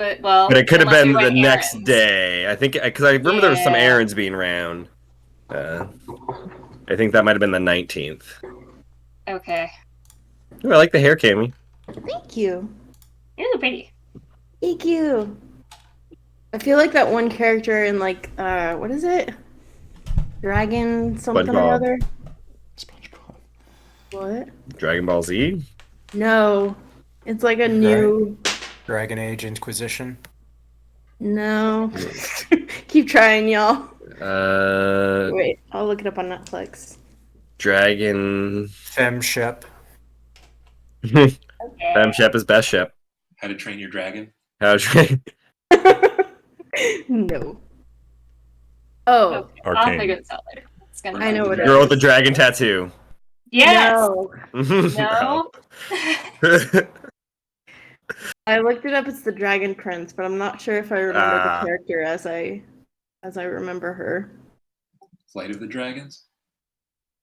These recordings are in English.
But it could have unless we been the went next errands. day. I think because I remember there was some Yeah. errands being ran. I think that might have been the 19th. Okay. Ooh, I like the hair, Cammy. Thank you. You're pretty. Thank you. I feel like that one character in like what is it? Dragon something or SpongeBob. other. SpongeBob. What? Dragon Ball Z. No. It's like a new Dragon Age Inquisition. No. Keep trying, y'all. Wait, I'll look it up on Netflix. Dragon. Femship. Femshep is best ship. How to Train Your Dragon. How to No. Oh. Okay. I'll figure this out later. It's gonna I know what it Girl is. with the dragon tattoo. Yes. No. No. I looked it up. It's the Dragon Prince, but I'm not sure if I remember the character as I remember her. Flight of the Dragons.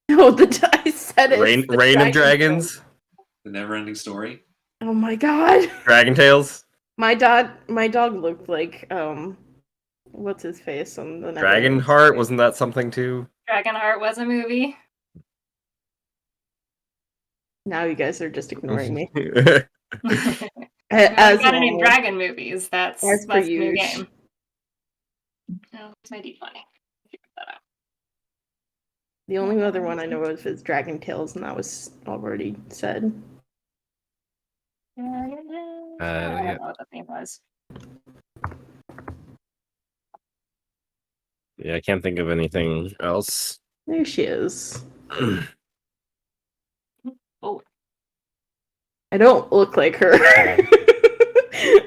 No, I said it. Reign of Dragons. The Never-Ending Story. Oh my god. Dragon Tales. My dog looked like what's his face on the Dragonheart, wasn't that something too? Dragonheart was a movie. Now you guys are just ignoring me. As got any dragon movies, that's the new usual. game. Oh, it's my D20. Figure that out. The only other one I know of is Dragon Tales, and that was already said. I don't know what that name was. Yeah, I can't think of anything else. There she is. Oh. I don't look like her.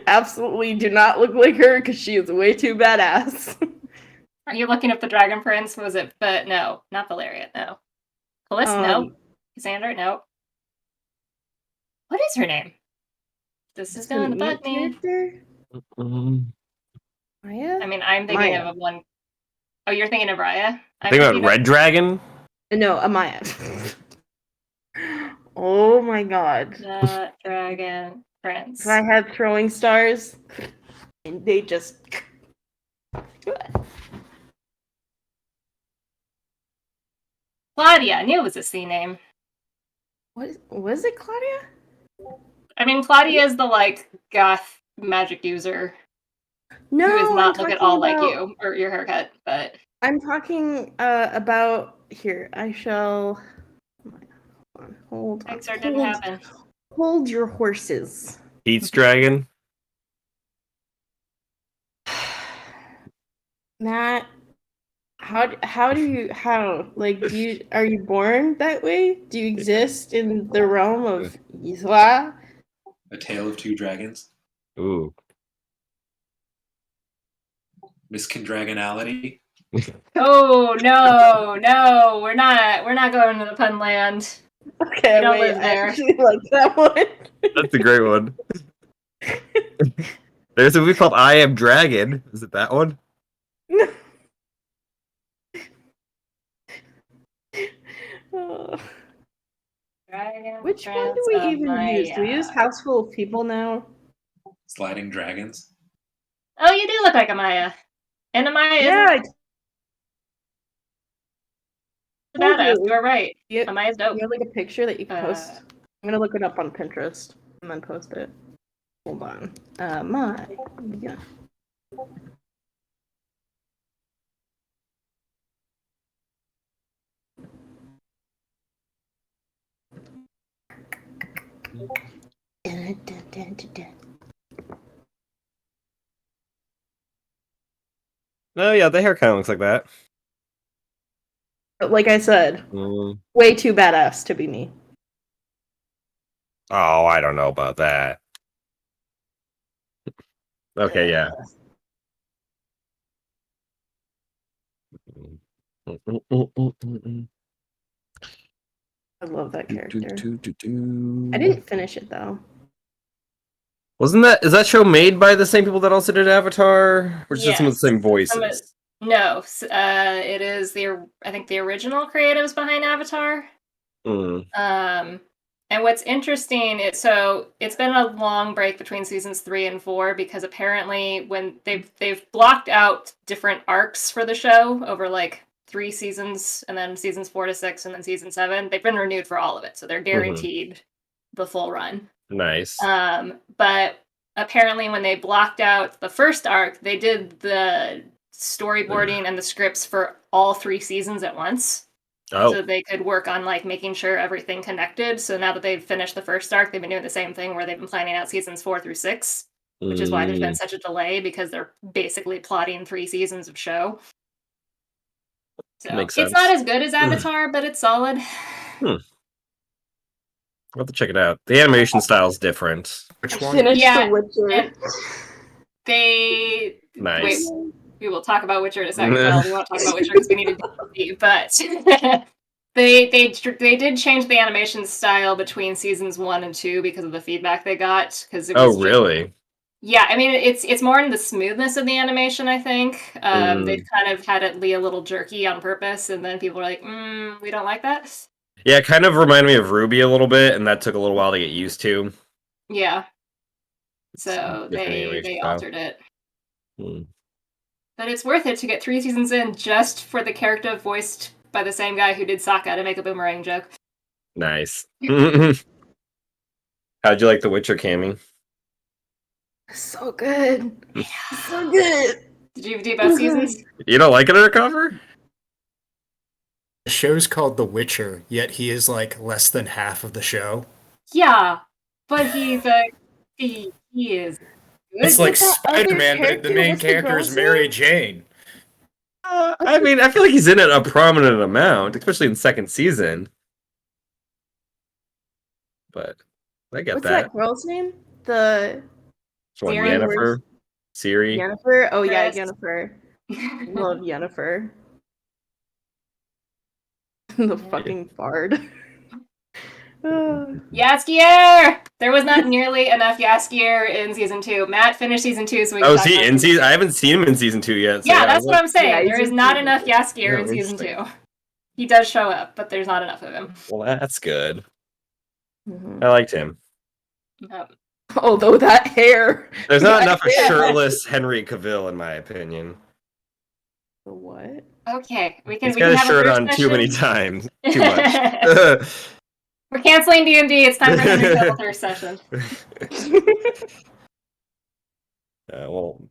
Absolutely do not look like her because she is way too badass. Are you looking up the Dragon Prince? Was it? But no, not Valerian. No. Callista? No. Cassandra? No. What is her name? This is going to bug me. Maya? I mean, I'm thinking of one. Oh, you're thinking of Raya? I think about Red Dragon. No, Amaya. Oh my god. The Dragon Prince. If I had throwing stars, and they just. Claudia. I knew it was a C name. What was it, Claudia? I mean, Claudia is the goth magic user. No, who is not look at all about... like you or your haircut, but I'm talking about here. I shall. Hold on. Pixar didn't happen. Hold your horses. Pete's Dragon. Matt, how do you are you born that way? Do you exist in the realm of Isla? A Tale of Two Dragons. Ooh. Miscondragonality. Oh no, we're not going to the pun land. Okay, we don't live there. I actually like that one. That's a great one. There's a movie called I Am Dragon. Is it that one? Which one do we even use? Do we use House Full of People now? Sliding Dragons. Oh, you do look like Amaya. And Amaya is badass. You are right. Amaya's dope. You have like a picture that you can post. I'm gonna look it up on Pinterest and then post it. Hold on. Yeah. Oh yeah, the hair kind of looks like that. But like I said, way too badass to be me. Oh, I don't know about that. Okay, yeah. I love that character. I didn't finish it though. Is that show made by the same people that also did Avatar? Or just some of the same voices? No, it is I think the original creatives behind Avatar. And what's interesting is, so it's been a long break between seasons 3 and 4 because apparently when they've blocked out different arcs for the show over like 3 seasons, and then seasons 4 to 6, and then season 7, they've been renewed for all of it, so they're guaranteed the full run. Nice. But apparently when they blocked out the first arc, they did the storyboarding and the scripts for all 3 seasons at once. Oh, So they could work on like making sure everything connected. So now that they've finished the first arc, they've been doing the same thing where they've been planning out seasons 4 through 6, which is why there's been such a delay, because they're basically plotting 3 seasons of show. So Makes it's sense. not as good as Avatar, but it's solid. I'll have to check it out. The animation style's different. Which one? Finish Yeah, The Witcher. and Nice. Wait, we will talk about Witcher in a second. Well, we won't talk about Witcher because we need to but they did change the animation style between seasons 1 and 2 because of the feedback they got. Oh, really? Yeah, I mean it's more in the smoothness of the animation. I think they've kind of had it be a little jerky on purpose, and then people are like, "We don't like that." Yeah, it kind of reminded me of Ruby a little bit, and that took a little while to get used to. Yeah. So Different animation they style. altered it. But it's worth it to get 3 seasons in just for the character voiced by the same guy who did Sokka to make a boomerang joke. Nice. How'd you like The Witcher, Cammy? So good. So good. Did you do both seasons? You don't like it undercover? The show's called The Witcher, yet he is like less than half of the show. Yeah, but he is good. It's like that other Spider-Man, but the character, main what's the character is girl's Mary name? Jane. I mean, I feel like he's in it a prominent amount, especially in second season. But I get What's that. that girl's name? The Which one, Siri? Yennefer? Siri? Yennefer? Oh yeah, Chris. Yennefer. Love Yennefer. The fucking bard. Yaskier! There was not nearly enough Yaskier in season 2. Matt finished season 2, so we can Oh, talk is he about in season? I haven't seen him in season 2 yet. So Yeah, that's what I'm saying. Yeah, There he's is in not season enough 2. Yaskier in Oh, season 2. interesting. He does show up, but there's not enough of him. Well, that's good. Mhm. I liked him. Although that hair. There's not That enough of hair. shirtless Henry Cavill, in my opinion. The what? Okay, we He's can got his have shirt a on third too many session. times. Too much. We're canceling D&D. It's time for Henry Cavill third session. Well,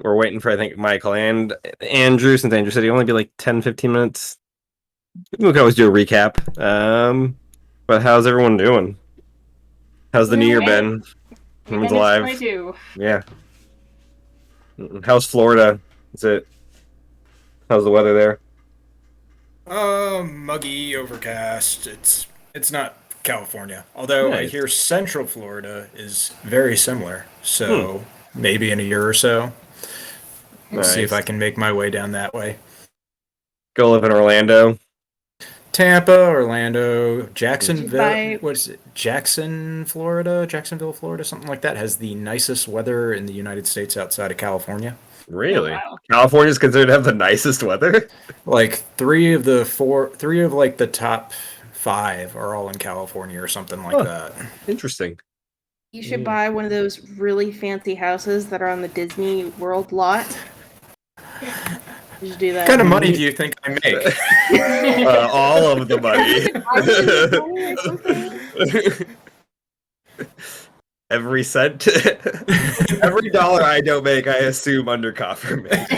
we're waiting for, I think, Michael and Andrew, since Andrew said he'd only be like 10-15 minutes. We can always do a recap. But how's everyone doing? How's the new year been? Everyone's alive. 22. Yeah. How's Florida? How's the weather there? Muggy, overcast. It's not California. Although I Nice. hear Central Florida is very similar. So maybe in a year or so. We'll see if Nice. I can make my way down that way. Go live in Orlando. Tampa, Orlando, Jacksonville. Bye. What is it? Jacksonville, Florida, something like that, has the nicest weather in the United States outside of California. Really? Oh, wow. California's considered to have the nicest weather? Like three of like the top 5 are all in California or something like that. Interesting. You should buy one of those really fancy houses that are on the Disney World lot. You should do that. What kind of money do you think I make? All of the money. Every cent. Every dollar I don't make, I assume Undercover makes.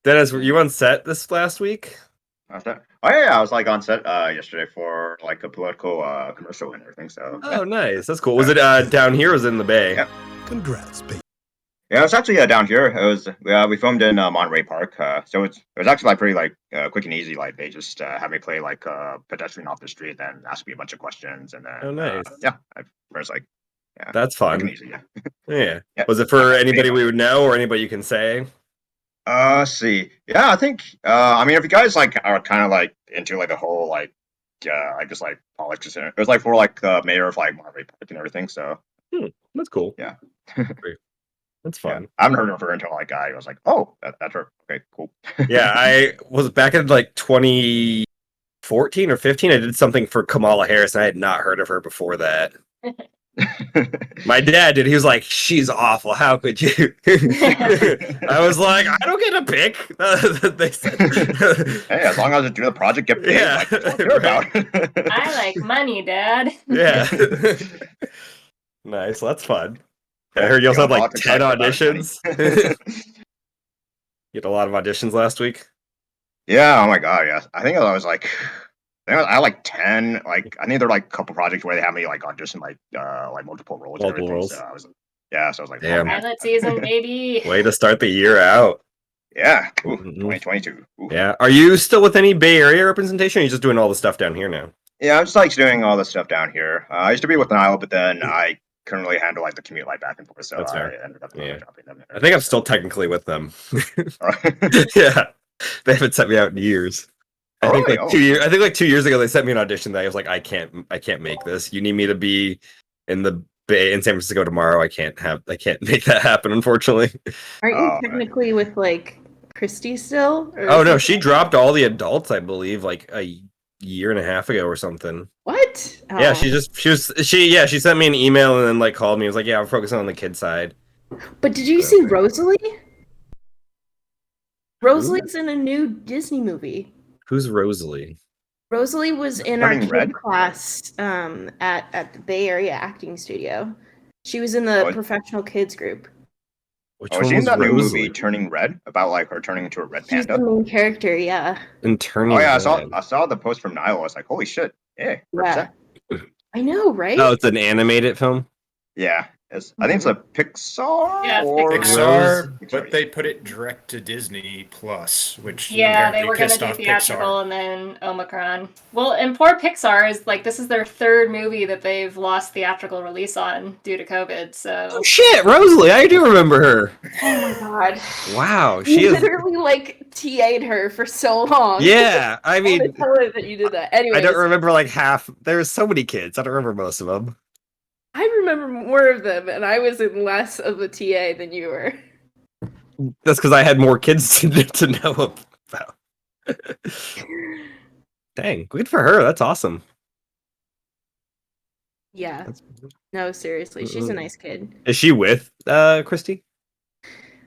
Dennis, were you on set this last week? Oh yeah, I was like on set yesterday for like a political commercial and everything. So Oh, nice. That's cool. Was it down here or was it in the Bay? Yep. Congrats, baby. yeah, it was actually down here. It was we filmed in Monterey Park, so it was actually like pretty like quick and easy. Like they just had me play like a pedestrian off the street, then ask me a bunch of questions, and then Oh, nice. I was like, yeah, That's quick and fun. easy. Yeah. Yeah. Yeah. Was it for anybody we would know or anybody you can say? Let's see. Yeah, I think. I mean, if you guys like are kind of like into like the whole like, I guess like politics, it was like for like the mayor of like Monterey Park and everything. So That's cool. Yeah. Great. That's Yeah. fun. I haven't heard of her until like I was like, oh, that's her. Okay, cool. Yeah, I was back in like 2014 or 15. I did something for Kamala Harris, and I had not heard of her before that. My dad did. He was like, "She's awful. How could you?" I was like, "I don't get a pick." They said, Hey, as long as I do the project, get paid, Yeah, like, that's what I care about. I like money, Dad. Yeah. Nice. Well, that's fun. I Yeah, heard you also had beyond like politics, 10 I care about money. auditions. You had a lot of auditions last week. Yeah, oh my god, yeah. I think I was like, I had like 10. Like, I think there were like a couple projects where they had me like audition like multiple roles and Multiple everything. roles. So I was, yeah, so I was like, Damn. oh, man. Pilot season, baby. Way to start the year out. Yeah, ooh, Mhm. 2022. Ooh. Yeah. Are you still with any Bay Area representation? Or are you just doing all the stuff down here now? Yeah, I'm just like doing all this stuff down here. I used to be with Nile, but then I couldn't really handle like the commute like back and forth, so That's I fair. ended up Yeah. dropping them. I think I'm still technically with them. Oh, Yeah. They haven't sent me out in years. I think really? like Oh. 2 years. I think like 2 years ago they sent me an audition that I was like, I can't make this. You need me to be in the Bay in San Francisco tomorrow. I can't make that happen, unfortunately. Aren't you Oh, man. technically with like Christy still? Or Oh no, something? she dropped all the adults, I believe, like a year and a half ago or something. What? Yeah, Oh. she sent me an email and then like called me. It was like, yeah, I'm focusing on the kid side. But did you see Rosalie? Rosalie's in a new Disney movie. Who's Rosalie? Rosalie was in our Turning kid Red? class at the Bay Area Acting Studio. She was in the Oh, professional kids group. Which Oh, one is she in was that new Rosalie? movie Turning Red about like her turning into a red She's panda? the main character, yeah. And Turning Oh yeah, Red. I saw the post from Nile. I was like, holy shit, yeah, Yeah. 100%. I know, right? Oh, it's an animated film. Yeah, I think it's a Pixar Yeah, it's or Pixar, Pixar, but they put it direct to Disney Plus, which Yeah, they apparently were going to pissed do off theatrical Pixar. and then Omicron. Well, and poor Pixar is like, this is their third movie that they've lost theatrical release on due to COVID. So, Oh shit, Rosalie! I do remember her. Oh my god. Wow, You she is. literally like TA'd her for so long. Yeah, I I want to mean, tell her that you did that. Anyways, I don't remember like half. There's so many kids. I don't remember most of them. I remember more of them, and I was in less of a TA than you were. That's because I had more kids to know about. Dang, good for her. That's awesome. Yeah. No, seriously, she's a nice kid. Is she with Christy?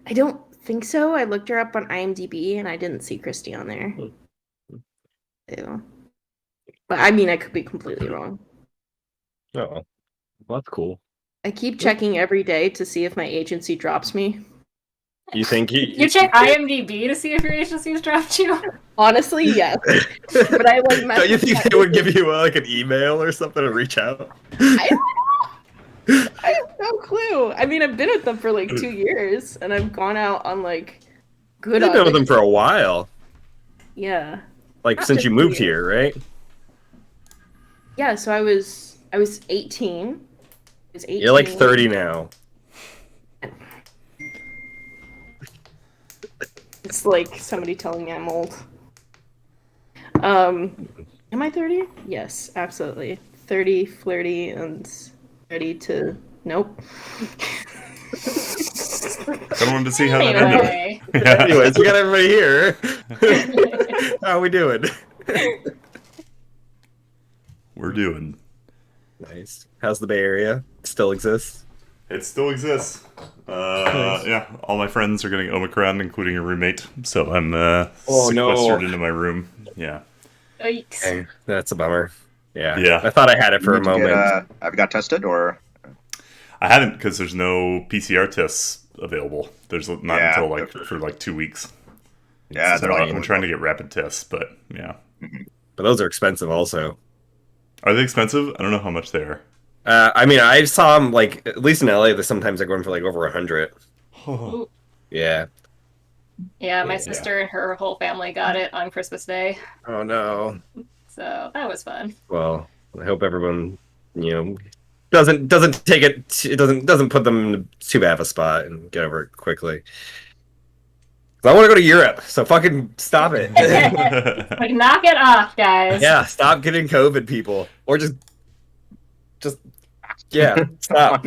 I don't think so. I looked her up on IMDb, and I didn't see Christy on there. Ew. But I mean, I could be completely wrong. Oh, well, that's cool. I keep checking every day to see if my agency drops me. You think you check IMDb to see if your agency's dropped you? Honestly, yes. But I like. Don't you think they would give you like an email or something to reach out? I have no clue. I mean, I've been with them for like 2 years, and I've gone out on like good. You've been with them auditions. for a while, Yeah. like Not since just you 2 moved years. here, right? Yeah. So I was 18. I was 18. You're like 30 now. It's like somebody telling me I'm old. Am I 30? Yes, absolutely. 30, flirty, and ready to. Nope. I wanted to see how that ended. Anyway, Anyways, we got everybody here. How are we doing? We're doing. Nice. How's the Bay Area? Still exists? It still exists. Nice. Yeah, all my friends are getting Omicron, including a roommate. So I'm Oh, no. sequestered into my room. Yeah. yikes. Dang, that's a bummer. Yeah. Yeah. I thought I had it for a You need to moment. have you got tested or? I haven't because there's no PCR tests available. There's not Yeah. until like for like 2 weeks. Yeah, It's they're like, annoying. I'm trying to get rapid tests, but yeah. But those are expensive also. Are they expensive? I don't know how much they are. I mean, I saw them like at least in LA. Sometimes they're going for like over 100. Ooh. Yeah. Yeah, my Yeah. sister and her whole family got it on Christmas Day. Oh no. So that was fun. Well, I hope everyone, doesn't take it. It doesn't put them in too bad of a spot and get over it quickly. 'Cause I want to go to Europe, so fucking stop it. Like, knock it off, guys. Yeah, stop getting COVID, people, or just yeah, stop.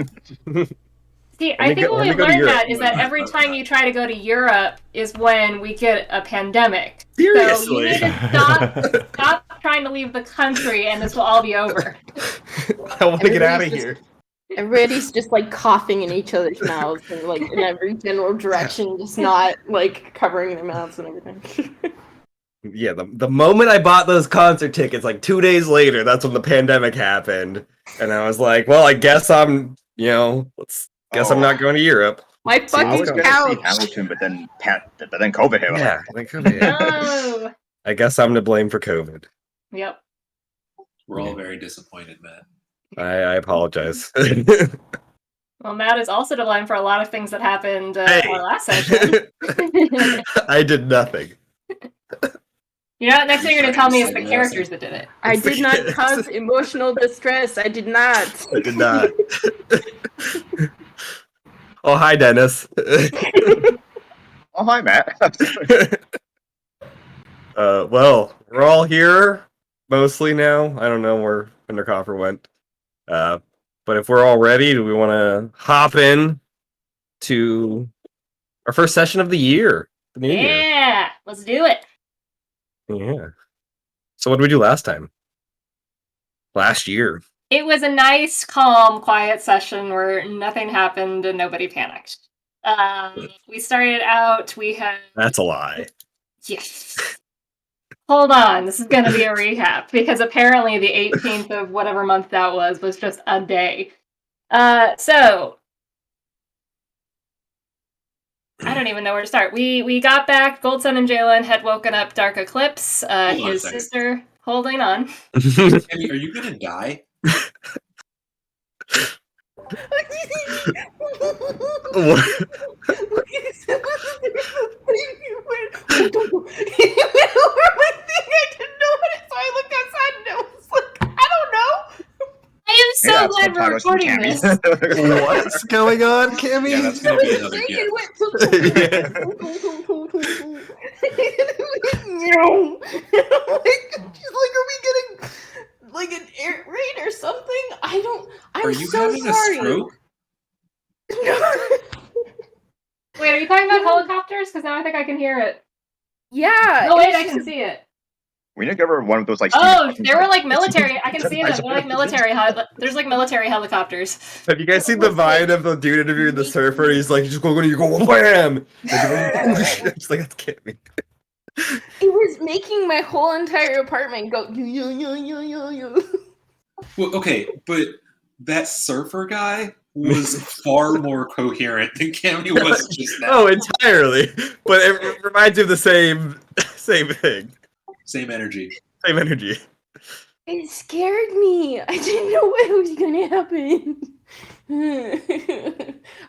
See, I think what let we me go to learned Europe. that is that every time you try to go to Europe is when we get a pandemic. So Seriously. you need to stop trying to leave the country, and this will all be over. I want to get out of Everybody's here. Everybody's just like coughing in each other's mouths and like in every general direction, just not like covering their mouths and everything. Yeah, the moment I bought those concert tickets, like 2 days later, that's when the pandemic happened, and I was like, well, I guess I'm, guess I'm not going to Europe. My See I what's fucking was going gonna on. see couch. Hamilton, but then COVID hit. I was Yeah, like, Oh, I guess I'm to blame for COVID. yep. We're all very disappointed, Matt. I apologize. Well, Matt is also to blame for a lot of things that happened Hey. our last session. I did nothing. You know, next thing you're gonna tell me is the characters that did it. I It's the did not kids. cause emotional distress. I did not. I did not. Oh, hi, Dennis. oh hi, Matt. Well, we're all here mostly now. I don't know where Undercoffer went. But if we're all ready, do we want to hop in to our first session of the year? The new year. Yeah, let's do it. Yeah. So what did we do last time? Last year. It was a nice, calm, quiet session where nothing happened and nobody panicked. We started out, we had... That's a lie. Yes. Hold on, this is going to be a recap, because apparently the 18th of whatever month that was just a day. So... I don't even know where to start. We got back, Gold Sun and Jalen had woken up Dark Eclipse, Hold on a his second. sister holding on. Cammy, are you gonna die? What? I am so Yeah, glad we're subtitles from recording Cammy. this. What's going on, Kimmy? Yeah, that's gonna be another gift. She's like, are we getting like an air raid or something? I'm Are you so having sorry. a stroke? Wait, are you talking about helicopters? Because now I think I can hear it. Yeah. No, wait, it's I just can see it. We need to give her one of those like. Oh, Stephen they were Hawking like things. military. I can see them. They're like military. There's like military helicopters. Have you guys seen the vine of the dude interviewing the surfer? He's like, just go, you go, wham! It's like, that's Kimmy. It was making my whole entire apartment go yo. Well, okay, but that surfer guy was far more coherent than Cammy was just now. Oh, entirely. But it reminds you of the same thing. Same energy. Same energy. It scared me. I didn't know what was gonna happen.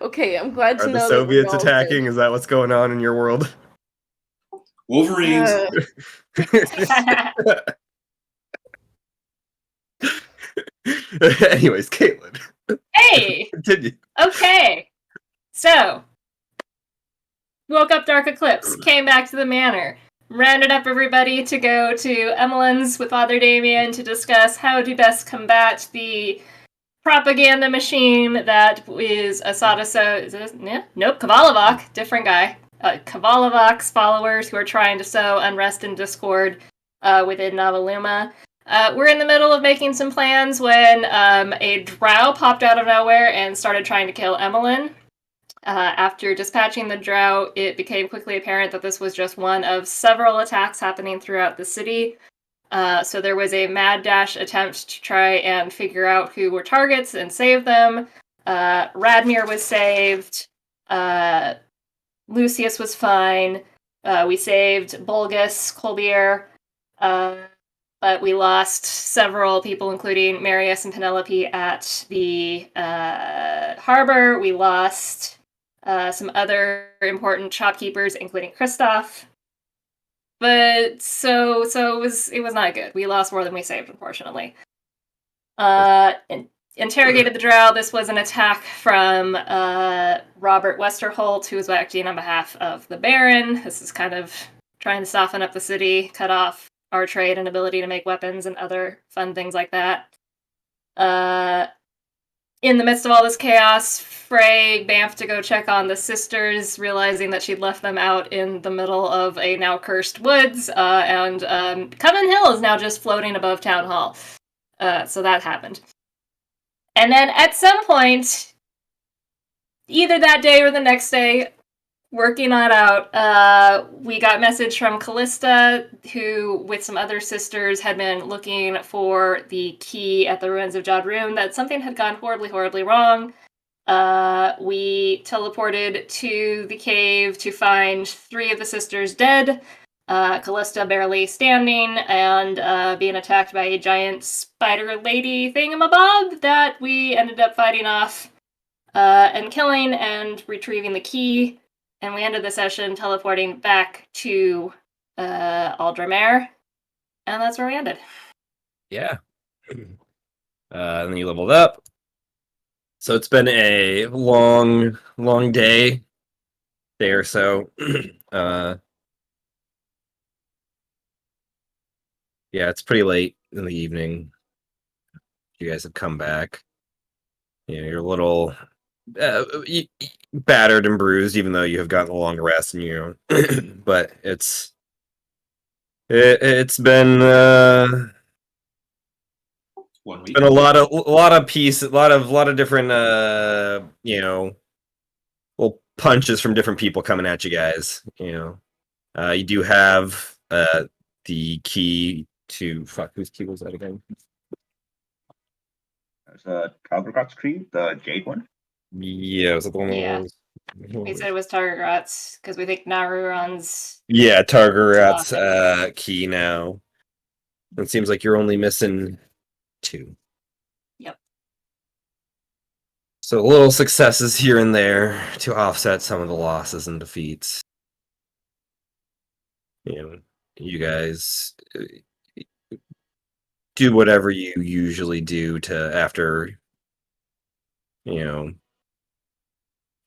Okay, I'm glad to Are know the that Soviets we're all attacking? Is that what's going on in your world? Wolverines. Anyways, Caitlin. Hey! Continue. Okay. So, woke up Dark Eclipse, came back to the manor, rounded up everybody to go to Emmeline's with Father Damien to discuss how to best combat the propaganda machine that is Asada. Nope, Kavalivok, different guy. Kavalivok's followers who are trying to sow unrest and discord within Novi'luma. We're in the middle of making some plans when a drow popped out of nowhere and started trying to kill Emmeline. After dispatching the drow, it became quickly apparent that this was just one of several attacks happening throughout the city. So there was a mad dash attempt to try and figure out who were targets and save them. Radmir was saved. Lucius was fine. We saved Bulgus, Colbier. But we lost several people, including Marius and Penelope at the harbor. We lost some other important shopkeepers, including Kristoff. But so it was not good. We lost more than we saved, unfortunately. Interrogated the drow. This was an attack from Robert Westerholt, who was acting on behalf of the Baron. This is kind of trying to soften up the city, cut off our trade and ability to make weapons and other fun things like that. In the midst of all this chaos, Frey bamfed to go check on the sisters, realizing that she'd left them out in the middle of a now cursed woods, and Coven Hill is now just floating above Town Hall. So that happened. And then at some point, either that day or the next day, working that out, we got message from Callista, who, with some other sisters, had been looking for the key at the ruins of Jadrun, that something had gone horribly, horribly wrong. We teleported to the cave to find 3 of the sisters dead, Callista barely standing, and being attacked by a giant spider lady thingamabob that we ended up fighting off, and killing and retrieving the key. And we ended the session teleporting back to Aldramere, and that's where we ended. Yeah. And then you leveled up. So it's been a long day or so. Yeah, it's pretty late in the evening. You guys have come back. You're a little battered and bruised, even though you have gotten a long rest, and but it's been 1 week. been a lot of peace, a lot of different little punches from different people coming at you guys. You do have the key to whose key was that again? There's Calgregot's Creed, the Jade one. Yeah, was that the one Yeah. that was? We said it was Targarot's, because we think Naruron's... Yeah, Targarot's key now. It seems like you're only missing 2. Yep. So little successes here and there to offset some of the losses and defeats. You guys do whatever you usually do after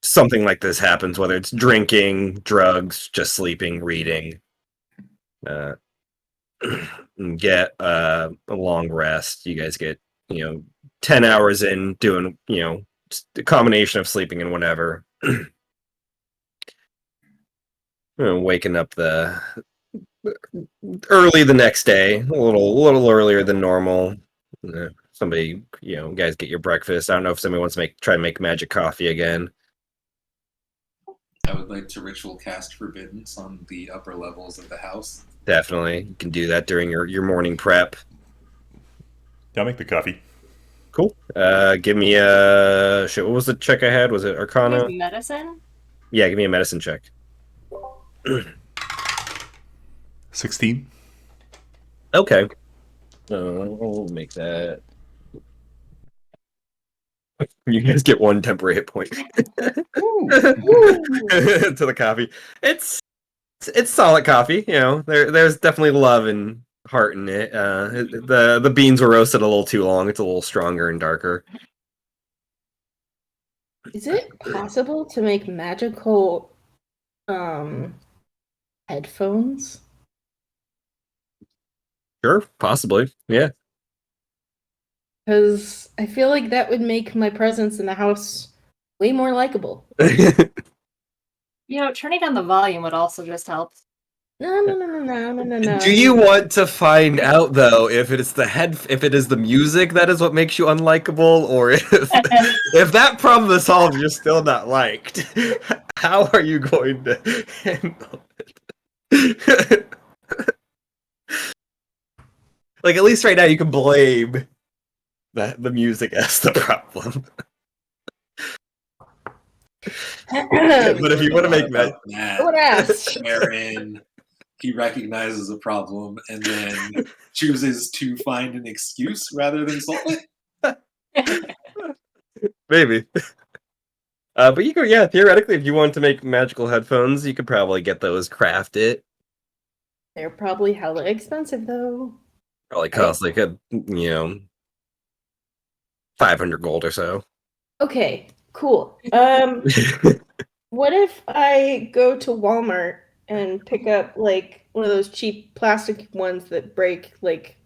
something like this happens, whether it's drinking, drugs, just sleeping, reading. Get a long rest. You guys get 10 hours in doing a combination of sleeping and whatever. Waking up early the next day, a little earlier than normal. Somebody, guys get your breakfast. I don't know if somebody wants to try to make magic coffee again. I would like to ritual cast Forbiddance on the upper levels of the house. Definitely, you can do that during your morning prep. Yeah, I'll make the coffee. Cool. Give me a shit. What was the check I had? Was it Arcana? Medicine? Yeah, give me a medicine check. 16. Okay. I'll make that. You guys get 1 temporary hit point to the coffee. It's solid coffee. There's definitely love and heart in it. The beans were roasted a little too long. It's a little stronger and darker. Is it possible to make magical headphones? Sure, possibly. Yeah. Because I feel like that would make my presence in the house way more likable. Turning down the volume would also just help. No. Do you want to find out though if it is the music that is what makes you unlikable, or if that problem is solved, you're still not liked? How are you going to handle it? Like, at least right now you can blame the music as the problem. But if you want to make wherein he recognizes a problem and then chooses to find an excuse rather than solve it. Maybe. But you could, theoretically, if you want to make magical headphones, you could probably get those crafted. They're probably hella expensive though. Probably cost like 500 gold or so. Okay, cool. What if I go to Walmart and pick up like one of those cheap plastic ones that break like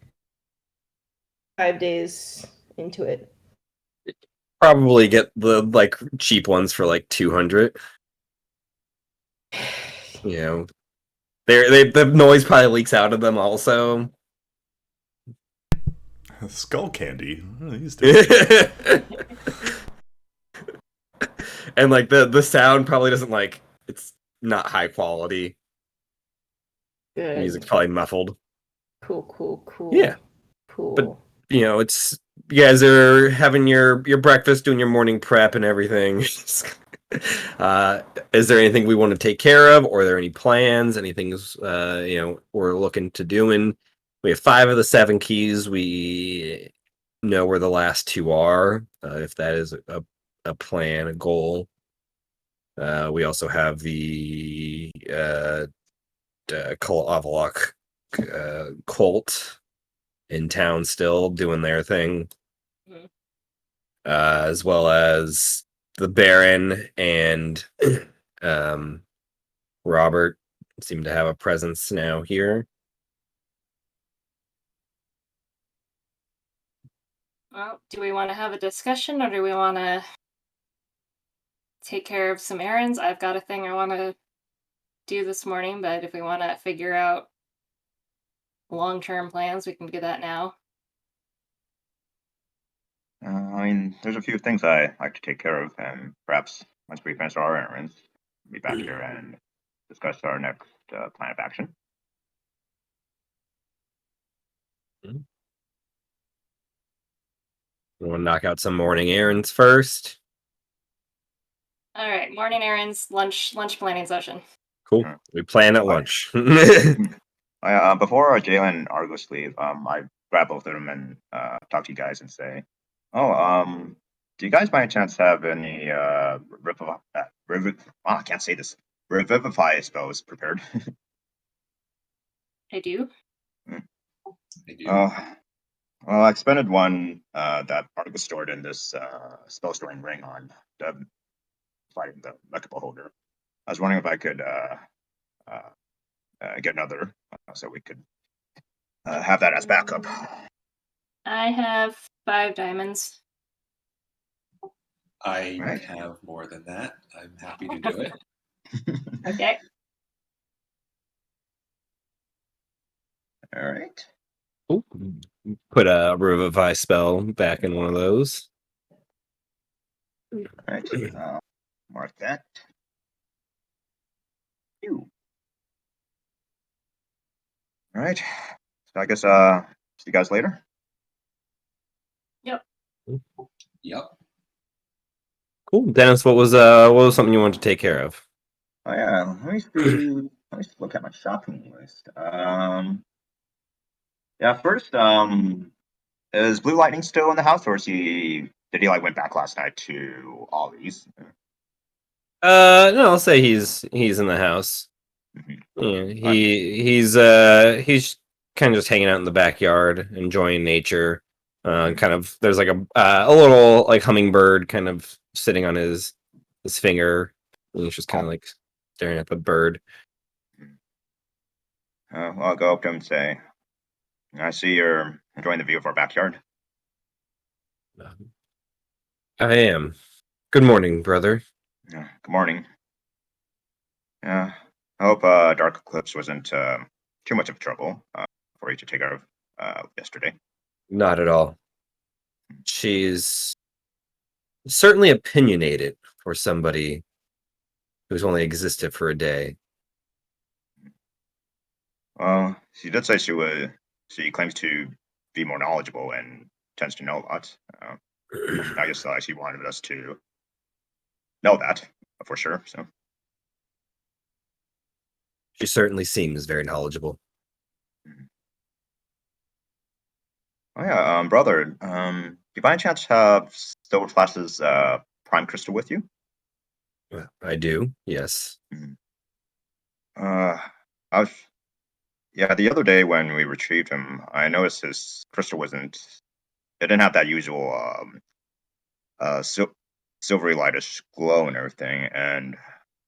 5 days into it? Probably get the like cheap ones for like 200. You know, the noise probably leaks out of them also. Skull candy. Oh, these days. And like the sound probably doesn't like it's not high quality. Good. Music's probably muffled. Cool. Yeah. Cool. You know, it's you guys are having your breakfast, doing your morning prep and everything. Is there anything we want to take care of, or are there any plans? Anything we're looking to doing? We have 5 of the 7 keys. We know where the last 2 are. If that is a plan, a goal. We also have the Avalok cult in town still doing their thing, as well as the Baron and Robert seem to have a presence now here. Well, do we want to have a discussion or do we want to take care of some errands? I've got a thing I want to do this morning, but if we want to figure out long-term plans, we can do that now. I mean, there's a few things I like to take care of, and perhaps once we finish our errands, we'll be back here and discuss our next plan of action. We want to knock out some morning errands first. All right, morning errands, lunch planning session. Cool. Mhm. We plan at lunch. Before Jalen and Argos leave, I grab both of them and talk to you guys and say, "Oh, do you guys by any chance have any I can't say this, revivify spells prepared?" I do. I do. Well, I expended one that Argus stored in this spell storing ring on fighting the Mecha holder. I was wondering if I could get another so we could have that as backup. I have 5 diamonds. I Right. have more than that. I'm happy to do it. Okay. All right. Ooh, put a revivify spell back in one of those. All right. Mark that. Ew. All right. So I guess see you guys later. Yep. Yep. Cool, Dennis. What was something you wanted to take care of? Oh yeah. Let me see. Let me look at my shopping list. Yeah. First, is Blue Lightning still in the house, or did he like went back last night to Ollie's? No, I'll say he's in the house. Mhm. Yeah, he's kind of just hanging out in the backyard, enjoying nature. Kind of there's like a little like hummingbird kind of sitting on his finger. And he's just kind of like staring at the bird. Well, I'll go up to him and say, "I see you're enjoying the view of our backyard." I am. Good morning, brother. Good morning. Yeah. I hope Dark Eclipse wasn't too much of trouble for you to take care of yesterday. Not at all. She's certainly opinionated for somebody who's only existed for a day. Well, she did say she claims to be more knowledgeable and tends to know a lot. I guess she wanted us to know that for sure. So, She certainly seems very knowledgeable. oh yeah, brother, do you by any chance have Silver Flash's Prime Crystal with you? I do, yes. I was, yeah, the other day when we retrieved him, I noticed his crystal wasn't. It didn't have that usual silvery lightish glow and everything. And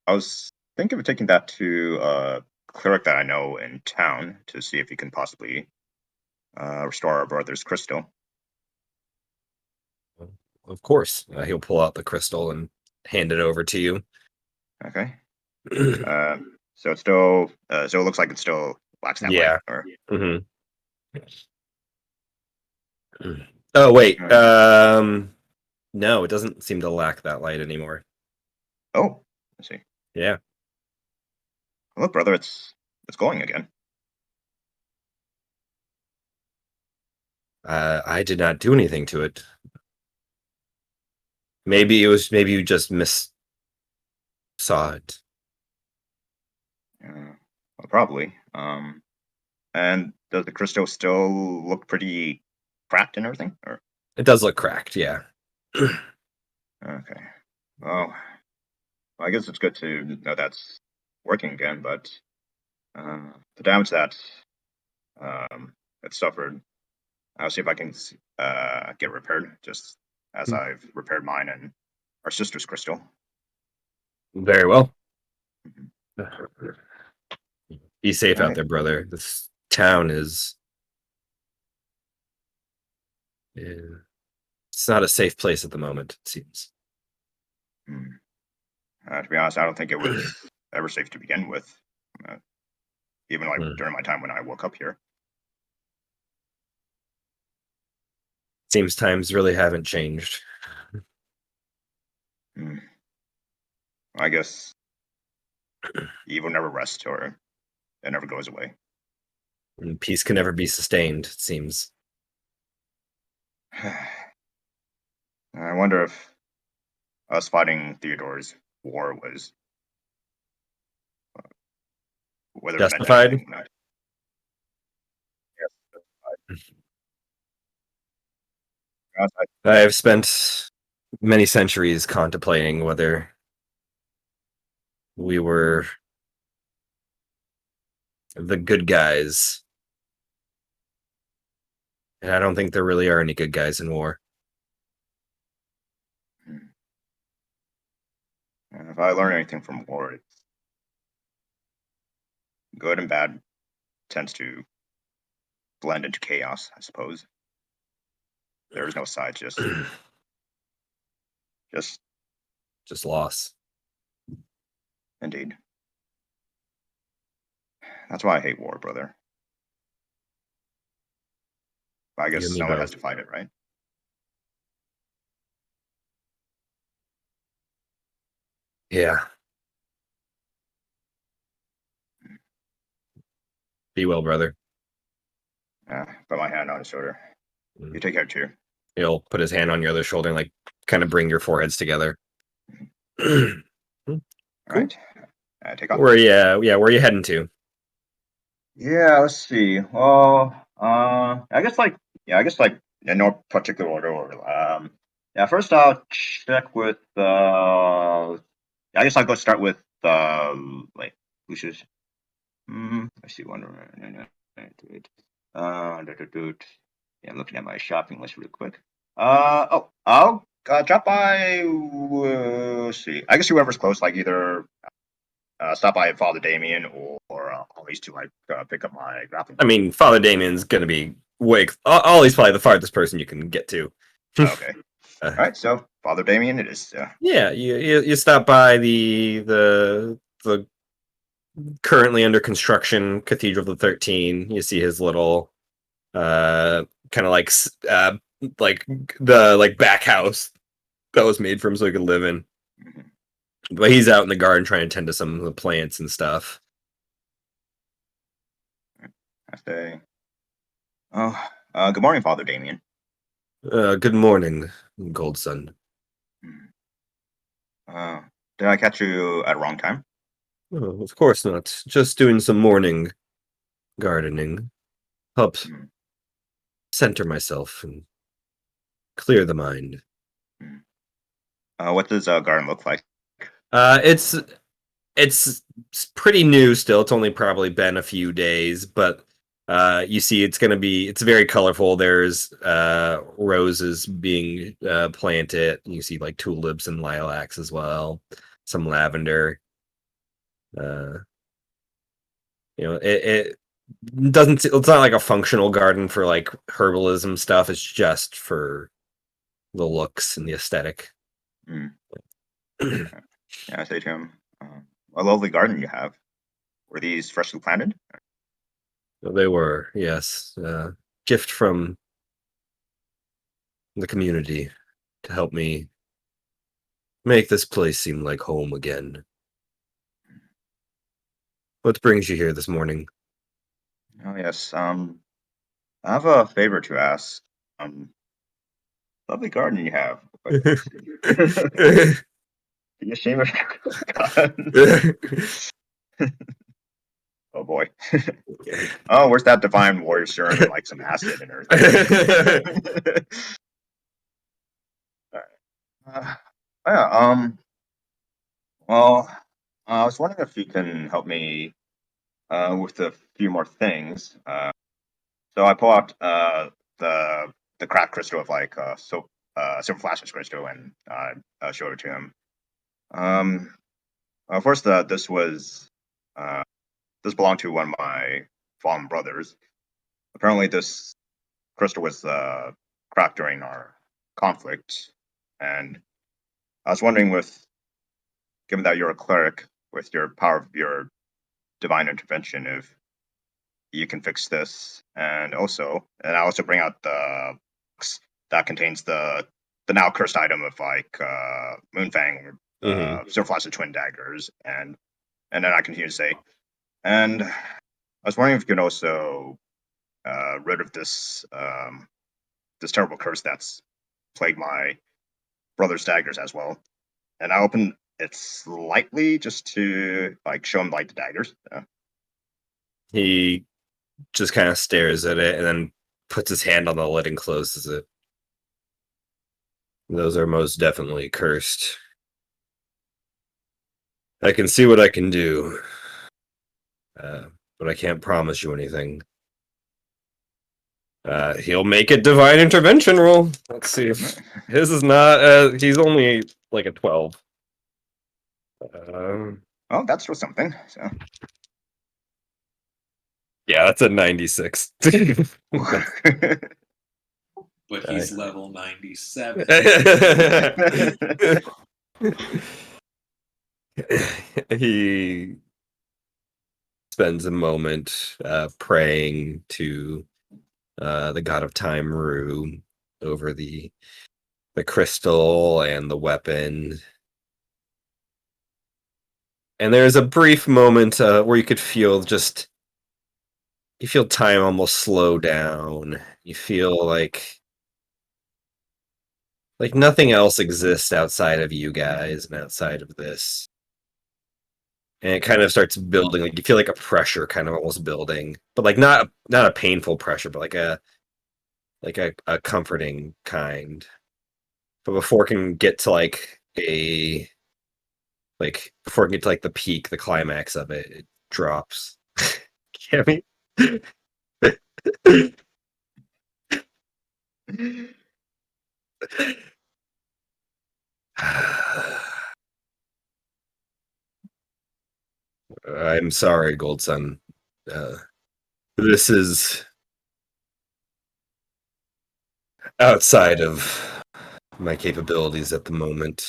I was thinking of taking that to a cleric that I know in town to see if he can possibly restore our brother's crystal. of course. He'll pull out the crystal and hand it over to you. Okay. So it's still. So it looks like it still lacks that Yeah. light. Or hmm Oh wait. No, it doesn't seem to lack that light anymore. oh, let's see. Yeah. Look, brother, it's glowing again. I did not do anything to it. Maybe you just saw it. Well, probably. And does the crystal still look pretty cracked and everything? Or It does look cracked, yeah. okay. Well, I guess it's good to know that's working again, but the damage that it suffered, I'll see if I can get repaired, just as I've repaired mine and our sister's crystal. Very well. Mhm. Be safe out Alright. there, brother. This town is it's not a safe place at the moment, it seems. Hmm. To be honest, I don't think it was ever safe to begin with, even like Hmm. during my time when I woke up here. Seems times really haven't changed. Hmm. I guess evil never rests, or it never goes away. And peace can never be sustained, it seems. I wonder if us fighting Theodore's war was whether it meant Justified? anything. Yes, I've spent many centuries contemplating whether we were the good guys. And I don't think there really are any good guys in war. if I learn anything from war, it's good and bad tends to blend into chaos, I suppose. There is no side, just Just loss. indeed. That's why I hate war, brother. I You guess and me someone has both. to fight it, right? Yeah. Be well, brother. Put my hand on his shoulder. You take care too. He'll put his hand on your other shoulder and like kind of bring your foreheads together. All right. Take off. Where are you heading to? Yeah, let's see. Well, I guess like in no particular order. Yeah, first I'll check with. I guess I'll go start with. Wait, Lucius. Let's see. Yeah, I'm looking at my shopping list real quick. I'll drop by. Let's see. I guess whoever's close, like either stop by Father Damien or Ollie's to like pick up my grappling. I mean, Father Damien's gonna be Ollie's probably the farthest person you can get to. Okay. All right. So Father Damien, it is. Yeah, you stop by the currently under construction Cathedral of the 13. You see his little kind of like the like back house that was made for him so he could live in. Mhm. But he's out in the garden trying to tend to some of the plants and stuff. I say. Oh, good morning, Father Damien. Good morning, Goldson. Did I catch you at a wrong time? Oh, of course not. Just doing some morning gardening. Help Hmm. center myself and clear the mind. What does garden look like? It's pretty new still. It's only probably been a few days, but you see it's very colorful. There's roses being planted. You see like tulips and lilacs as well, some lavender. It doesn't, it's not like a functional garden for like herbalism stuff. It's just for the looks and the aesthetic. Mm. Yeah, I say to him, a lovely garden you have. Were these freshly planted? They were, yes, gift from the community to help me make this place seem like home again. What brings you here this morning? Oh yes. I have a favor to ask. Lovely garden you have. But can you shame it? Oh boy. Oh, where's that divine warrior serum and like some acid and everything? uh, yeah. Well, I was wondering if you can help me with a few more things. So I pull out the cracked crystal of like silver flashes crystal and show it to him. First, uh, this belonged to one of my fallen brothers. Apparently, this crystal was cracked during our conflict, and I was wondering, given that you're a cleric with your power of your divine intervention, if you can fix this, and I also bring out the box that contains the now cursed item of like Moonfang or Silver Flash of Twin Daggers, and then I continue to say, and I was wondering if you could also rid of this terrible curse that's plagued my brother's daggers as well. And I open it slightly just to like show him like the daggers. He just kind of stares at it and then puts his hand on the lid and closes it. Those are most definitely cursed. I can see what I can do, but I can't promise you anything. He'll make a divine intervention roll. Let's see if his is not. He's only like a 12. Oh, that's for something. So. Yeah, that's a 96. But he's level 97. He spends a moment praying to the god of time, Ru, over the crystal and the weapon. And there's a brief moment where you could feel you feel time almost slow down. You feel like nothing else exists outside of you guys and outside of this. And it kind of starts building. Like you feel like a pressure kind of almost building, but like not a painful pressure, but like a comforting kind. But before it can get to before it can get to like the peak, the climax of it, it drops. Cammy? I'm sorry, Goldson. This is outside of my capabilities at the moment.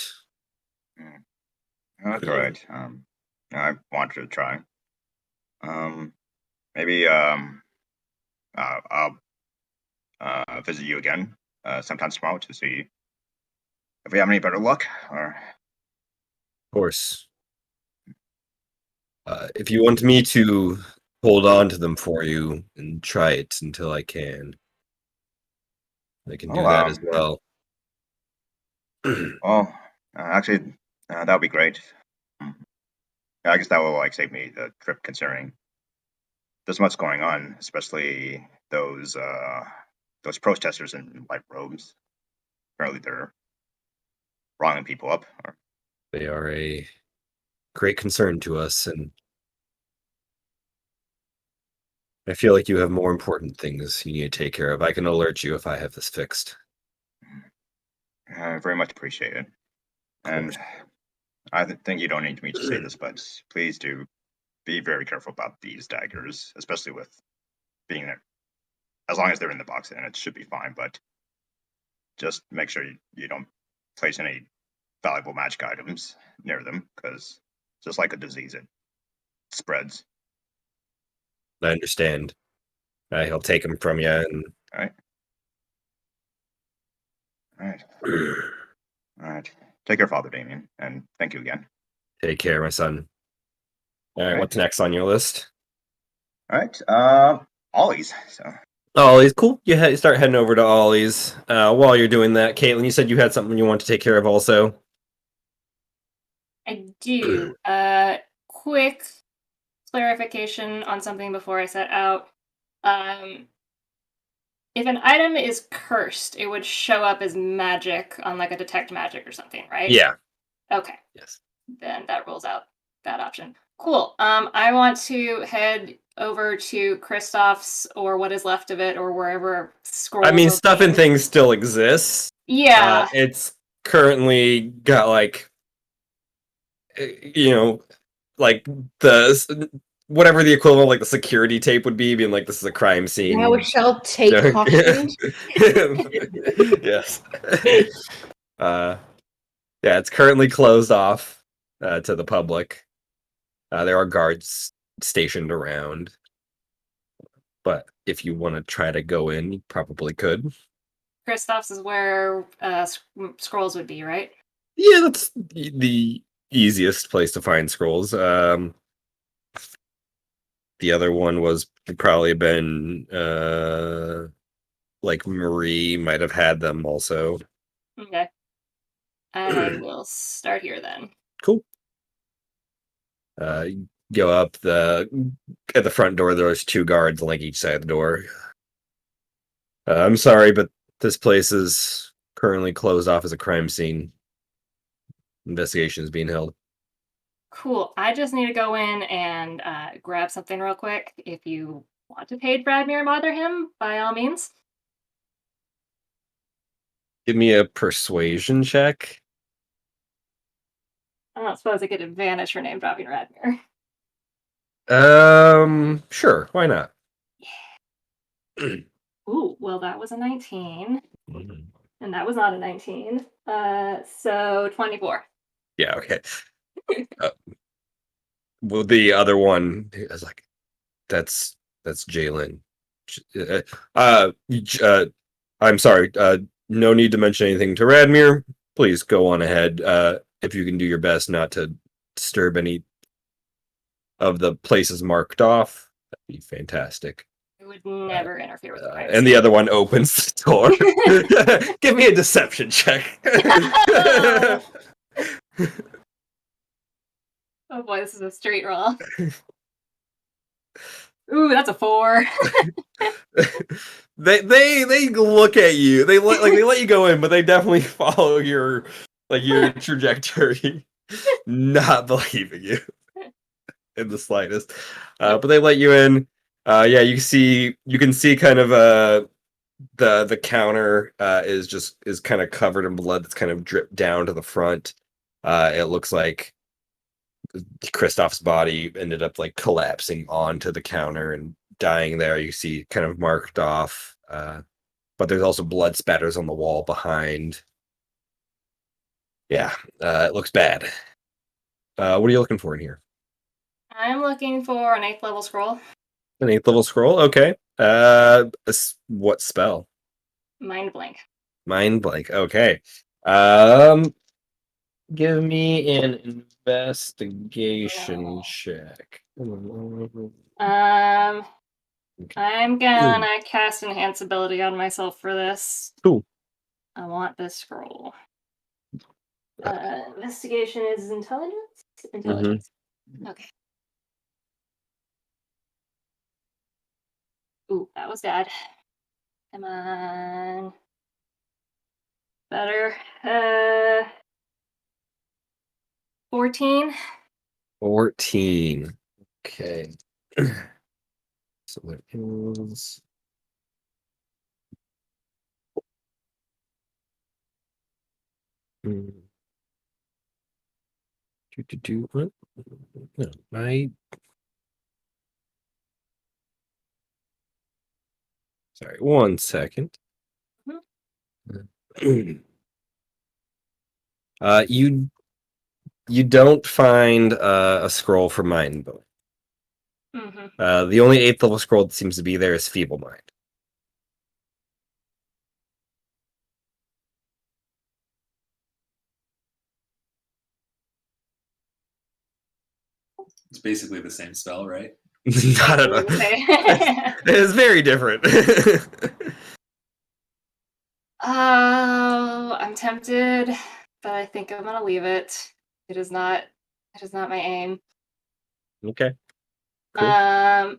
That's all right. I wanted to try. Maybe I'll visit you again sometime tomorrow to see if we have any better luck. Or Of course. If you want me to hold on to them for you and try it until I can do that as well. Well, actually, that would be great. I guess that will like save me the trip, considering there's much going on, especially those protesters in white robes. Apparently, they're rounding people up. They are a great concern to us, and I feel like you have more important things you need to take care of. I can alert you if I have this fixed. Very much appreciated. And I think you don't need me to say this, but please do be very careful about these daggers, especially with being there. As long as they're in the box, then it should be fine. But just make sure you don't place any valuable magic items near them, because just like a disease, it spreads. I understand. He'll take them from you and. All right. All right. All right. Take care, Father Damien, and thank you again. Take care, my son. All right, Alright. what's next on your list? All right. Ollie's. So Ollie's, cool. You start heading over to Ollie's. While you're doing that, Caitlin, you said you had something you want to take care of also. I do. Quick clarification on something before I set out. If an item is cursed, it would show up as magic on like a detect magic or something, right? Yeah. Okay. Yes. Then that rules out that option. Cool. I want to head over to Kristoff's or what is left of it or wherever scrolls. I mean, are stuff and being- things still exists. Yeah. It's currently got like, like whatever the equivalent of like the security tape would be, being like this is a crime scene. Thou shalt take caution. Yes. Yeah, it's currently closed off to the public. There are guards stationed around, but if you want to try to go in, you probably could. Kristoff's is where scrolls would be, right? Yeah, that's the easiest place to find scrolls. The other one was probably been like Marie might have had them also. Okay. I will start here then. Cool. You go up at the front door. There's 2 guards on like each side of the door. I'm sorry, but this place is currently closed off as a crime scene. Investigation is being held. Cool. I just need to go in and grab something real quick. If you want to page Bradmere and bother him, by all means. Give me a persuasion check. I don't suppose I get advantage for name dropping Radmere. Sure, why not? Ooh, well, that was a 19. And that was not a 19. So 24. Yeah, okay. Well, the other one is like, that's Jalen. I'm sorry. No need to mention anything to Radmere. Please go on ahead. If you can do your best not to disturb any of the places marked off, that'd be fantastic. I would never interfere with the privacy. And the other one opens the door. Give me a deception check. Oh boy, this is a straight roll. Ooh, that's a 4. They look at you. They let you go in, but they definitely follow your trajectory, not believing you in the slightest. But they let you in. Yeah, you can see kind of the counter is kind of covered in blood that's kind of dripped down to the front. It looks like Kristoff's body ended up like collapsing onto the counter and dying there. You see kind of marked off, but there's also blood spatters on the wall behind. Yeah, it looks bad. What are you looking for in here? I'm looking for an 8th level scroll. An 8th level scroll? Okay. What spell? Mind blank. Mind blank. Okay. Give me an investigation check. I'm gonna cast enhance ability on myself for this. Cool. I want this scroll. Investigation is intelligence? Intelligence. Okay. Ooh, that was bad. Come on. Better. 14. 14. Okay. So that is. What? No, sorry, 1 second. Mhm. You don't find a scroll for Mind Bone. Mm-hmm. The only 8th level scroll that seems to be there is Feeble Mind. It's basically the same spell, right? Not at all. It's very different. Oh, I'm tempted, but I think I'm gonna leave it. It is not. It is not my aim. Okay. Cool.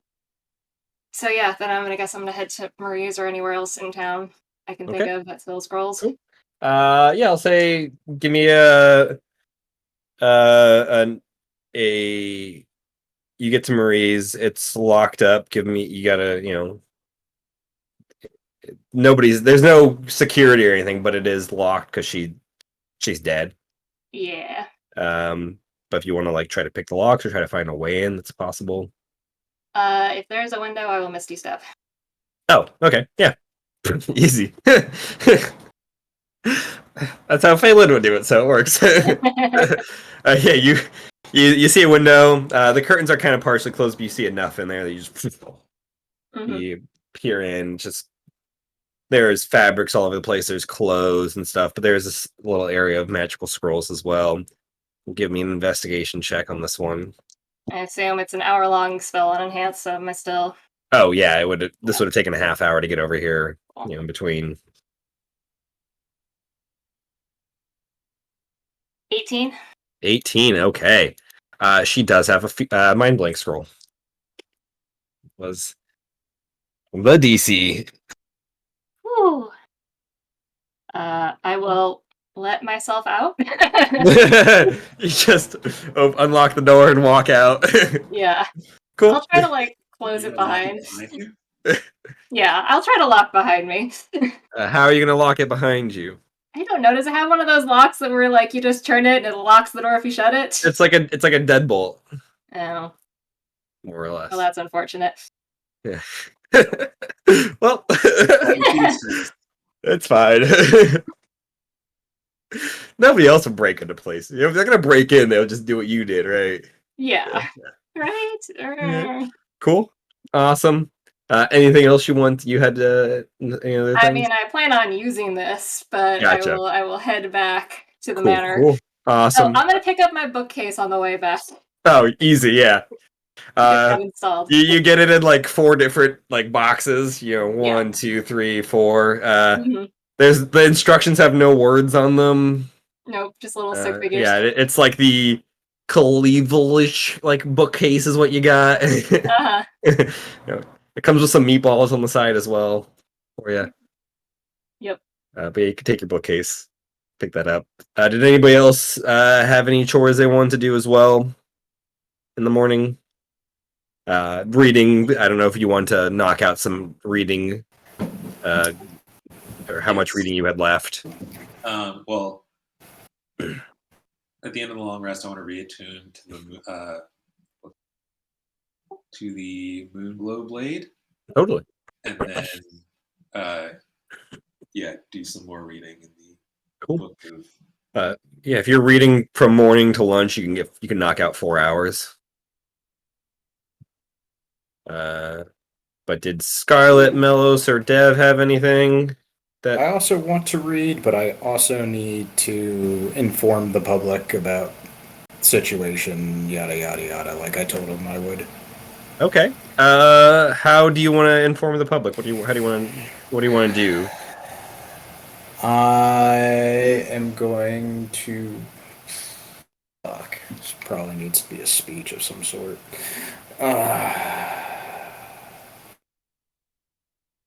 So yeah, then I'm gonna head to Marie's or anywhere else in town I can think Okay. of that sells scrolls. Cool. Yeah, I'll say give me a you get to Marie's, it's locked up. You gotta, there's no security or anything, but it is locked because she's dead. Yeah. But if you want to like try to pick the locks or try to find a way in, that's possible. If there's a window, I will Misty Step. Oh, okay, yeah, easy. That's how Phelan would do it, so it works. Yeah, you see a window. The curtains are kind of partially closed, but you see enough in there that you just Mhm. you peer in. Just there's fabrics all over the place. There's clothes and stuff, but there's this little area of magical scrolls as well. Give me an investigation check on this one. I assume it's an hour-long spell on enhance, so am I still? Oh yeah, this would have taken a half hour to get over here. In between. 18. 18. Okay. She does have a mind blank scroll. Was the DC. Whew. I will let myself out. You just unlock the door and walk out. Yeah. Cool. I'll try to like close You it gonna lock behind. you? Yeah, I'll try to lock behind me. How are you gonna lock it behind you? I don't know. Does it have one of those locks that where like you just turn it and it locks the door if you shut it? It's like a deadbolt, Oh, more or less. well, that's unfortunate. Yeah. Well, it's fine. Nobody else would break into place. If they're gonna break in, they'll just do what you did, right? Yeah. Right? Yeah. Cool. Awesome. Anything else you had any other things? I mean, I plan on using this, but Gotcha. I will head back to the Cool. manor. Cool. Oh, Awesome. I'm gonna pick up my bookcase on the way back. Oh, easy, yeah. Get that installed. You get it in like 4 different like boxes. Yeah. 1, 2, 3, 4. Mhm. There's the instructions have no words on them. Nope, just little stick figures. Yeah, it's like the Cleavelish like bookcase is what you got. Uh-huh. It comes with some meatballs on the side as well for you. Yep. But yeah, you can take your bookcase, pick that up. Did anybody else have any chores they wanted to do as well in the morning? Reading. I don't know if you want to knock out some reading, or how much Yes. reading you had left. Well, at the end of the long rest, I want to reattune to the Moonglow Blade, Totally. and then do some more reading in the Cool. book of. Yeah, if you're reading from morning to lunch, you can knock out 4 hours. But did Scarlet, Melos, or Dev have anything that I also want to read, but I also need to inform the public about situation, yada yada yada, like I told them I would. Okay. How do you want to inform the public? What do you want to do? I am going to. Fuck. This probably needs to be a speech of some sort.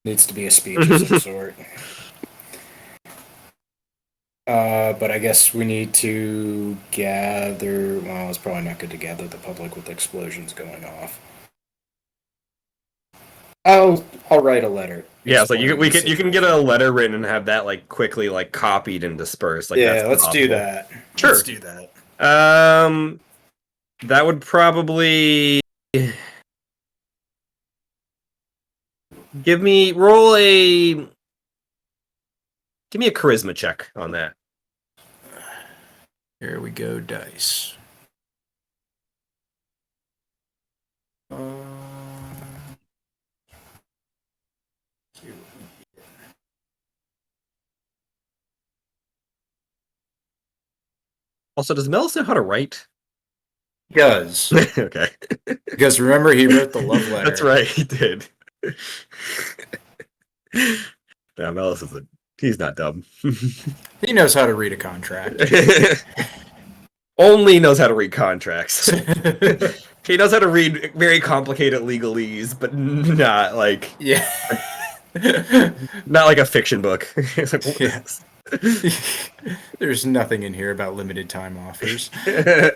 Needs to be a speech of some sort. But I guess we need to gather. Well, it's probably not good to gather the public with explosions going off. I'll write a letter. Yeah, so you explaining the can get a letter written and have that like quickly like copied and dispersed. Like yeah, that's let's do possible. that. Sure. Let's do that. That would probably give me Give me a charisma check on that. Here we go, dice. Also, does Melis know how to write? Does. Okay. Because remember, he wrote the love letter. That's right, he did. Yeah, Melis he's not dumb. He knows how to read a contract. Only knows how to read contracts. He knows how to read very complicated legalese, but not like Yeah. not like a fiction book. It's like, what Yeah. is There's nothing in here about limited time offers. this?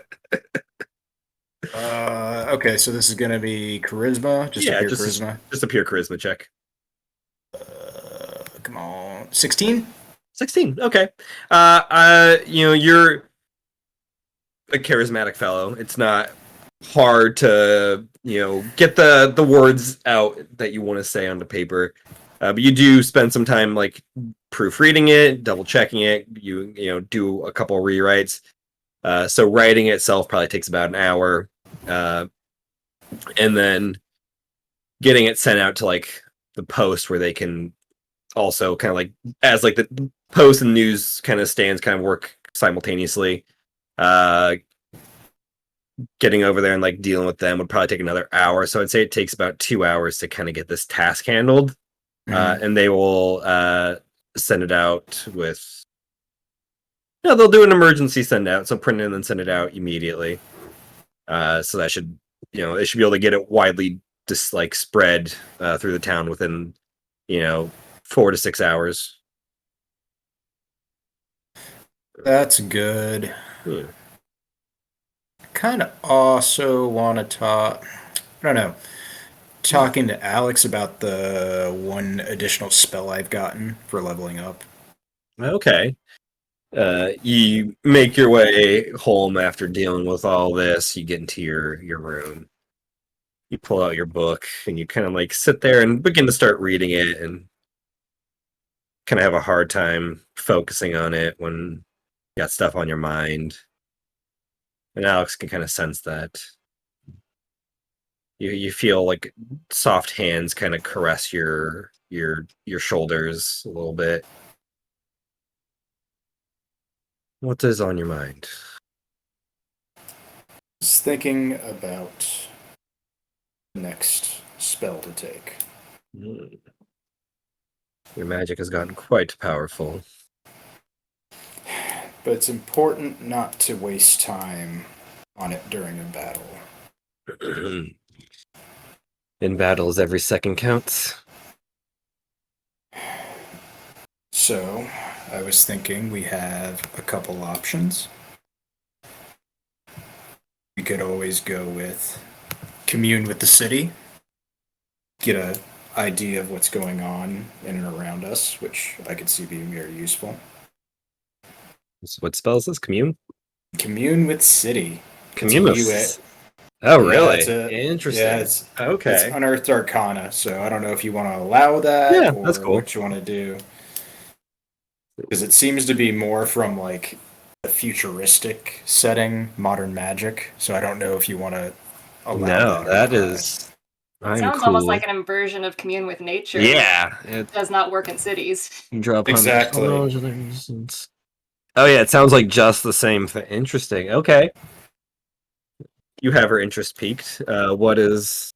Okay, so this is going to be charisma. Just a pure charisma. Just a pure charisma check. Come on. 16? 16. Okay. You're a charismatic fellow. It's not hard to, get the words out that you want to say onto paper. But you do spend some time like proofreading it, double checking it. You do a couple rewrites. So writing itself probably takes about an hour. And then getting it sent out to like the Post where they can also kind of like as like the Post and news kind of stands kind of work simultaneously. Getting over there and like dealing with them would probably take another hour. So I'd say it takes about 2 hours to kind of get this task handled. And they will send it out with. No, they'll do an emergency send out. So print it and then send it out immediately. So that should, they should be able to get it widely just like spread through the town within, 4 to 6 hours. That's good. Kind of also want to talk. I don't know. Talking to Alex about the one additional spell I've gotten for leveling up. Okay. You make your way home after dealing with all this. You get into your room. You pull out your book and you kind of like sit there and begin to start reading it and kind of have a hard time focusing on it when you got stuff on your mind. And Alex can kind of sense that. You feel like soft hands kind of caress your shoulders a little bit. What is on your mind? I was thinking about the next spell to take. Your magic has gotten quite powerful. But it's important not to waste time on it during a battle. In battles, every second counts. So, I was thinking we have a couple options. We could always go with commune with the city, get an idea of what's going on in and around us, which I could see being very useful. So what spell is this? Commune? Commune with city. Commune It's a with. Oh, really? it's Interesting. Yeah, it's okay. Unearthed Arcana, so I don't know if you want to allow that Yeah, or that's cool. what you want to do. Because it seems to be more from like a futuristic setting, modern magic. So I don't know if you want to allow No, that. that is. I'm Sounds cool. almost like an inversion of commune with nature. Yeah. It does not work in cities. You draw upon Exactly. Oh yeah, it sounds like just the same thing. Interesting. Okay. You have her interest peaked. What else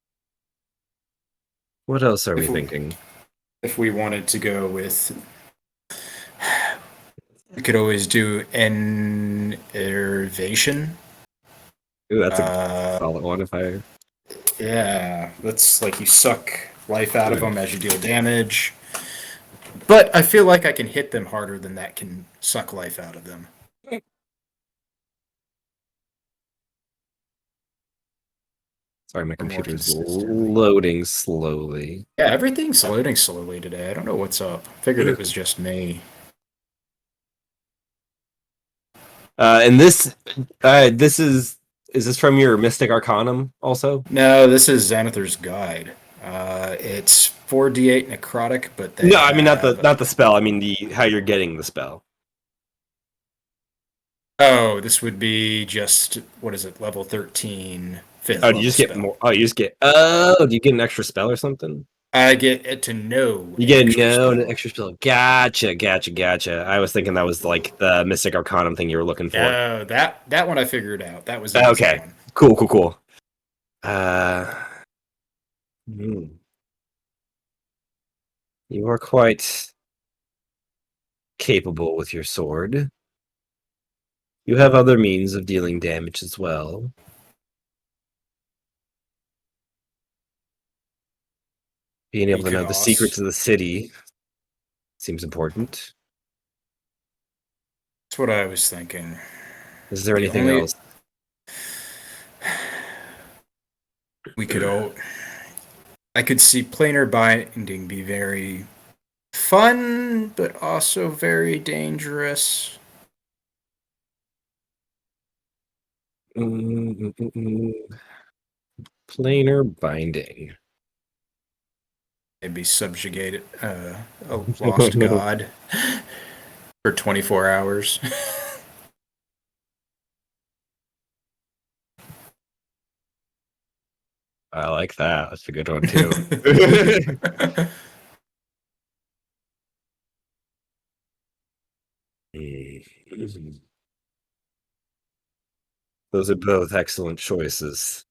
are we thinking? If we wanted to go with, we could always do enervation. Ooh, that's a solid one. Yeah, that's like you suck life out of them as you deal damage. But I feel like I can hit them harder than that can suck life out of them. Sorry, my Or more computer's consistently. loading slowly. Yeah, everything's loading slowly today. I don't know what's up. Figured it was just me. And this is this from your Mystic Arcanum also? No, this is Xanathar's Guide. It's 4d8 necrotic, but they No, I mean have... not the spell. I mean the how you're getting the spell. Oh, this would be just, what is it, level 13, fifth Oh, do level you just get spell. more? Oh, you just get. Oh, do you get an extra spell or something? I get it to know. You get extra an spell. extra spell. Gotcha. I was thinking that was like the Mystic Arcanum thing you were looking for. No, that one I figured out. That was the easy Okay, one. cool. Hmm. You are quite capable with your sword. You have other means of dealing damage as well. Being able You to could know the secrets of the city seems important. That's what I was thinking. Is there The anything only- else? We could all... I could see planar binding be very fun, but also very dangerous. Planar binding. Maybe subjugate a lost god for 24 hours. I like that. That's a good one too. Those are both excellent choices.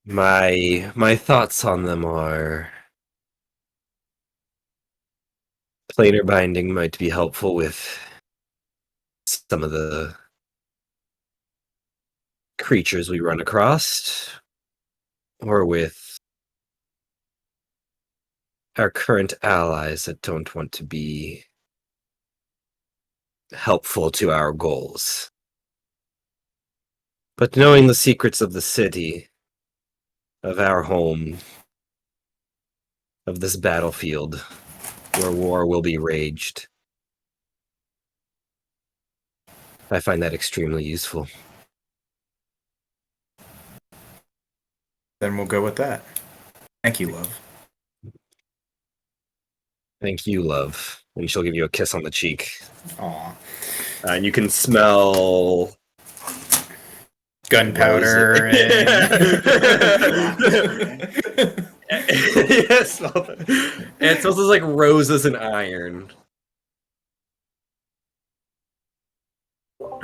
My thoughts on them are planar binding might be helpful with some of the creatures we run across, or with our current allies that don't want to be helpful to our goals. But knowing the secrets of the city, of our home, of this battlefield, where war will be waged, I find that extremely useful. Then we'll go with that. Thank you, love. Thank you, love. And she'll give you a kiss on the cheek. Aw. And you can smell Gunpowder and... Yes, it smells like roses and iron.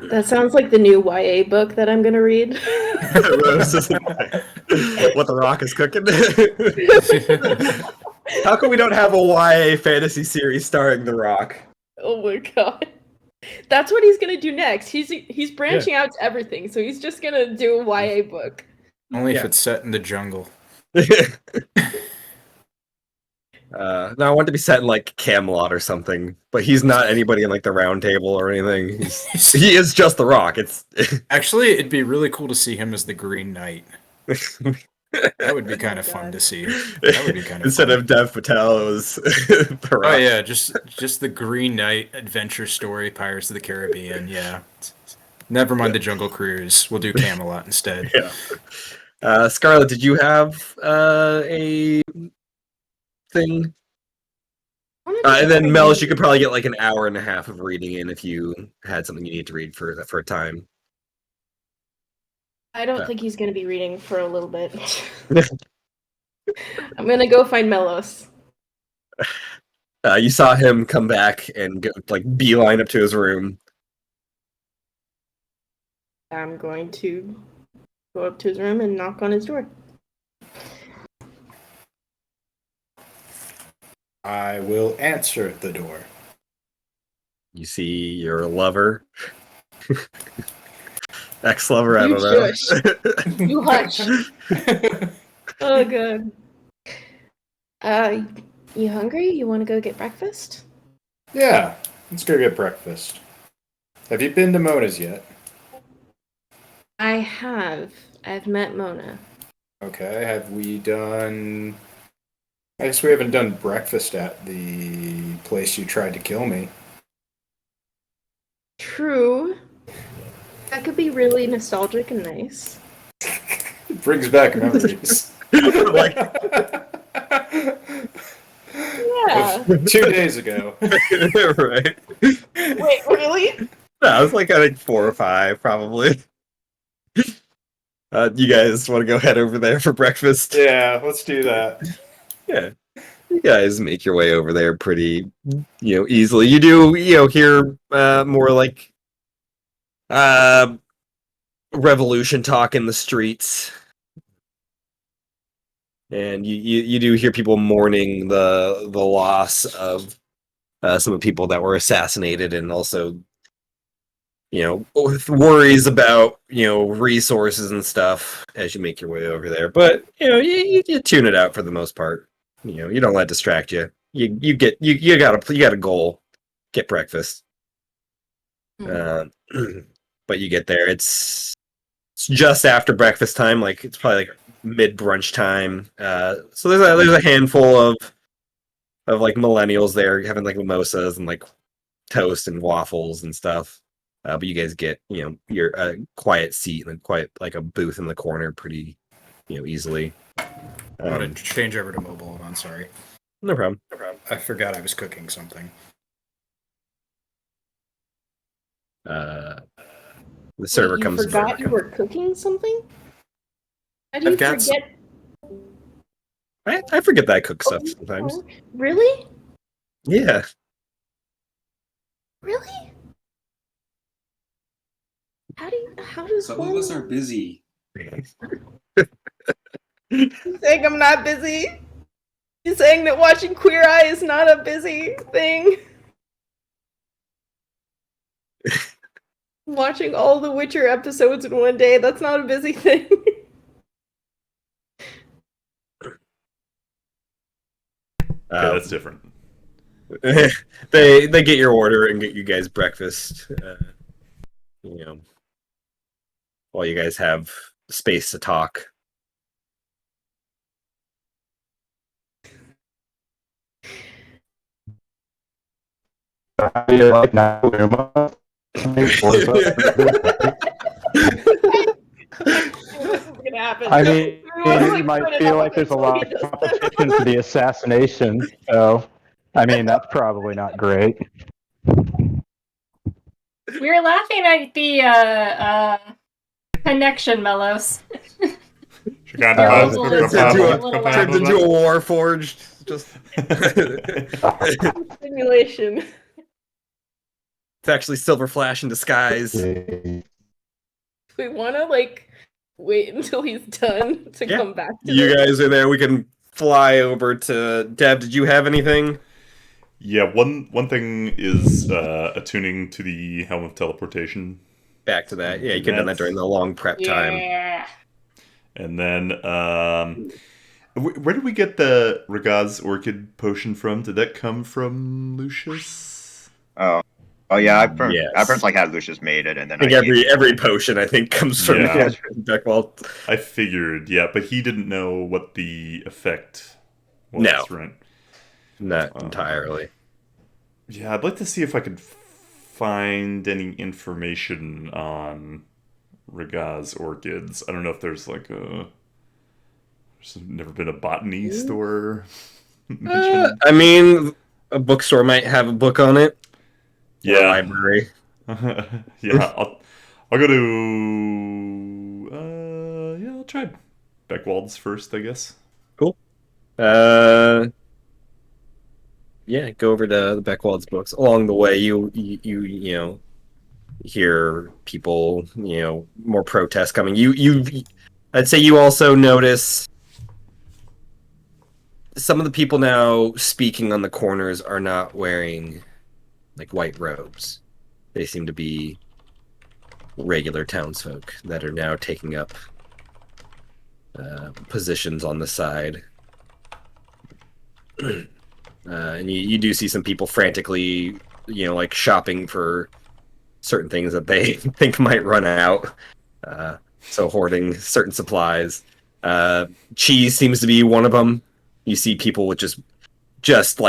That sounds like the new YA book that I'm gonna read. Roses and iron. What the Rock is cooking. How come we don't have a YA fantasy series starring The Rock? Oh my god. That's what he's gonna do next. He's branching out to everything, so he's just gonna do a YA book. Only if it's set in the jungle. No, I want it to be set in like Camelot or something, but he's not anybody in like the Round Table or anything. He is just The Rock. It's Actually, it'd be really cool to see him as the Green Knight. That would be kind of fun to see. That would be kind of instead fun. of Dev Patel, it was The Rock. Oh yeah, just the Green Knight adventure story, Pirates of the Caribbean. Yeah, never mind the Jungle Cruise. We'll do Camelot instead. Yeah. Scarlett, did you have a thing? And then Mel's, you could probably get like an hour and a half of reading in if you had something you need to read for a time. I don't think he's gonna be reading for a little bit. I'm gonna go find Melos. You saw him come back and go, like beeline up to his room. I'm going to go up to his room and knock on his door. I will answer the door. You see your lover, ex-lover. I You don't know. shush. You hush. Oh god. You hungry? You want to go get breakfast? Yeah, let's go get breakfast. Have you been to Mona's yet? I have. I've met Mona. Okay, have we done... I guess we haven't done breakfast at the place you tried to kill me. True. That could be really nostalgic and nice. Brings back memories. Like, Yeah. 2 days ago. right? Wait, really? No, it's like I think 4 or 5 probably. You guys want to go head over there for breakfast? Yeah, let's do that. Yeah. You guys make your way over there pretty, easily. You do, hear more like revolution talk in the streets, and you do hear people mourning the loss of some of the people that were assassinated, and also with worries about resources and stuff as you make your way over there. But you tune it out for the most part. You don't let it distract you. You got a goal. Get breakfast. But you get there. It's just after breakfast time. Like it's probably like mid brunch time. So there's a handful of like millennials there having like mimosas and like toast and waffles and stuff. But you guys get your quiet seat and quite like a booth in the corner pretty easily. I'm gonna change over to mobile. I'm sorry. No problem. I forgot I was cooking something. The server Wait, you comes. forgot you were cooking something? How do you I've got forget? I forget that I cook stuff sometimes. Really? Yeah. Really? How does Some one... of us are busy. You saying I'm not busy? You saying that watching Queer Eye is not a busy thing? Watching all the Witcher episodes in one day, that's not a busy thing. That's different. They get your order and get you guys breakfast. While you guys have space to talk. How do you like Novi'luma? I mean, you might feel like there's a lot of competition for the assassination, so I mean that's probably not great. We were laughing at the connection, Melos. Turns into a war forged. Just Simulation. It's actually Silver Flash in disguise. We want to wait until he's done to come back to you this. guys are there. We can fly over to Deb. Did you have anything? Yeah, one thing is attuning to the Helm of Teleportation. Back to that. Yeah, you could have done that during the long prep time. Yeah. And then, where did we get the Ragaz Orchid potion from? Did that come from Lucius? Oh yeah, I Yes. first had Lucius made it, and then I think every potion I think comes from Beckwald. I figured, yeah, but he didn't know what the effect was, No. right? Not entirely. Yeah, I'd like to see if I could find any information on Ragaz orchids. I don't know if there's there's never been a botany store. I mean, a bookstore might have a book on it. Yeah, or a library. Yeah, I'll go to I'll try Beckwald's first, I guess. Cool. Yeah, go over to the Beckwald's books. Along the way, you hear people, more protests coming. I'd say you also notice some of the people now speaking on the corners are not wearing white robes. They seem to be regular townsfolk that are now taking up positions on the side. And you do see some people frantically, shopping for certain things that they think might run out. So hoarding certain supplies. Cheese seems to be one of them. You see people with just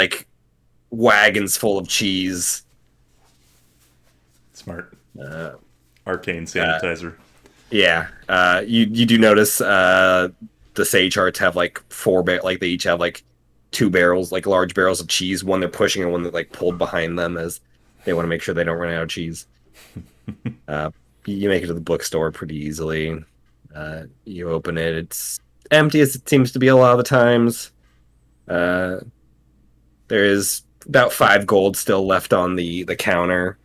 wagons full of cheese. Smart. Uh, Arcane sanitizer. Yeah. You do notice the sage hearts have like like they each have like two barrels, like large barrels of cheese. One they're pushing and one that like pulled behind them as they want to make sure they don't run out of cheese. You make it to the bookstore pretty easily. You open it. It's empty as it seems to be a lot of the times. There is about 5 gold still left on the counter.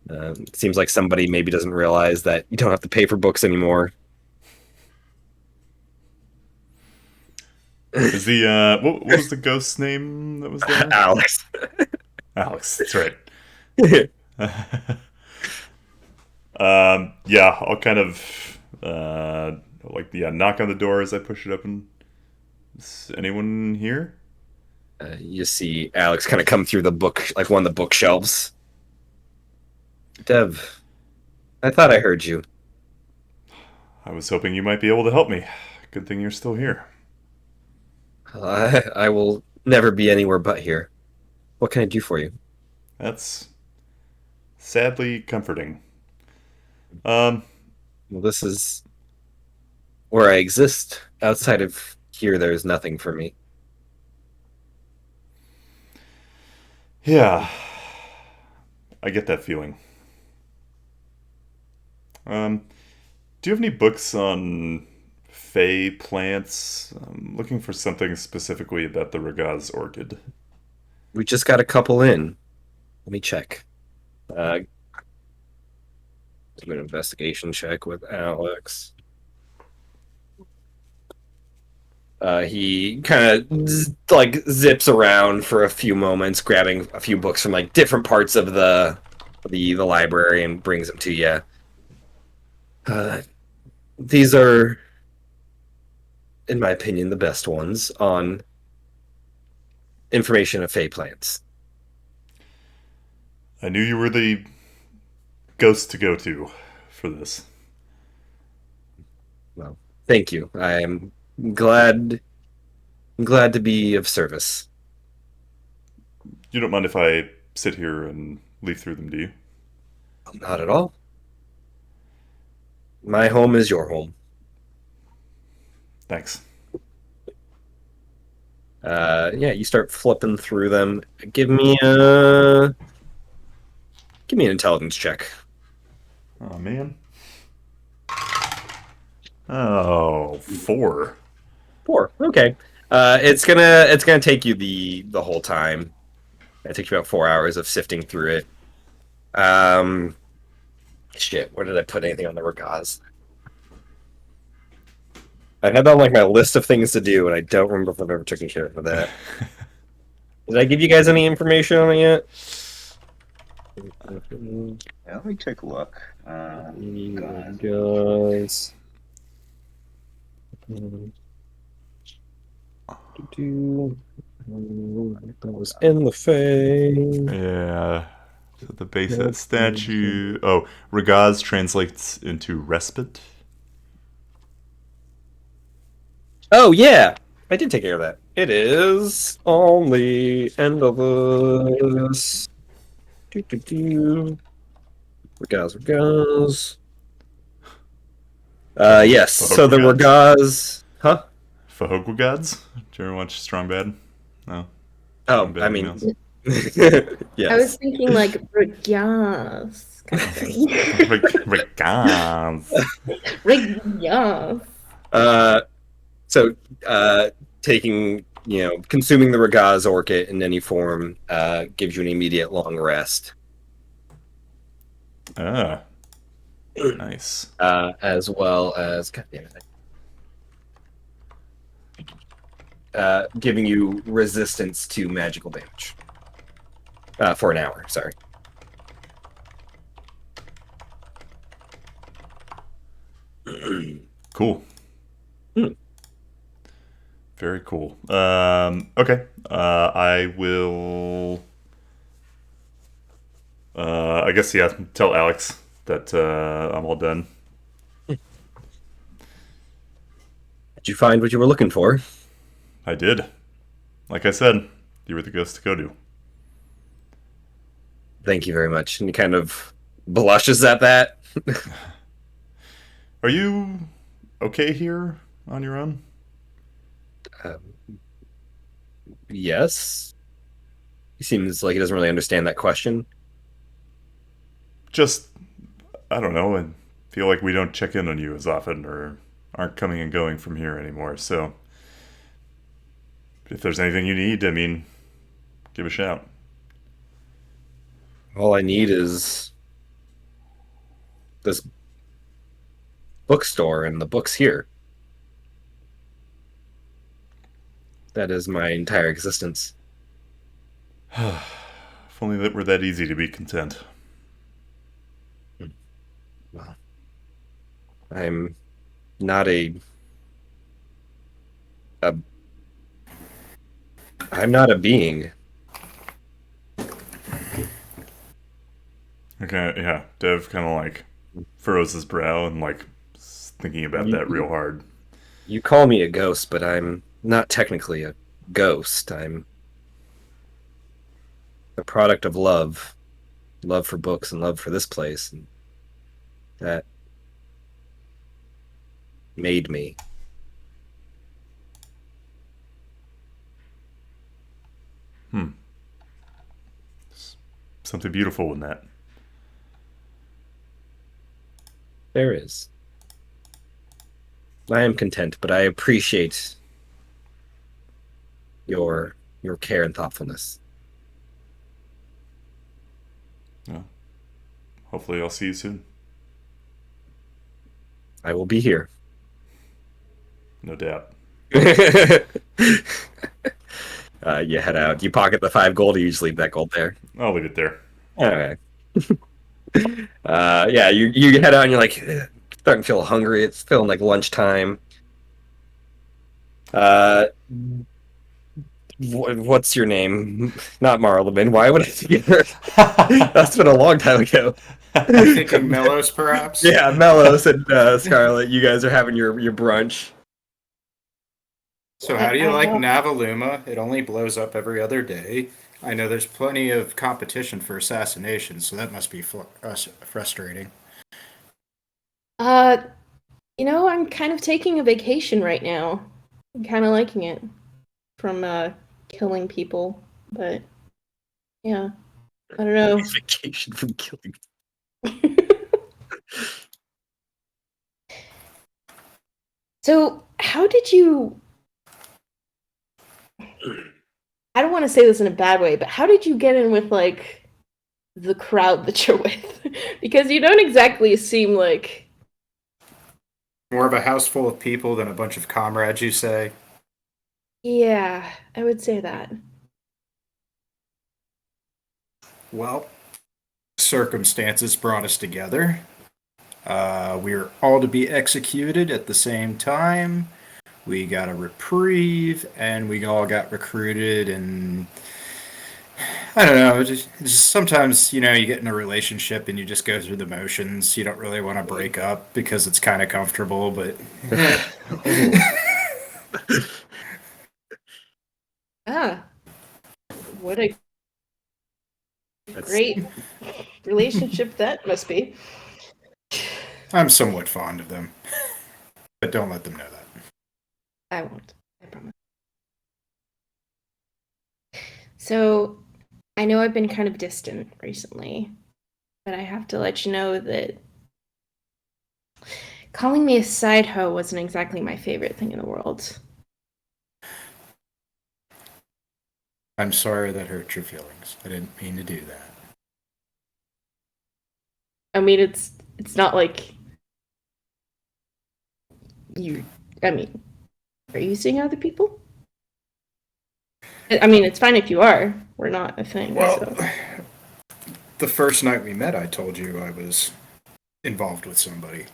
It seems like somebody maybe doesn't realize that you don't have to pay for books anymore. Is the what was the ghost's name that was there? Alex. Alex, that's right. Yeah, I'll kind of knock on the door as I push it open. Is anyone here? You see Alex kind of come through the book, like one of the bookshelves. Dev, I thought I heard you. I was hoping you might be able to help me. Good thing you're still here. I will never be anywhere but here. What can I do for you? That's sadly comforting. Well, this is where I exist. Outside of here, there's nothing for me. Yeah, I get that feeling. Do you have any books on Fey plants? I'm looking for something specifically about the Ragaz orchid. We just got a couple in. Let me check. Do an investigation check with Alex. He kind of like zips around for a few moments, grabbing a few books from like different parts of the library and brings them to you. These are, in my opinion, the best ones on information of Fey plants. I knew you were the ghost to go to for this. Well, thank you. I am glad to be of service. You don't mind if I sit here and leaf through them, do you? Not at all. My home is your home. Thanks. Yeah, you start flipping through them. Give me an intelligence check. Oh man. Oh, 4. 4. Okay. It's gonna take you the whole time. It takes you about 4 hours of sifting through it. Shit, where did I put anything on the Ragaz? I had that on like my list of things to do, and I don't remember if I've ever taken care of that. Did I give you guys any information on it yet? Yeah, let me take a look. Ragaz. That was in the face. Yeah. So the base of that statue. Oh, Ragaz translates into respite. Oh yeah, I did take care of that. It is on the end of this. Ragaz. Yes. So the Ragaz, huh? Fahogwagods? Do you ever watch Strong Bad? No. Oh, Bad I mean, emails? yes. I was thinking like yes, kind of thing. Ragaz. Yes. So taking, consuming the Ragaz orchid in any form gives you an immediate long rest. Ah. Nice. As well as, God damn it, giving you resistance to magical damage for an hour. Sorry. Cool. Hmm. Very cool. Okay. I will. I guess, yeah, tell Alex that I'm all done. Did you find what you were looking for? I did. Like I said, you were the ghost to go to. Thank you very much. And he kind of blushes at that. Are you okay here on your own? Um, yes. He seems like he doesn't really understand that question. Just, I don't know, and feel like we don't check in on you as often or aren't coming and going from here anymore. So if there's anything you need, I mean, give a shout. All I need is this bookstore and the books here. That is my entire existence. If only that were that easy to be content. Well, I'm not a I'm not a being. Okay, yeah. Dev kind of like furrows his brow and like thinking about You, that real hard. you call me a ghost, but I'm not technically a ghost. I'm a product of love. Love for books and love for this place. And that made me. Hmm. Something beautiful in that. There is. I am content, but I appreciate your care and thoughtfulness. Yeah. Hopefully, I'll see you soon. I will be here. No doubt. You head out. You pocket the 5 gold, or you just leave that gold there. I'll leave it there. All right. Yeah, you head out and you're like starting to feel hungry. It's feeling like lunchtime. What's your name? Not Marleman. Why would I forget her? That's been a long time ago. I'm thinking Mellows, perhaps. Yeah, Mellows and Scarlet. You guys are having your brunch. So how do you like Novi'luma? It only blows up every other day. I know there's plenty of competition for assassinations, so that must be frustrating. I'm kind of taking a vacation right now. I'm kind of liking it from killing people, but yeah, I don't know. Vacation from killing. So, how did you? I don't want to say this in a bad way, but how did you get in with like the crowd that you're with? Because you don't exactly seem like More of a house full of people than a bunch of comrades, you say? Yeah, I would say that. Well, circumstances brought us together. We were all to be executed at the same time. We got a reprieve, and we all got recruited. And I don't know. Just sometimes, you get in a relationship and you just go through the motions. You don't really want to break up because it's kind of comfortable, but. What a great relationship that must be. I'm somewhat fond of them, but don't let them know that. I won't. I promise. So, I know I've been kind of distant recently, but I have to let you know that calling me a side hoe wasn't exactly my favorite thing in the world. I'm sorry that hurt your feelings. I didn't mean to do that. I mean, it's not like you. I mean, are you seeing other people? I mean, it's fine if you are. We're not a thing. Well, so. The first night we met, I told you I was involved with somebody.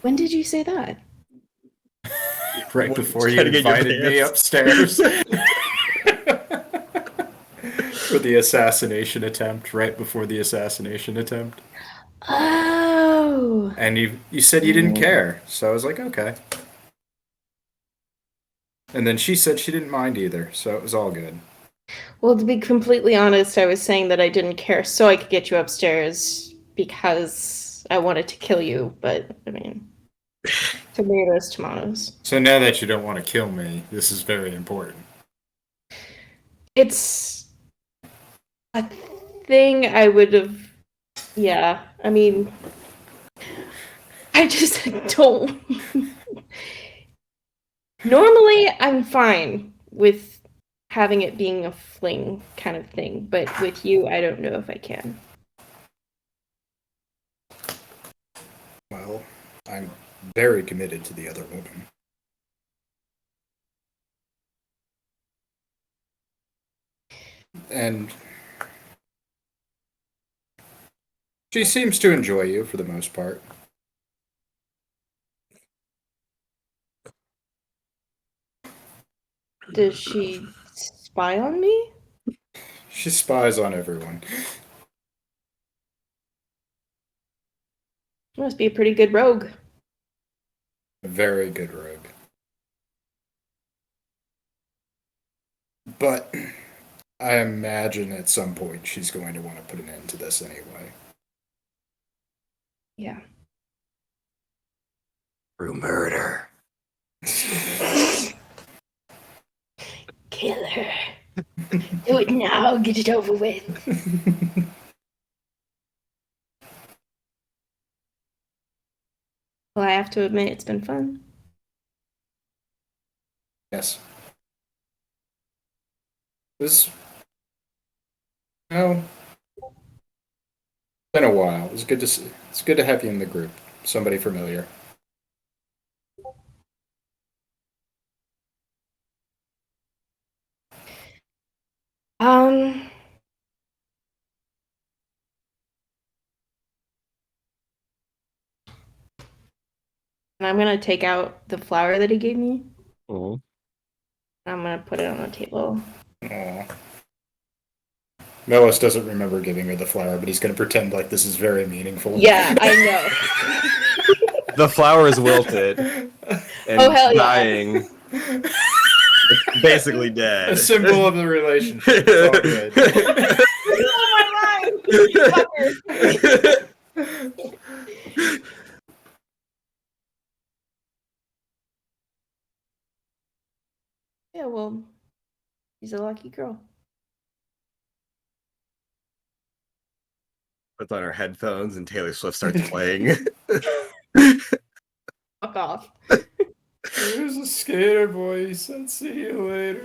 When did you say that? Right before you invited me upstairs. For the assassination attempt, right before the assassination attempt. Oh. And you said you didn't care, so I was like, okay. And then she said she didn't mind either, so it was all good. Well, to be completely honest, I was saying that I didn't care so I could get you upstairs because because I wanted to kill you, but I mean, tomatoes, tomatoes. So now that you don't want to kill me, this is very important. It's a thing I would have. Yeah, I mean, I just don't. Normally, I'm fine with having it being a fling kind of thing, but with you, I don't know if I can. Well, I'm very committed to the other woman. And she seems to enjoy you for the most part. Does she spy on me? She spies on everyone. She must be a pretty good rogue. A very good rogue. But I imagine at some point she's going to want to put an end to this anyway. Yeah. Through murder. Kill her. Do it now. Get it over with. Well, I have to admit, it's been fun. Yes. This. No. Been a while. It's good to see. It's good to have you in the group. Somebody familiar. Um. And I'm gonna take out the flower that he gave me. Oh. I'm gonna put it on the table. Aw. Melis doesn't remember giving her the flower, but he's going to pretend like this is very meaningful. Yeah, I know. The flower is wilted and Oh, hell yeah. dying. It's basically dead. A symbol of the relationship. It's all good. Yeah, well, she's a lucky girl. Puts on her headphones and Taylor Swift starts playing. Fuck off. There's a skater boy. He said, "See you later."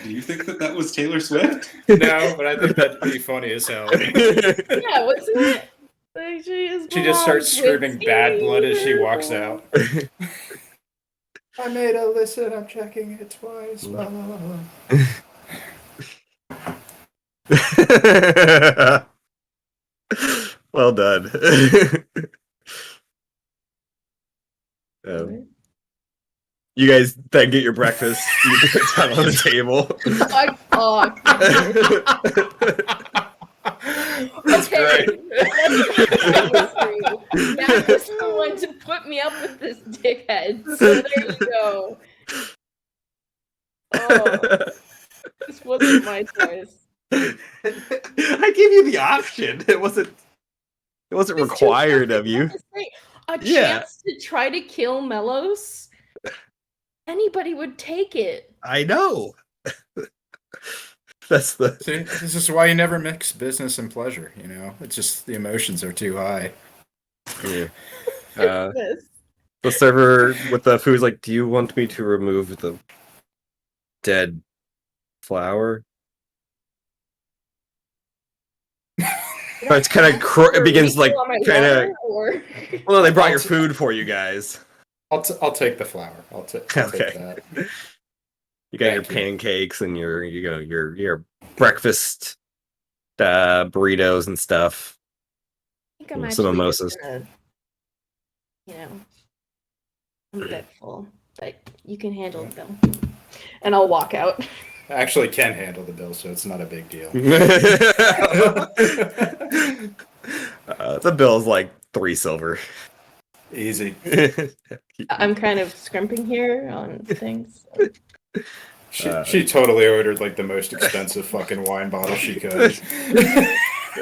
Do you think that was Taylor Swift? No, but I think that'd be funny as hell. Yeah, wasn't it? Like, She just starts screaming bad blood as she walks out. I made a listen. I'm checking it twice. Blah, blah, blah. Well done. You guys then get your breakfast. You put it down on the table. That's okay. great. Matt was the one to put me up with this dickhead. So there you go. Oh, this wasn't my choice. I gave you the option. It wasn't required of you. A chance to try to kill Melos? Anybody would take it. I know. That's the. See, this is why you never mix business and pleasure. You know, it's just the emotions are too high. Yeah. The server with the food's like, "Do you want me to remove the dead flower?" But it's kind of it begins like kind of. Well, no, they brought your food for you guys. I'll take the flower. I'll take that. You got your pancakes and your breakfast burritos and stuff. I think I'm some actually mimosas. I'm a bit full, but you can handle the bill. And I'll walk out. I actually can handle the bill, so it's not a big deal. The bill's like 3 silver. Easy. I'm kind of scrimping here on things. So. She totally ordered like the most expensive fucking wine bottle she could.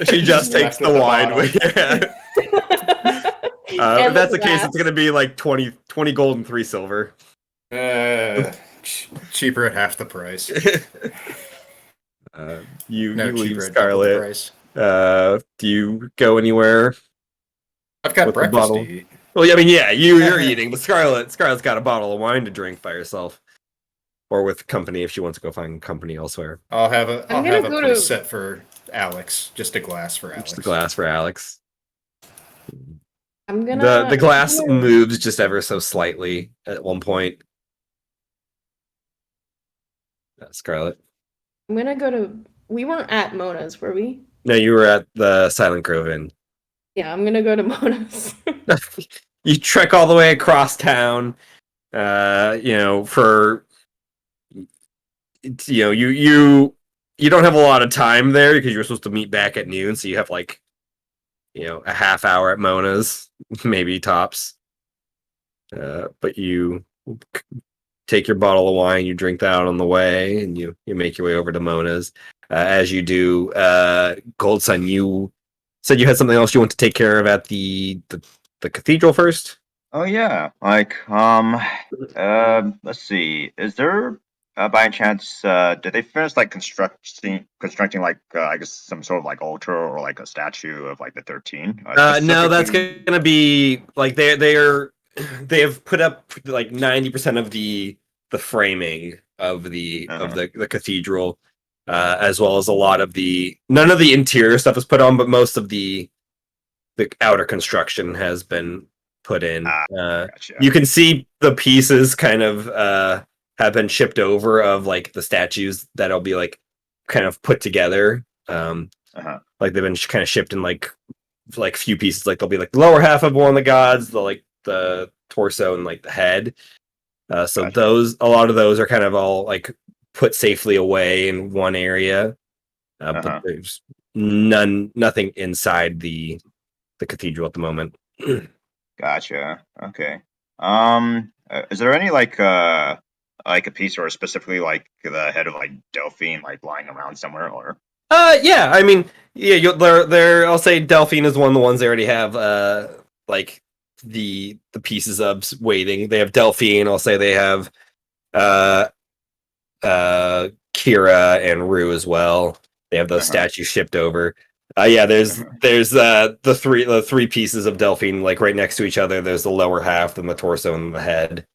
She just takes Left the with wine. bottle. If And that's the the case, glass. it's gonna be like 20 gold and 3 silver. Cheaper at half the price. You No, leave cheaper at double the Scarlet. price. Do you go anywhere I've got with the breakfast to bottle? eat. Well, yeah, I mean, yeah, you're eating, but Scarlet's got a bottle of wine to drink by herself, or with company if she wants to go find company elsewhere. I'll have a I'm gonna place go to- set for Alex. Just a glass for Alex. Just a glass for Alex. I'm gonna The glass moves just ever so slightly at one point. Scarlet. I'm gonna go to. We weren't at Mona's, were we? No, you were at the Silent Grove Inn. Yeah, I'm gonna go to Mona's. You trek all the way across town. For you don't have a lot of time there because you're supposed to meet back at noon, so you have like a half hour at Mona's, maybe tops. But you take your bottle of wine, you drink that on the way, and you make your way over to Mona's. As you do, Gold Sun, you said you had something else you want to take care of at the cathedral first. Oh yeah, like let's see. Is there by any chance did they finish like constructing like I guess some sort of like altar or like a statue of like the 13? No, that's Specifically- gonna be like they have put up like 90% of the framing of the the cathedral, as well as a lot of none of the interior stuff is put on, but most of the outer construction has been put in. Gotcha. You can see the pieces kind of have been shipped over of like the statues that'll be like kind of put together. Like they've been kind of shipped in like few pieces. Like there'll be like the lower half of one of the gods, the torso and like the head. So Gotcha. a lot of those are kind of all like put safely away in one area. But there's nothing inside the cathedral at the moment. Gotcha. Okay. Is there any like a piece or specifically like the head of like Delphine like lying around somewhere or? Yeah, I mean, yeah, they're I'll say Delphine is one of the ones they already have like the pieces of waiting. They have Delphine, I'll say they have uh Kira and Rue as well. They have those statues shipped over. Yeah, there's the three pieces of Delphine like right next to each other. There's the lower half, then the torso and the head.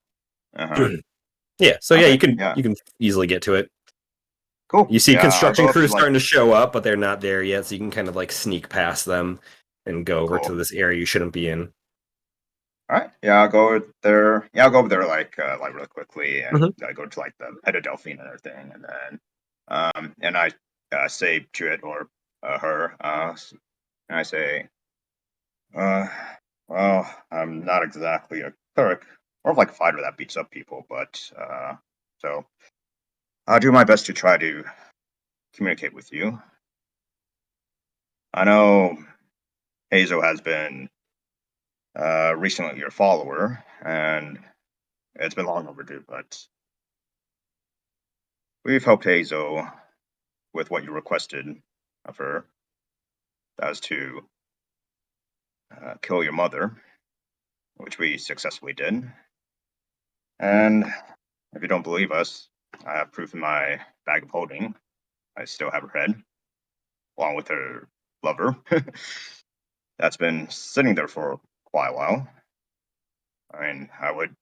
Yeah, so yeah, you can easily get to it. Cool. You see Yeah, construction I'll go crews up, starting to show up, but they're not there yet, so you can kind of like sneak past them and go over to this area you shouldn't be in. All right. Yeah, I'll go over there. Yeah, I'll go over there like really quickly and I go to like the head of Delphine and everything, and then and I say to it or her, and I say, well, I'm not exactly a cleric or like a fighter that beats up people, but so I'll do my best to try to communicate with you. I know Hazel has been recently your follower, and it's been long overdue, but we've helped Hazel with what you requested of her. That was to kill your mother, which we successfully did. And if you don't believe us, I have proof in my bag of holding. I still have her head, along with her lover. That's been sitting there for quite a while. I mean, I would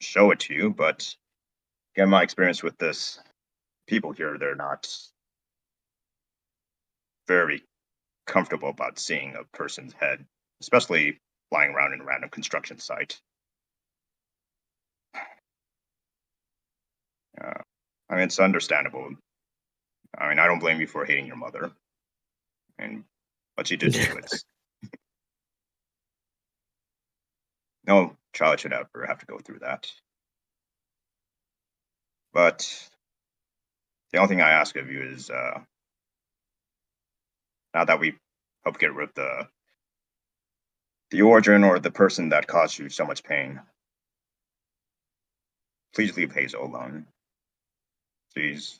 show it to you, but again, my experience with this people here, they're not very comfortable about seeing a person's head, especially flying around in a random construction site. I mean, it's understandable. I mean, I don't blame you for hating your mother, and what you did to it's no child should ever have to go through that. But the only thing I ask of you is, now that we help get rid of the origin or the person that caused you so much pain, please leave Hazel alone. She's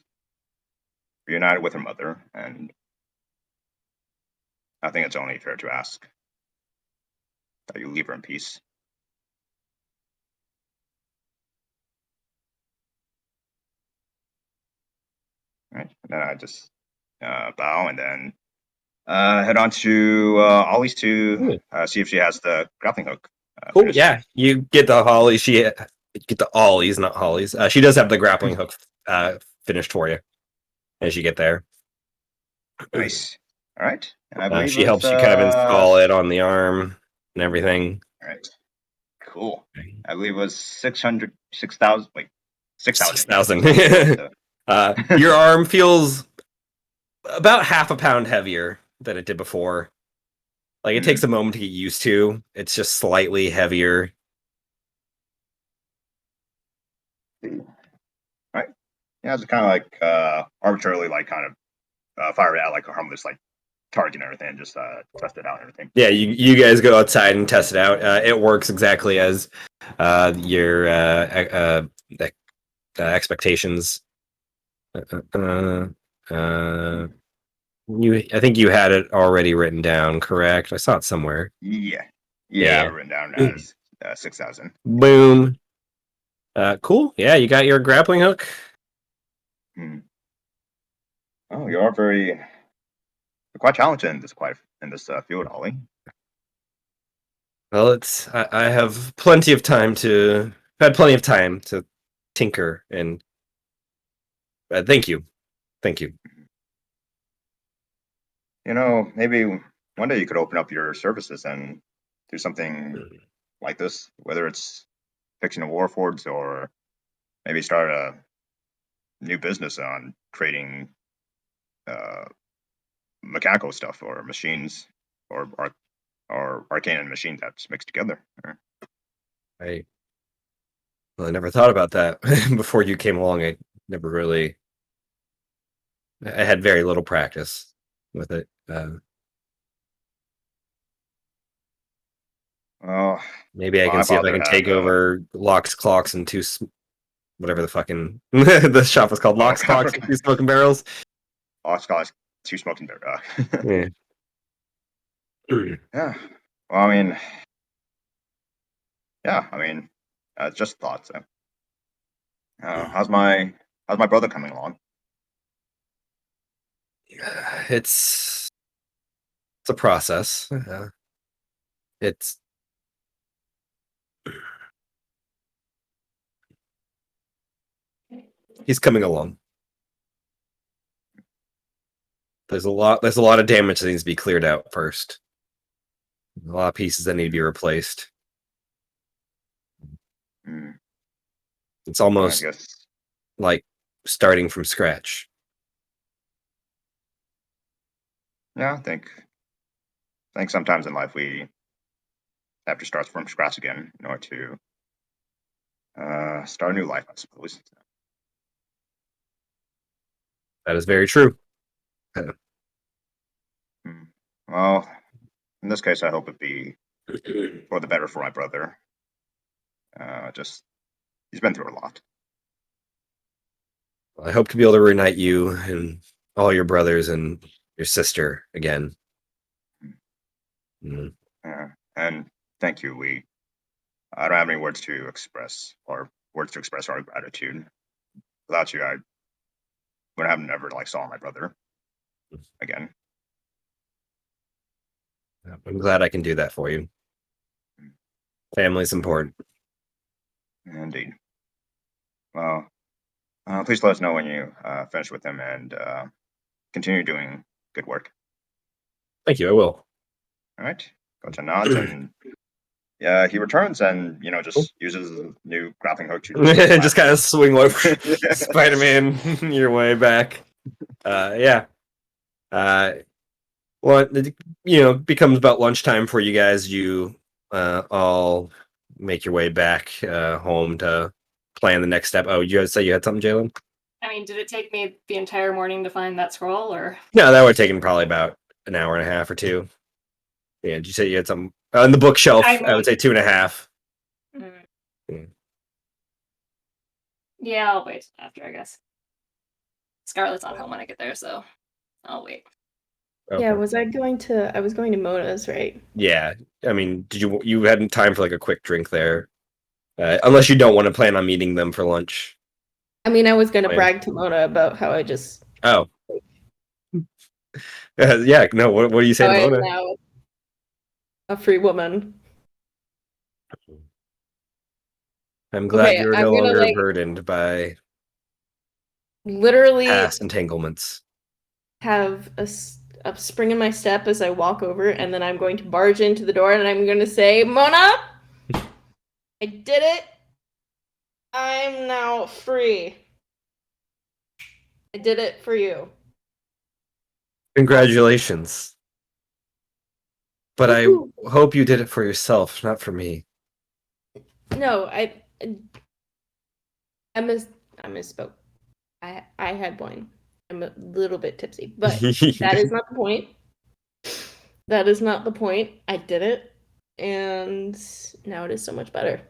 reunited with her mother, and I think it's only fair to ask that you leave her in peace. Right? And then I just bow and then head on to Ollie's to see if she has the grappling hook. Cool. finished. Yeah, you get the Holly. Get the Ollies, not Hollies. She does have the grappling hook finished for you as you get there. Nice. All right. And I believe She it's, helps you kind of install it on the arm and everything. All right. Cool. I believe it was 600, 6,000. Wait, 6,000. 6,000. Your arm feels about half a pound heavier than it did before. Like it takes a moment to get used to. It's just slightly heavier. Right. Yeah, it's kind of like arbitrarily, like kind of fire it out like a harmless like target and everything, and just test it out and everything. Yeah, you guys go outside and test it out. It works exactly as your expectations. I think you had it already written down, correct? I saw it somewhere. Yeah. I have it written down as 6,000. Boom. Cool. Yeah, you got your grappling hook. Oh, you are you're quite talented in this field, Ollie. Well, I have plenty of time to tinker and thank you. You know, maybe one day you could open up your services and do something like this, whether it's fixing a warforged or maybe start a new business on creating mechanical stuff or machines or arcane and machine that's mixed together. I never thought about that before you came along. I had very little practice with it. Maybe I can see if I can take over Locks, Clocks, and whatever the fucking the shop is called. Locks, Clocks, and 2 Smoking Barrels. Locks, Clocks, 2 Smoking Barrels. Yeah. Well, I mean, just thoughts. How's my brother coming along? It's a process. He's coming along. There's a lot of damage that needs to be cleared out first. A lot of pieces that need to be replaced. It's almost like starting from scratch. Yeah, I think sometimes in life we have to start from scratch again in order to start a new life, I suppose. That is very true. Well, in this case, I hope it be for the better for my brother. He's been through a lot. I hope to be able to reunite you and all your brothers and your sister again. And thank you. I don't have any words to express our gratitude. Without you, I would have never saw my brother again. I'm glad I can do that for you. Family's important. Indeed. Well, please let us know when you finish with him and continue doing good work. Thank you. I will. All right. Gotcha nods and yeah, he returns and just uses a new grappling hook to just kind of swing like Spider-Man your way back. Yeah. Well, it becomes about lunchtime for you guys. You all make your way back home to plan the next step. Oh, you guys say you had something, Jalen? I mean, did it take me the entire morning to find that scroll, or? No, that would have taken probably about an hour and a half or 2. Yeah, did you say you had some on the bookshelf? I would say 2.5. Yeah, I'll wait after, I guess. Scarlett's not home when I get there, so I'll wait. Yeah, Okay. I was going to Mona's, right? Yeah. I mean, you had time for like a quick drink there, unless you don't want to plan on meeting them for lunch. I mean, I was going to Plan. brag to Mona about how I just. Oh. Yeah. No. What are you saying, I am Mona? now a free woman. I'm glad Okay, you're I'm no gonna longer like burdened by literally past entanglements. have a spring in my step as I walk over, and then I'm going to barge into the door, and I'm going to say, Mona, I did it. I'm now free. I did it for you. Congratulations. But I Woohoo. hope you did it for yourself, not for me. No, I misspoke. I had wine. I'm a little bit tipsy, but that is not the point. That is not the point. I did it, and now it is so much better.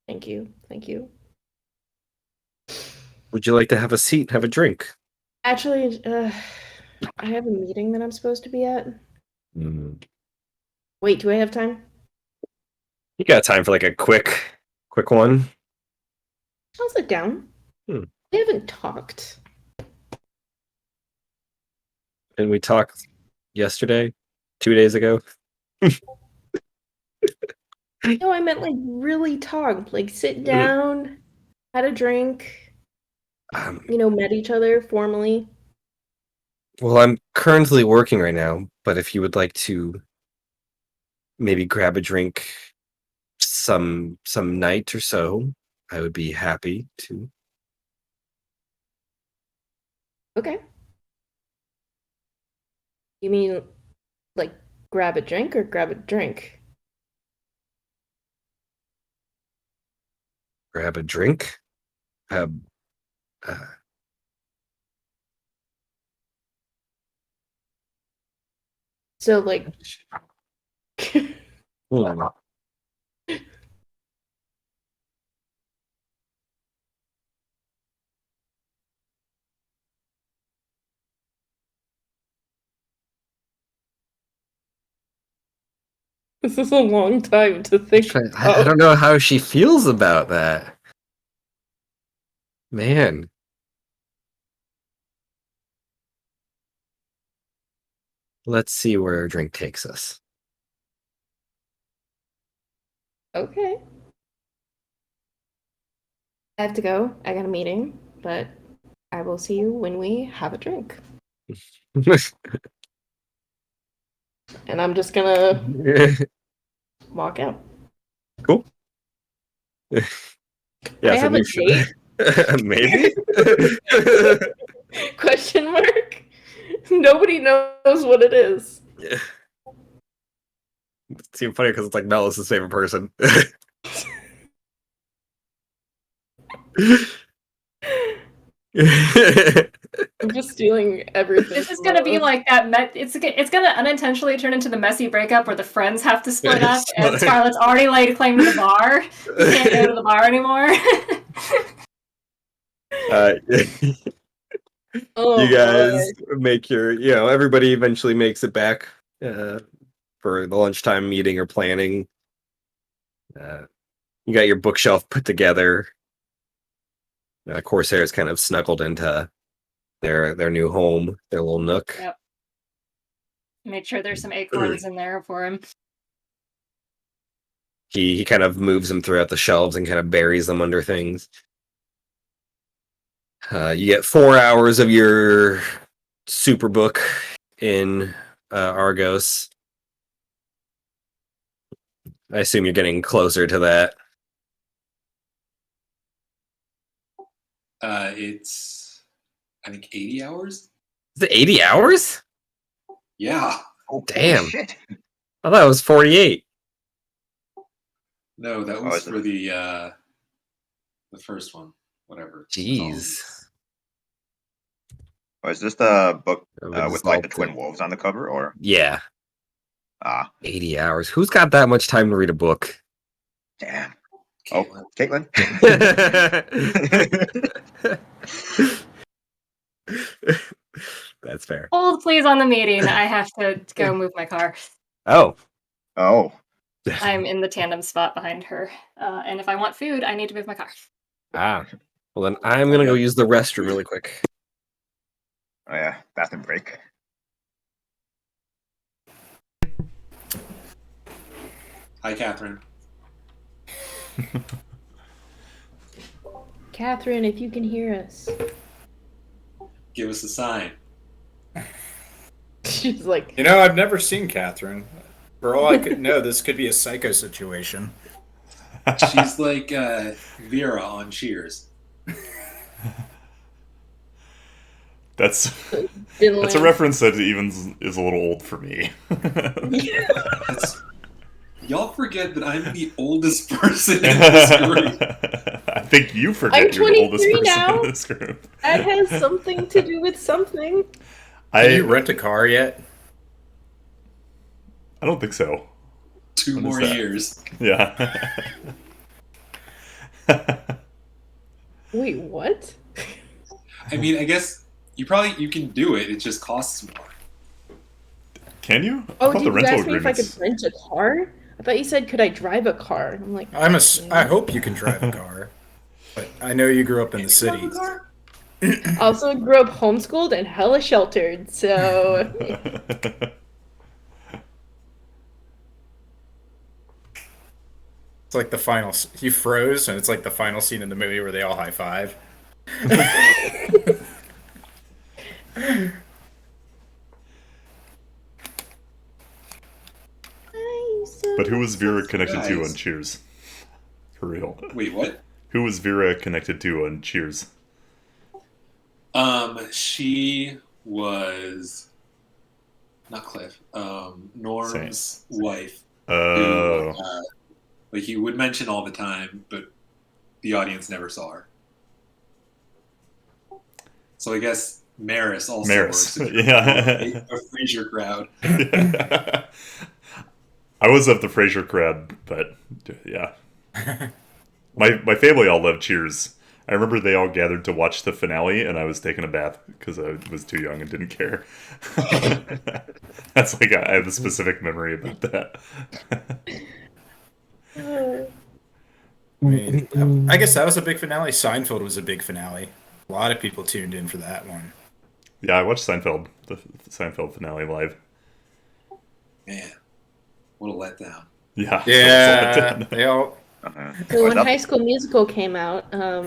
Thank you. Thank you. Would you like to have a seat, have a drink? Actually, I have a meeting that I'm supposed to be at. Mm. Wait, do I have time? You got time for like a quick one? I'll sit down. Hmm. We haven't talked. Didn't we talk yesterday? 2 days ago? No, I meant like really talk. Like sit down, had a drink, met each other formally. Well, I'm currently working right now, but if you would like to maybe grab a drink some night or so, I would be happy to. Okay. You mean like grab a drink or grab a drink? Grab a drink? Um, uh, So like hold on. this is a long time to think I don't know how she feels about that. Man. Let's see where our drink takes us. Okay. I have to go. I got a meeting, but I will see you when we have a drink. And I'm just gonna walk out. Cool. Yeah, I so have a we should date? maybe. Question mark? Nobody knows what it is. Yeah. It seems funny because it's like Melis's favorite person. I'm just stealing everything. This is gonna be like that. It's gonna unintentionally turn into the messy breakup where the friends have to split up, and Scarlett's already laid claim to the bar. You can't go to the bar anymore. Oh, you guys make your, everybody eventually makes it back for the lunchtime meeting or planning. You got your bookshelf put together. Corsair's kind of snuggled into their new home, their little nook. Yep. Make sure there's some acorns in there for him. He kind of moves them throughout the shelves and kind of buries them under things. You get 4 hours of your super book in Argos. I assume you're getting closer to that. It's, I think, 80 hours. Is it 80 hours? Yeah. Oh, Damn. shit. I thought it was 48. No, that was for the first one. Whatever. Jeez. Oh, is this the book Of with like the Exalted. twin wolves on the cover, or Yeah. 80 hours. Who's got that much time to read a book? damn. Oh, Caitlin. Caitlin. That's fair. Hold, please, on the meeting. I have to go move my car. Oh. Oh. I'm in the tandem spot behind her. And if I want food, I need to move my car. Ah. Well, then I'm going to go use the restroom really quick. Oh yeah, bathroom break. Hi, Catherine. Catherine, if you can hear us. Give us a sign. She's like, You know, I've never seen Catherine. For all I could know, this could be a psycho situation. She's like Vera on Cheers. That's a Finland. reference that even is a little old for me. That's- Y'all forget that I'm the oldest person in this group. I think you I'm forget you're the oldest 23 person now. in this group. That has something to do with something. Did you rent a car yet? I don't think so. 2 What is more that? years. Yeah. Wait, what? I mean, I guess you can do it. It just costs more. Can you? I Oh, thought did the you rental ask me if I could agreements. rent a car? I thought you said, could I drive a car? I'm like, I hope you can drive a car. But I know you grew up in the city. also grew up homeschooled and hella sheltered, so It's like the final. You froze, and it's like the final scene in the movie where they all high five. But who was Vera connected to Guys. on Cheers? For real. Wait, what? Who was Vera connected to on Cheers? She was not Cliff. Norm's wife. Oh. Who, like he would mention all the time, but the audience never saw her. So I guess Maris also Maris. works. Yeah. A Frasier crowd. I was of the Frasier crowd, but yeah. My family all loved Cheers. I remember they all gathered to watch the finale, and I was taking a bath because I was too young and didn't care. That's like I have a specific memory about that. I mean, I guess that was a big finale. Seinfeld was a big finale. A lot of people tuned in for that one. Yeah, I watched Seinfeld, the Seinfeld finale live. Man, what a letdown. Yeah. Yeah, they all. So when that- High School Musical came out, I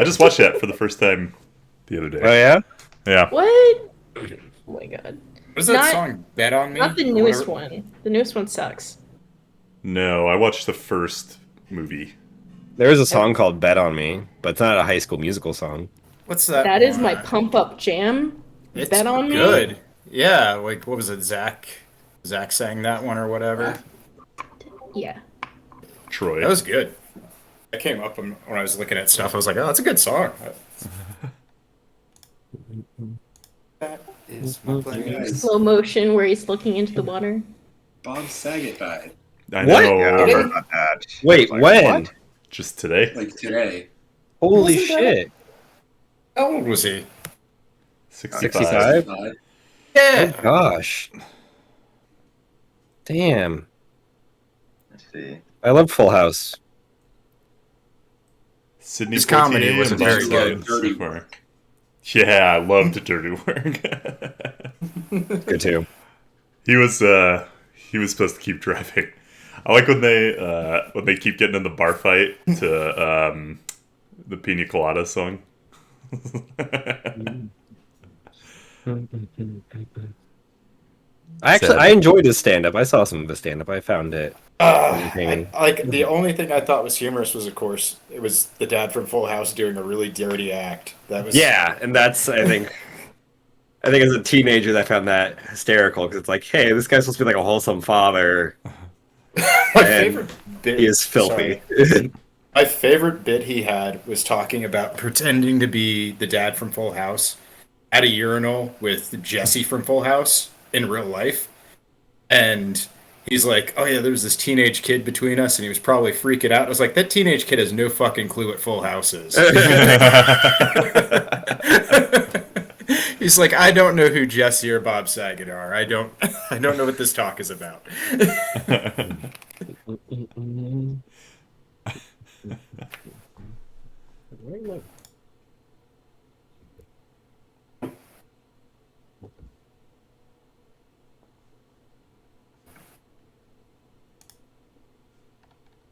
just watched that for the first time the other day. Oh, yeah? Yeah. what? Oh my god. What is that Not- song? Bet on Me? Not the newest Whatever. one. The newest one sucks. No, I watched the first movie. There is a song called Bet on Me, but it's not a High School Musical song. What's that? That is my one? pump up jam. It's Bet on Me. good. Yeah, like what was it? Zach sang that one or whatever. Yeah. Troy. That was good. That came up when I was looking at stuff. I was like, oh, that's a good song. That is my Guys, Slow motion where he's looking into the water. Bob Saget died I What? know. Yeah, I heard about that. Wait, Like, when? what? Just today. like today. Holy Wasn't that- shit. How old was he? 65. 65? Died. Oh, gosh. Damn. Let's see. I love Full House. Sydney His comedy Poitier wasn't and very Bob good. Saget so far. Yeah, I loved Dirty Work. Good too. He was supposed to keep driving. I like when they keep getting in the bar fight to the Pina Colada song. I enjoyed his stand up. I saw some of his stand up. I found it entertaining. Like the only thing I thought was humorous was, of course, it was the dad from Full House doing a really dirty act. That was Yeah, and that's I think as a teenager that found that hysterical because it's like, hey, this guy's supposed to be like a wholesome father. my and favorite bit. He is filthy. Sorry. My favorite bit he had was talking about pretending to be the dad from Full House at a urinal with Jesse from Full House in real life. And He's like, oh yeah, there was this teenage kid between us, and he was probably freaking out. I was like, that teenage kid has no fucking clue what Full House is. He's like, I don't know who Jesse or Bob Saget are. I don't know what this talk is about.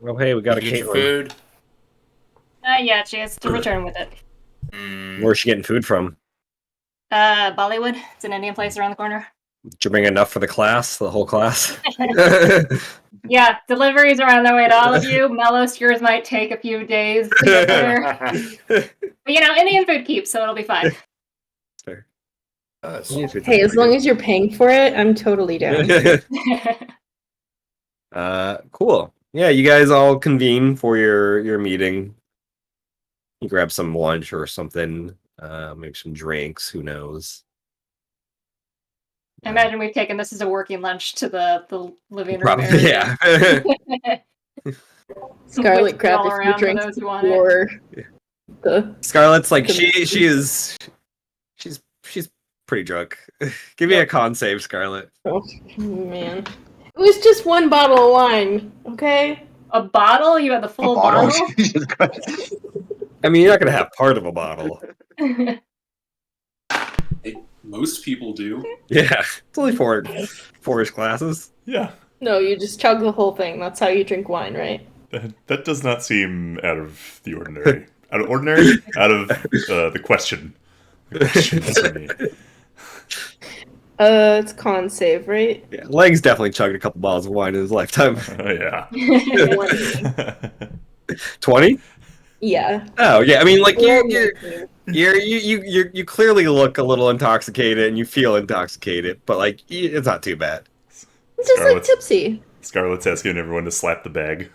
Well, hey, we got a Did you get your Caitlin. food? Yeah, she has to return with it. Where's she getting food from? Bollywood. It's an Indian place around the corner. Did you bring enough for the class, the whole class? Yeah, deliveries are on their way to all of you. Melos, yours might take a few days to get there. But, you know, Indian food keeps, so it'll be fine. Fair. Hey, as long as you're paying for it, I'm totally down. Cool. Yeah, you guys all convene for your meeting. You grab some lunch or something, maybe some drinks, who knows. I imagine we've taken this as a working lunch to the living room Probably, area. yeah. Scarlet, Whiskey grab all a few around for drinks those who want it. before the. Scarlett's like she's pretty drunk. Give me a con save, Scarlett. Oh, man. It was just one bottle of wine, okay? A bottle? You had the full bottle? Jesus Christ. I mean, you're not gonna have part of a bottle. Most people do. Yeah, it's only four-ish glasses. Yeah, No, you just chug the whole thing. That's how you drink wine, right? that does not seem out of the ordinary. Out of ordinary? Out of the question. The questions for me. It's con save, right? Yeah, Leg's definitely chugged a couple bottles of wine in his lifetime. Oh, yeah. 20? Yeah. Oh yeah, I mean, like Well, you clearly look a little intoxicated and you feel intoxicated, but like it's not too bad. It's just like Scarlett's- tipsy. Scarlett's asking everyone to slap the bag.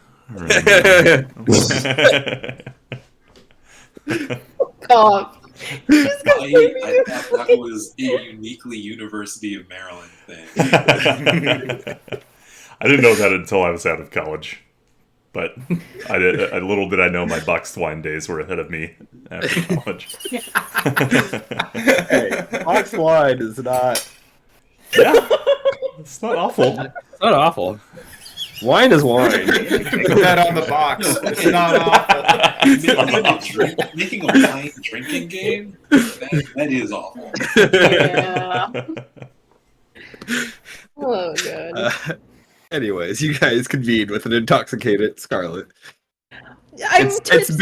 Cough. I thought that was a uniquely University of Maryland thing. I didn't know that until I was out of college. But little did I know my boxed wine days were ahead of me after college. Hey, box wine is not. Yeah, it's not awful. It's not awful. Wine is wine. Put that on the box. It's not awful. Making a wine drinking game? That is awful. Yeah. Oh, God. Anyways, you guys convene with an intoxicated Scarlet. It's tipsy,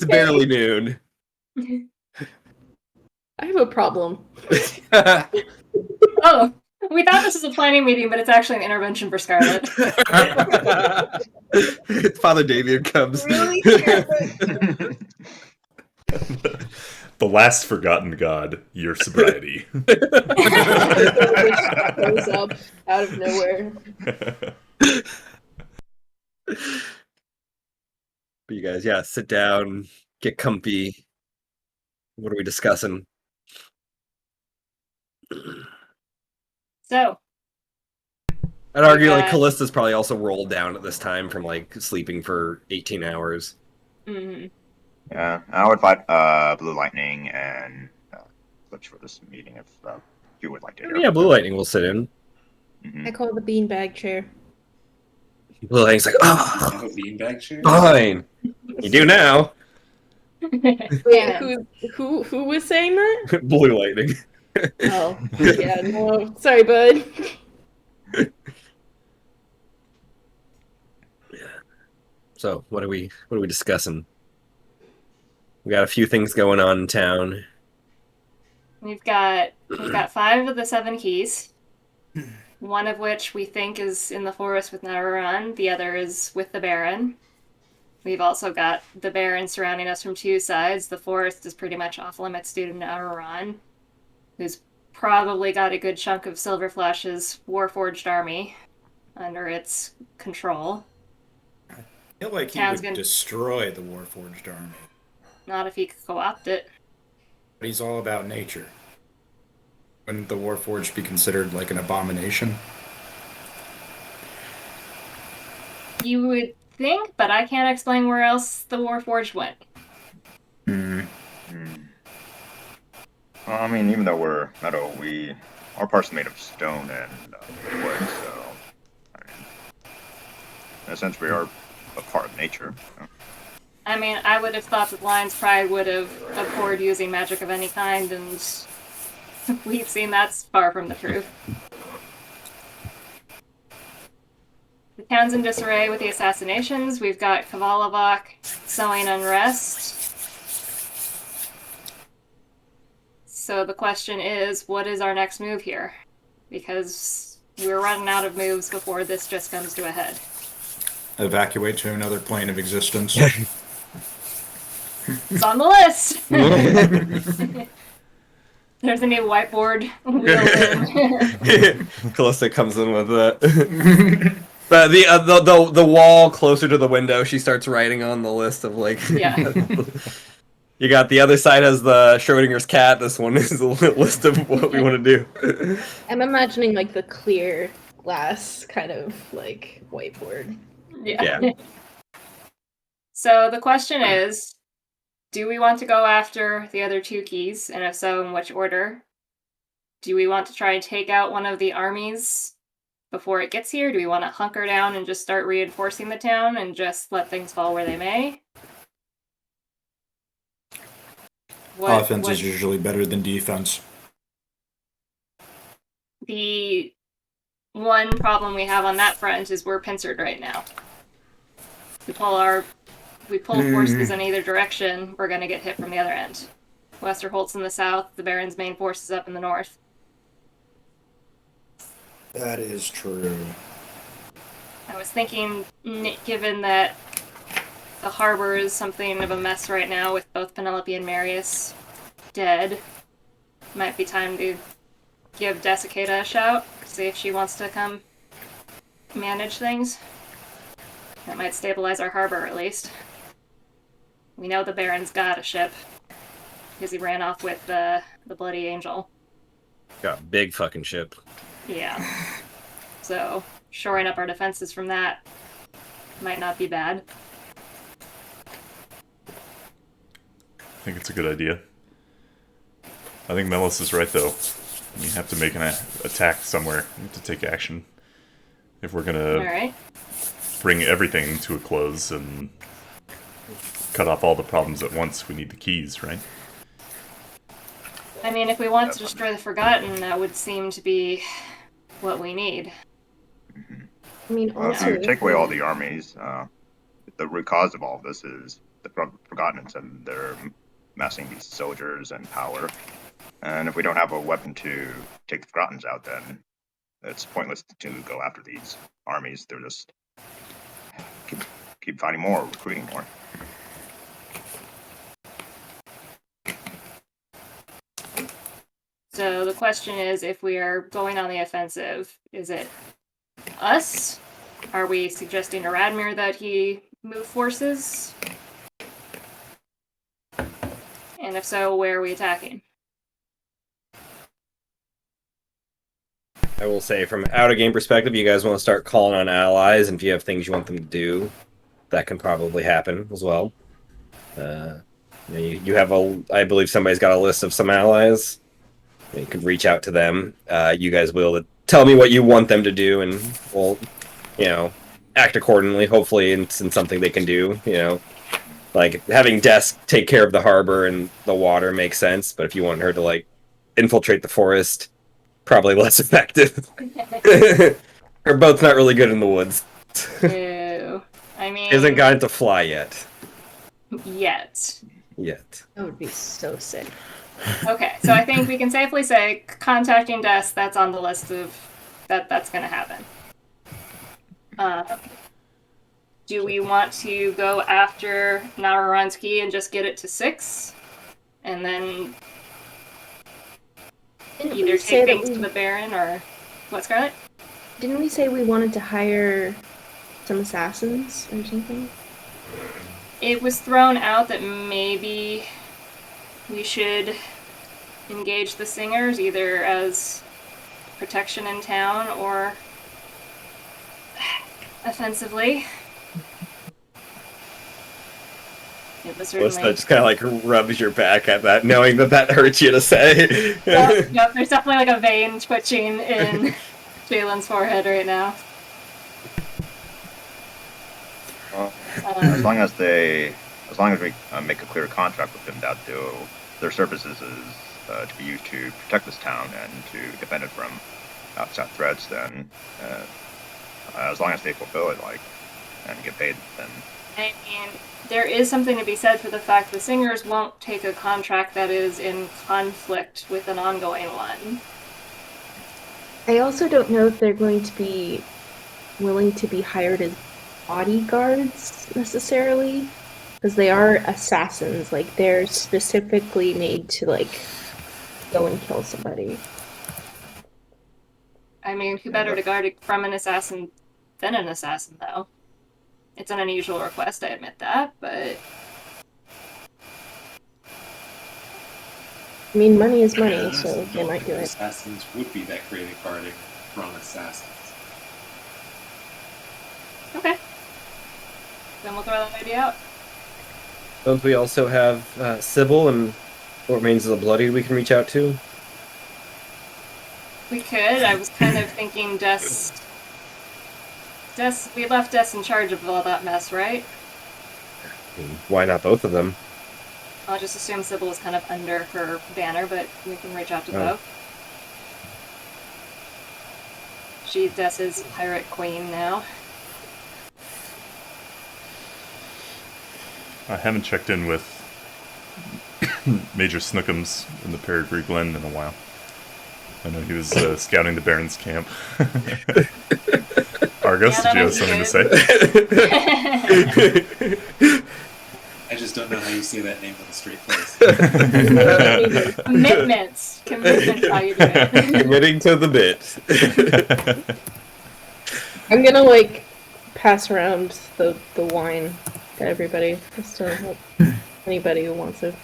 barely noon. I have a problem. Oh, we thought this was a planning meeting, but it's actually an intervention for Scarlet. Father Damien comes. Really? The last forgotten god, your sobriety. Goes up out of nowhere. But you guys, yeah, sit down, get comfy. What are we discussing? So, I'd argue like Okay. Callista's probably also rolled down at this time from like sleeping for 18 hours. mhm. Yeah, I would fight Blue Lightning and Glitch for this meeting if you would like to hear. Yeah, Blue Lightning will sit in. Mhm. I call it the beanbag chair. Blue Lightning's like, oh, Have a beanbag chair? fine. You do now. Wait, Yeah. who was saying that? Blue Lightning. Oh, yeah, no. Sorry, bud. So what are we discussing? We got a few things going on in town. We've got 5 of the 7 keys. One of which we think is in the forest with Naruran. The other is with the Baron. We've also got the Baron surrounding us from 2 sides. The forest is pretty much off limits due to Naruran, who's probably got a good chunk of Silverflash's Warforged army under its control. I feel like he Sounds would good. destroy the Warforged army. Not if he could co-opt it. But he's all about nature. Wouldn't the Warforged be considered like an abomination? You would think, but I can't explain where else the Warforged went. Hmm. Well, I mean, even though we're metal, our parts are made of stone and wood, so I mean, in a sense, we are a part of nature. I mean, I would have thought that Lion's Pride would have abhorred using magic of any kind, and we've seen that's far from the truth. The town's in disarray with the assassinations. We've got Kavalovok sowing unrest. So the question is, what is our next move here? Because we're running out of moves before this just comes to a head. Evacuate to another plane of existence. It's on the list! There's a new whiteboard wheeled in. Callista comes in with that. But the wall closer to the window, she starts writing on the list of like. Yeah. You got the other side has the Schrodinger's cat. This one is a list of what we want to do. I'm imagining like the clear glass kind of like whiteboard. Yeah. So the question is, do we want to go after the other two keys, and if so, in which order? Do we want to try and take out one of the armies before it gets here? Do we want to hunker down and just start reinforcing the town and just let things fall where they may? Offense is usually better than defense. The one problem we have on that front is we're pincered right now. We pull forces in either direction, we're going to get hit from the other end. Westerholt's in the south, the Baron's main force is up in the north. That is true. I was thinking, given that the harbor is something of a mess right now with both Penelope and Marius dead, might be time to give Desicata a shout, see if she wants to come manage things. That might stabilize our harbor, at least. We know the Baron's got a ship, because he ran off with the Bloody Angel. Got a big fucking ship. Yeah. So, shoring up our defenses from that might not be bad. I think it's a good idea. I think Melis is right, though. We have to make an attack somewhere. We have to take action. If we're gonna Alright. bring everything to a close and cut off all the problems at once, we need the keys, right? I mean, if we want to destroy the Forgotten, that would seem to be what we need. I mean, Well, if also you take away all the armies, the root cause of all this is the Forgotten, and they're massing these soldiers and power. And if we don't have a weapon to take the Forgotten out, then it's pointless to go after these armies. They're just keep fighting more, recruiting more. So the question is, if we are going on the offensive, is it us? Are we suggesting to Radmir that he move forces? And if so, where are we attacking? I will say, from out of game perspective, you guys want to start calling on allies, and if you have things you want them to do, that can probably happen as well. You have I believe somebody's got a list of some allies. You could reach out to them. You guys will tell me what you want them to do, and we'll, act accordingly. Hopefully, it's in something they can do. Like having Desk take care of the harbor and the water makes sense. But if you want her to infiltrate the forest, probably less effective. Her boat's not really good in the woods. No. I mean... She hasn't gotten to fly yet. Yet. that would be so sick. Okay, so I think we can safely say contacting Desk, that's on the list of that's going to happen. Do we want to go after Navaransky and just get it to 6? And then either take things to the Baron or... What, Scarlet? Didn't we say we wanted to hire some assassins or something? It was thrown out that maybe we should engage the singers either as protection in town or offensively. It was Melissa certainly. just kind of like rubs your back at that, knowing that hurts you to say. Yep, there's definitely like a vein twitching in Jalen's forehead right now. Well, as long as we make a clear contract with them that their services is to be used to protect this town and to defend it from outside threats, then as long as they fulfill it, and get paid, then. I mean, there is something to be said for the fact the singers won't take a contract that is in conflict with an ongoing one. I also don't know if they're going to be willing to be hired as bodyguards necessarily, because they are assassins. Like, they're specifically made to go and kill somebody. I mean, who better to guard it from an assassin than an assassin, though? It's an unusual request, I admit that, but... I mean, money is money, so they might do it. Assassins would be that great at guarding from assassins. Okay. Then we'll throw that idea out. Don't we also have Sybil and what remains of the Bloodied we can reach out to? We could. I was kind of thinking we left Des in charge of all that mess, right? Why not both of them? I'll just assume Sybil is kind of under her banner, but we can reach out to both. She's Des's pirate queen now. I haven't checked in with Major Snookums in the Peregrine Glen in a while. I know he was scouting the Baron's camp. Argos, did you have something to say? I just don't know how you say that name with a straight face. Commitments. Commitments, how you do it. Committing to the bit. I'm gonna pass around the wine to everybody, just to help anybody who wants it.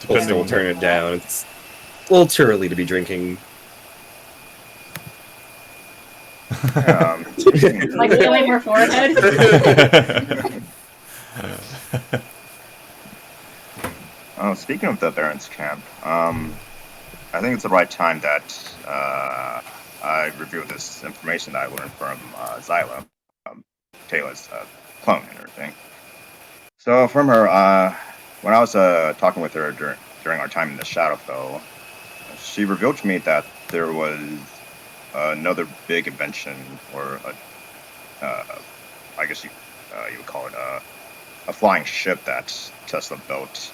We'll turn it down. It's a little too early to be drinking. Like feeling her forehead. Speaking of the Baron's camp, I think it's the right time that I review this information that I learned from Zyla, Taylor's clone and everything. So from her, when I was talking with her during our time in the Shadowfell, she revealed to me that there was another big invention, or I guess you would call it a flying ship that Tesla built.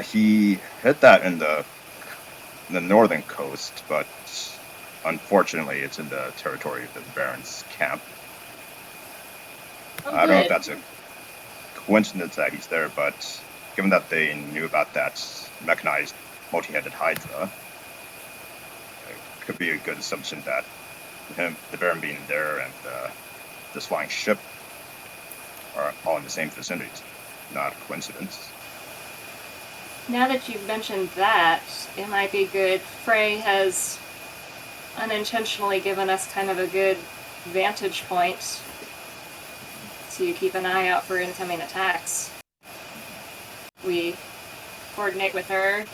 He hit that in the northern coast, but unfortunately it's in the territory of the Baron's camp. I don't know if that's a coincidence that he's there, but given that they knew about that mechanized multi-headed Hydra, it could be a good assumption that the Baron being there and this flying ship are all in the same vicinity. Not a coincidence. Now that you've mentioned that, it might be good. Frey has unintentionally given us kind of a good vantage point to keep an eye out for incoming attacks. We coordinate with her,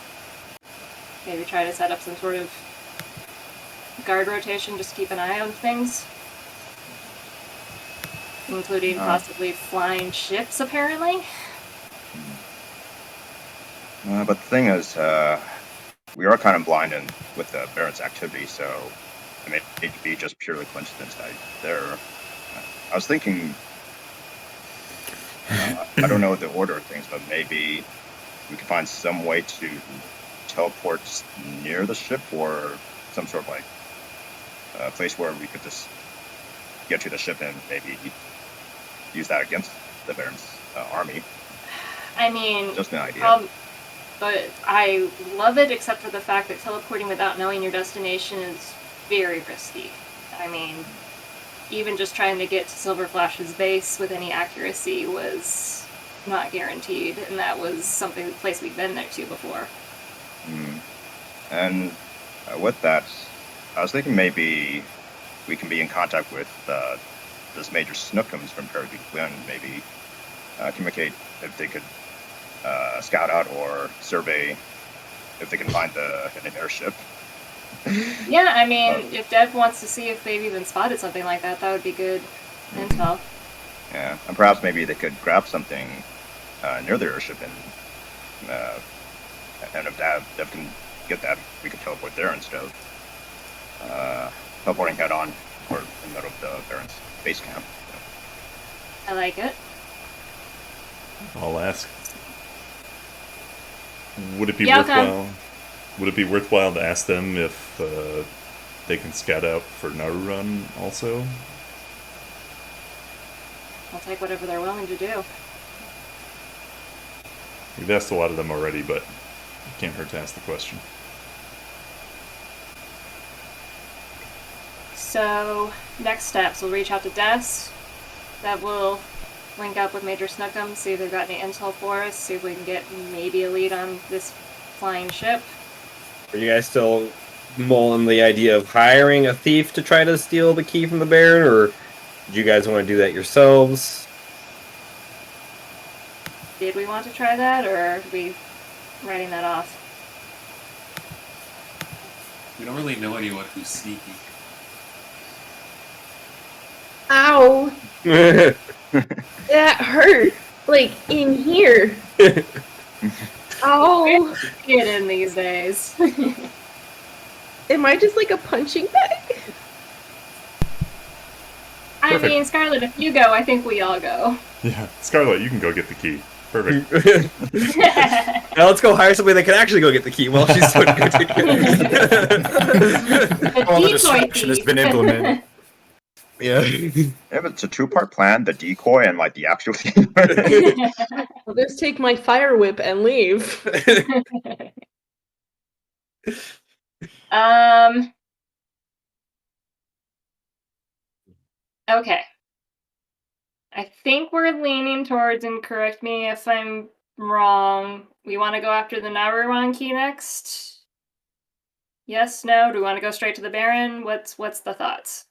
maybe try to set up some sort of guard rotation, just keep an eye on things. Including possibly flying ships, apparently. But the thing is, we are kind of blinded with the Baron's activity, so it could be just purely coincidence that he's there. I was thinking, I don't know the order of things, but maybe we could find some way to teleport near the ship, or some sort of a place where we could just get to the ship and maybe use that against the Baron's army. I mean, just an idea. But I love it, except for the fact that teleporting without knowing your destination is very risky. I mean, even just trying to get to Silver Flash's base with any accuracy was not guaranteed, and that was a place we'd been there to before. And with that, I was thinking maybe we can be in contact with this Major Snookums from Peregrine Glen. Maybe communicate if they could scout out or survey if they can find an airship. Yeah, I mean, if Dev wants to see if they've even spotted something like that, that would be good intel. Yeah, and perhaps maybe they could grab something near the airship, and if Dev can get that, we could teleport there instead of teleporting head on or in the middle of the Baron's base camp. I like it. I'll ask. Would it be Yeah, worthwhile? Would it be worthwhile to ask them if they can scout out for Narurun also? I'll take whatever they're willing to do. We've asked a lot of them already, but it can't hurt to ask the question. So, next steps, we'll reach out to Des. That will link up with Major Snookum, see if they've got any intel for us, see if we can get maybe a lead on this flying ship. Are you guys still mulling the idea of hiring a thief to try to steal the key from the Baron, or do you guys want to do that yourselves? Did we want to try that, or are we writing that off? We don't really know anyone who's sneaky. Ow! That hurt. Like, in here. Ow! Get in these days. Am I just like a punching bag? I Perfect. mean, Scarlet, if you go, I think we all go. Yeah, Scarlet, you can go get the key. Perfect. Now let's go hire somebody that can actually go get the key while she's still going The All the decoy distraction has thief. been implemented. Yeah. Yeah, but it's a two-part plan: the decoy and like the actual thing. I'll just take my fire whip and leave. Okay. I think we're leaning towards, and correct me if I'm wrong, we want to go after the Naruran key next? Yes, no? Do we want to go straight to the Baron? What's the thoughts?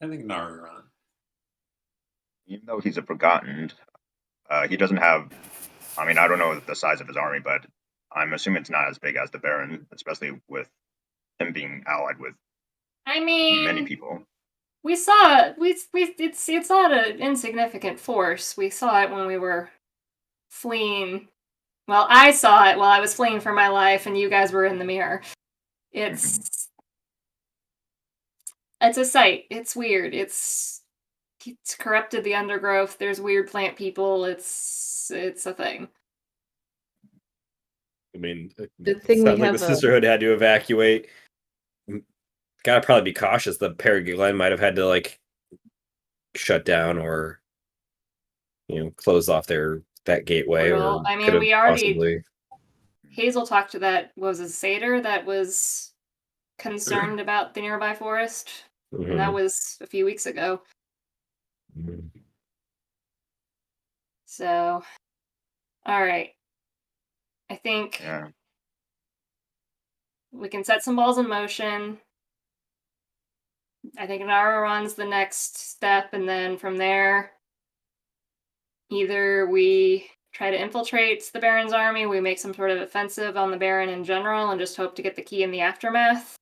I think Naruran. Even though he's a forgotten, he doesn't have. I mean, I don't know the size of his army, but I'm assuming it's not as big as the Baron, especially with him being allied with I mean, many people. we saw it's not an insignificant force. We saw it when we were fleeing. Well, I saw it while I was fleeing for my life, and you guys were in the mirror. It's a sight. It's weird. It's corrupted the undergrowth. There's weird plant people. It's a thing. I mean, Good thing we sounds like have the a- Sisterhood had to evacuate. Gotta probably be cautious. The Peregrine might have had to like shut down or close off that gateway. Well, or I mean, could have we already possibly. Hazel talked to that was a satyr that was concerned about the nearby forest, and that was a few weeks ago. Mhm. So, all right. I think Yeah. we can set some balls in motion. I think Nara runs the next step, and then from there, either we try to infiltrate the Baron's army, we make some sort of offensive on the Baron in general, and just hope to get the key in the aftermath.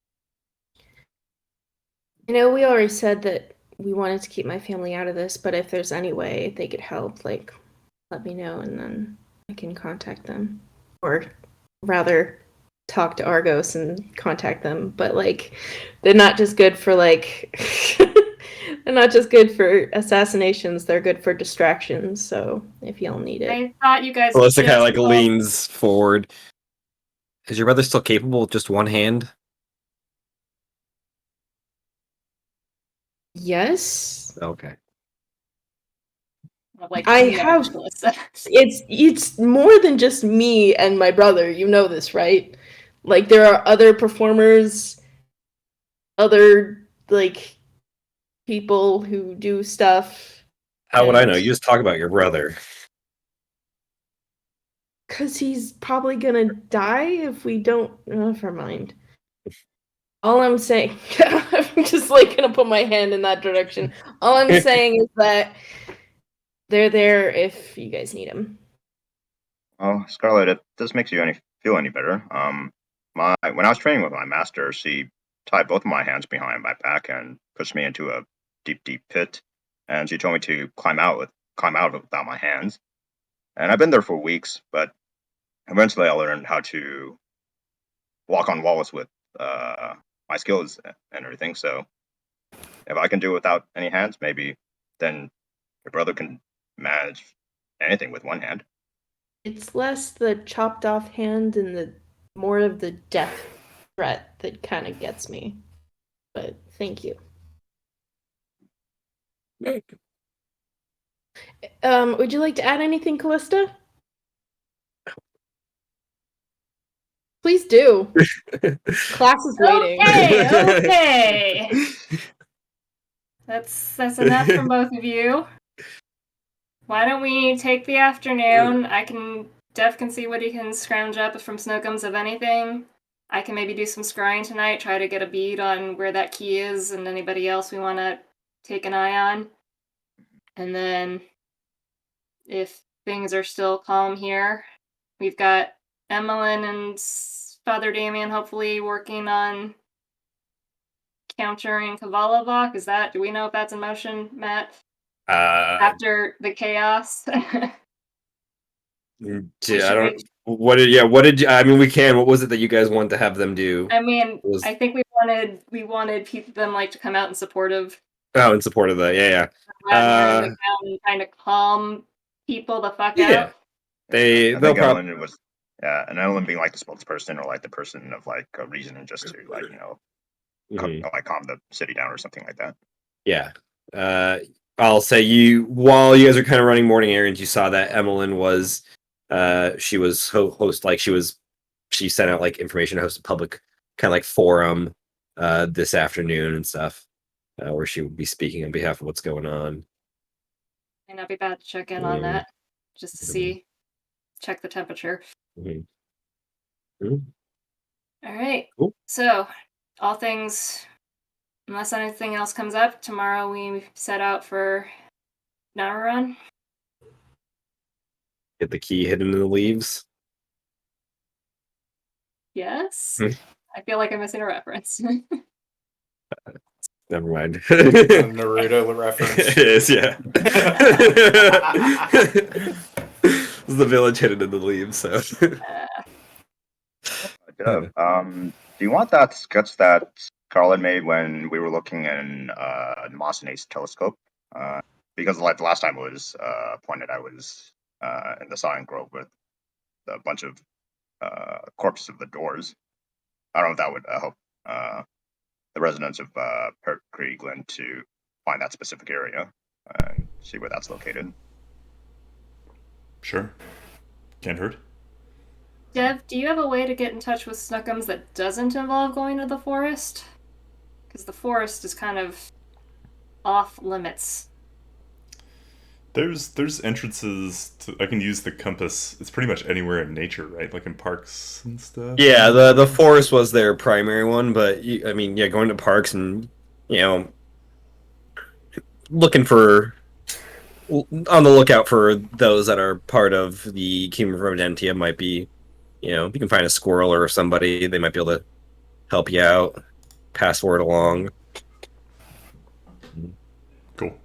I know we already said that we wanted to keep my family out of this, but if there's any way they could help, like, let me know and then I can contact them. Or rather, talk to Argos and contact them. But, like, they're not just good for, like, they're not just good for assassinations, they're good for distractions. So if y'all need it. I thought you guys. Melissa kind of like just- leans forward. Is your brother still capable with just one hand? Yes. Okay. Like, I you know, have- Melissa. It's more than just me and my brother. You know this, right? Like, there are other performers, other, like, people who do stuff. How would I know? You just talk about your brother. Because he's probably gonna die if we don't. Never mind. All I'm saying, I'm just like gonna put my hand in that direction. All I'm saying is that they're there if you guys need them. Oh, Scarlet, if this makes you feel any better, when I was training with my master, she tied both of my hands behind my back and pushed me into a deep, deep pit, and she told me to climb out without my hands. And I've been there for weeks, but eventually I learned how to walk on walls with my skills and everything. So if I can do it without any hands, maybe then your brother can manage anything with one hand. It's less the chopped off hand and the more of the death threat that kind of gets me. But thank you. Would you like to add anything, Callista? Please do. Class is waiting. Okay. That's enough from both of you. Why don't we take the afternoon? Dev can see what he can scrounge up from Snowgums of anything. I can maybe do some scrying tonight, try to get a bead on where that key is and anybody else we want to take an eye on. And then if things are still calm here, we've got Emmeline and Father Damien hopefully working on countering Kavalavoc. Do we know if that's in motion, Matt? After the chaos? Yeah, I don't. What did you? I mean, we can. What was it that you guys wanted to have them do? I mean, I think we wanted them like to come out in support of. Oh, in support of that, yeah. And kind of calm people the fuck out. They'll probably and Ellen being like the spokesperson or like the person of like a reason and just to like calm the city down or something like that. Yeah. I'll say while you guys are kind of running morning errands, you saw that Emmeline was she was she sent out like information to host a public kind of like forum this afternoon and stuff where she would be speaking on behalf of what's going on. Might not be bad to check in on that just to check the temperature. All right. Cool. So all things, unless anything else comes up, tomorrow we set out for Naruran. Get the key hidden in the leaves. Yes. I feel like I'm missing a reference. Never mind. Naruto reference. It is, yeah. This is the village hidden in the leaves, so. Do you want that sketch that Scarlet made when we were looking in Demosthenes' telescope? Because like the last time it was pointed, I was in the Silent Grove with a bunch of corpses of the doors. I don't know if that would help the residents of Prairie Glen to find that specific area and see where that's located. Sure. Can't hurt. Dev, do you have a way to get in touch with Snookums that doesn't involve going to the forest? Because the forest is kind of off limits. There's entrances I can use the compass. It's pretty much anywhere in nature, right? Like in parks and stuff. Yeah, the forest was their primary one, but going to parks and looking on the lookout for those that are part of the Kingdom of Rodentia might be, if you can find a squirrel or somebody, they might be able to help you out, pass word along. Cool.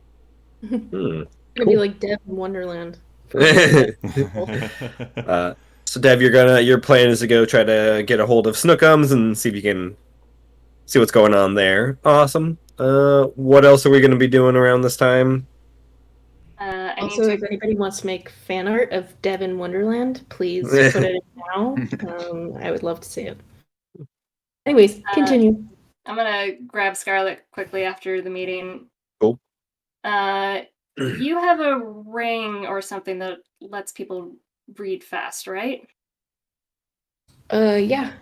It's gonna be like Dev in Wonderland. So Dev, your plan is to go try to get a hold of Snookums and see if you can see what's going on there. Awesome. What else are we going to be doing around this time? If anybody wants to make fan art of Dev in Wonderland, please put it in now. I would love to see it. Anyways, continue. I'm gonna grab Scarlet quickly after the meeting. Cool. You have a ring or something that lets people read fast, right? Yeah.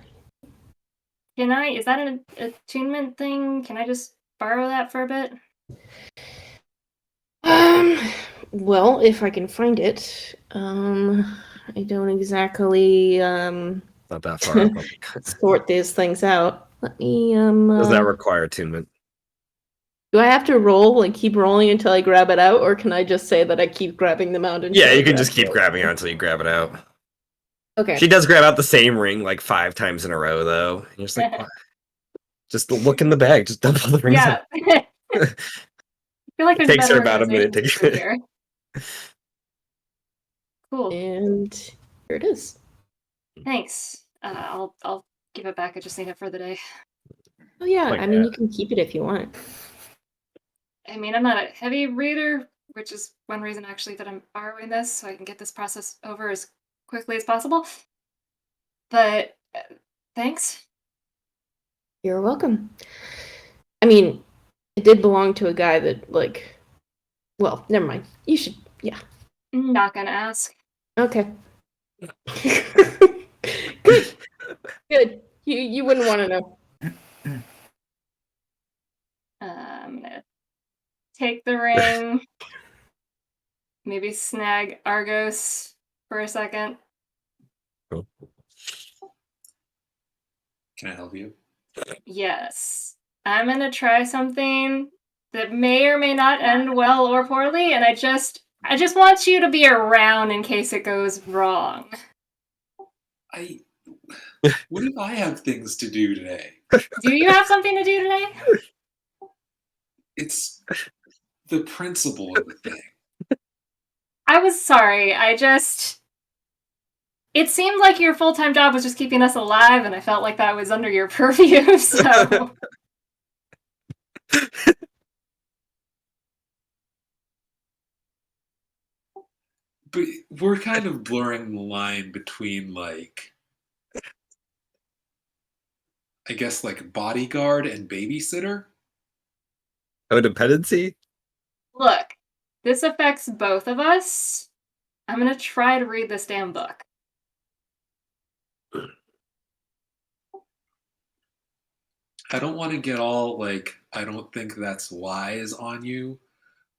Is that an attunement thing? Can I just borrow that for a bit? Well, if I can find it. I don't exactly not that far. sort these things out. Let me Does that require attunement? do I have to roll, like keep rolling until I grab it out, or can I just say that I keep grabbing them out until Yeah, I you can grab just keep it? grabbing it until you grab it out. Okay. She does grab out the same ring like 5 times in a row, though. And you're just like, what? Just look in the bag. Just dump all the rings Yeah. out. I feel like there's a Takes better her about a minute organization to system get here. Cool. And here it is. Thanks. I'll give it back. I just need it for the day. Oh yeah, Like I mean that. you can keep it if you want. I mean, I'm not a heavy reader, which is one reason actually that I'm borrowing this, so I can get this process over as quickly as possible. But thanks. You're welcome. I mean, it did belong to a guy that like well, never mind. You should yeah. Not gonna ask. Okay. Good. Good. You wouldn't want to know. I'm gonna take the ring. Maybe snag Argos for a second. Cool. Can I help you? Yes. I'm gonna try something that may or may not end well or poorly, and I just want you to be around in case it goes wrong. What if I have things to do today? Do you have something to do today? It's the principle of the thing. I was sorry. It seemed like your full-time job was just keeping us alive, and I felt like that was under your purview, so. But we're kind of blurring the line between, like, I guess, like bodyguard and babysitter. Codependency? Look, this affects both of us. I'm gonna try to read this damn book. I don't want to get all, like, I don't think that's wise on you,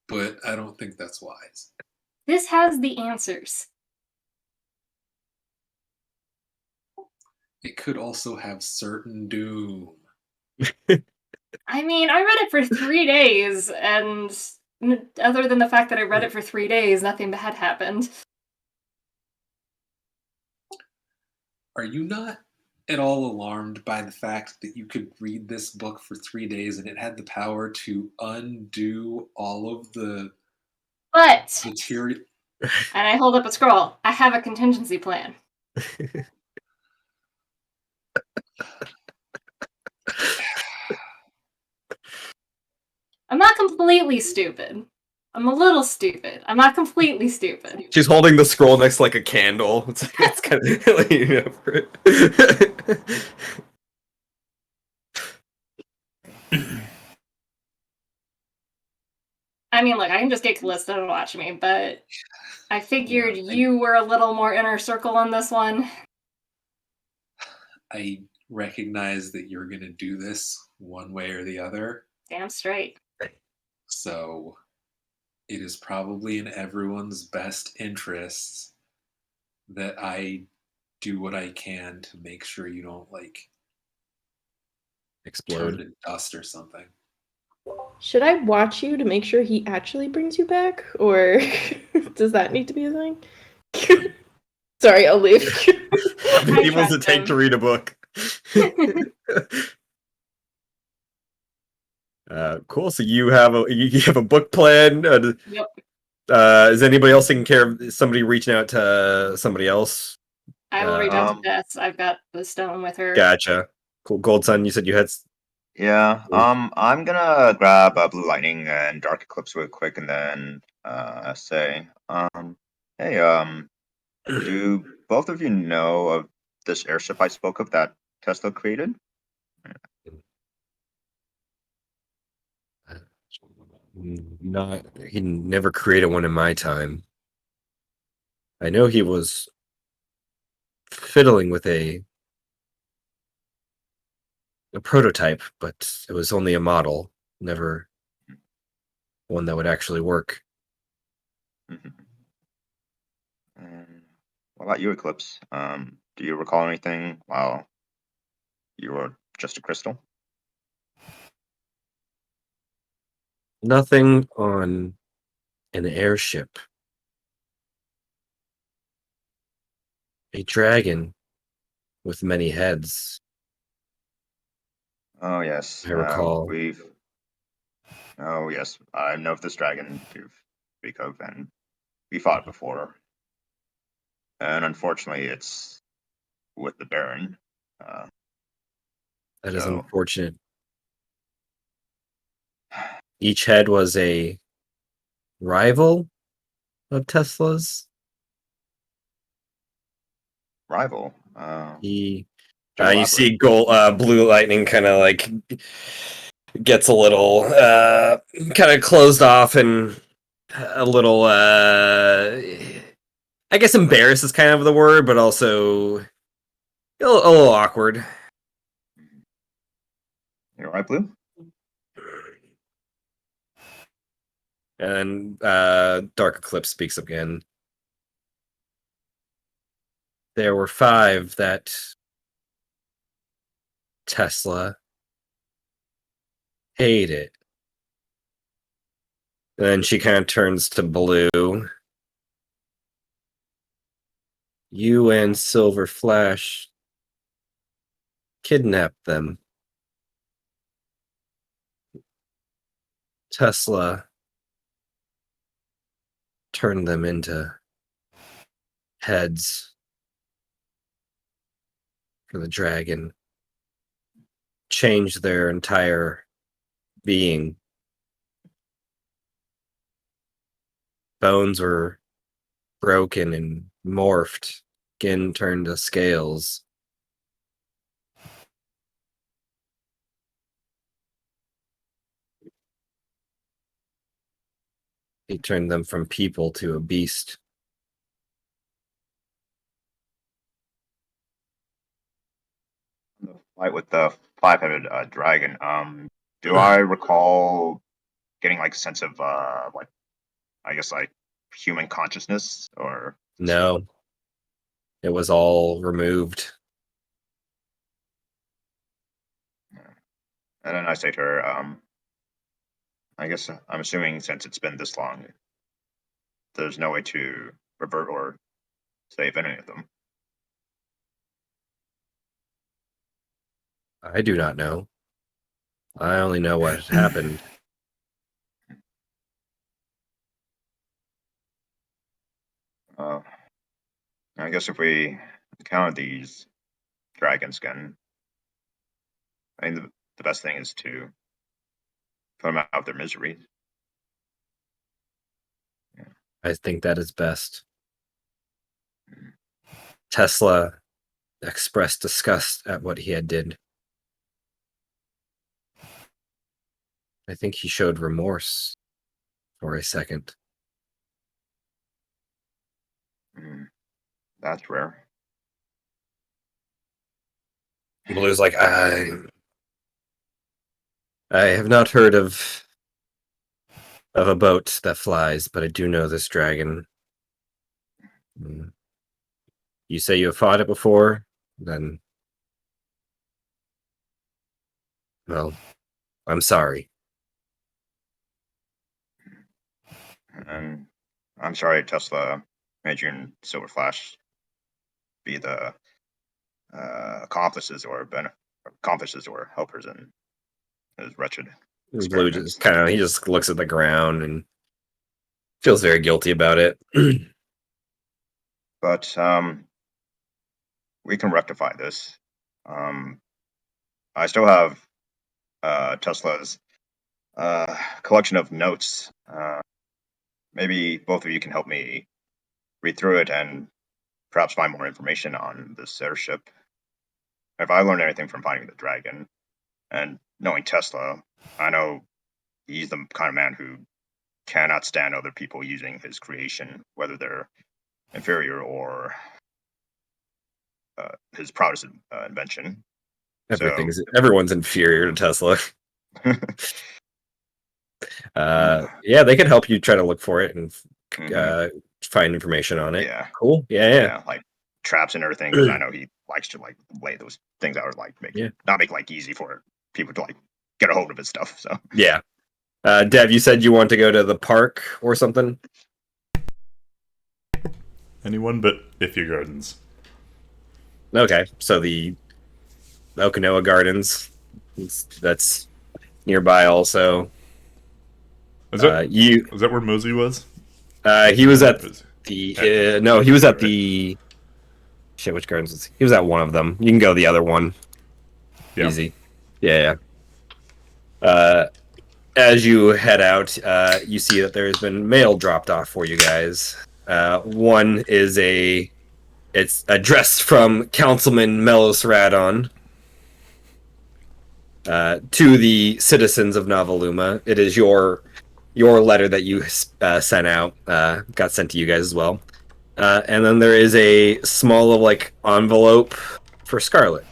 but I don't think that's wise. This has the answers. It could also have certain doom. I mean, I read it for 3 days, and other than the fact that I read it for 3 days, nothing bad happened. Are you not at all alarmed by the fact that you could read this book for 3 days and it had the power to undo all of the But, material? and I hold up a scroll, I have a contingency plan. I'm not completely stupid. I'm a little stupid. I'm not completely stupid. She's holding the scroll next to like a candle. It's kind of like, you know, for it. I mean, look, I can just get Callista to watch me, but I figured Yeah, you were a little more inner circle on this one. I recognize that you're going to do this one way or the other. Damn straight. So it is probably in everyone's best interests that I do what I can to make sure you don't, like, turn Explode. to dust or something. Should I watch you to make sure he actually brings you back, or does that need to be a thing? Sorry, I'll leave. How many I people does it trust take him. to read a book? Cool. So you have a book plan. Yep. Is anybody else taking care of somebody reaching out to somebody else? I will reach out to Um, Bess. I've got the stone with her. Gotcha. Cool. Gold Sun, you said you had. Yeah. I'm gonna grab Blue Lightning and Dark Eclipse real quick, and then say, hey, do both of you know of this airship I spoke of that Tesla created? Not. He never created one in my time. I know he was fiddling with a prototype, but it was only a model, never one that would actually work. Mhm. What about you, Eclipse? Do you recall anything while you were just a crystal? Nothing on an airship. A dragon with many heads, Oh yes, I recall. we've. Oh yes, I know of this dragon you speak of, and we fought before. And unfortunately, it's with the Baron. Uh, That is so unfortunate. Each head was a rival of Tesla's. rival. He, To you elaborate. see, blue lightning kind of like gets a little kind of closed off and a little. I guess embarrassed is kind of the word, but also a little awkward. You're right, Blue. And Dark Eclipse speaks again. There were 5 that Tesla hated. And then she kind of turns to Blue. You and Silver Flash kidnapped them. Tesla turned them into heads for the dragon. Changed their entire being. Bones were broken and morphed. Skin turned to scales. He turned them from people to a beast. The fight with the 5-headed dragon. Do I recall getting like a sense of like, I guess like human consciousness or? No. It was all removed. And then I say to her, I guess I'm assuming since it's been this long, there's no way to revert or save any of them. I do not know. I only know what happened. I guess if we encounter these dragons again, I think the best thing is to put them out of their misery. I think that is best. Tesla expressed disgust at what he had did. I think he showed remorse for a second. That's rare. Blue's like, I have not heard of a boat that flies, but I do know this dragon. You say you have fought it before? Then, well, I'm sorry. And I'm sorry Tesla made you and Silver Flash be the accomplices or helpers in his wretched Blue experiments. just he just looks at the ground and feels very guilty about it. But we can rectify this. I still have Tesla's collection of notes. Maybe both of you can help me read through it and perhaps find more information on this airship. If I learned anything from finding the dragon and knowing Tesla, I know he's the kind of man who cannot stand other people using his creation, whether they're inferior or his proudest invention. Everyone's inferior to Tesla. Yeah, they could help you try to look for it and find information on it. Yeah. Cool. Yeah. Like traps and everything, because I know he likes to like lay those things out, or like not make like easy for people to like get a hold of his stuff. So Yeah. Dev, you said you want to go to the park or something? Anyone but Iffy Gardens. Okay, so the Okinawa Gardens, that's nearby also. Is that where Mosey was? He was at no, he was at the shit. Which gardens was he? He was at one of them. You can go the other one. Yeah. Easy. Yeah. As you head out, you see that there's been mail dropped off for you guys. One is it's addressed from Councilman Melos Radon to the citizens of Novi'luma. It is your letter that you sent out, got sent to you guys as well. And then there is a small like envelope for Scarlet.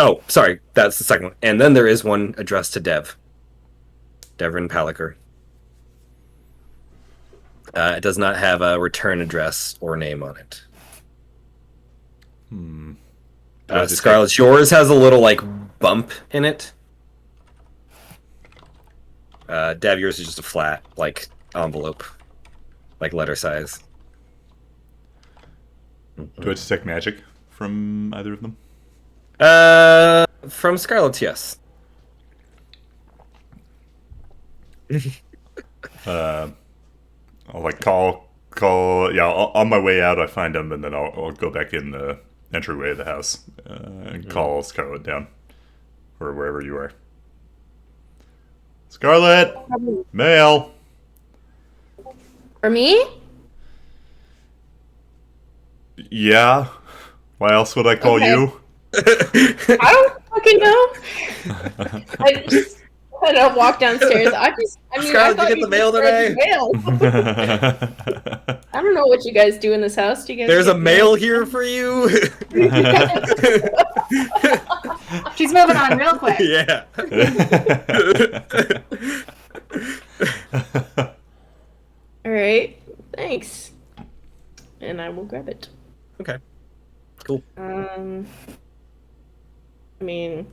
Oh, sorry, that's the second one. And then there is one addressed to Devrin Paliker. It does not have a return address or name on it. Scarlet, yours has a little like bump in it. Dev, yours is just a flat like envelope, like letter size. Do I detect magic from either of them? From Scarlet, yes. I'll like call. Yeah, on my way out, I find them, and then I'll go back in the entryway of the house and call Scarlet down, or wherever you are. Scarlet, mail. For me? Yeah. Why else would I call you? I don't fucking know. I just kind of walk downstairs. Scarlet, did you get the mail today? I don't know what you guys do in this house. Do you guys? There's a mail here for you. She's moving on real quick. Yeah. All right. Thanks. And I will grab it. Okay. Cool. I mean,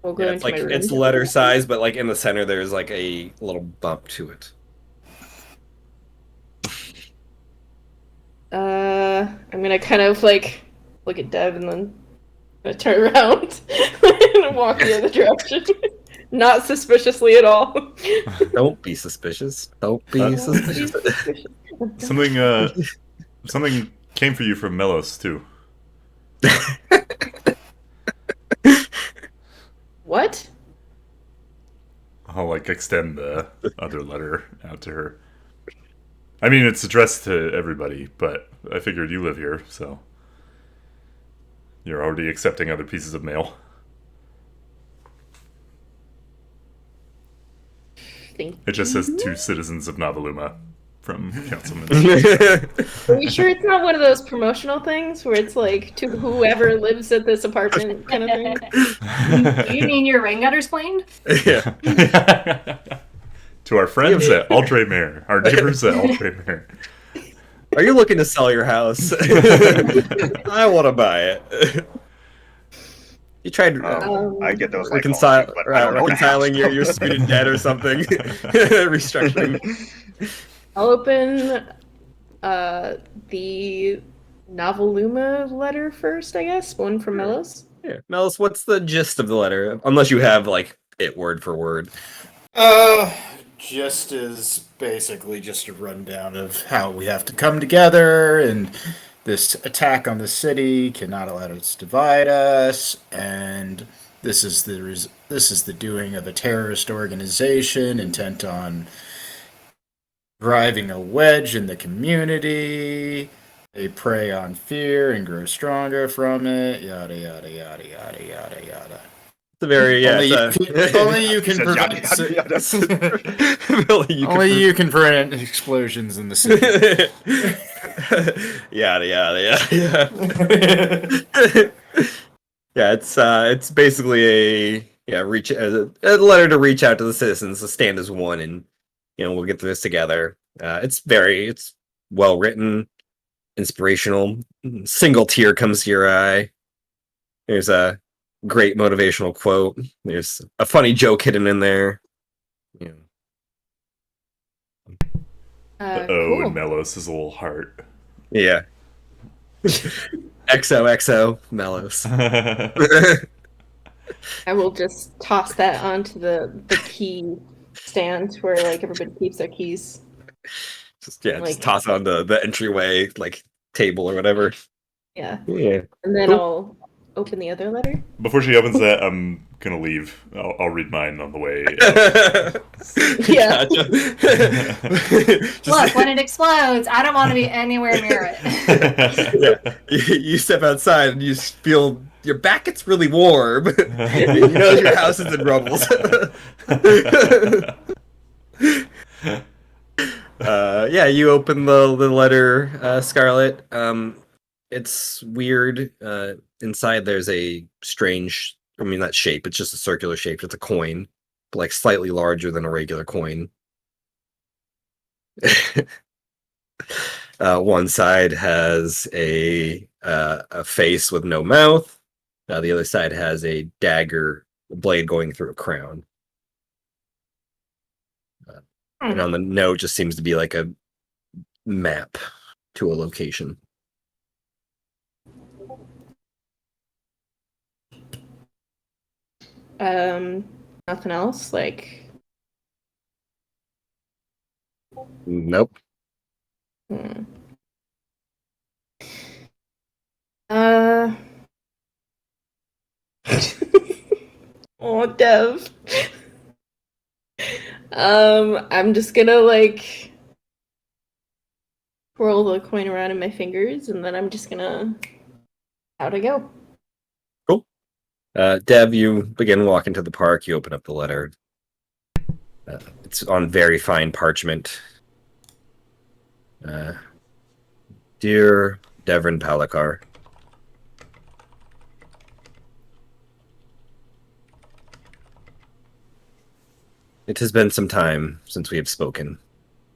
we'll go Yeah, into it's like my room. it's letter size, but like in the center there's like a little bump to it. I'm gonna kind of like look at Dev and then I'm gonna turn around and walk the other direction. Not suspiciously at all. Don't be suspicious. Don't be suspicious. Something came for you from Melos too. What? I'll like extend the other letter out to her. I mean, it's addressed to everybody, but I figured you live here, so you're already accepting other pieces of mail. It just says to citizens of Novi'luma from Councilman. Are you sure it's not one of those promotional things where it's like to whoever lives at this apartment kind of thing? You mean your rain gutter's cleaned? Yeah. To our friends at Aldremere, our neighbors at Aldremere. Are you looking to sell your house? I want to buy it. You tried I get those reconciling your student debt or something. Restructuring. I'll open the Novi'luma letter first, I guess. One from Melos. Yeah, Melos, what's the gist of the letter? Unless you have like it word for word. Just is basically just a rundown of how we have to come together, and this attack on the city cannot let us divide us, and this is the doing of a terrorist organization intent on driving a wedge in the community. They prey on fear and grow stronger from it. Yada yada yada yada yada yada. It's a very only you can prevent. Only you can prevent explosions in the city. Yada yada yada. Yeah, it's basically a letter to reach out to the citizens to stand as one, and we'll get through this together. It's well written, inspirational. Single tear comes to your eye. There's a great motivational quote. There's a funny joke hidden in there. You know. The O Cool. in Melos is a little heart. Yeah. XOXO Melos. I will just toss that onto the key stand where like everybody keeps their keys. Just Like- toss it on the entryway like table or whatever. Yeah. Yeah. And then Cool. I'll open the other letter. Before she opens that, I'm gonna leave. I'll read mine on the way. Yeah. Look, when it explodes, I don't want to be anywhere near it. You step outside and you feel your back gets really warm. You know your house is in rubble. Yeah, you open the letter, Scarlet. It's weird. Inside there's a strange, I mean, not shape, it's just a circular shape. It's a coin, but like slightly larger than a regular coin. One side has a face with no mouth. The other side has a dagger blade going through a crown. And on the note just seems to be like a map to a location. Nothing else? Like, Nope. hmm. Uh. Oh, Dev. I'm just gonna like twirl the coin around in my fingers, and then I'm just gonna out I go. Deb, you begin walking to the park. You open up the letter. It's on very fine parchment. Dear Devon Palikar, it has been some time since we have spoken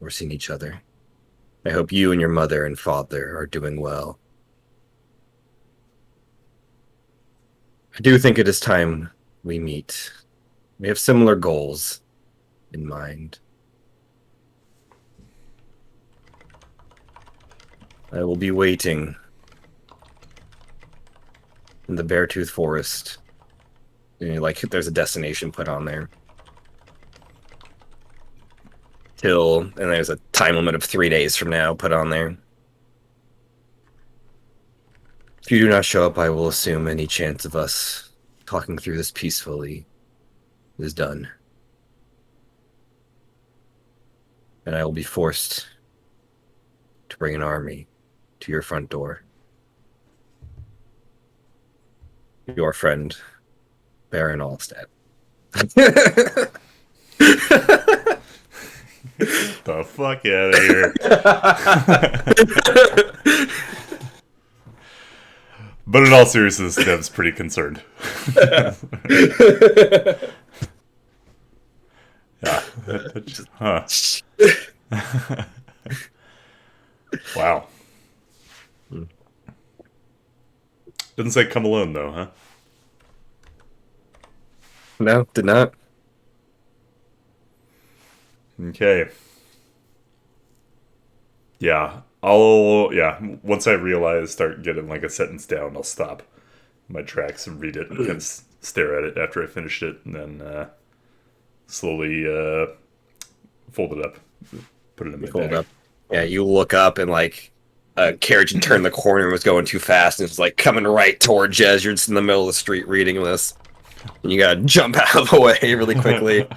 or seen each other. I hope you and your mother and father are doing well. I do think it is time we meet. We have similar goals in mind. I will be waiting in the Beartooth Forest. Like, there's a destination put on there. And there's a time limit of 3 days from now put on there. If you do not show up, I will assume any chance of us talking through this peacefully is done. And I will be forced to bring an army to your front door. Your friend, Baron Allstat. The fuck out of here. But in all seriousness, Dev's pretty concerned. Yeah. Huh. Wow. Doesn't say come alone, though, huh? No, did not. Okay. Yeah. Once I start getting like a sentence down, I'll stop my tracks and read it and kind of stare at it after I finished it, and then slowly fold it up, put it in my Fold bag. up. Yeah, you look up and like a carriage had turned the corner and was going too fast, and it's like coming right towards you as you're just in the middle of the street reading this. And you gotta jump out of the way really quickly.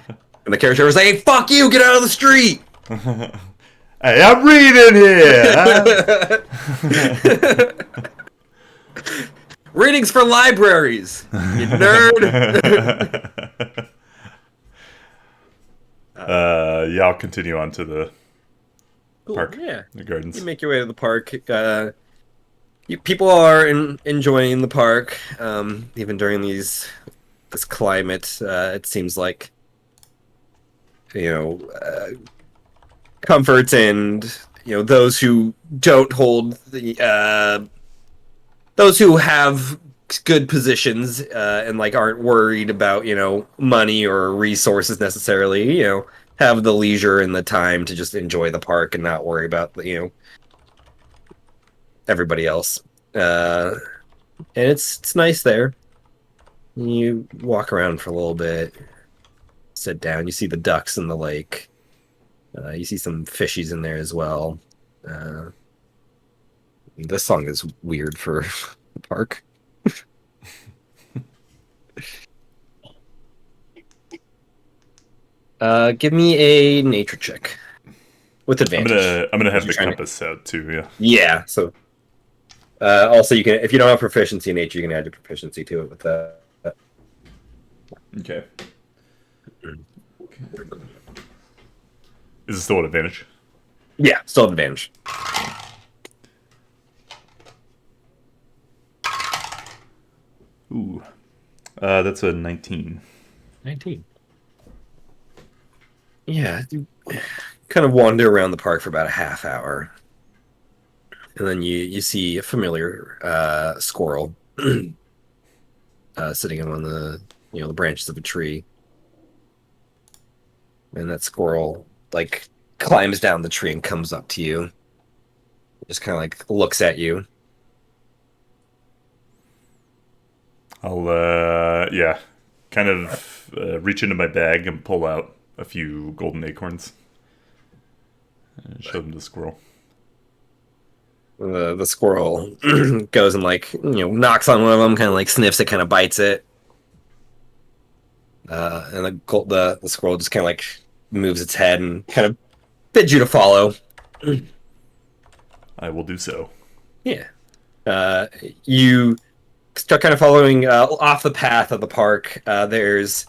And the carriage driver's like, "Hey, fuck you! Get out of the street!" Hey, I'm reading here! Huh? Readings for libraries, you nerd. Yeah, I'll continue on to the Cool, park, yeah. the gardens. You make your way to the park. People are enjoying the park, even during this climate. It seems like, comfort and those who don't hold those who have good positions and like aren't worried about money or resources necessarily, have the leisure and the time to just enjoy the park and not worry about everybody else. And it's nice there. You walk around for a little bit, sit down. You see the ducks in the lake. You see some fishies in there as well. This song is weird for the park. Give me a nature check with advantage. I'm gonna have the You're trying to- compass out too. Yeah. Yeah. So also, you can, if you don't have proficiency in nature, you can add your proficiency to it with that. Okay. Is it still an advantage? Yeah, still have advantage. Ooh, that's a 19. 19. Yeah, you kind of wander around the park for about a half hour, and then you see a familiar squirrel sitting on the branches of a tree, and that squirrel like climbs down the tree and comes up to you, just kind of like looks at you. I'll kind of reach into my bag and pull out a few golden acorns and show them to the squirrel. The squirrel goes and like knocks on one of them, kind of like sniffs it, kind of bites it, and the squirrel just kind of like moves its head and kind of bids you to follow. I will do so. Yeah, you start kind of following off the path of the park. There's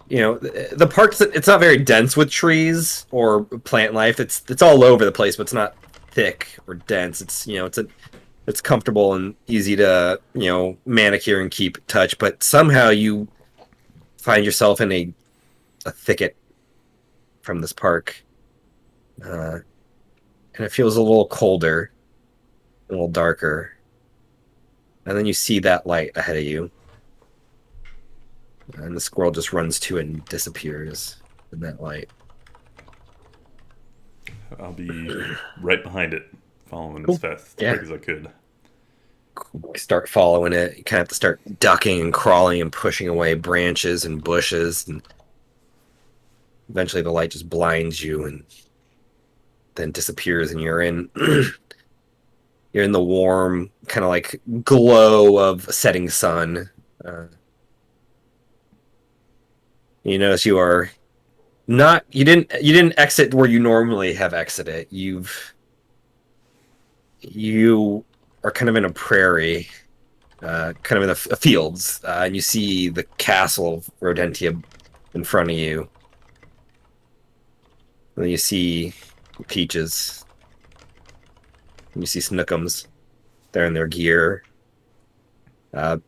the park's, it's not very dense with trees or plant life. It's all over the place, but it's not thick or dense. It's comfortable and easy to manicure and keep touch. But somehow you find yourself in a thicket from this park, and it feels a little colder, a little darker. And then you see that light ahead of you, and the squirrel just runs to it and disappears in that light. I'll be right behind it, following as fast quick as I could. Start following it. You kind of have to start ducking and crawling and pushing away branches and bushes, and eventually the light just blinds you and then disappears, and you're in you're in the warm kind of like glow of a setting sun. You notice you are not you didn't exit where you normally have exited. You are kind of in a prairie, kind of in the fields, and you see the castle of Rodentia in front of you. And then you see Peaches. And you see Snookums. They're in their gear.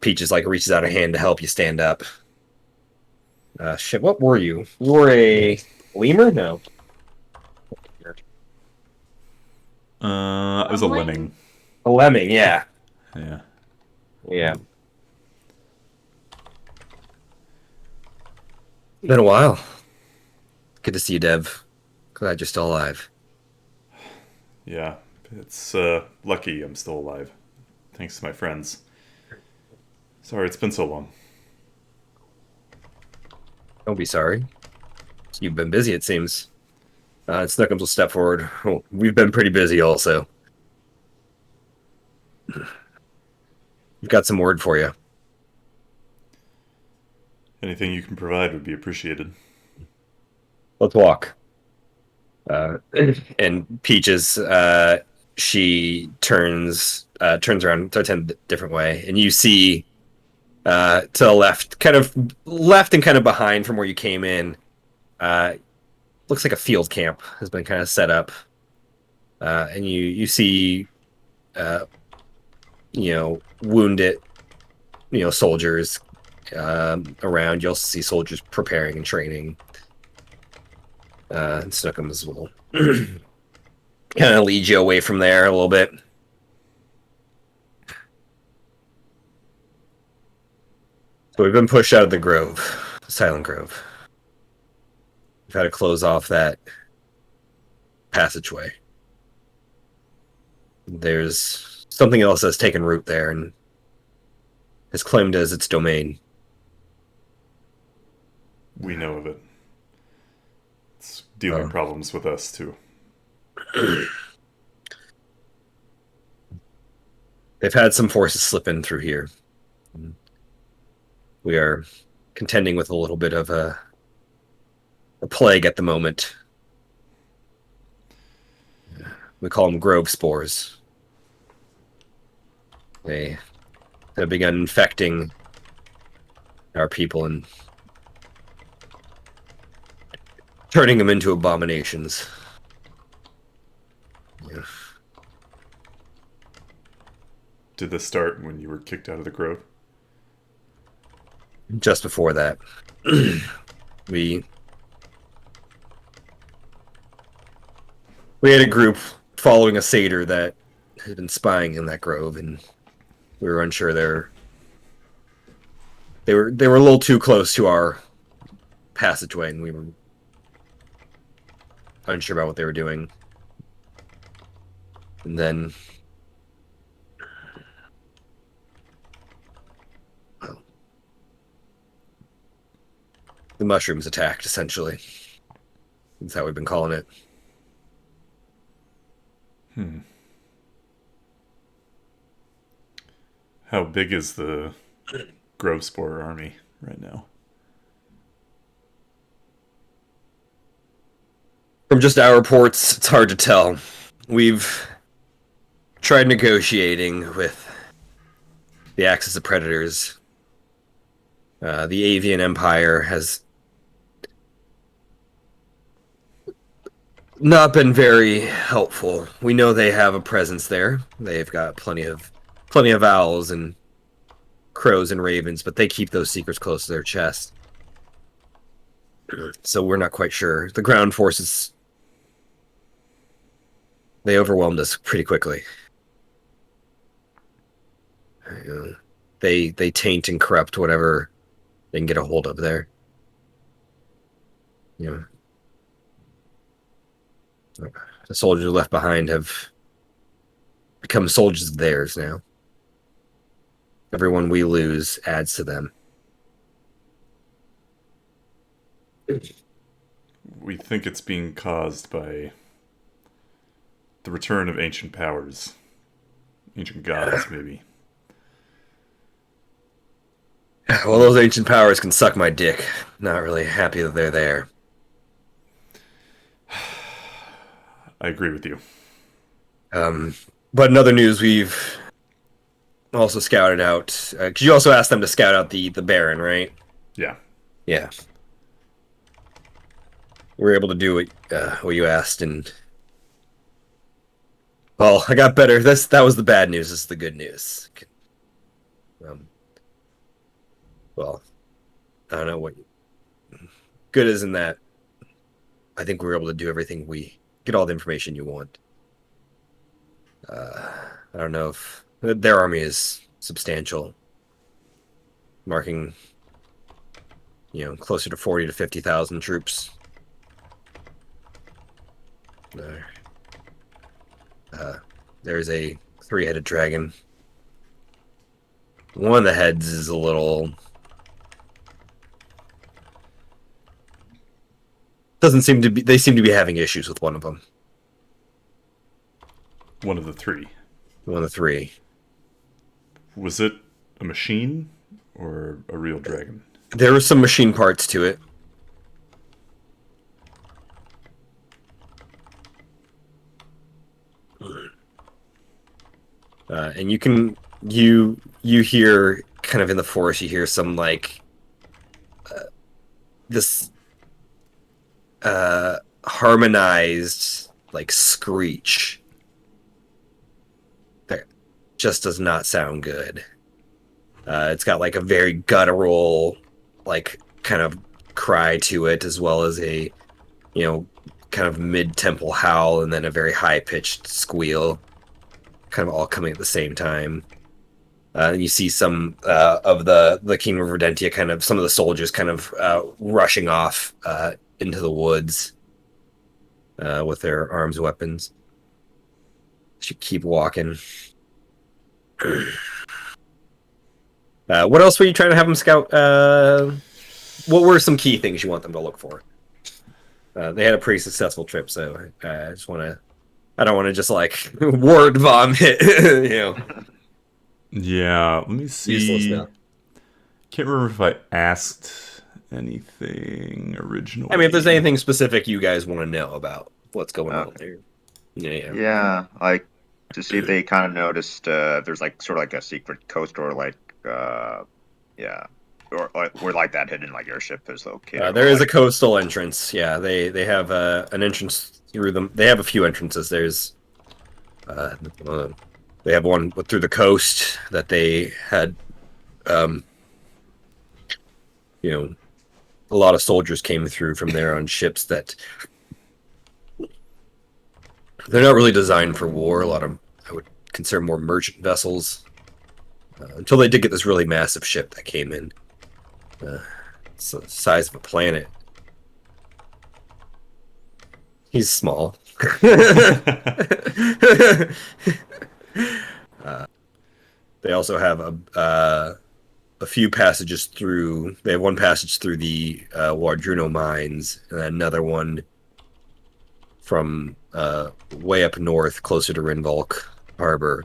Peaches like reaches out a hand to help you stand up. Shit, what were you? You were a lemur? No. I was a lemming. A lemming, yeah. Yeah. Yeah. Been a while. Good to see you, Dev. Glad you're still alive. Yeah. It's lucky I'm still alive. Thanks to my friends. Sorry it's been so long. Don't be sorry. You've been busy, it seems. And Snookums will step forward. Oh, we've been pretty busy also. We've got some word for you. Anything you can provide would be appreciated. Let's walk. And Peaches, she turns around, starts heading a different way, and you see to the left and kind of behind from where you came in. Looks like a field camp has been kind of set up, and you see, wounded, soldiers around. You'll see soldiers preparing and training. And Snookums will kind of lead you away from there a little bit. So we've been pushed out of the grove, Silent Grove. We've had to close off that passageway. There's something else that's taken root there and is claimed as its domain. We know of it. It's dealing problems with us, too. They've had some forces slip in through here. We are contending with a little bit of a plague at the moment. We call them grove spores. They have begun infecting our people and turning them into abominations. Yeah. Did this start when you were kicked out of the grove? Just before that, we had a group following a satyr that had been spying in that grove, and we were unsure they were a little too close to our passageway, and we were unsure about what they were doing. And then the mushrooms attacked, essentially. That's how we've been calling it. How big is the Grove Spore army right now? From just our reports, it's hard to tell. We've tried negotiating with the Axis of Predators. The Avian Empire has not been very helpful. We know they have a presence there. They've got plenty of owls and crows and ravens, but they keep those secrets close to their chest. So we're not quite sure. The ground forces, they overwhelmed us pretty quickly. They taint and corrupt whatever they can get a hold of there. You know, the soldiers left behind have become soldiers of theirs now. Everyone we lose adds to them. We think it's being caused by the return of ancient powers. Ancient gods, maybe. Well, those ancient powers can suck my dick. Not really happy that they're there. I agree with you. But in other news, we've also scouted out... Because you also asked them to scout out the Baron, right? Yeah. Yeah. We were able to do what you asked, and... Well, I got better. That was the bad news. This is the good news. Well, I don't know what... Good isn't that. I think we were able to do everything get all the information you want. I don't know if... Their army is substantial. Marking, closer to 40 to 50,000 troops. There's a 3-headed dragon. One of the heads is a little... Doesn't seem to be... They seem to be having issues with one of them. One of the three. One of the three. Was it a machine or a real dragon? There were some machine parts to it. And you hear kind of in the forest, you hear some this harmonized screech that just does not sound good. It's got a very guttural kind of cry to it, as well as a kind kind of mid-tempo howl and then a very high-pitched squeal, kind of all coming at the same time. And you see some of the Kingdom of Redentia, kind of some of the soldiers kind of rushing off into the woods with their arms and weapons. Should keep walking. What else were you trying to have them scout? What were some key things you want them to look for? They had a pretty successful trip, so I just want to. I don't want to just like word vomit, you know. Yeah, let me see. Useless now. Can't remember if I asked anything originally. I mean, if there's anything specific you guys want to know about what's going on there. Yeah, like to see if they kind of noticed if there's like sort of like a secret coast or like or where like that hidden like airship is located. There is like, a coastal entrance. Yeah, they have an entrance through them. They have a few entrances. There's they have one through the coast that they had you know, a lot of soldiers came through from there on ships that they're not really designed for war. A lot of, I would consider, more merchant vessels. Until they did get this really massive ship that came in. It's the size of a planet. He's small. They also have a few passages through. They have one passage through the Wardruno mines, and another one from way up north, closer to Rinvolk Harbor.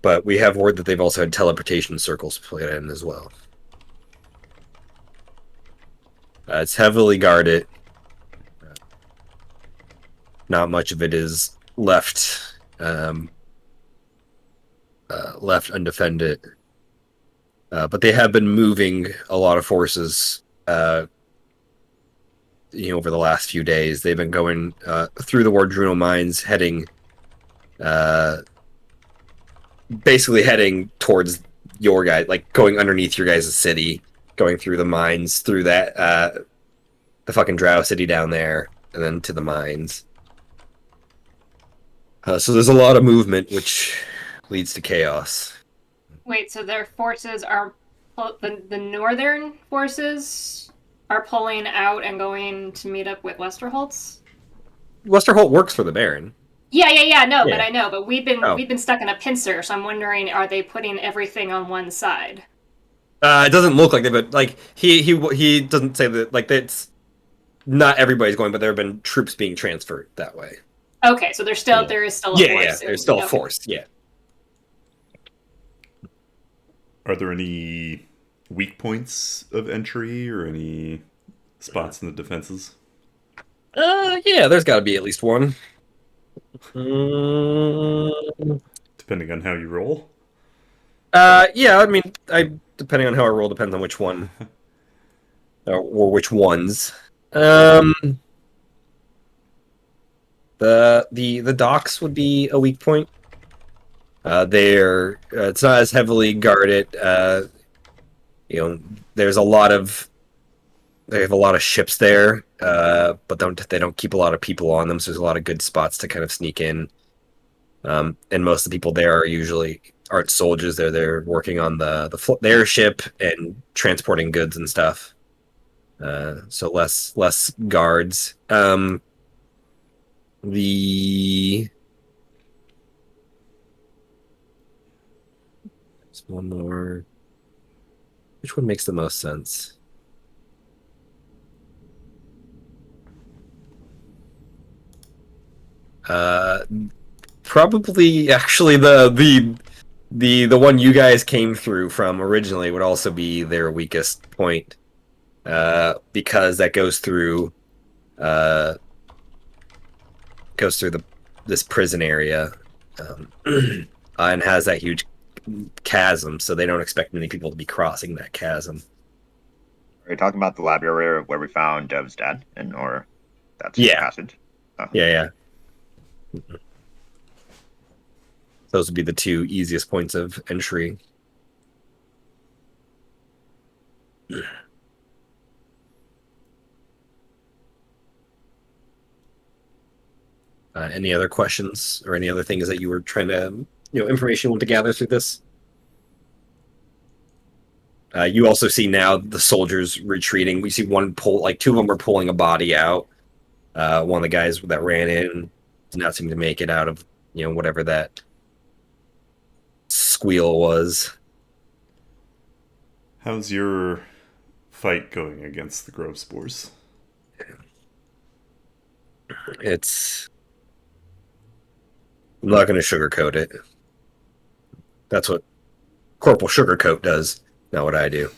But we have word that they've also had teleportation circles put in as well. It's heavily guarded. Not much of it is left left undefended. But they have been moving a lot of forces over the last few days. They've been going through the Wardruno mines, basically heading towards your guys, like going underneath your guys' city, going through the mines, through that the fucking Drow city down there, and then to the mines. So there's a lot of movement, which leads to chaos. Wait, so their forces are the northern forces are pulling out and going to meet up with Westerholtz? Westerholt works for the Baron. No, Yeah. But I know, but we've been stuck in a pincer, so I'm wondering, are they putting everything on one side? It doesn't look like they, but like he doesn't say that, like, it's not everybody's going, but there have been troops being transferred that way. Okay, so there is still a force. Yeah, there's still a force. Yeah. Are there any weak points of entry or any spots in the defenses? Yeah, there's got to be at least one. Depending on how you roll? Yeah, I mean, depending on how I roll, depends on which one. Or which ones. The docks would be a weak point. It's not as heavily guarded. There's a lot of they have a lot of ships there, but they don't keep a lot of people on them, so there's a lot of good spots to kind of sneak in. And most of the people there aren't soldiers. They're working on the airship and transporting goods and stuff. So less guards. There's one more. Which one makes the most sense? Probably actually the one you guys came through from originally would also be their weakest point, because that goes through this prison area, and has that huge chasm, so they don't expect many people to be crossing that chasm. Are you talking about the lab area where we found Dev's dad, or that's passage? Yeah. Those would be the two easiest points of entry. Any other questions or any other things that you were trying to, information you want to gather through this? You also see now the soldiers retreating. We see two of them are pulling a body out. One of the guys that ran in did not seem to make it out of, whatever that squeal was. How's your fight going against the grove spores? I'm not going to sugarcoat it. That's what Corporal Sugarcoat does, not what I do.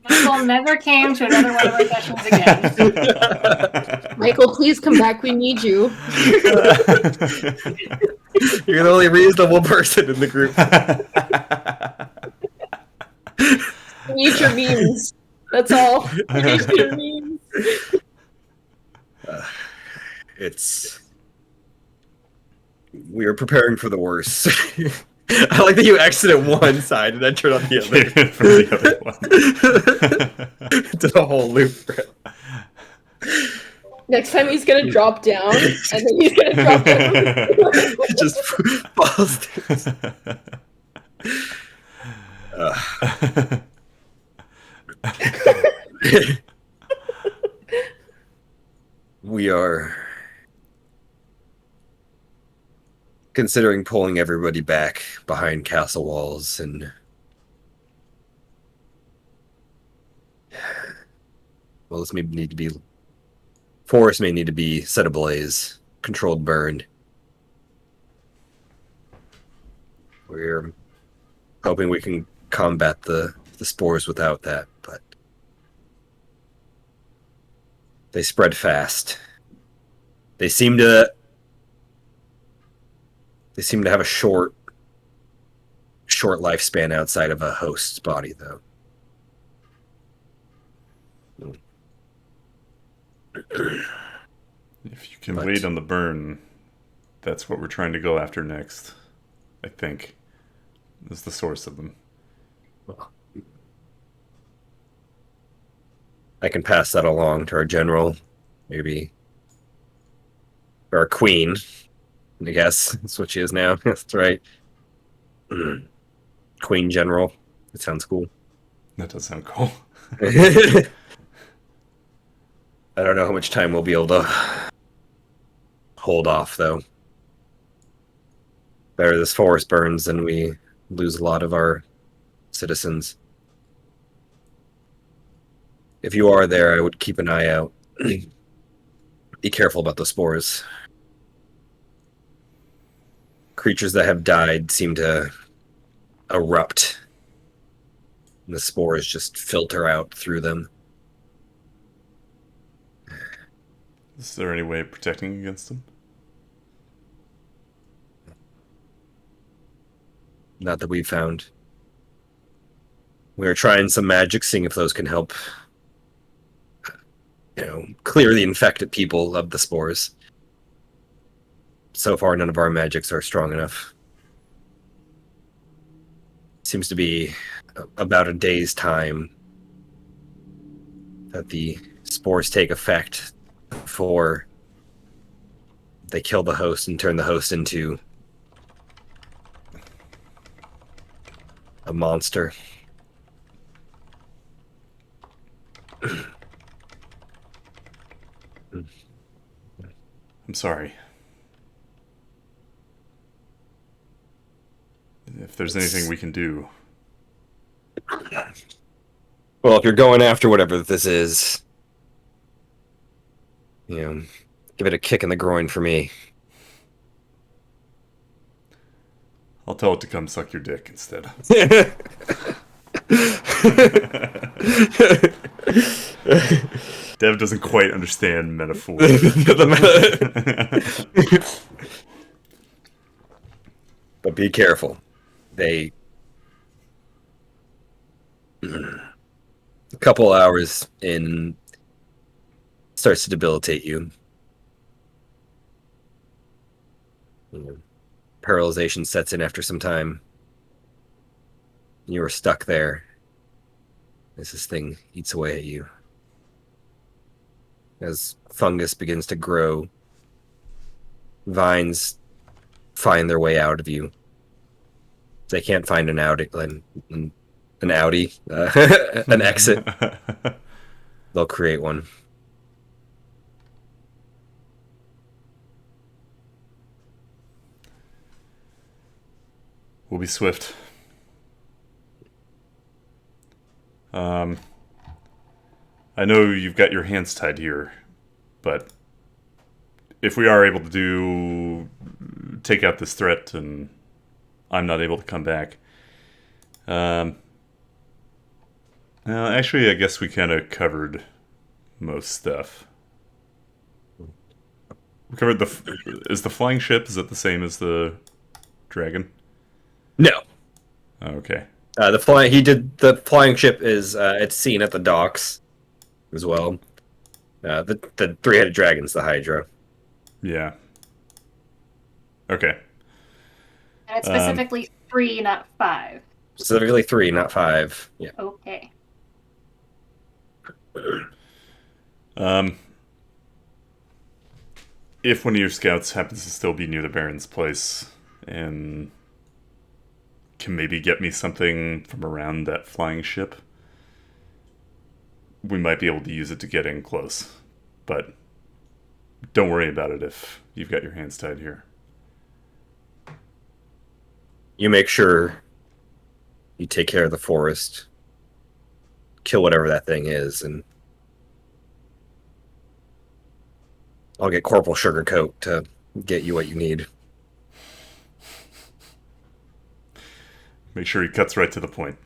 Michael never came to another one of our sessions again. Michael, please come back. We need you. You're the only reasonable person in the group. We need your memes. That's all. We need your memes. We are preparing for the worst. I like that you exited one side and then turn on the other. From the other one. Did a whole loop. Next time he's gonna drop down, and then he's gonna drop down. Just falls. We are considering pulling everybody back behind castle walls, and this may need to be forest may need to be set ablaze, controlled burn. We're hoping we can combat the spores without that, but they spread fast. They seem to have a short lifespan outside of a host's body, though. If you can wait on the burn, that's what we're trying to go after next. I think is the source of them. Well, I can pass that along to our general, maybe, or our queen. I guess that's what she is now. That's right. Queen General. That sounds cool. That does sound cool. I don't know how much time we'll be able to hold off, though. Better this forest burns than we lose a lot of our citizens. If you are there, I would keep an eye out. Be careful about the spores. Creatures that have died seem to erupt. And the spores just filter out through them. Is there any way of protecting against them? Not that we've found. We are trying some magic, seeing if those can help, clear the infected people of the spores. So far, none of our magics are strong enough. Seems to be about a day's time that the spores take effect before they kill the host and turn the host into a monster. I'm sorry. If there's anything we can do. Well, if you're going after whatever this is, give it a kick in the groin for me. I'll tell it to come suck your dick instead. Dev doesn't quite understand metaphor. But be careful. A couple hours in starts to debilitate you. Paralyzation sets in after some time. You are stuck there as this thing eats away at you. As fungus begins to grow, vines find their way out of you. They can't find an outie, an exit. They'll create one. We'll be swift. I know you've got your hands tied here, but if we are able to take out this threat and I'm not able to come back, actually, I guess we kind of covered most stuff. We covered is the flying ship, is it the same as the dragon? No. Okay. The flying ship is it's seen at the docks as well. The three-headed dragon's the Hydra. Yeah. Okay. And it's specifically 3, not 5. Specifically 3, not 5. Yeah. Okay. If one of your scouts happens to still be near the Baron's place and can maybe get me something from around that flying ship, we might be able to use it to get in close. But don't worry about it if you've got your hands tied here. You make sure you take care of the forest, kill whatever that thing is, and I'll get Corporal Sugarcoat to get you what you need. Make sure he cuts right to the point.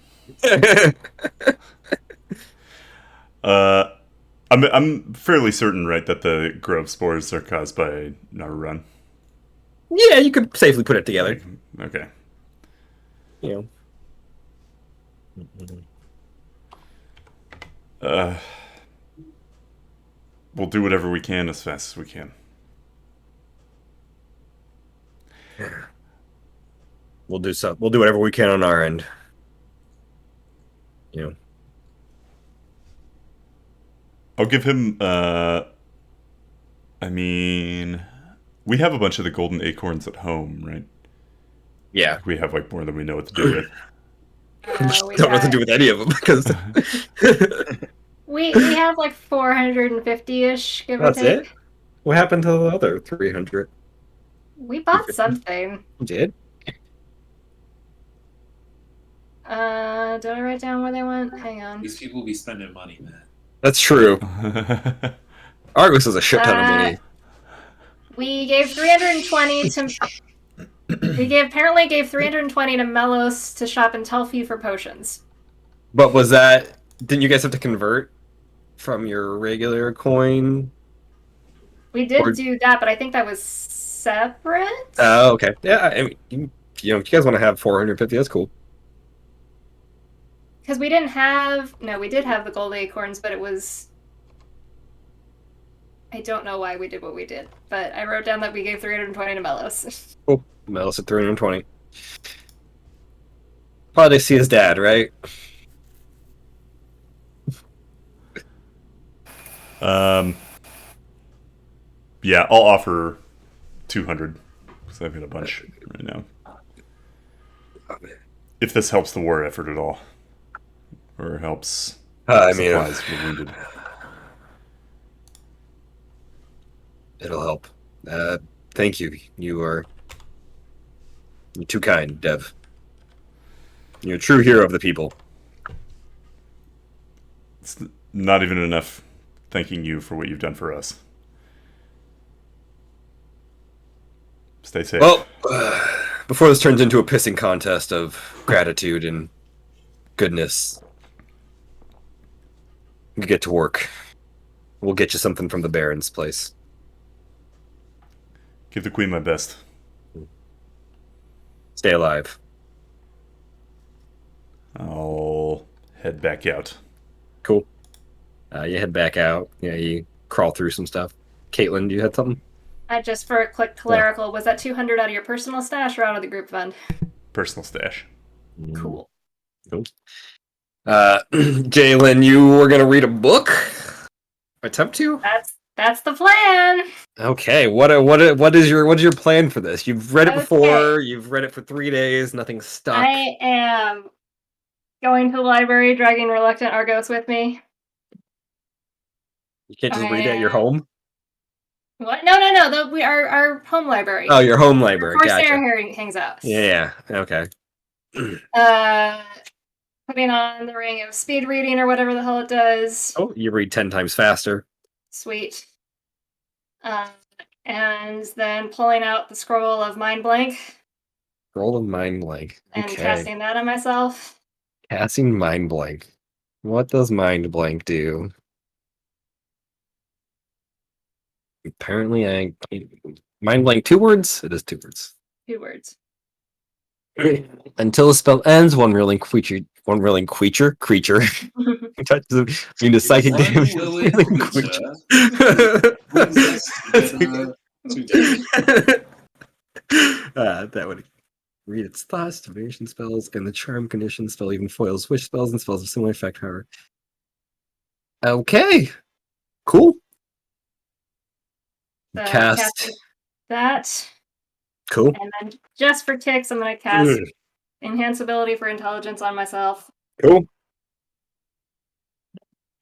I'm fairly certain, right, that the grove spores are caused by Narurun. Yeah, you could safely put it together. Okay. You know. We'll do whatever we can as fast as we can. We'll do whatever we can on our end. You know. I'll give him I mean, we have a bunch of the golden acorns at home, right? Yeah. We have like more than we know what to do with. We don't know what to do with any of them because we have like 450-ish, give or take. That's it? What happened to the other 300? We bought something. You did? Did I write down where they went? Hang on. These people be spending money, man. That's true. Argus is a shit ton of money. We gave 320 to... apparently gave 320 to Melos to shop in Telfi for potions. But was that... Didn't you guys have to convert from your regular coin? We did do that, but I think that was separate? Oh, okay. Yeah, I mean, if you guys want to have 450, that's cool. Because we didn't have... No, we did have the gold acorns, but it was... I don't know why we did what we did, but I wrote down that we gave 320 to Melos. Cool. Melos at 320. Probably see his dad, right? Yeah, I'll offer 200 because I've got a bunch right now. If this helps the war effort at all, or helps supplies for wounded, it'll help. Thank you. You're too kind, Dev. You're a true hero of the people. It's not even enough thanking you for what you've done for us. Stay safe. Well, before this turns into a pissing contest of gratitude and goodness, we get to work. We'll get you something from the Baron's place. Give the Queen my best. Stay alive. I'll head back out. Cool. You head back out. Yeah, you crawl through some stuff. Caitlin, do you have something? Just for a quick clerical, was that 200 out of your personal stash or out of the group fund? Personal stash. Cool. Cool. Jalen, you were gonna read a book? Attempt to? That's the plan. Okay. What is your plan for this? You've read it Okay. before. You've read it for 3 days. Nothing stuck. I am going to the library, dragging reluctant Argos with me. You can't just read it at your home. What? No. Our home library. Oh, your home library. Where Gotcha. Sarah hangs out. Yeah. Okay. Putting on the ring of speed reading or whatever the hell it does. Oh, you read 10 times faster. Sweet. And then pulling out the scroll of mind blank Roll of mind blank. and Okay. casting that on myself. Casting mind blank. What does mind blank do? Apparently, mind blank 2 words. It is 2 words. 2 words. Until the spell ends, one willing creature touches him, mean a psychic One damage. willing creature brings us together that would read its thoughts, divination spells, and the charm condition spell even foils wish spells and spells of similar effect, however. Okay. Cool. So Cast. casting that. Cool. And then just for ticks, I'm going to cast enhance ability for intelligence on myself. Cool.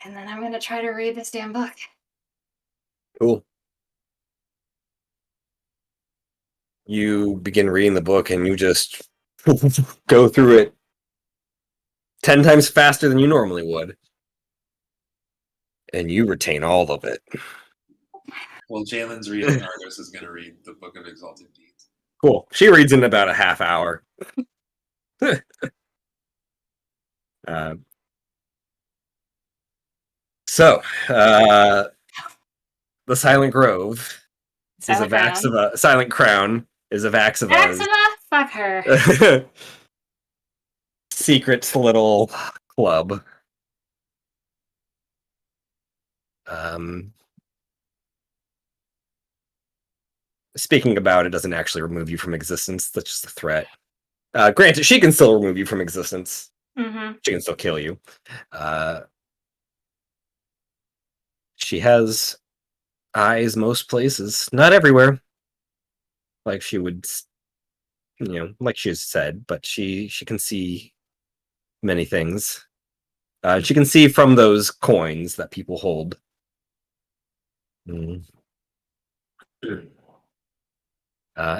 And then I'm going to try to read this damn book. Cool. You begin reading the book and you just go through it 10 times faster than you normally would. And you retain all of it. Well, Jalen's reading. Argos is going to read the Book of Exalted Deeds. Cool. She reads in about a half hour. So, the Silent Grove is a Vaxava. Silent Crown is a Vaxava's. Vaxava? Fuck her. Secret little club. Speaking about it doesn't actually remove you from existence. That's just a threat. Granted, she can still remove you from existence. Mm-hmm. She can still kill you. She has eyes most places, not everywhere. Like she would, like she has said, but she can see many things. She can see from those coins that people hold. Mm.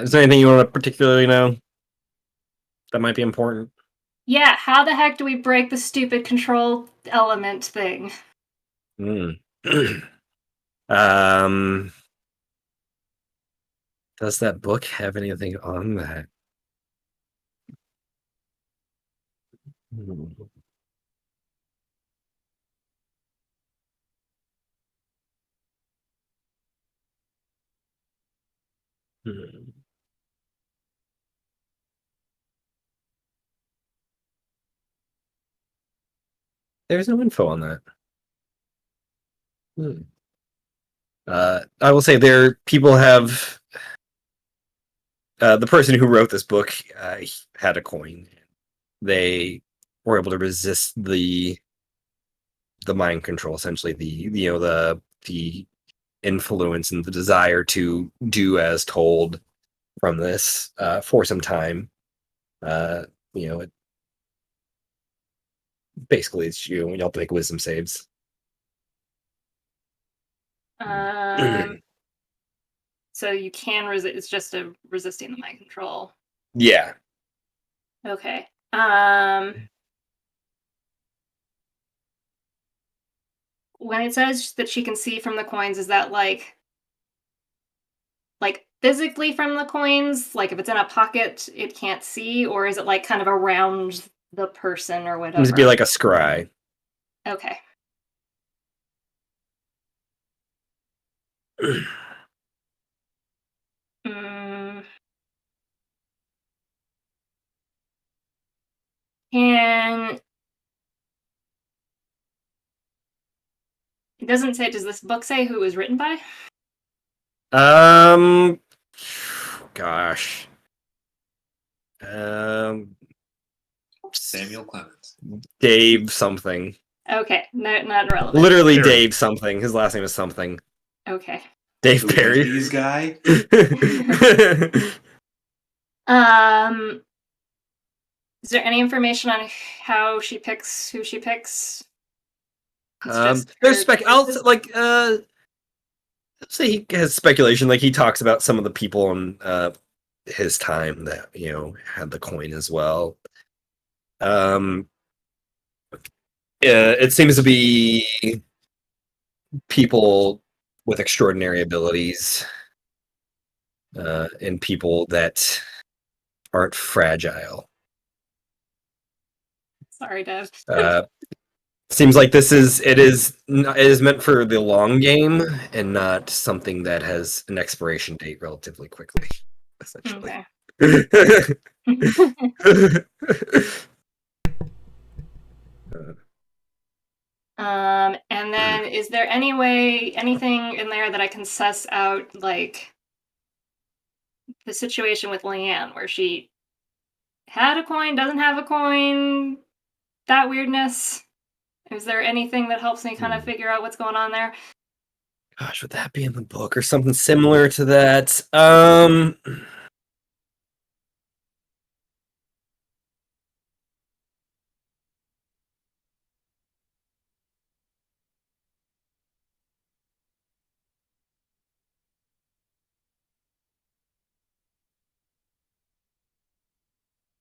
Is there anything you want to particularly know that might be important? Yeah, how the heck do we break the stupid control element thing? Does that book have anything on that? There's no info on that. I will say people have the person who wrote this book had a coin. They were able to resist the mind control, essentially the influence and the desire to do as told from this for some time. Basically it's you have to make wisdom saves. So you can resist. It's just a resisting the mind control. Yeah. Okay. When it says that she can see from the coins, is that like physically from the coins? Like if it's in a pocket, it can't see, or is it like kind of around the person or whatever? It'd be like a scry. Okay. And it doesn't say. Does this book say who it was written by? Gosh. Samuel Clemens. Dave something. Okay, not relevant. Literally Perry. Dave something. His last name is something. Okay. Dave The Perry. Wendy's guy. Is there any information on how she picks who she picks? It's just There's her spec. choices? Say he has speculation. Like he talks about some of the people in his time that had the coin as well. It seems to be people with extraordinary abilities, and people that aren't fragile. Sorry, Dev. Seems like it is meant for the long game and not something that has an expiration date relatively quickly. Essentially. Okay. And then is there anything in there that I can suss out, like the situation with Leanne, where she had a coin, doesn't have a coin, that weirdness? Is there anything that helps me kind of figure out what's going on there? Gosh, would that be in the book or something similar to that?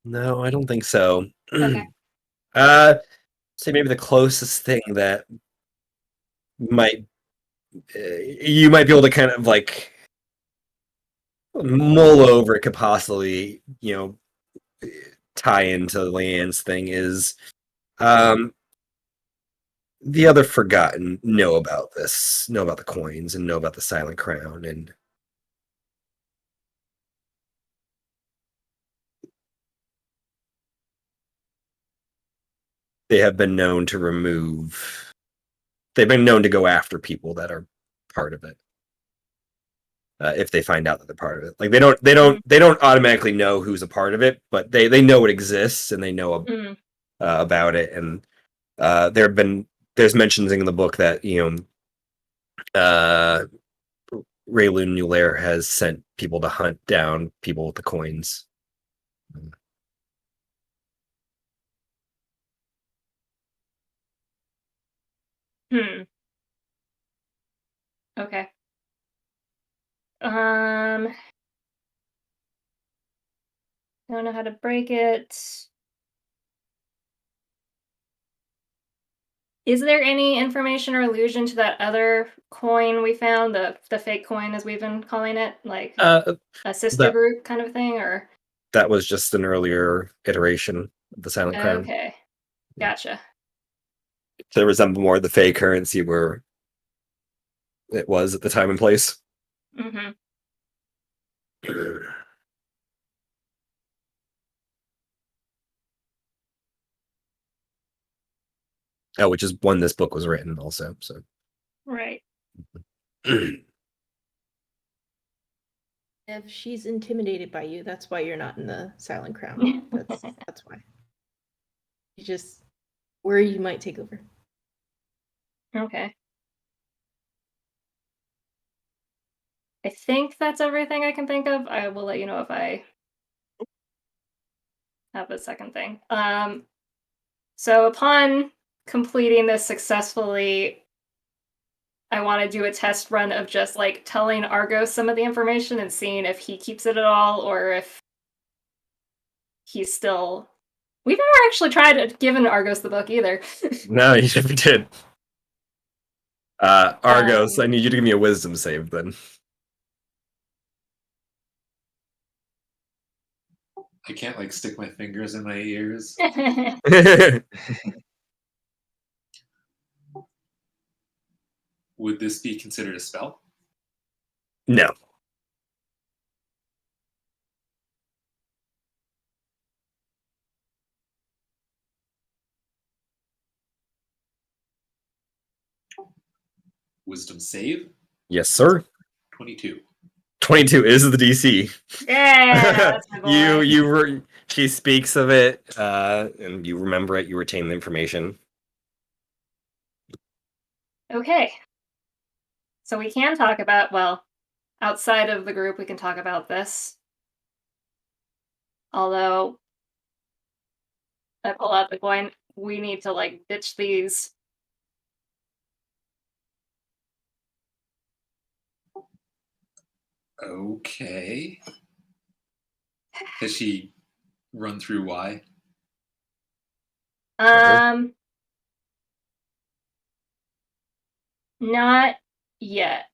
No, I don't think so. Okay. Say maybe the closest thing that might you might be able to kind of like mull over it could possibly tie into Leanne's thing is the other Forgotten know about the coins, and know about the Silent Crown, and they have been known to they've been known to go after people that are part of it. If they find out that they're part of it, like they don't automatically know who's a part of it, but they know it exists and they know about it. And there's mentions in the book that Raylun Nulair has sent people to hunt down people with the coins. Okay. Don't know how to break it. Is there any information or allusion to that other coin we found, the fake coin as we've been calling it, like a sister that- group kind of thing, or? That was just an earlier iteration of the Silent Crown. Okay, gotcha. To resemble more the fake currency where it was at the time and place. Mm-hmm. Oh, which is when this book was written, also. So, Right. If she's intimidated by you, that's why you're not in the Silent Crown. That's why. You just worry you might take over. Okay. I think that's everything I can think of. I will let you know if I have a second thing. So upon completing this successfully, I want to do a test run of just like telling Argos some of the information and seeing if he keeps it at all, or if he's still. We've never actually tried giving Argos the book either. No, you never did. Argos, I need you to give me a wisdom save then. I can't like stick my fingers in my ears. Would this be considered a spell? No. Wisdom save? Yes, sir. 22. 22 is the DC. Yeah, that's my boy. She speaks of it, and you remember it. You retain the information. Okay. So we can talk about, well, outside of the group, we can talk about this. Although, I pull out the coin, we need to, like, ditch these. Okay. Has she run through why? Not yet.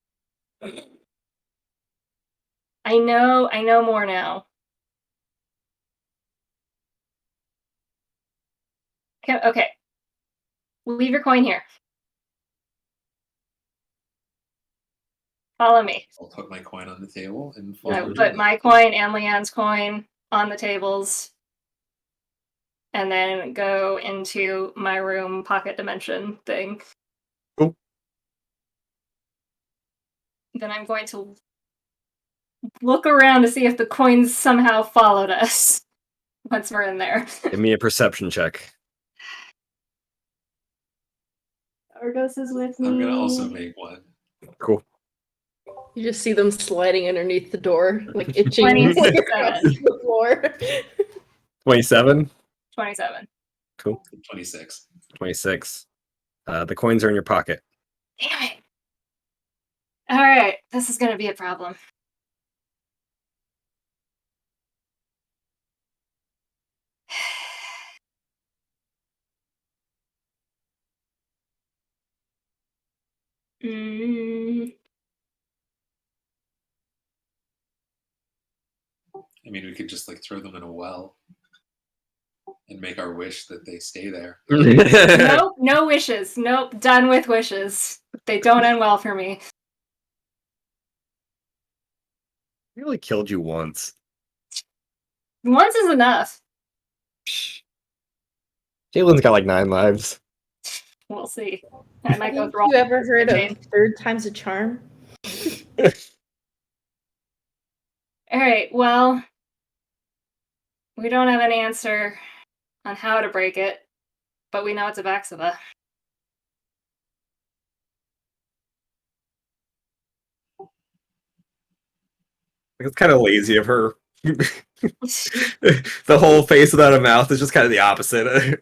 I know more now. Okay. Leave your coin here. Follow me. I'll put my coin on the table and I follow. put my coin and Leanne's coin on the tables. And then go into my room pocket dimension thing. Cool. Then I'm going to look around to see if the coins somehow followed us once we're in there. Give me a perception check. Argos is with me. I'm gonna also make one. Cool. You just see them sliding underneath the door, like itching 27. across the floor. 27. 27. Cool. 26. 26. The coins are in your pocket. Damn it. Alright, this is gonna be a problem. I mean, we could just like throw them in a well and make our wish that they stay there. Nope, no wishes. Nope, done with wishes. They don't end well for me. I only killed you once. Once is enough. Jalen's got like 9 lives. We'll see. I might go Have through all you ever heard chain. of third time's a charm? Alright, well, we don't have an answer on how to break it, but we know it's a Vaxava. It's kind of lazy of her. The whole face without a mouth is just kind of the opposite.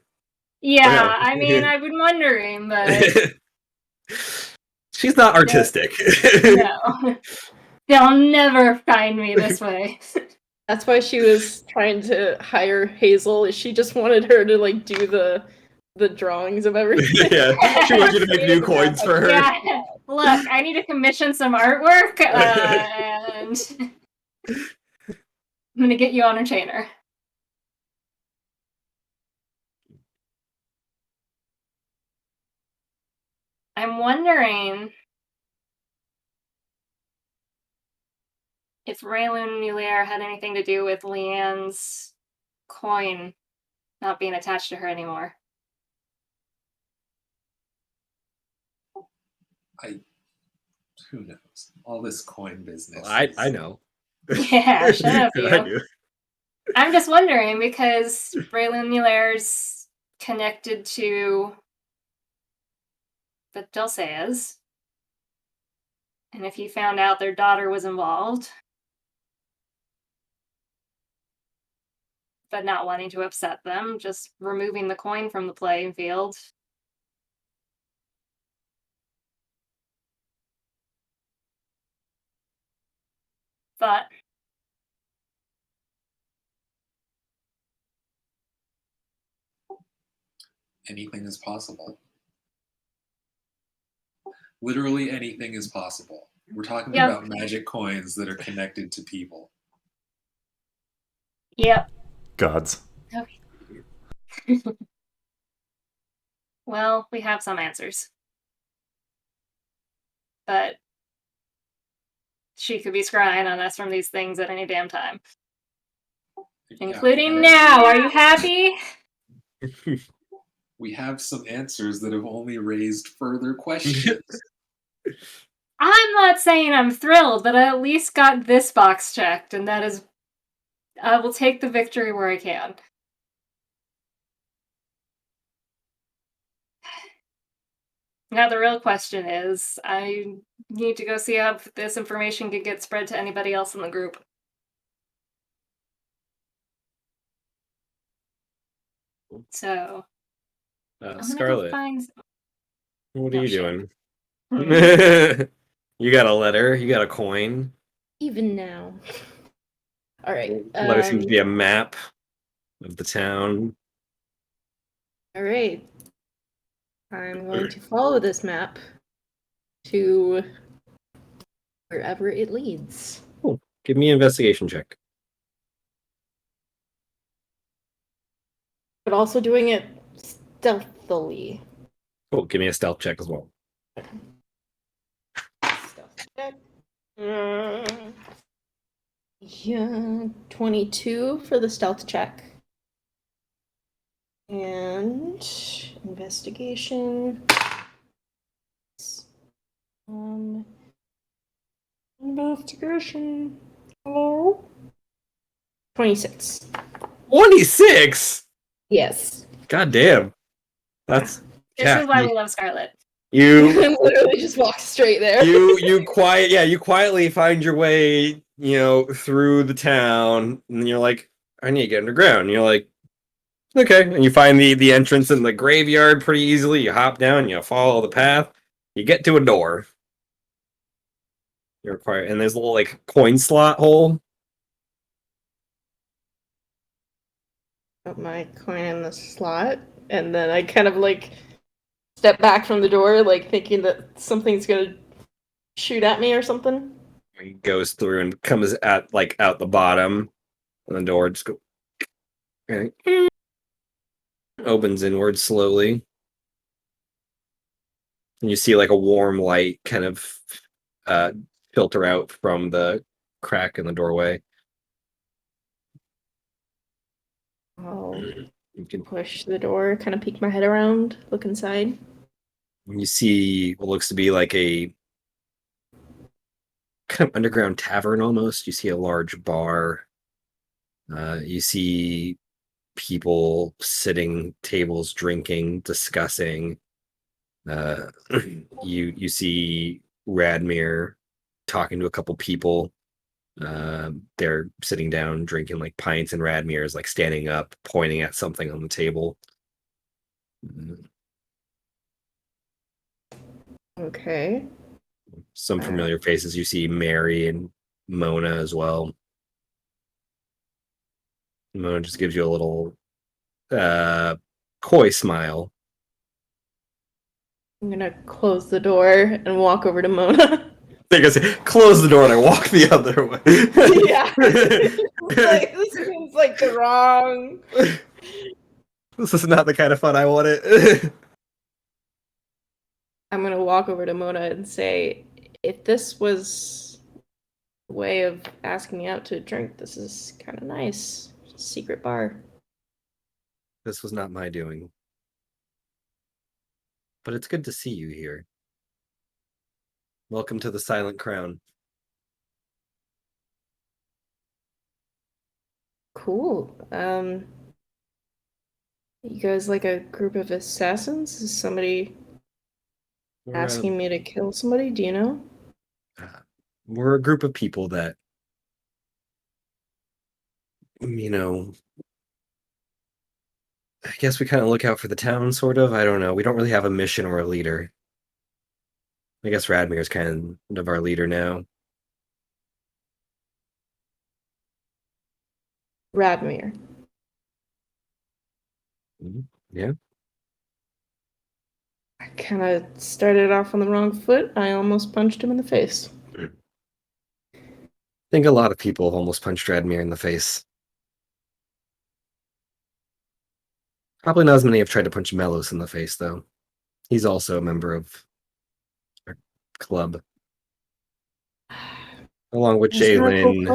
Yeah, I mean, I've been wondering, but She's not artistic. no. They'll never find me this way. That's why she was trying to hire Hazel. Is she just wanted her to like do the drawings of everything? Yeah, she wants you to make new coins for her. Yeah, look, I need to commission some artwork, and I'm gonna get you on a chainer. I'm wondering if Raylun Mulier had anything to do with Leanne's coin not being attached to her anymore. Who knows? All this coin business. I know. Yeah, shut up, I you. do. I'm just wondering because Raylun Mulier's connected to the Dulceas, and if he found out their daughter was involved, but not wanting to upset them, just removing the coin from the playing field. But Anything is possible. Literally anything is possible. We're talking Yep. about magic coins that are connected to people. Yep. Gods. Okay. Well, we have some answers. But she could be scrying on us from these things at any damn time. Including now. Are you happy? We have some answers that have only raised further questions. I'm not saying I'm thrilled, but I at least got this box checked, and that is I will take the victory where I can. Now the real question is, I need to go see if this information can get spread to anybody else in the group. So I'm gonna go Scarlet, find. what are Oh, you shit. doing? You got a letter. You got a coin. Even now. All right. Letter seems to be a map of the town. All right. I'm going to follow this map to wherever it leads. Cool. Give me an investigation check. But also doing it stealthily. Cool. Give me a stealth check as well. Stealth check. Yeah, 22 for the stealth check. And investigation. Investigation. Hello? 26. 26. Yes. God damn. That's This yeah. is why we love Scarlet. You Literally just walk straight there. you quietly find your way, through the town, and you're like, I need to get underground. And you're like, okay, and you find the entrance in the graveyard pretty easily. You hop down, you follow the path, you get to a door. You're required, and there's a little like coin slot hole. Put my coin in the slot, and then I kind of like step back from the door, like thinking that something's gonna shoot at me or something. He goes through and comes out the bottom, and the door just opens inward slowly. And you see like a warm light kind of filter out from the crack in the doorway. I'll You can push the door, kind of peek my head around, look inside. you see what looks to be like a kind of underground tavern almost. You see a large bar. You see people sitting tables drinking, discussing. You see Radmir talking to a couple people. They're sitting down drinking like pints, and Radmir is like standing up, pointing at something on the table. Okay. Some familiar faces. You see Mary and Mona as well. Mona just gives you a little coy smile. I'm gonna close the door and walk over to Mona. I think I say, close the door and I walk the other way. Yeah. Like, this seems like the wrong. This is not the kind of fun I wanted. I'm gonna walk over to Mona and say, if this was a way of asking me out to drink, this is kind of nice. Secret bar. This was not my doing. But it's good to see you here. Welcome to the Silent Crown. Cool. You guys like a group of assassins? Is somebody asking me to kill somebody? Do you know? We're a group of people that, I guess we kind of look out for the town, sort of. I don't know. We don't really have a mission or a leader. I guess Radmir is kind of our leader now. Radmir. Yeah. I kind of started off on the wrong foot. I almost punched him in the face. I think a lot of people have almost punched Radmir in the face. Probably not as many have tried to punch Melos in the face, though. He's also a member of our club. Along with Jalen,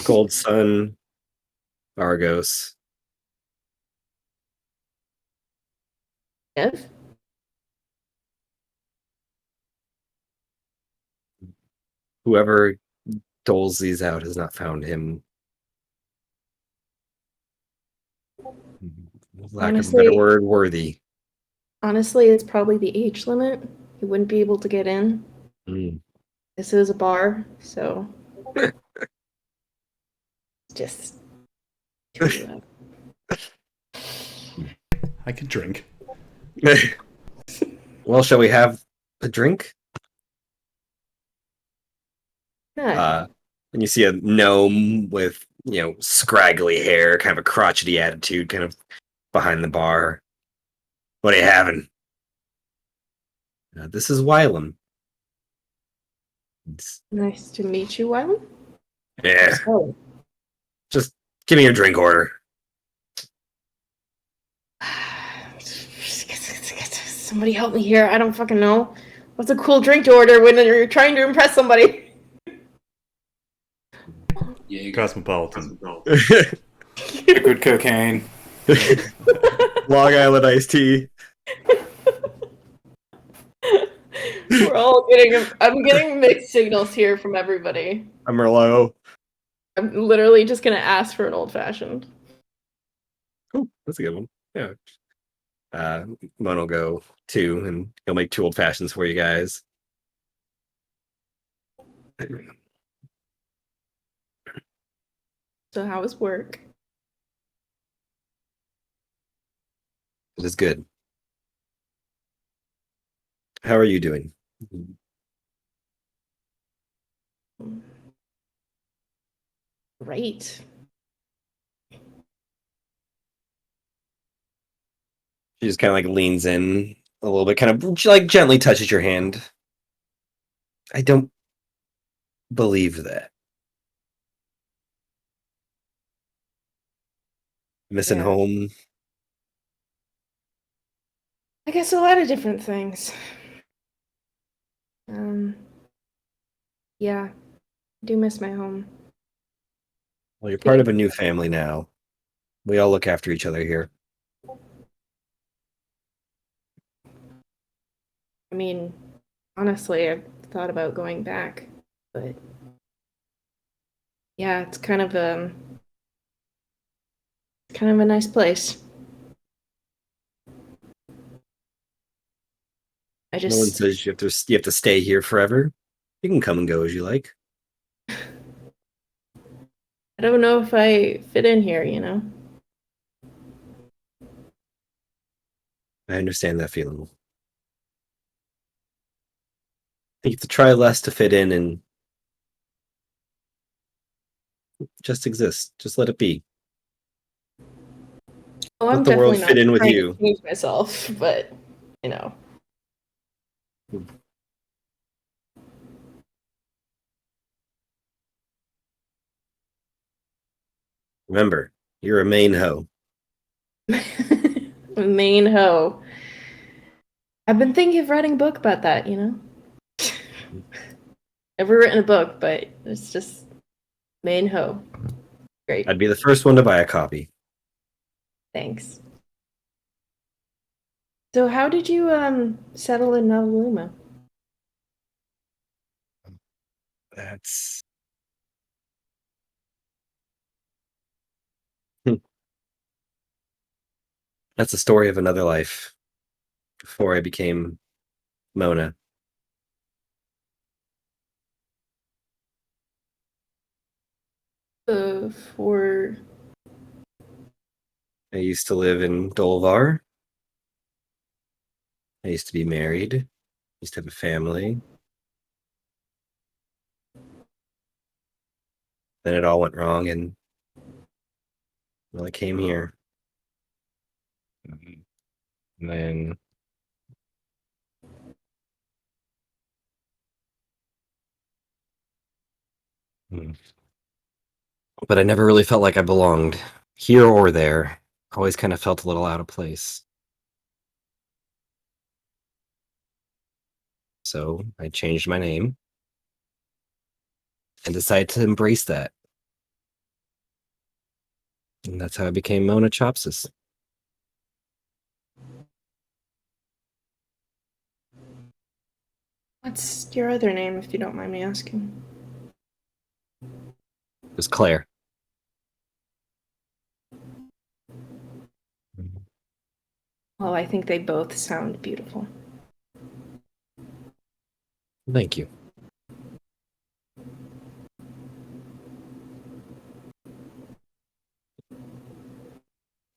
Gold Sun, Argos. Ev? Whoever doles these out has not found him lack of a better Honestly- word, worthy. Honestly, it's probably the age limit. You wouldn't be able to get in. Mm. This is a bar, so just I can drink. Well, shall we have a drink? yeah. And you see a gnome with, scraggly hair, kind of a crotchety attitude, kind of behind the bar. What are you having? This is Wylam. Nice to meet you, Wyland. Yeah, Oh. just give me your drink order. Somebody help me here. I don't fucking know. What's a cool drink to order when you're trying to impress somebody? Jaeger. Cosmopolitan. Liquid cocaine. Long Island iced tea. We're all getting. I'm getting mixed signals here from everybody. A Merlot. I'm literally just gonna ask for an old fashioned. Oh, that's a good one. Yeah. Mon will go 2, and he'll make 2 old fashions for you guys. So how is work? It is good. How are you doing? Great. She just kind of like leans in a little bit, kind of like gently touches your hand. I don't believe that. Missing Yeah. home. I guess a lot of different things. Yeah, I do miss my home. Well, you're part of a new family now. We all look after each other here. I mean, honestly, I've thought about going back, but yeah, it's kind of a nice place. I No one just says you have to stay here forever. You can come and go as you like. I don't know if I fit in here, you know? I understand that feeling. I think you have to try less to fit in and just exist. Just let it be. Oh, Let I'm the world definitely fit not in with trying you. to change myself, but you know. Remember, you're a main hoe. Main hoe. I've been thinking of writing a book about that, you know? Never written a book, but it's just main hoe. Great. I'd be the first one to buy a copy. Thanks. So how did you settle in Novi'luma? That's that's the story of another life before I became Mona. For I used to live in Dolvar. I used to be married. Used to have a family. Then it all went wrong, and well, I came here. And then Hmm. But I never really felt like I belonged here or there. Always kind of felt a little out of place. So I changed my name and decided to embrace that. And that's how I became Mona Chopsis. what's your other name, if you don't mind me asking? It was Claire. Oh, I think they both sound beautiful. Thank you.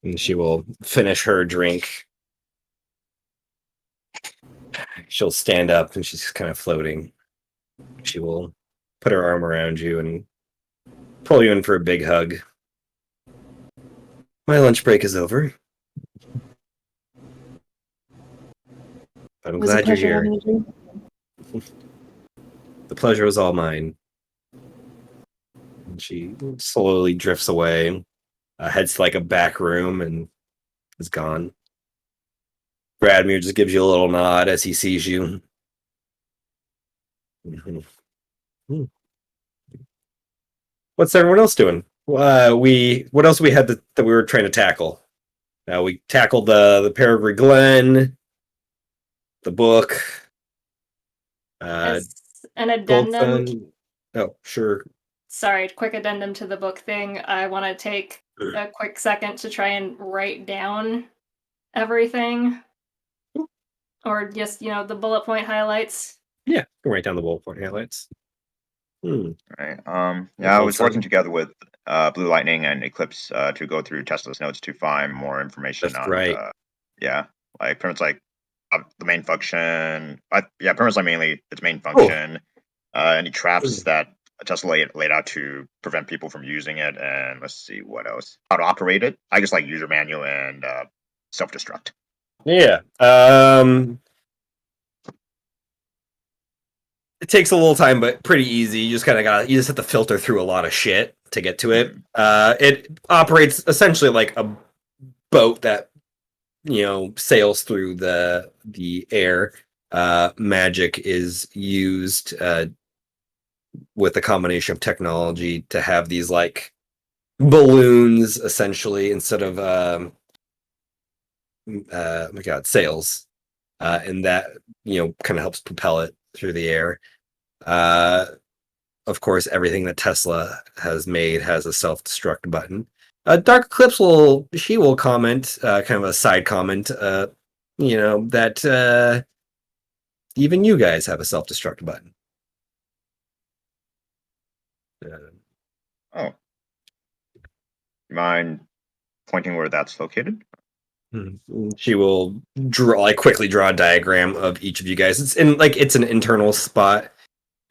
And she will finish her drink. She'll stand up and she's kind of floating. She will put her arm around you and pull you in for a big hug. My lunch break is over. I'm Was a glad you're pleasure here. having a drink. The pleasure was all mine. And she slowly drifts away, heads to like a back room, and is gone. Bradmere just gives you a little nod as he sees you. What's everyone else doing? What else we had that we were trying to tackle? We tackled the Peregrine Glen, the book, As an Gold addendum, Sun. Oh, sure. sorry, quick addendum to the book thing. I want to take a quick second to try and write down everything, or just the bullet point highlights. Yeah, can write down the bullet point highlights. Right. Yeah, I was working together with Blue Lightning and Eclipse to go through Tesla's notes to find more information That's on. right. Yeah, like pretty much like the main function. Yeah, pretty much like mainly its main function. Any traps that Tesla laid out to prevent people from using it, and let's see what else. How to operate it. I guess like user manual and self destruct. Yeah. It takes a little time, but pretty easy. You just have to filter through a lot of shit to get to it. It operates essentially like a boat that sails through the air. Magic is used with a combination of technology to have these like balloons essentially instead of my god, sails, and that kind of helps propel it through the air. Of course, everything that Tesla has made has a self-destruct button. Dark Eclipse will comment, kind of a side comment, that even you guys have a self-destruct button. Oh, you mind pointing where that's located? She will quickly draw a diagram of each of you guys. It's an internal spot.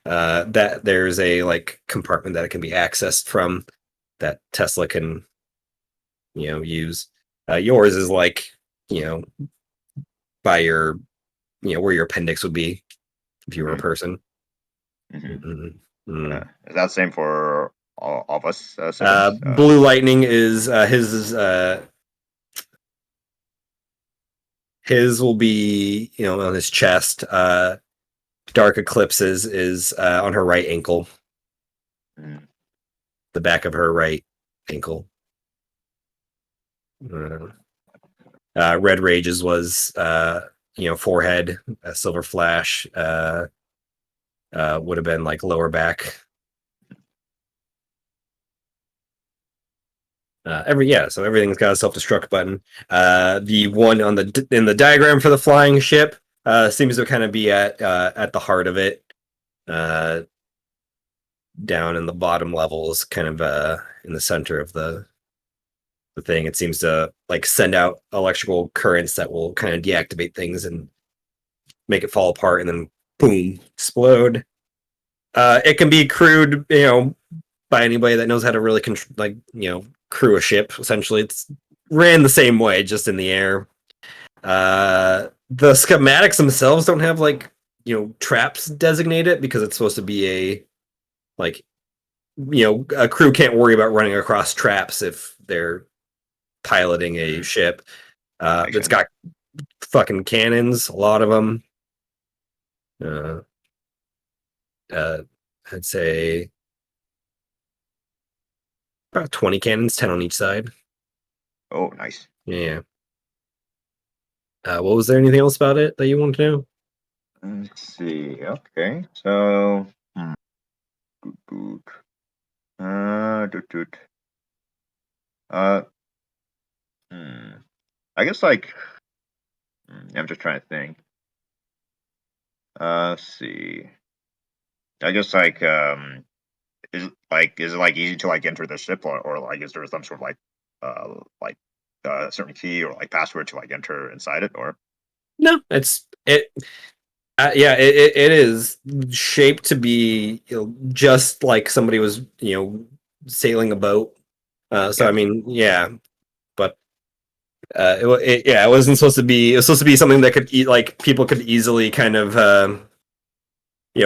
That there's a like compartment that it can be accessed from that Tesla can use. Yours is like by your where your appendix would be if you were a person. Is that the same for all of us siblings? Blue Lightning is his will be on his chest. Dark Eclipses is on her right ankle. The back of her right ankle. Red Rages was forehead. Silver Flash would have been like lower back. So everything's got a self-destruct button. The one in the diagram for the flying ship seems to kind of be at the heart of it. Down in the bottom levels, kind of in the center of the thing. It seems to like send out electrical currents that will kind of deactivate things and make it fall apart and then boom, explode. It can be crewed, by anybody that knows how to really crew a ship. Essentially, it's ran the same way, just in the air. The schematics themselves don't have traps designated because it's supposed to be a crew can't worry about running across traps if they're piloting a ship. It's got fucking cannons, a lot of them. I'd say about 20 cannons, 10 on each side. Oh, nice. Yeah. What was there anything else about it that you wanted to know? Let's see. Okay, so doot. I guess like I'm just trying to think. Let's see. I guess is it like easy to like enter the ship, or like is there some sort of like certain key or like password to like enter inside it, or No, it. Yeah, it is shaped to be, just like somebody was, sailing a boat. So I yeah, mean, yeah, but yeah, it wasn't supposed to be. It was supposed to be something that could like people could easily kind of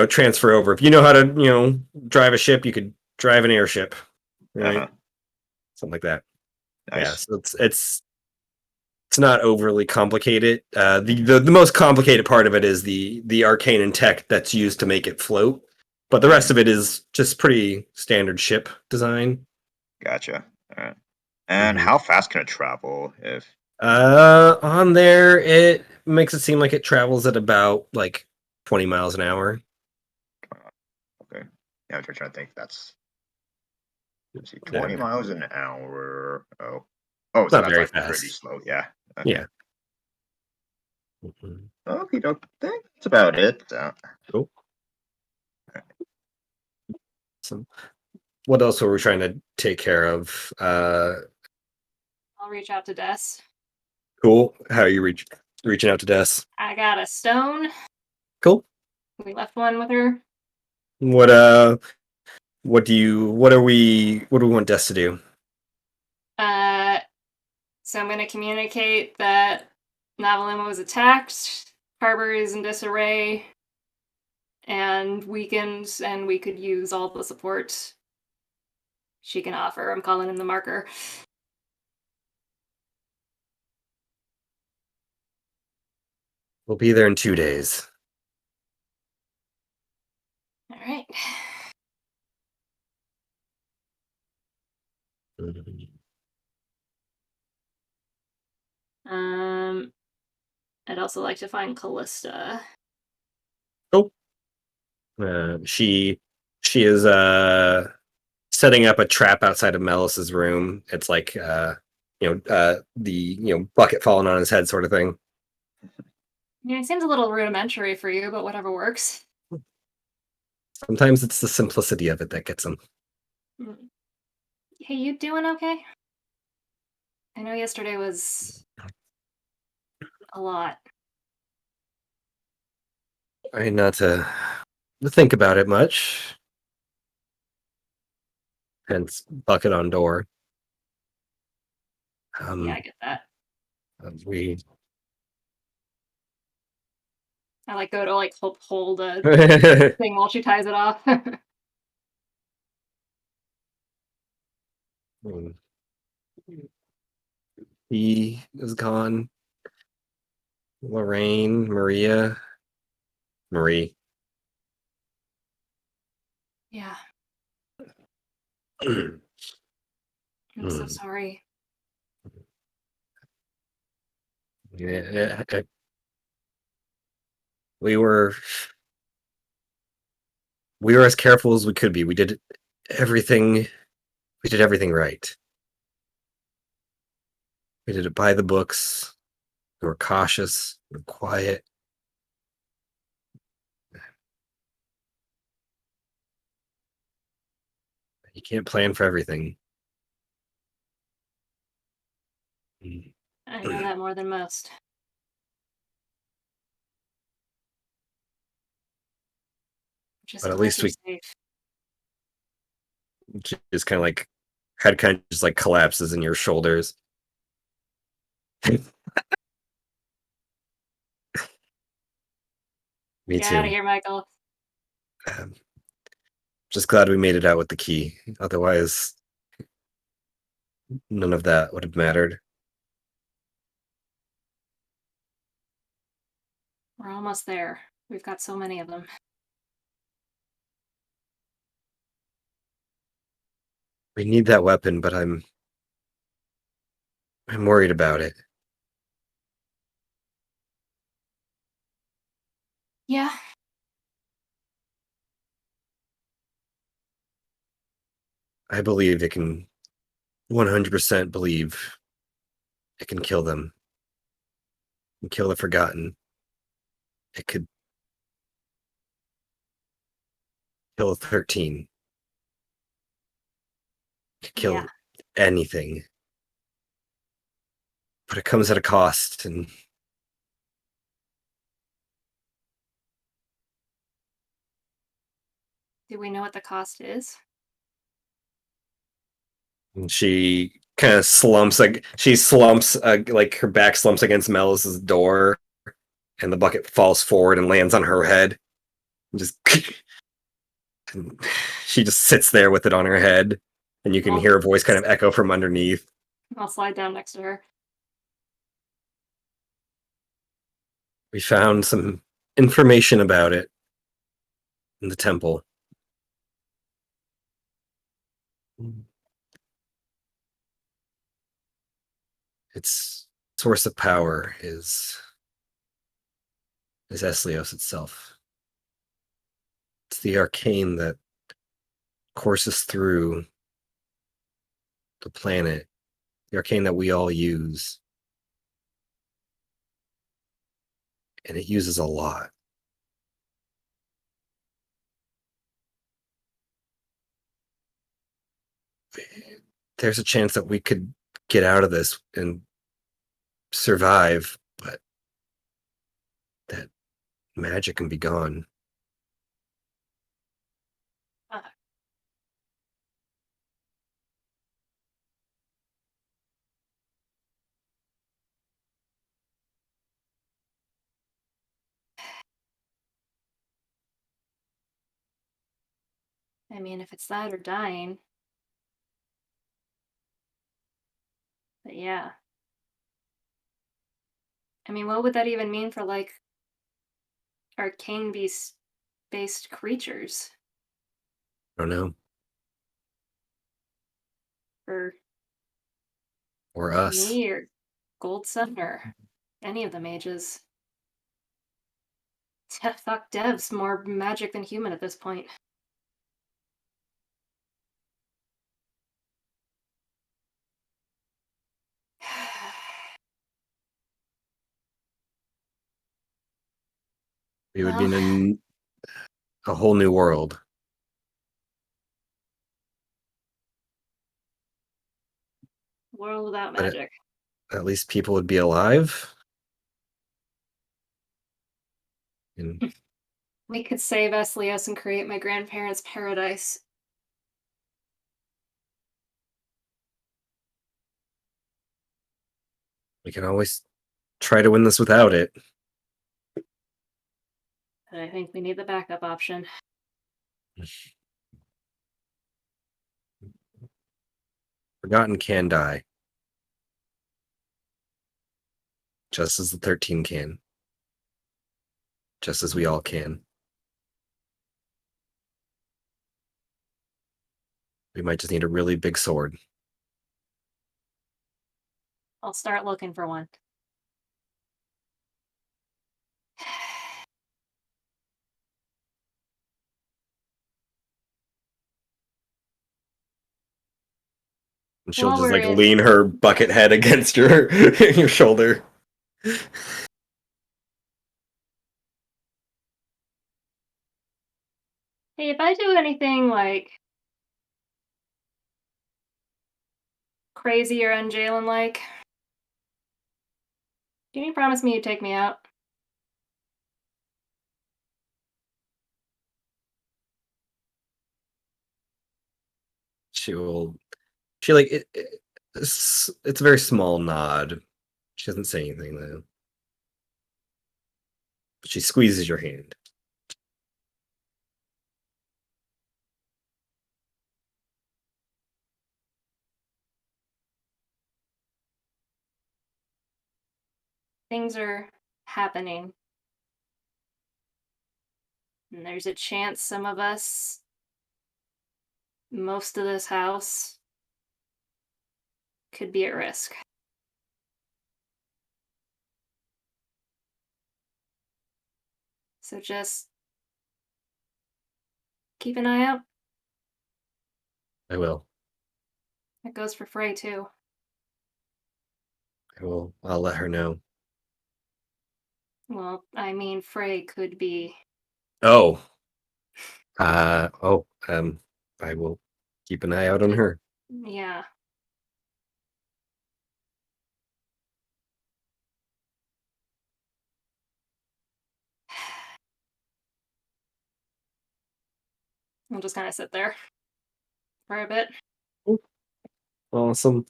transfer over. If you know how to drive a ship, you could drive an airship, right? uh-huh. Something like that. Yeah, Nice. so it's not overly complicated. The most complicated part of it is the arcane and tech that's used to make it float, but the rest of it is just pretty standard ship design. Gotcha. All right. And how fast can it travel? If On there, it makes it seem like it travels at about like 20 miles an hour. okay, yeah, I'm trying to think. Let's see, Yeah, 20 miles an hour. Oh, so not that's very like pretty fast. slow. Yeah. Okay. Yeah. Mhm. Okay, think that's about it. Cool. So, what else were we trying to take care of? I'll reach out to Des. Cool. How are you reaching out to Des? I got a stone. Cool. We left one with her. What do we want Des to do? So I'm going to communicate that Novi'luma was attacked, harbor is in disarray, and weakened, and we could use all the support she can offer. I'm calling in the marker. We'll be there in 2 days. All right. Mhm. I'd also like to find Callista. Cool. She is setting up a trap outside of Melis's room. It's like the bucket falling on his head sort of thing. Yeah, it seems a little rudimentary for you, but whatever works. Sometimes it's the simplicity of it that gets him. Hey, you doing okay? I know yesterday was a lot. I not to think about it much. Hence bucket on door. Yeah, I get that. We I like go to like hold a he thing while she ties it off. is gone. Lorraine, Marie. Yeah, Hmm. I'm so sorry. Yeah, we were as careful as we could be. We did everything. We did everything right. We did it by the books. We were cautious. We were quiet. You can't plan for everything. I know that more than most. Just But at glad least you're we safe. just kind of like head kind of just like collapses in your shoulders. Me Get out of too. here, Michael. Um, just glad we made it out with the key. Otherwise, none of that would have mattered. We're almost there. We've got so many of them. We need that weapon, but I'm worried about it. Yeah. I believe it can 100% believe it can kill them. and kill the Forgotten. It could kill 13. It could kill Yeah. anything. But it comes at a cost, and Do we know what the cost is? she kind of slumps, like she slumps, like her back slumps against Melis's door, and the bucket falls forward and lands on her head. And just and she just sits there with it on her head, and you can hear a voice kind of echo from underneath. I'll slide down next to her. We found some information about it in the temple. Its source of power is Eslios itself. It's the arcane that courses through the planet, the arcane that we all use. And it uses a lot. There's a chance that we could get out of this and survive, but that magic can be gone. I mean, if it's that or dying. But yeah. I mean, what would that even mean for, like, arcane beast-based creatures? I don't know. Or us. me or Gold Sun or any of the mages. Fuck devs, more magic than human at this point. We would be in a whole new world. World without But magic. at least people would be alive. And We could save Eslios and create my grandparents' paradise. we can always try to win this without it. But I think we need the backup option. Forgotten can die. Just as the 13 can. Just as we all can. We might just need a really big sword. I'll start looking for one. And she'll While just we're like in- lean her bucket head against your shoulder. Hey, if I do anything like crazy or unJalen like, can you promise me you'd take me out? She like it's a very small nod. She doesn't say anything though. But she squeezes your hand. Things are happening. And there's a chance some of us, most of this house, could be at risk. So just keep an eye out. I will. That goes for Frey too. I'll let her know. Well, I mean, Frey could be. Oh. I will keep an eye out on her. Yeah. I'll just kind of sit there for a bit. Awesome.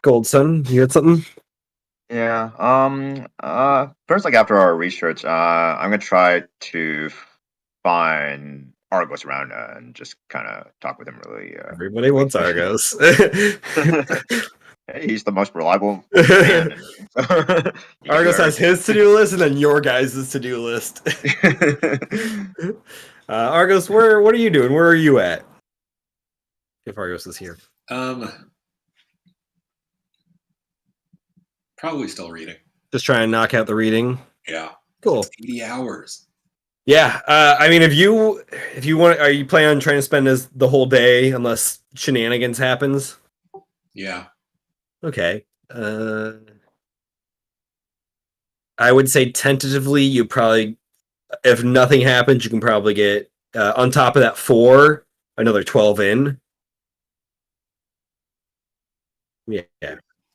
Goldson, you got something? Yeah. First, like after our research, I'm gonna try to find Argos around and just kind of talk with him really. Everybody wants Argos. Hey, he's the most reliable man. And, so, he can do Argos has everything. his to-do list and then your guys' to-do list. Argos, what are you doing? Where are you at? If Argos is here. Probably still reading. Just trying to knock out the reading. Yeah. Cool. It's 80 hours. Yeah. I mean, if you want, are you planning on trying to spend the whole day unless shenanigans happens? Yeah. Okay. I would say tentatively, you probably, if nothing happens, you can probably get on top of that 4, another 12 in. Yeah.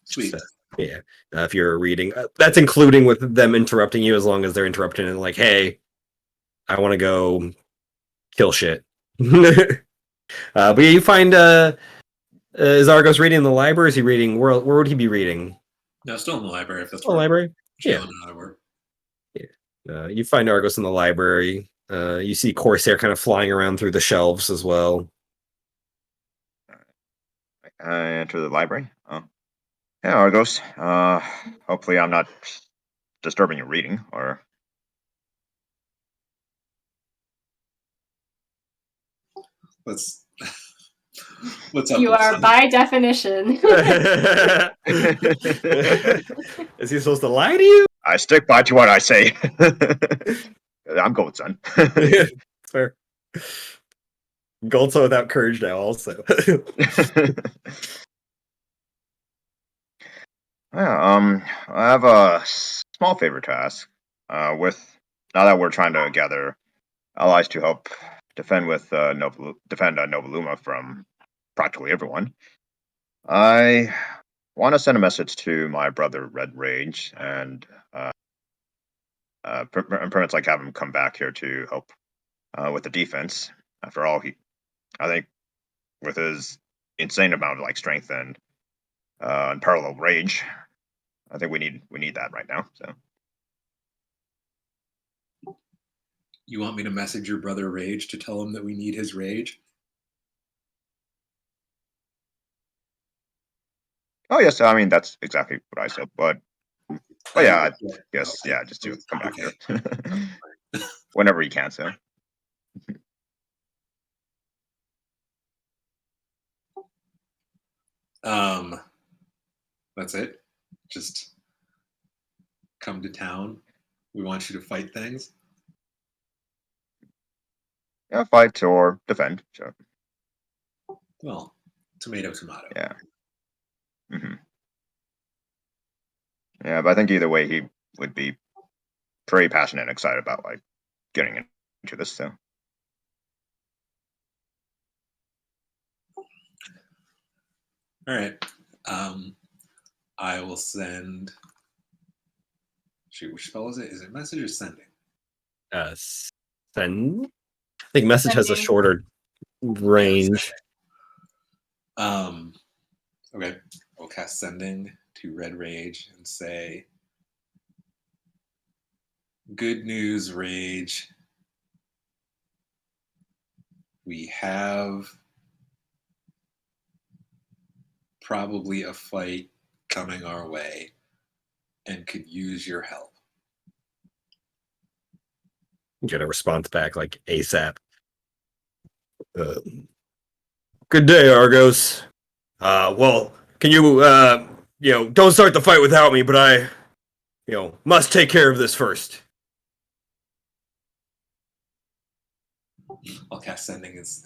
Sweet. Yeah. If you're reading, that's including with them interrupting you, as long as they're interrupting and like, hey, I want to go kill shit. But yeah, you find is Argos reading in the library? Is he reading? Where would he be reading? No, still in the library if that's Oh, library. Yeah. chilling out of work. You find Argos in the library. You see Corsair kind of flying around through the shelves as well. I enter the library. Oh, yeah, Argos. Hopefully I'm not disturbing your reading, or What's up? You are son? by definition. Is he supposed to lie to you? I stick by to what I say. I'm going, son. Fair. Goldson without courage now, also. Yeah, I have a small favor to ask. With now that we're trying to gather allies to help defend Novi'luma from practically everyone, I want to send a message to my brother Red Rage and pretty much like have him come back here to help with the defense. After all, I think with his insane amount of like strength and unparalleled rage, I think we need that right now. So. You want me to message your brother Rage to tell him that we need his rage? Oh yes, I mean that's exactly what I said. But yeah, I guess yeah, just to come back Okay. here whenever he can. So. That's it. Just come to town. We want you to fight things. Yeah, fight or defend. Sure. Well, tomato. Yeah. Mm-hmm. Yeah, but I think either way, he would be pretty passionate and excited about like getting into this. So. All right. I will send. Shoot, which spell is it? Is it message or sending? Send. I think message has a Sending. shorter range. Okay. I'll cast sending to Red Rage and say, "Good news, Rage. We have probably a fight coming our way and could use your help." Get a response back like ASAP. Good day, Argos. Well, can you, don't start the fight without me, but I, must take care of this first. I'll cast sending as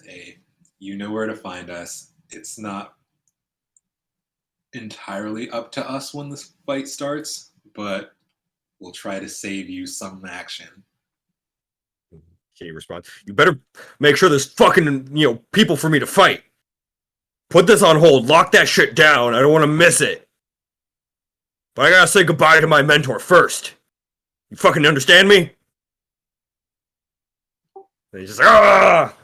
you know where to find us. It's not entirely up to us when this fight starts, but will try to save you some action. Kitty responds, "You better make sure there's fucking, people for me to fight. Put this on hold. Lock that shit down. I don't want to miss it. But I gotta say goodbye to my mentor first. You fucking understand me?" And he's just like, "Ah!"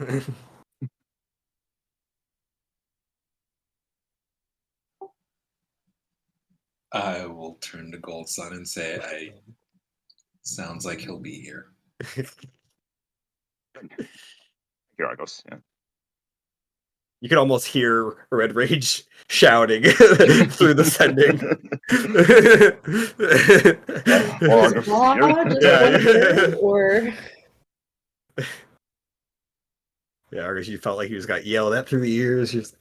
I will turn to Gold Sun and say, sounds like he'll be here. Here I goes. Yeah. You can almost hear Red Rage shouting through the sending. Or Yeah, Argus, you felt like he just got yelled at through the ears. Just...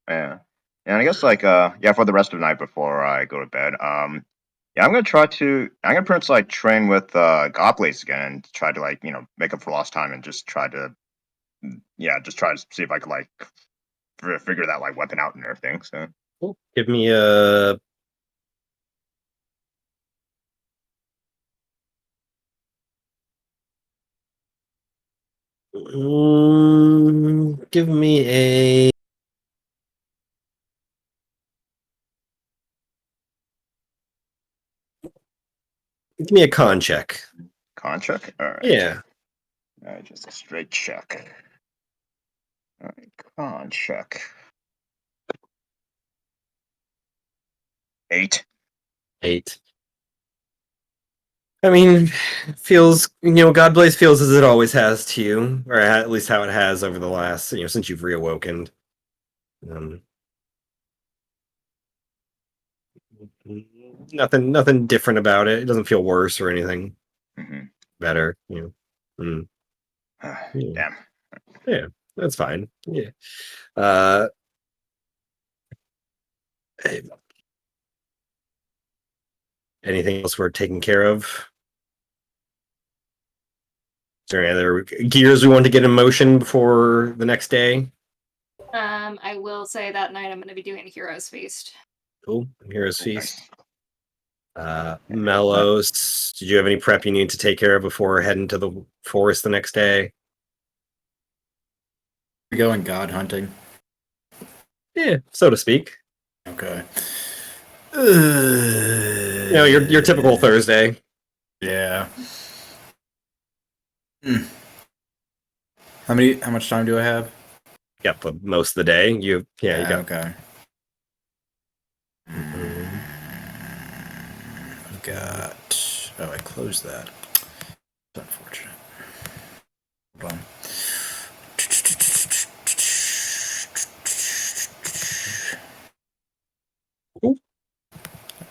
Yeah. And I guess for the rest of the night before I go to bed, I'm gonna pretty much train with Goblins again and try to make up for lost time and just try to see if I could figure that weapon out and everything. So cool. Give me a give me a con check. Con check? Alright. Yeah. Alright, just a straight check. Alright, con check. 8. 8. I mean, feels, Godblaze feels as it always has to you, or at least how it has over the last, since you've reawoken. Nothing different about it. It doesn't feel worse or anything. Mm-hmm. Better, Damn. Yeah, that's fine. Yeah. Anything else we're taking care of? Is there any other gears we want to get in motion before the next day? I will say that night I'm going to be doing Heroes Feast. Cool. Heroes Feast. Mellows, did you have any prep you need to take care of before heading to the forest the next day? We're going god hunting. Yeah, so to speak. Okay. Your typical Thursday. Yeah. How much time do I have? Yeah, for most of the day. You got. Okay. I've got. Oh, I closed that. It's unfortunate. Hold on.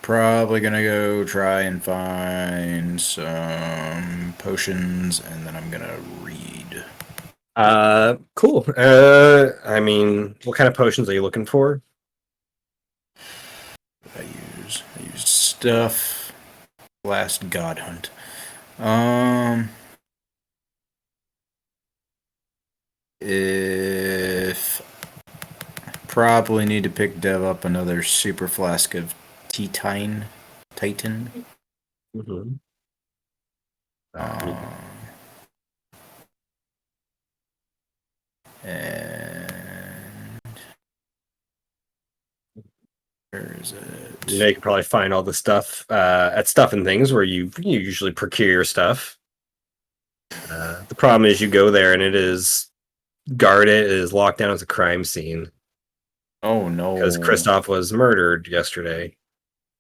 Probably gonna go try and find some potions, and then I'm gonna read. Cool. I mean, what kind of potions are you looking for? I use stuff. Last god hunt. If probably need to pick Dev up another super flask of Titan. Mm-hmm. And where is it? You can probably find all the stuff at Stuff and Things where you usually procure your stuff. The problem is you go there and it is guarded. It is locked down as a crime scene. Oh no! Because Kristoff was murdered yesterday.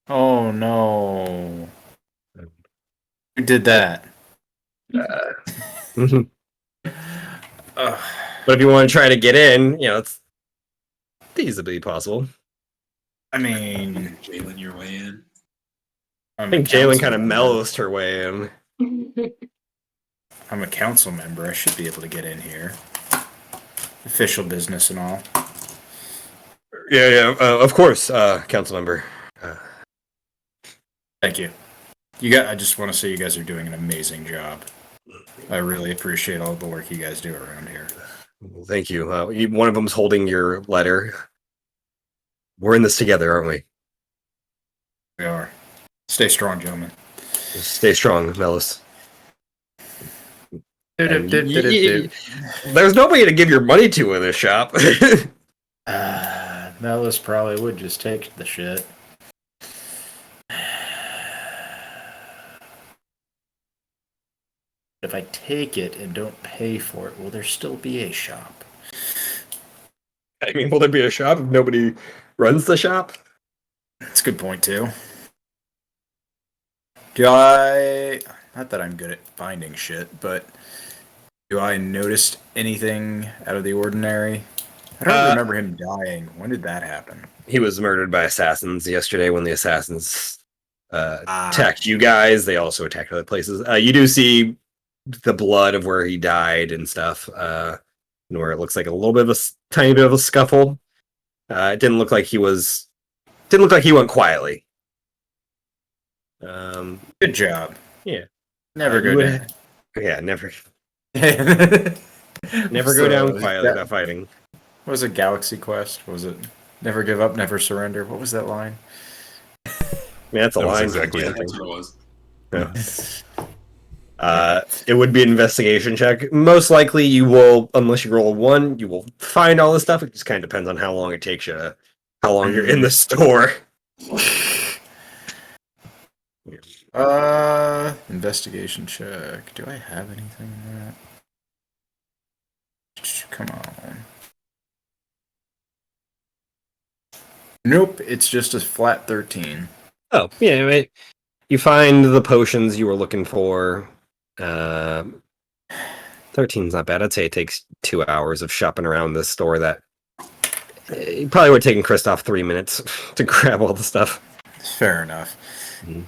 Oh no! Who did that? But if you want to try to get in, it's feasibly possible. I mean, Jalen, your way in. I think Jalen kind of mellows her way in. I'm a council member. I should be able to get in here. Official business and all. Yeah. Of course, council member. Thank you. I just want to say you guys are doing an amazing job. I really appreciate all the work you guys do around here. Thank you. One of them's holding your letter. We're in this together, aren't we? We are. Stay strong, gentlemen. Stay strong, Melis. And Do-do-do-do-do-do. there's nobody to give your money to in this shop. Melis probably would just take the shit. If I take it and don't pay for it, will there still be a shop? I mean, will there be a shop if nobody runs the shop? That's a good point, too. Do I... Not that I'm good at finding shit, but... Do I notice anything out of the ordinary? I don't remember him dying. When did that happen? He was murdered by assassins yesterday when the assassins attacked you guys. They also attacked other places. You do see the blood of where he died and stuff, where it looks like a little bit of a tiny bit of a scuffle. It didn't look like he went quietly. Good job. Yeah. Never go down. Yeah, never Never go down quietly without fighting. What was it, Galaxy Quest? Was it Never Give Up, Never Surrender? What was that line? Man, that's a That was line. exactly Yeah. it. That's what it was. Yeah. It would be an investigation check. Most likely, you will, unless you roll a 1, you will find all this stuff. It just kind of depends on how long it takes you, how long you're in the store. Investigation check. Do I have anything in that? Come on. Nope, it's just a flat 13. Oh, yeah, right. You find the potions you were looking for. 13's not bad. I'd say it takes 2 hours of shopping around this store that it probably would have taken Kristoff 3 minutes to grab all the stuff. Fair enough. Mhm.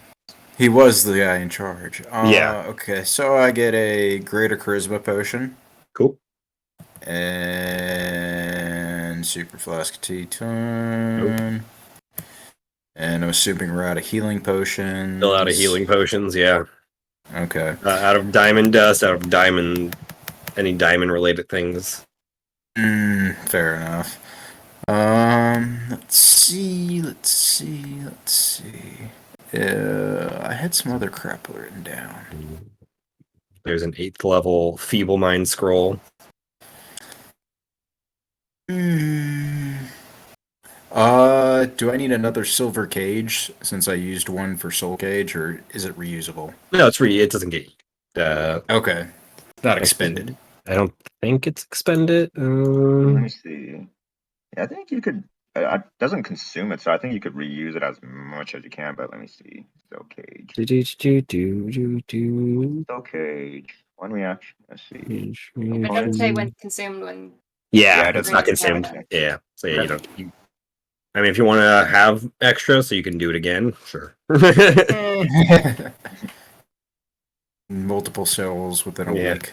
He was the guy in charge. Yeah. Okay, so I get a greater charisma potion. Cool. And super flask tea time. And I'm assuming we're out of healing potions. Still out of healing potions, yeah. Okay. Out of diamond dust, out of any diamond related things. Fair enough. Let's see. I had some other crap written down. There's an 8th level feeble mind scroll. Do I need another silver cage since I used one for soul cage, or is it reusable? No, it doesn't get Okay. Not expended. I don't think it's expended. Let me see. Yeah, I think you could. It doesn't consume it, so I think you could reuse it as much as you can. But let me see. Soul cage. Soul cage. One reaction. Let's see. It doesn't say when consumed when. Yeah, it it's doesn't not say consumed. when. Yeah, so yeah, you don't. I mean, if you want to have extra, so you can do it again, sure. Multiple souls within a Yeah. week.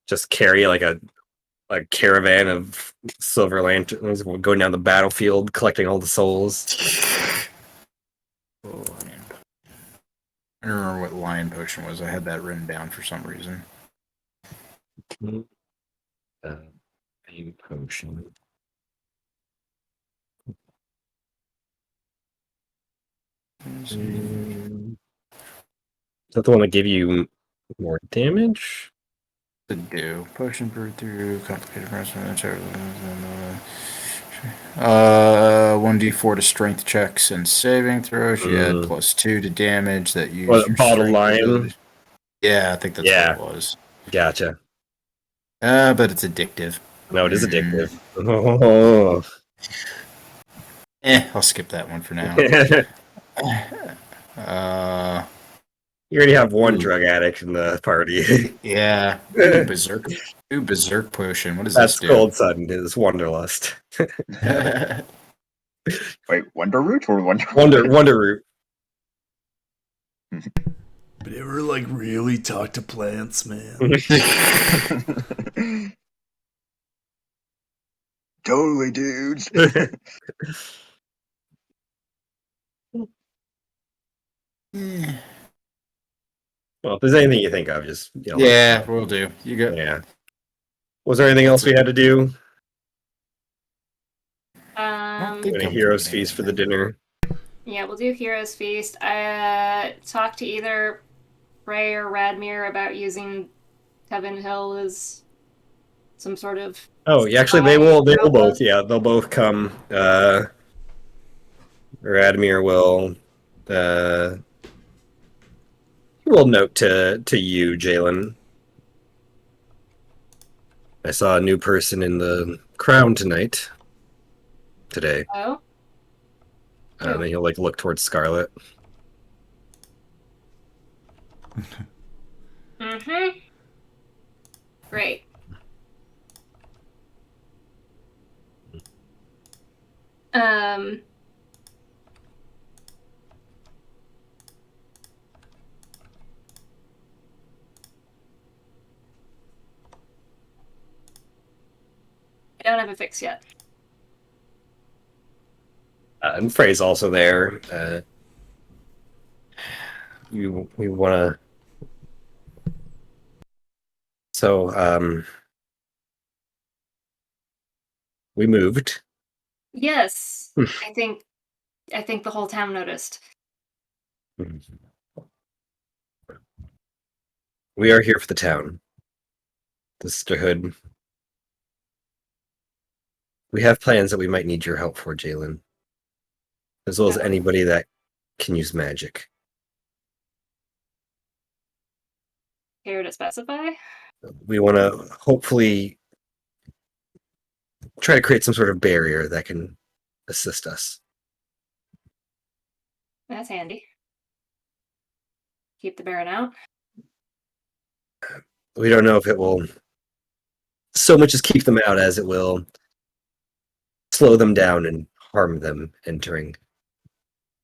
Just carry like a caravan of silver lanterns going down the battlefield, collecting all the souls. I don't remember what lion potion was. I had that written down for some reason. Pain potion. Is that the one that gave you more damage? To do potion brewed through complicated process. 1d4 to strength checks and saving throws. You add +2 to damage that use What, your bottled strength lion? ability. Yeah, I think that's what it was. Gotcha. But it's addictive. No, it is addictive. Oh. I'll skip that one for now. You already have one drug addict in the party. Yeah. Berserk potion. What does That's this do? Cold Sun, his Wanderlust. Wait, Wonder Root or Wonder? Wonder Root. But ever like really talk to plants, man? Totally, dudes. Well, if there's anything you think of, just Yeah, we'll do. You got. Yeah. Was there anything else we had to do? I They've A come hero's pretty feast for the amazing. dinner. Yeah, we'll do Heroes Feast. Talk to either Ray or Radmir about using Tevin Hill as some sort of. Oh, yeah, actually, spy they will both. outpost. Yeah, they'll both come. Radmir will. He will note to you, Jalen. I saw a new person in the crown today. Oh. And he'll like look towards Scarlet. Mm-hmm. Great. Um. I don't have a fix yet. And Frey's also there. We want to. So we moved. Yes, I think the whole town noticed. We are here for the town, the sisterhood. We have plans that we might need your help for, Jalen, as well as Okay. anybody that can use magic. Care to specify? We want to hopefully try to create some sort of barrier that can assist us. That's handy. Keep the Baron out. We don't know if it will so much as keep them out as it will slow them down and harm them entering.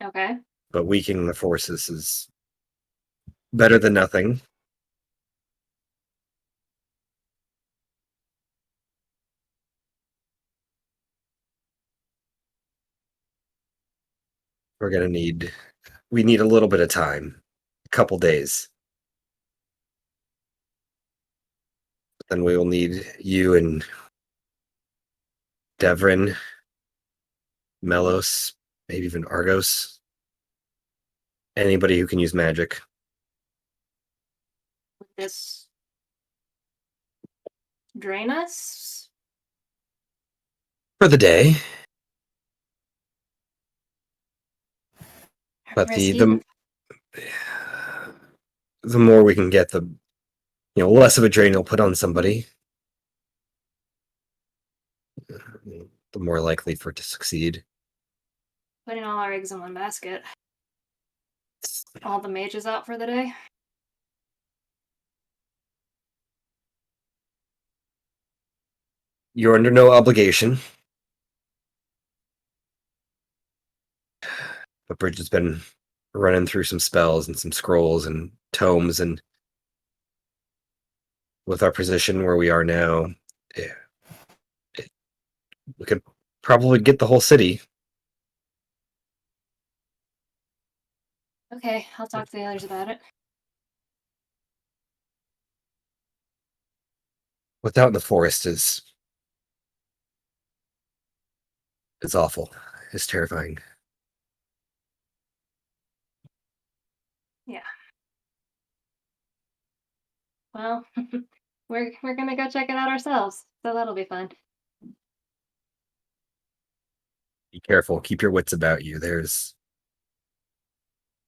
Okay. But weakening the forces is better than nothing. We need a little bit of time, a couple days. Then we will need you and Devrin, Melos, maybe even Argos. Anybody who can use magic. Would this drain us? For the day. But Risky. the more we can get, the less of a drain you'll put on somebody. The more likely for it to succeed. Putting all our eggs in one basket. All the mages out for the day. You're under no obligation. But Bridget's been running through some spells and some scrolls and tomes, and with our position where we are now, we could probably get the whole city. Okay, I'll talk to the others about it. What's out in the forest is awful. It's terrifying. Yeah. Well, we're gonna go check it out ourselves, so that'll be fun. Be careful. Keep your wits about you. There's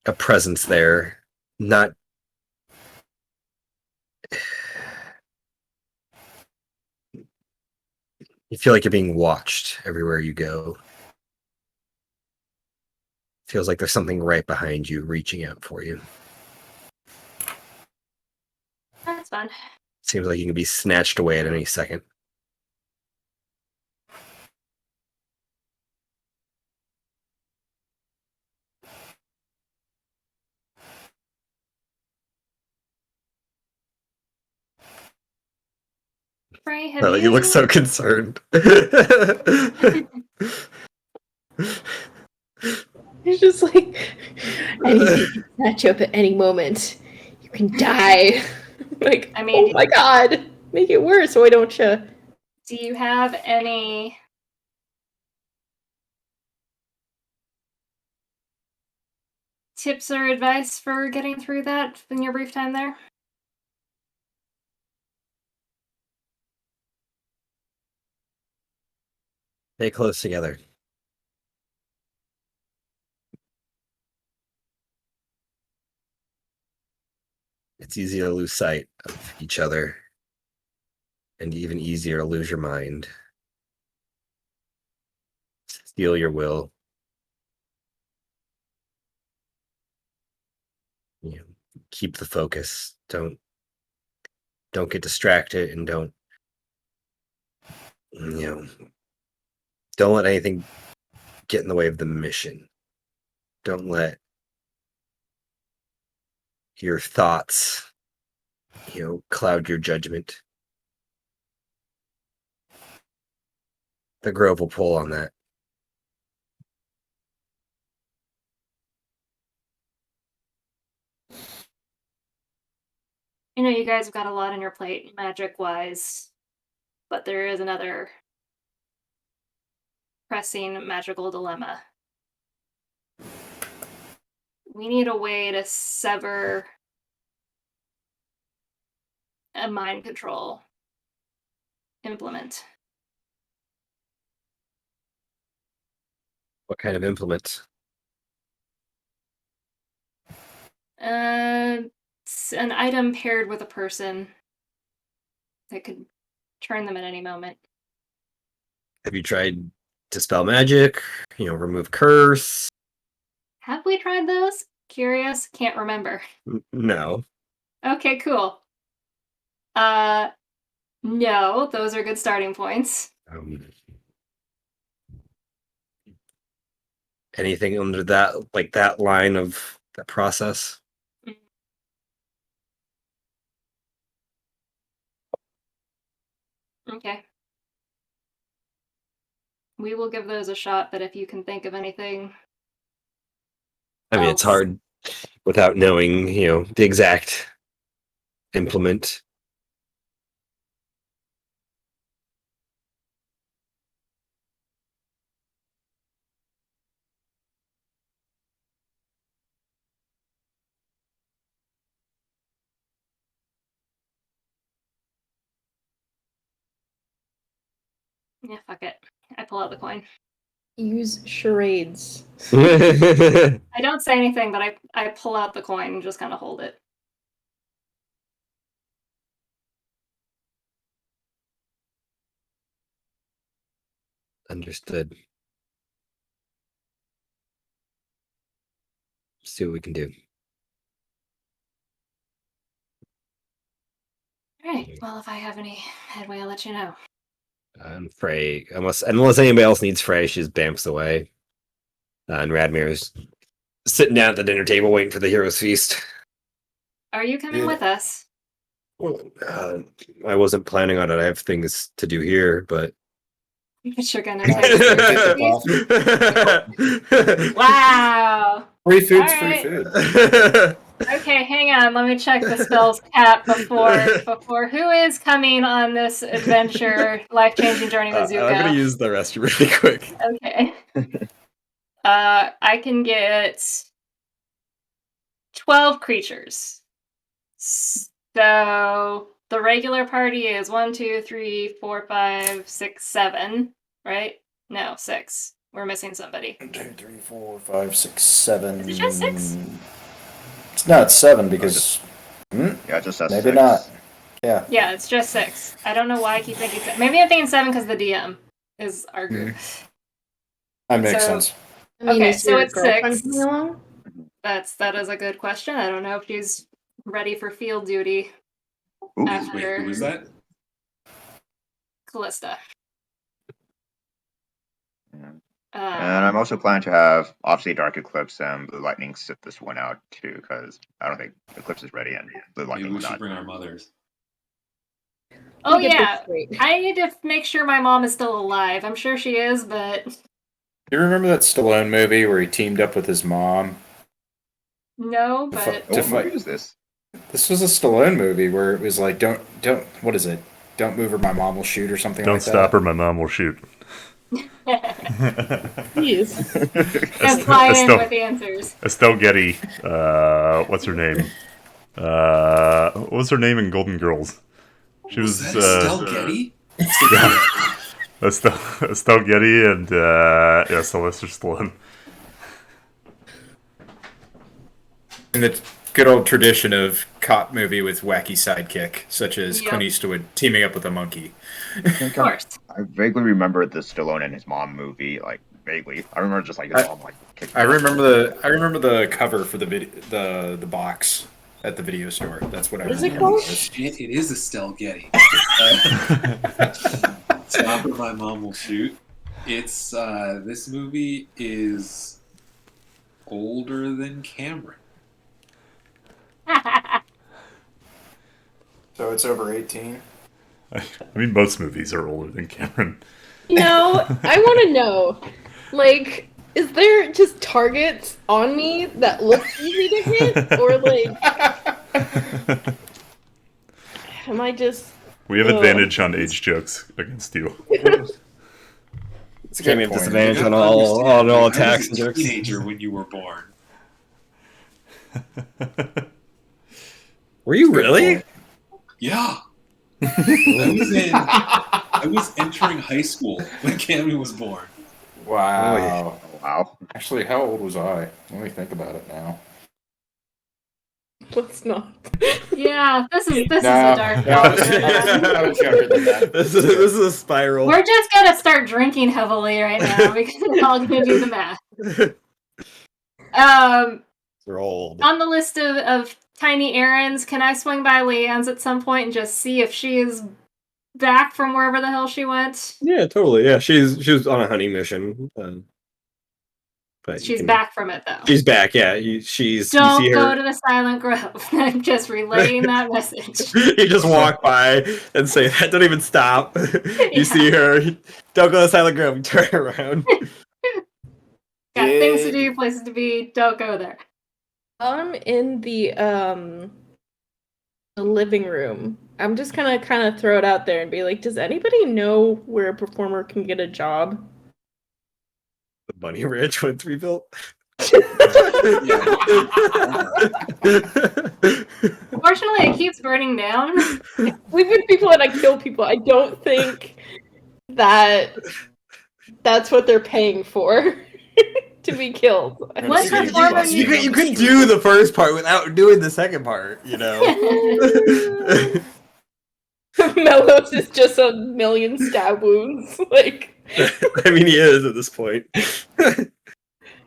a presence there. Not. You feel like you're being watched everywhere you go. Feels like there's something right behind you reaching out for you. That's fun. Seems like you can be snatched away at any second. Frey, have Oh, you look so concerned. It's just like anything can snatch you up at any moment. You can die. Like, I mean, oh my god, make it worse, why don't you? do you have any tips or advice for getting through that in your brief time there? Stay close together. It's easy to lose sight of each other, and even easier to lose your mind. Steal your will. You know, keep the focus. Don't get distracted, and don't let anything get in the way of the mission. Don't let your thoughts, cloud your judgment. The Grove will pull on that. You guys have got a lot on your plate, magic-wise, but there is another pressing magical dilemma. We need a way to sever a mind control implement. What kind of implement? It's an item paired with a person that could turn them at any moment. Have you tried dispel magic? Remove curse? Have we tried those? Curious? Can't remember. No. Okay, cool. No, those are good starting points. Anything under that, like that line of that process? Okay. We will give those a shot, but if you can think of anything. I mean, it's else. hard without knowing, the exact implement. Yeah, fuck it. I pull out the coin. Use charades. I don't say anything, but I pull out the coin and just kind of hold it. Understood. See what we can do. All right. Well, if I have any headway, I'll let you know. And Frey, unless anybody else needs Frey, she just bamps away. And Radmir's sitting down at the dinner table waiting for the hero's feast. Are you coming Yeah. with us? Well, I wasn't planning on it. I have things to do here, but But you're gonna Nice. take Get the Wow. Free food's All free right. food. Okay, hang on. Let me check the spells cap before who is coming on this adventure, life-changing journey with I'm gonna Zuko. use the restroom really quick. Okay. I can get 12 creatures. So the regular party is 1, 2, 3, 4, 5, 6, 7, right? No, 6. We're missing somebody. 1, 2, 3, 4, 5, 6, 7. Is it just 6? It's not 7 because Yeah, it just says maybe 6. not. Yeah. Yeah, it's just 6. I don't know why I keep thinking 7. Maybe I'm thinking 7 because the DM is our group. That makes So- sense. I mean, Okay, is so your it's girlfriend 6. coming along? That is a good question. I don't know if she's ready for field duty Ooh, after Wait, who was that? Callista. yeah. And I'm also planning to have obviously Dark Eclipse and Blue Lightning sit this one out too, because I don't think Eclipse is ready and Blue Maybe Lightning we will should not. bring our mothers. Oh Let me get this yeah, straight. I need to make sure my mom is still alive. I'm sure she is, but You remember that Stallone movie where he teamed up with his mom? no. To But fight- Oh, what movie is this? This was a Stallone movie where it was like, don't, what is it? Don't move or my mom will shoot or something Don't like stop that. or my mom will shoot. Jeez. And fly in with the answers. Estelle Getty. What's her name? What was her name in Golden Girls? She was that Estelle Getty? yeah, Estelle Getty and yeah, Sylvester Stallone. In the good old tradition of cop movie with wacky sidekick, such as Clint Eastwood teaming up with a monkey. Of course. I vaguely remember the Stallone and his mom movie, like vaguely. I remember just like his mom like. I remember the cover for the box at the video store. That's what I What is remember. it called? Shit, it is Estelle Getty. Stop or my mom will shoot. It's this movie is older than Cameron. So it's over 18. I mean, most movies are older than Cameron. No, I want to know, like, is there just targets on me that look easy to hit, or like, am I just? We have advantage on age jokes against you. It's a game of point. disadvantage You on gotta all understand, attacks I and was a jokes. teenager when you were born. Were you really? Yeah. I was entering high school when Cammy was born. Wow. Oh, wow. Actually, how old was I? Let me think about it now. Let's not. Yeah, this is a dark No, world. I was younger than that. This is a spiral. We're just gonna start drinking heavily right now because we're all gonna do the math. They're old. On the list of tiny errands, can I swing by Leanne's at some point and just see if she is back from wherever the hell she went? Yeah, totally. Yeah, she was on a hunting mission. But She's back from it though. She's back. Yeah, you see Don't her. go to the Silent Grove. I'm just relaying that message. You just walk by and say that. Don't even stop. You see her. Don't go to Silent Grove. Turn around. Got things to do, places to be. Don't go there. I'm in the living room. I'm just gonna kind of throw it out there and be like, does anybody know where a performer can get a job? The Bunny Ranch went to be built. Unfortunately, it keeps burning down. We've been people and I kill people. I don't think that that's what they're paying for to be killed. What performer You could do the first part without doing the second part, you know. Melos is just a million stab wounds. Like, I mean, he is at this point.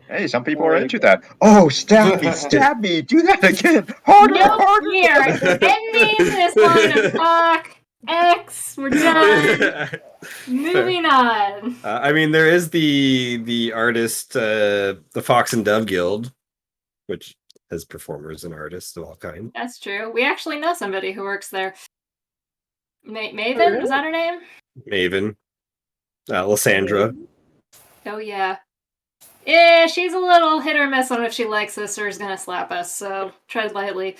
Hey, some people are into that. Oh, stab me, stab me, do that again. Harder, Nope, harder. we are ending this line of talk. X, we're done. Moving on. I mean, there is the artist, the Fox and Dove Guild, which has performers and artists of all kinds. That's true. We actually know somebody who works there. Maven? Is that her name? Maven. Lysandra. Oh, yeah. Yeah, she's a little hit or miss on if she likes us or is gonna slap us, so tread lightly.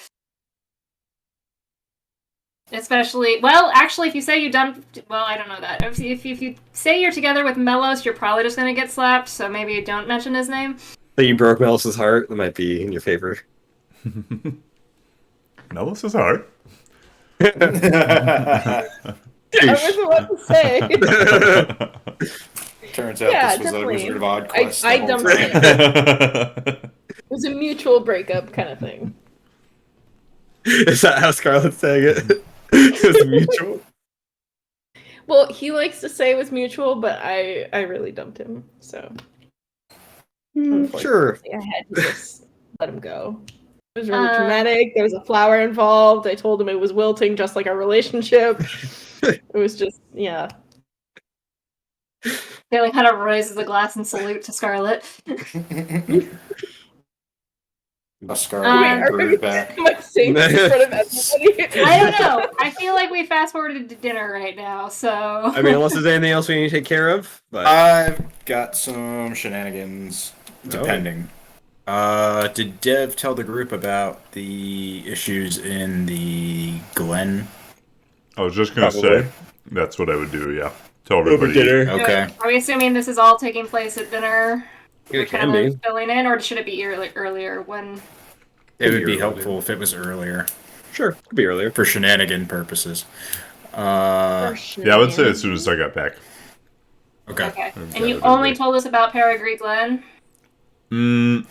Especially, well, actually, if you say you done, well, I don't know that. If you say you're together with Melos, you're probably just gonna get slapped, so maybe don't mention his name. So you broke Melis's heart. That might be in your favor. Melis's heart. I wasn't what to say. Turns out Yeah, this was a definitely. Wizard of Odd quest. I the whole dumped time. it. It was a mutual breakup kind of thing. Is that how Scarlett's saying it? It was mutual. Well, he likes to say it was mutual, but I really dumped him, so Sure. I had to just let him go. It was really traumatic. There was a flower involved. I told him it was wilting, just like our relationship. It was just, yeah. Bailey kind of raises the glass and salute to Scarlet. A Scarlet brewed back. Am I saying this in front of everybody? I don't know. I feel like we fast forwarded to dinner right now, so. I mean, unless there's anything else we need to take care of. But I've got some shenanigans, depending. Did Dev tell the group about the issues in the Glen? I was just gonna say that's what I would do. Yeah. Tell everybody. dinner. Okay. Are we assuming this is all taking place at dinner? It We're can kind be. of filling in, or should it be earlier when? It would be be earlier. helpful if it was earlier Sure, could be earlier. for shenanigan purposes. For Yeah, I would say as soon as I got back. Okay. Okay. I've And you gathered only everybody. told us about Peregrine Glen? I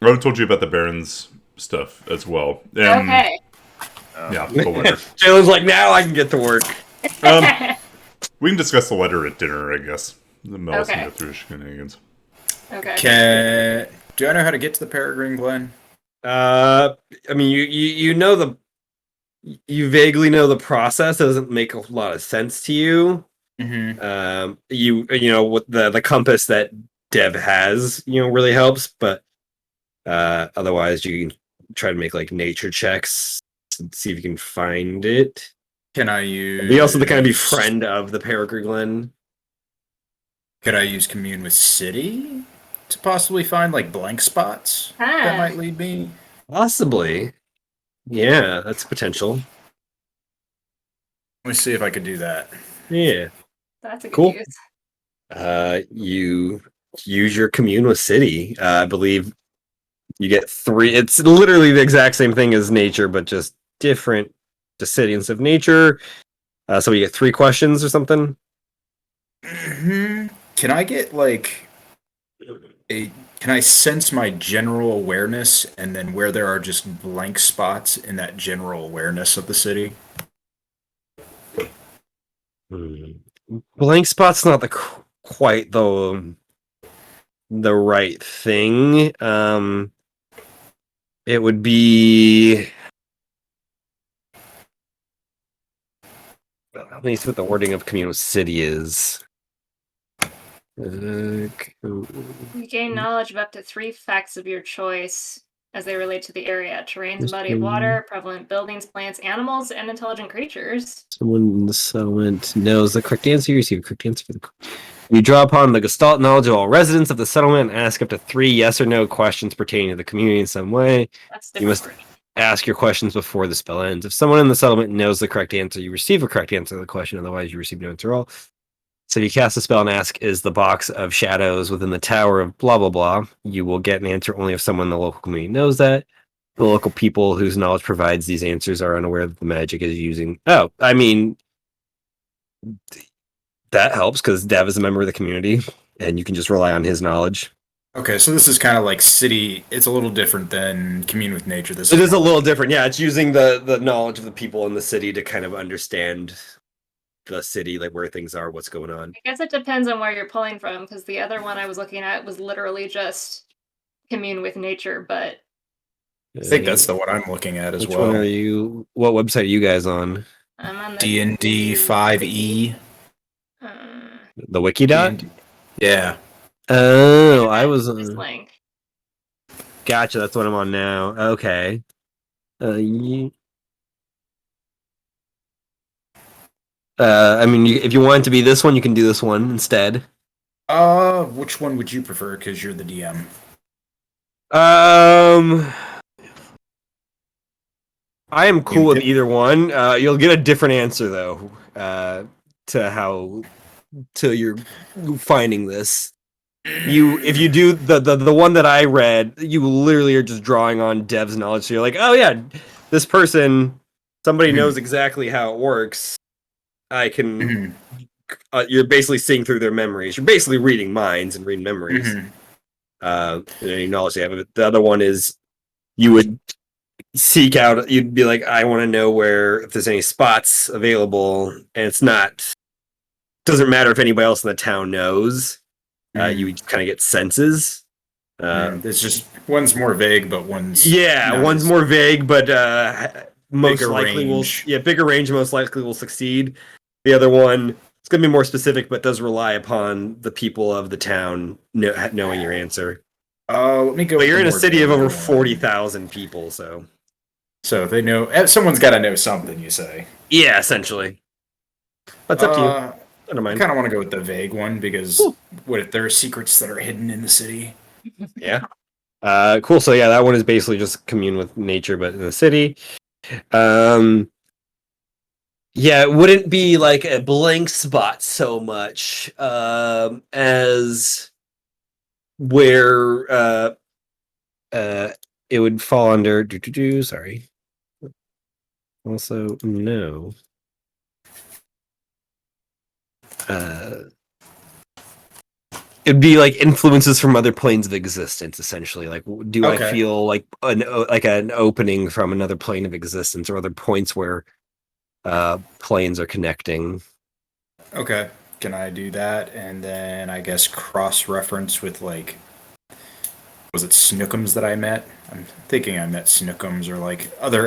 would have told you about the Baron's stuff as well. Okay. Yeah, the letter. Jalen's like, now I can get to work. We can discuss the letter at dinner, I guess. The Mel's Okay. can go through shenanigans. Okay. Do I know how to get to the Peregrine Glen? I mean, you know you vaguely know the process. It doesn't make a lot of sense to you. Mm-hmm. You know with the compass that Dev has, really helps. But otherwise, you can try to make like nature checks and see if you can find it. Can I use? Be also the kind of be friend of the Peregrine Glen. Could I use commune with city to possibly find like blank spots that might lead me? Possibly. Yeah, that's potential. Let me see if I could do that. Yeah. That's a good Cool. use. You use your commune with city. I believe you get 3. It's literally the exact same thing as nature, but just different to city instead of nature. So you get 3 questions or something. Can I get like can I sense my general awareness and then where there are just blank spots in that general awareness of the city? Blank spot's not quite the right thing. It would be. At least what the wording of communal city is. You gain knowledge of up to 3 facts of your choice as they relate to the area: terrains and body of water, prevalent buildings, plants, animals, and intelligent creatures. Someone in the settlement knows the correct answer. You receive a correct answer for the. You draw upon the Gestalt knowledge of all residents of the settlement and ask up to 3 yes or no questions pertaining to the community in some way. That's You must ask your questions before the spell ends. If someone in the settlement knows the correct answer, you receive a correct answer to the question. Otherwise, you receive no answer at all. So if you cast a spell and ask, is the box of shadows within the tower of blah, blah, blah, you will get an answer only if someone in the local community knows that. The local people whose knowledge provides these answers are unaware that the magic is using. Oh, I mean, that helps because Dev is a member of the community and you can just rely on his knowledge. Okay, so this is kind of like city. It's a little different than commune with nature. This It is a little different. Yeah, it's using the knowledge of the people in the city to kind of understand the city, like where things are, what's going on. I guess it depends on where you're pulling from, because the other one I was looking at was literally just commune with nature, but I think that's the one I'm looking at as Which well. one are you? What website are you guys on? I'm on the D&D 5e. The wiki dot? D&D. Yeah. Oh, I was. This link. Gotcha. That's what I'm on now. Okay. I mean, if you want it to be this one, you can do this one instead. Which one would you prefer? Because you're the DM. I am cool with either one. You'll get a different answer though. To you're finding this. If you do the one that I read, you literally are just drawing on Dev's knowledge. So you're like, oh yeah, this person, somebody knows exactly how it works. I can. You're basically seeing through their memories. You're basically reading minds and reading memories. Any knowledge they have. The other one is you would seek out. You'd be like, I want to know if there's any spots available, and it's not. Doesn't matter if anybody else in the town knows. You kind of get senses. It's just one's more vague, but one's one's more vague, but most likely range. bigger range. Most likely will succeed. The other one, it's going to be more specific, but does rely upon the people of the town knowing your answer. Let me go. But you're in a city of over 40,000 people, so they know. Someone's got to know something. You say? Yeah, essentially. That's up to you. I don't mind. I kind of want to go with the vague one because what if there are secrets that are hidden in the city? Yeah. Cool. So yeah, that one is basically just commune with nature, but in the city. Yeah, it wouldn't be like a blank spot so much as where it would fall under sorry. Also, no. It'd be like influences from other planes of existence, essentially. Like, do I Okay. feel like an opening from another plane of existence, or other points where planes are connecting? Okay. Can I do that? And then I guess cross-reference with like, was it Snookums that I met? I'm thinking I met Snookums or like other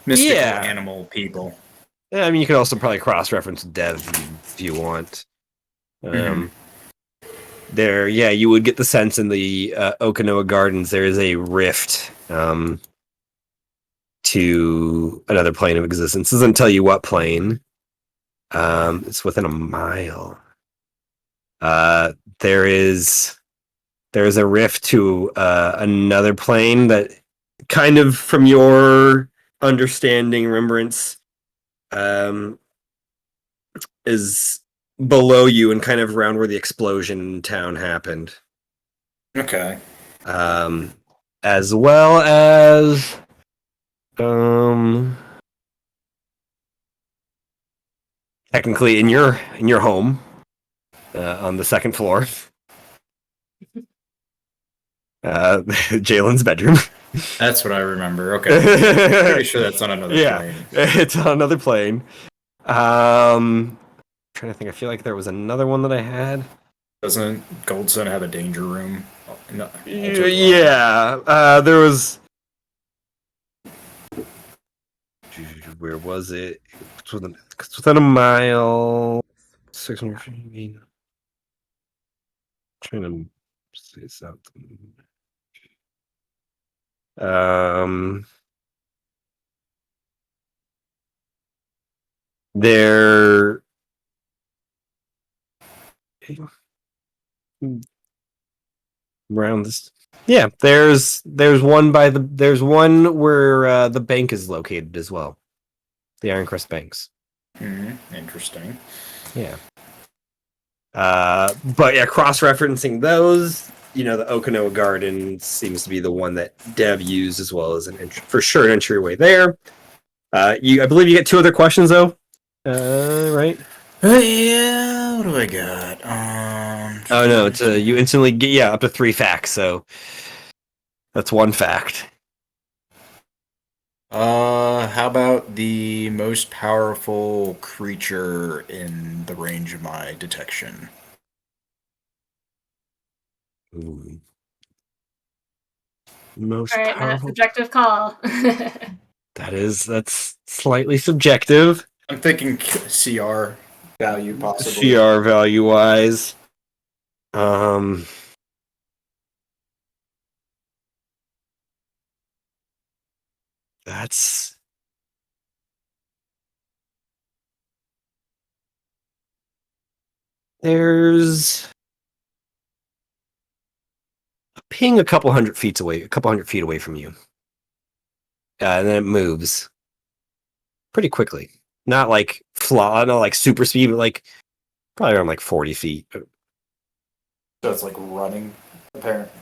mystical Yeah. animal people. Yeah, I mean, you could also probably cross-reference Dev if you want. There, yeah, you would get the sense in the Okinawa Gardens there is a rift to another plane of existence. It doesn't tell you what plane. It's within a mile. There's a rift to another plane that kind of from your understanding, remembrance, is below you and kind of around where the explosion in town happened. Okay. As well as technically in your home on the second floor. Jalen's bedroom. That's what I remember. Okay. Pretty sure that's on another plane. It's on another plane. Trying to think. I feel like there was another one that I had. Doesn't Gold Sun have a danger room? No, Yeah. There was. Where was it? It's within a mile. 600 feet. Trying to say something. There around this. Yeah, there's one there's one where the bank is located as well. The Ironcrest Banks. Interesting. Yeah. But yeah, cross-referencing those, the Okinawa Garden seems to be the one that Dev used as well as for sure an entryway there. I believe you get 2 other questions though. Right? Yeah. What do I got? Oh no, it's you instantly get up to 3 facts. So that's 1 fact. How about the most powerful creature in the range of my detection? Ooh. Most All right, now powerful. subjective call. That's slightly subjective. I'm thinking CR value possibly. CR value wise. That's there's a ping a couple hundred feet away from you. And then it moves pretty quickly. Not like not like super speed, but like probably around like 40 feet. So it's like running, apparently.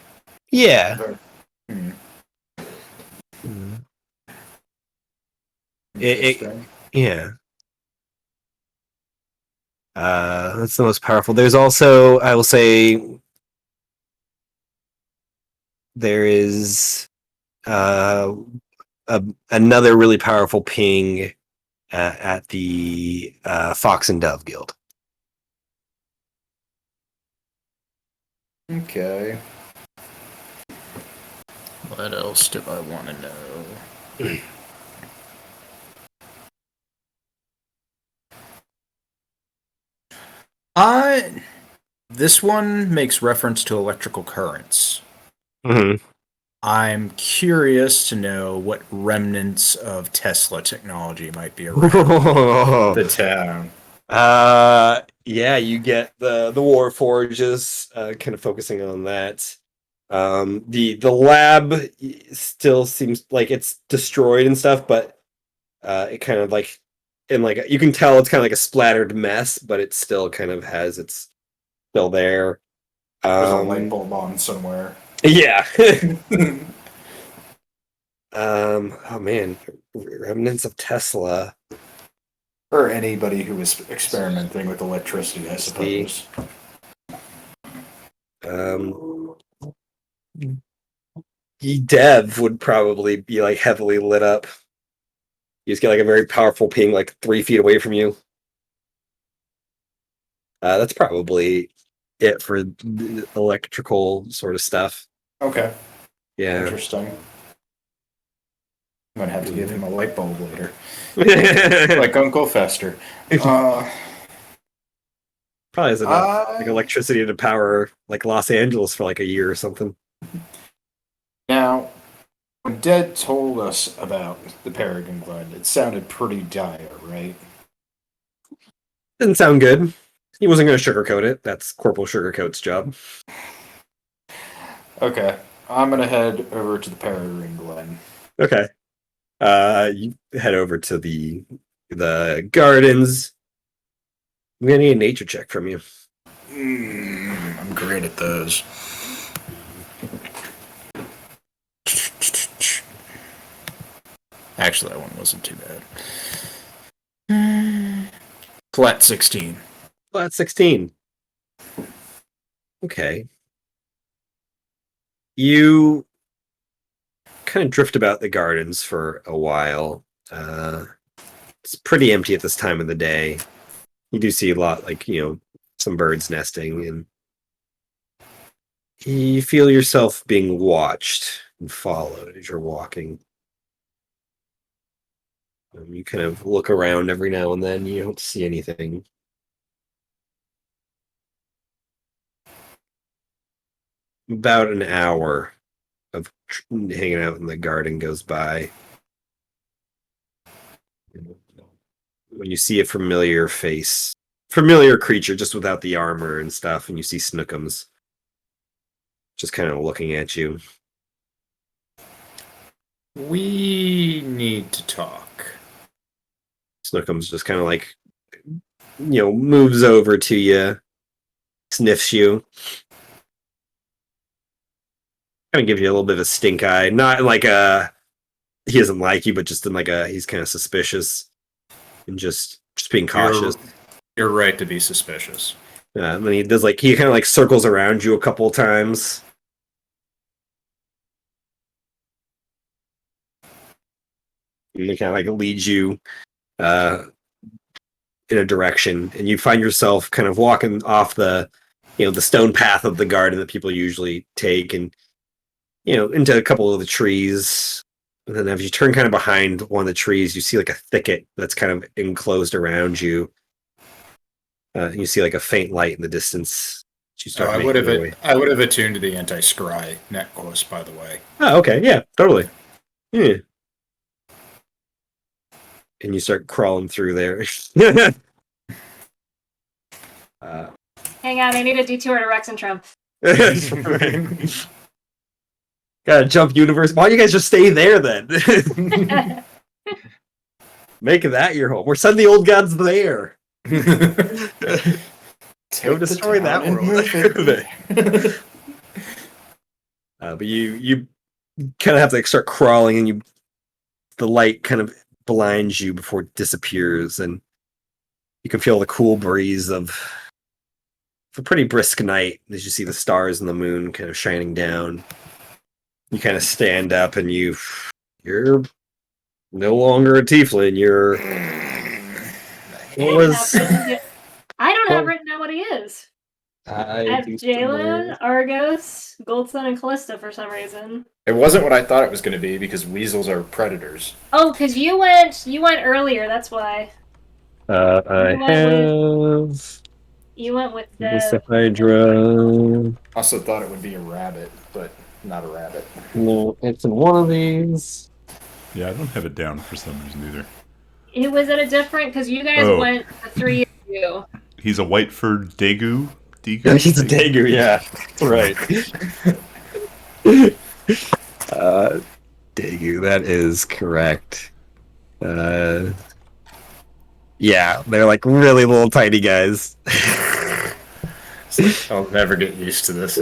Yeah. Yeah. That's the most powerful. There's also, I will say, there is another really powerful ping at the Fox and Dove Guild. Okay. What else do I want to know? This one makes reference to electrical currents. Mm-hmm. I'm curious to know what remnants of Tesla technology might be around the town. Yeah, you get the war forges, kind of focusing on that. The lab still seems like it's destroyed and stuff, but It kind of like, and like you can tell it's kind of like a splattered mess, but it still kind of has it's still there. There's a light bulb on somewhere. Yeah. Oh man, remnants of Tesla. Or anybody who was experimenting with electricity, I suppose. Dev would probably be like heavily lit up. You just get like a very powerful ping like 3 feet away from you. That's probably it for the electrical sort of stuff. Okay. Yeah. Interesting. I'm gonna have to give him a light bulb later. Like Like Uncle Fester. probably has enough like electricity to power like Los Angeles for like a year or something. Now, when Dad told us about the Peregrine Glen, it sounded pretty dire, right? Didn't sound good. He wasn't going to sugarcoat it. That's Corporal Sugarcoat's job. Okay. I'm gonna head over to the Peregrine Glen. Okay. You head over to the gardens. I'm gonna need a nature check from you. I'm great at those. Actually, that one wasn't too bad. Flat 16. Flat 16. Okay. You kind of drift about the gardens for a while. It's pretty empty at this time of the day. You do see a lot, like, some birds nesting, and you feel yourself being watched and followed as you're walking. You kind of look around every now and then. You don't see anything. About an hour of hanging out in the garden goes by. When you see a familiar face, familiar creature, just without the armor and stuff, and you see Snookums just kind of looking at you. We need to talk. Snookums just kind of like, moves over to you, sniffs you. Kind of gives you a little bit of a stink eye. Not like he doesn't like you, but just in like he's kind of suspicious and just being cautious. You're right to be suspicious. And then he does he kind of like circles around you a couple times. And he kind of like leads you in a direction, and you find yourself kind of walking off the stone path of the garden that people usually take, and into a couple of the trees. And then as you turn kind of behind one of the trees, you see like a thicket that's kind of enclosed around you. And you see like a faint light in the distance. You start I would have attuned to the anti-scry necklace, by the way. Oh, okay, yeah, totally. Yeah. And you start crawling through there. Hang on, I need a detour to Rex and Trump. Gotta jump universe. Why don't you guys just stay there then? Make that your home. Or send the old gods there. Go destroy that world. But you kind of have to start crawling, and the light kind of blinds you before it disappears, and you can feel the cool breeze of a pretty brisk night as you see the stars and the moon kind of shining down. You kind of stand up, and you're no longer a tiefling. You're I don't have written down what he is. I have Jalen, Argos, Goldson, and Callista for some reason. It wasn't what I thought it was going to be because weasels are predators. Oh, because you went earlier. That's why. You went with the Hydra. Also thought it would be a rabbit, but not a rabbit. No, it's in one of these. Yeah, I don't have it down for some reason either. It was at a different, because you guys went the 3 of you. He's a Whiteford Daegu. Yeah, he's a Daegu, yeah. Right. Daegu, that is correct. Yeah, they're like really little tiny guys. It's like, I'll never get used to this.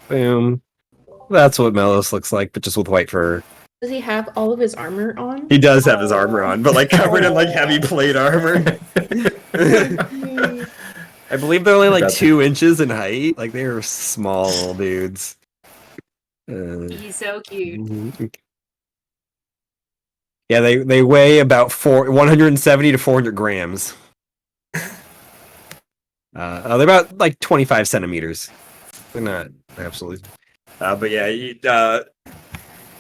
Boom. That's what Melos looks like, but just with white fur. Does he have all of his armor on? He does have his armor on, but like covered in like heavy plate armor. I believe they're only like 2 inches in height. Like they're small little dudes. He's so cute. Yeah, they weigh about 170 to 400 grams. They're about like 25 centimeters. They're not absolutely. But yeah,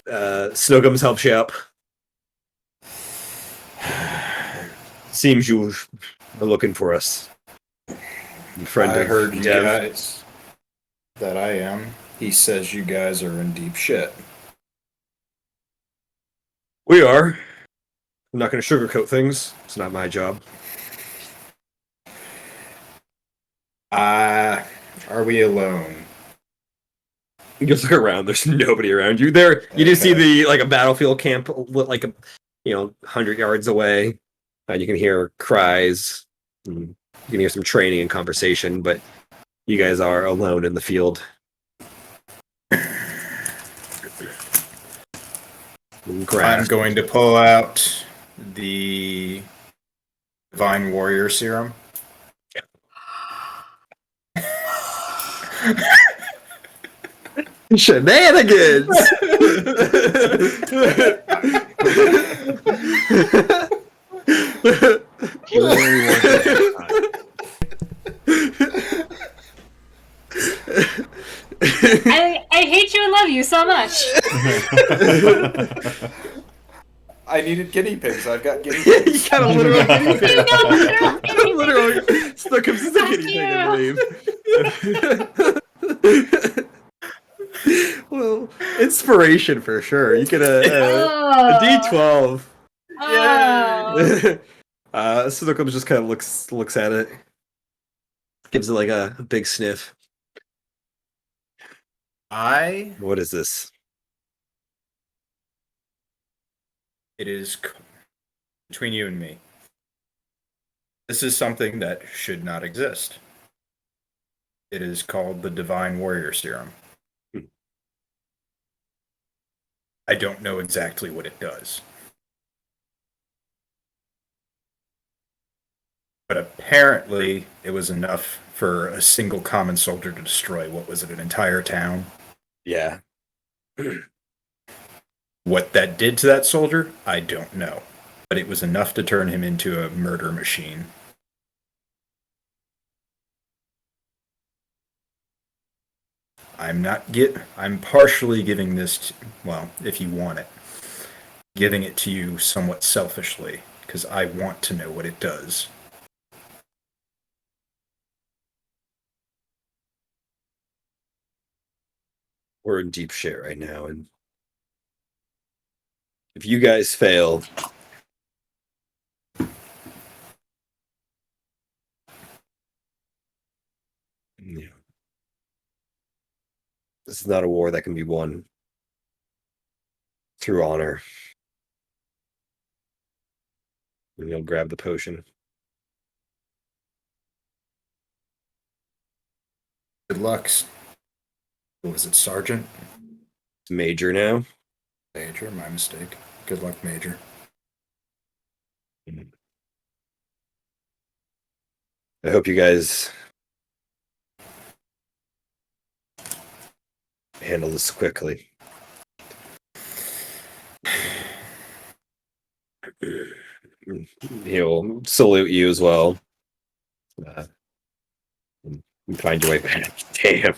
Snookums helps you up. Seems you are looking for us. Friend I of heard you Dev. guys that I am. He says you guys are in deep shit. We are. I'm not going to sugarcoat things. It's not my job. Are we alone? You just look around. There's nobody around you. There, you do see the like a battlefield camp, like 100 yards away. You can hear cries. You can hear some training and conversation, but you guys are alone in the field. I'm going to pull out the Divine Warrior Serum. Shenanigans! I hate you and love you so much. I needed guinea pigs. I've got guinea pigs. You got a literal guinea pig. You got a literal guinea pig. Literally, Snookums is a guinea pig, I believe. Well, inspiration for sure. You get a D12. Oh. Snookums just kind of looks at it, gives it like a big sniff. What is this? It is between you and me. This is something that should not exist. It is called the Divine Warrior Serum. I don't know exactly what it does. But apparently it was enough for a single common soldier to destroy, what was it, an entire town? Yeah. What that did to that soldier, I don't know. But it was enough to turn him into a murder machine. I'm partially giving this well, if you want it, giving it to you somewhat selfishly, because I want to know what it does. We're in deep shit right now, and if you guys fail, this is not a war that can be won through honor. And you'll grab the potion. Good luck. Was it Sergeant? It's Major now. Major, my mistake. Good luck, Major. I hope you guys handle this quickly. He'll salute you as well. And find your way back. Damn.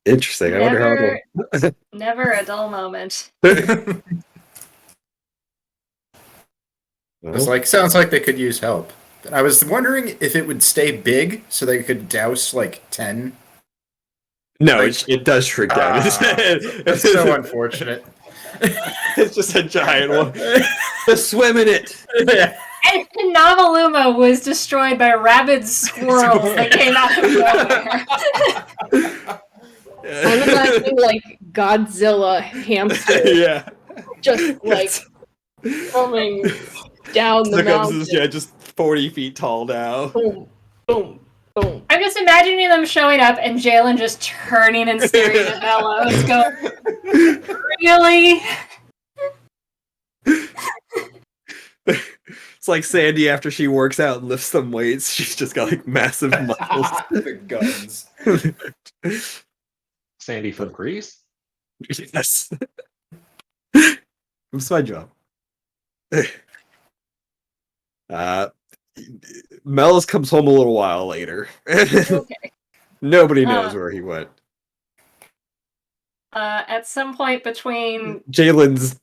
Interesting. I wonder how it will. Never a dull moment. It's like, sounds like they could use help. I was wondering if it would stay big so they could douse like 10. No, like, it does shrink down. It's so unfortunate. It's just a giant one. Just swim in it. And Novi'luma was destroyed by rabid squirrels that came out of nowhere. I'm imagining like Godzilla hamster Yeah. just like coming down the mountain. Just 40 feet tall now. Boom, boom, boom. I'm just imagining them showing up and Jalen just turning and staring at Bellows, going, really? It's like Sandy after she works out and lifts some weights. She's just got like massive muscles. The guns. Sandy from Greece? Yes. It's my job. Mel's comes home a little while later. Okay. Nobody knows where he went. At some point between There's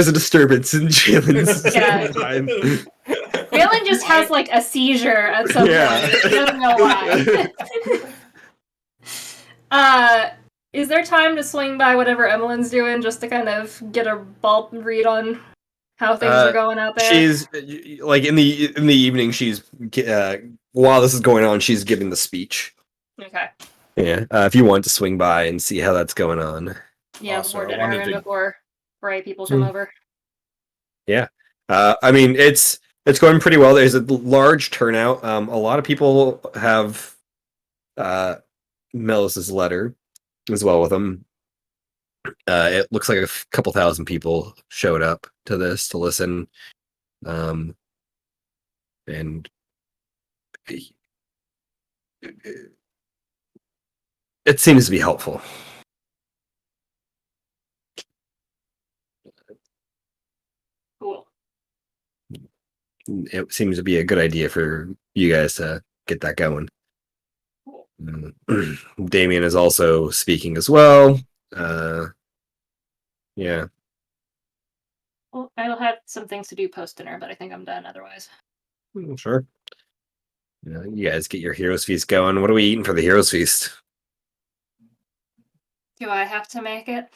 a disturbance in Jalen's Yeah. time. Jalen just has like a seizure at some point. I don't know why. Is there time to swing by whatever Emmeline's doing just to kind of get a bulk read on how things are going out there? She's like in the evening. She's while this is going on, she's giving the speech. Okay. Yeah. If you want to swing by and see how that's going on. Yeah, Also, before I dinner wanted and to- before bright people come over. Yeah. I mean, it's going pretty well. There's a large turnout. A lot of people have Melis's letter as well with them. It looks like a couple thousand people showed up to this to listen. And it seems to be helpful. Cool. It seems to be a good idea for you guys to get that going. Damien is also speaking as well. Yeah. Well, I'll have some things to do post dinner, but I think I'm done otherwise. Sure. You guys get your Heroes Feast going. What are we eating for the Heroes Feast? Do I have to make it?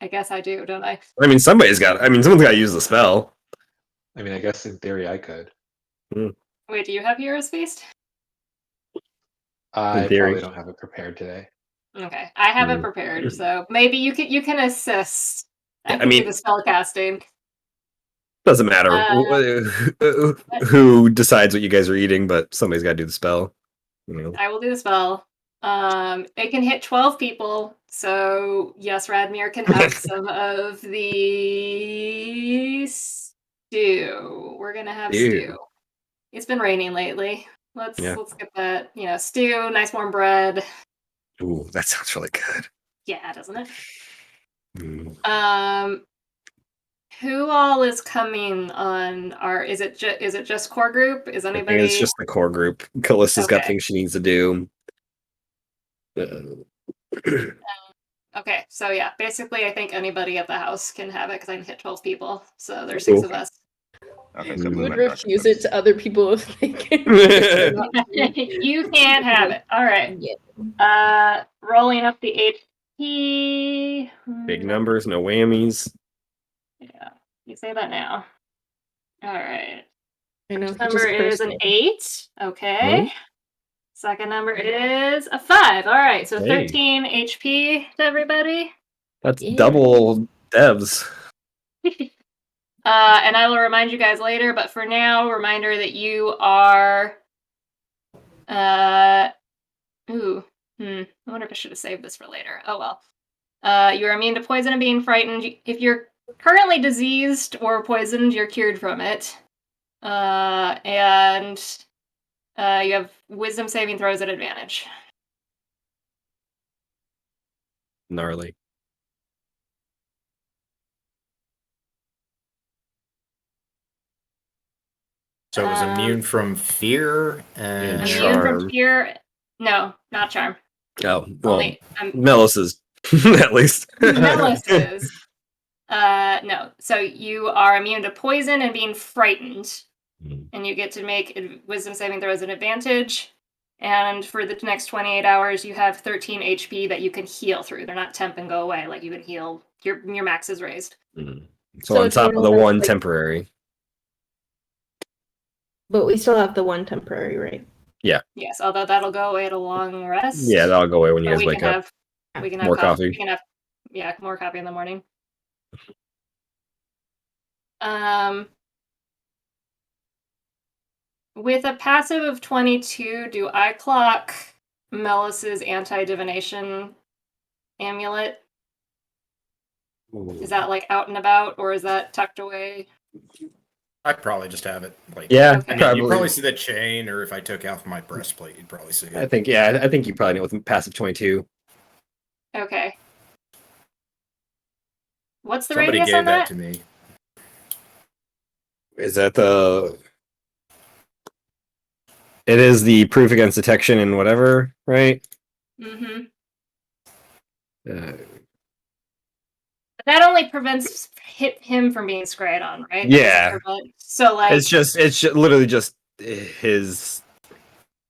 I guess I do, don't I? I mean, someone's got to use the spell. I mean, I guess in theory I could. Wait, do you have Heroes Feast? I theory. probably don't have it prepared today. Okay, I have it prepared, so maybe you can assist. I can mean- do the spell casting. Doesn't matter who decides what you guys are eating, but somebody's got to do the spell. You know. I will do the spell. It can hit 12 people, so yes, Radmir can have some of the stew. We're gonna have stew. It's been raining lately. Let's get that, stew, nice warm bread. Ooh, that sounds really good. Yeah, doesn't it? Who all is coming on our? Is it just core group? Is I think anybody? it's just the core group. Callista's got Okay. things she needs to do. Okay, so yeah, basically, I think anybody at the house can have it because I can hit 12 people, so there's 6 of us. Okay, Who so would movement refuse it to other people if they can? You can't have it. All right. Rolling up the HP. Big numbers, no whammies. Yeah, you say that now. All right. I know. First number is an 8. Okay. Second number is a 5. All right, so Hey. 13 HP to everybody. That's double devs. And I will remind you guys later, but for now, reminder that you are. I wonder if I should have saved this for later. Oh well. You are immune to poison and being frightened. If you're currently diseased or poisoned, you're cured from it. And you have wisdom saving throws at advantage. Gnarly. So it was immune from fear and And Immune from Charm. fear. No, not charm. Oh, well, Only Melis's, at least. Melis is. No. So you are immune to poison and being frightened. And you get to make wisdom saving throws at advantage. And for the next 28 hours, you have 13 HP that you can heal through. They're not temp and go away. Like you can heal. Your max is raised. So So on it's top of the normally, one like- temporary. But we still have the one temporary, right? Yes, although that'll go away at a long rest. Yeah, that'll go away when you But guys we wake can up. have we can have More coffee. coffee. We can have more coffee in the morning. With a passive of 22, do I clock Melis's anti-divination amulet? Is that like out and about, or is that tucked away? I'd probably just have it like. Yeah, Okay. I mean, probably. you'd probably see the chain, or if I took off my breastplate, you'd probably see it. I think you probably know with passive 22. Okay. What's the Somebody radius gave on that that? to me. Is that the? It is the proof against detection and whatever, right? Mm-hmm. Uh, That only prevents him from being scryed on, right? Yeah. So like it's literally just his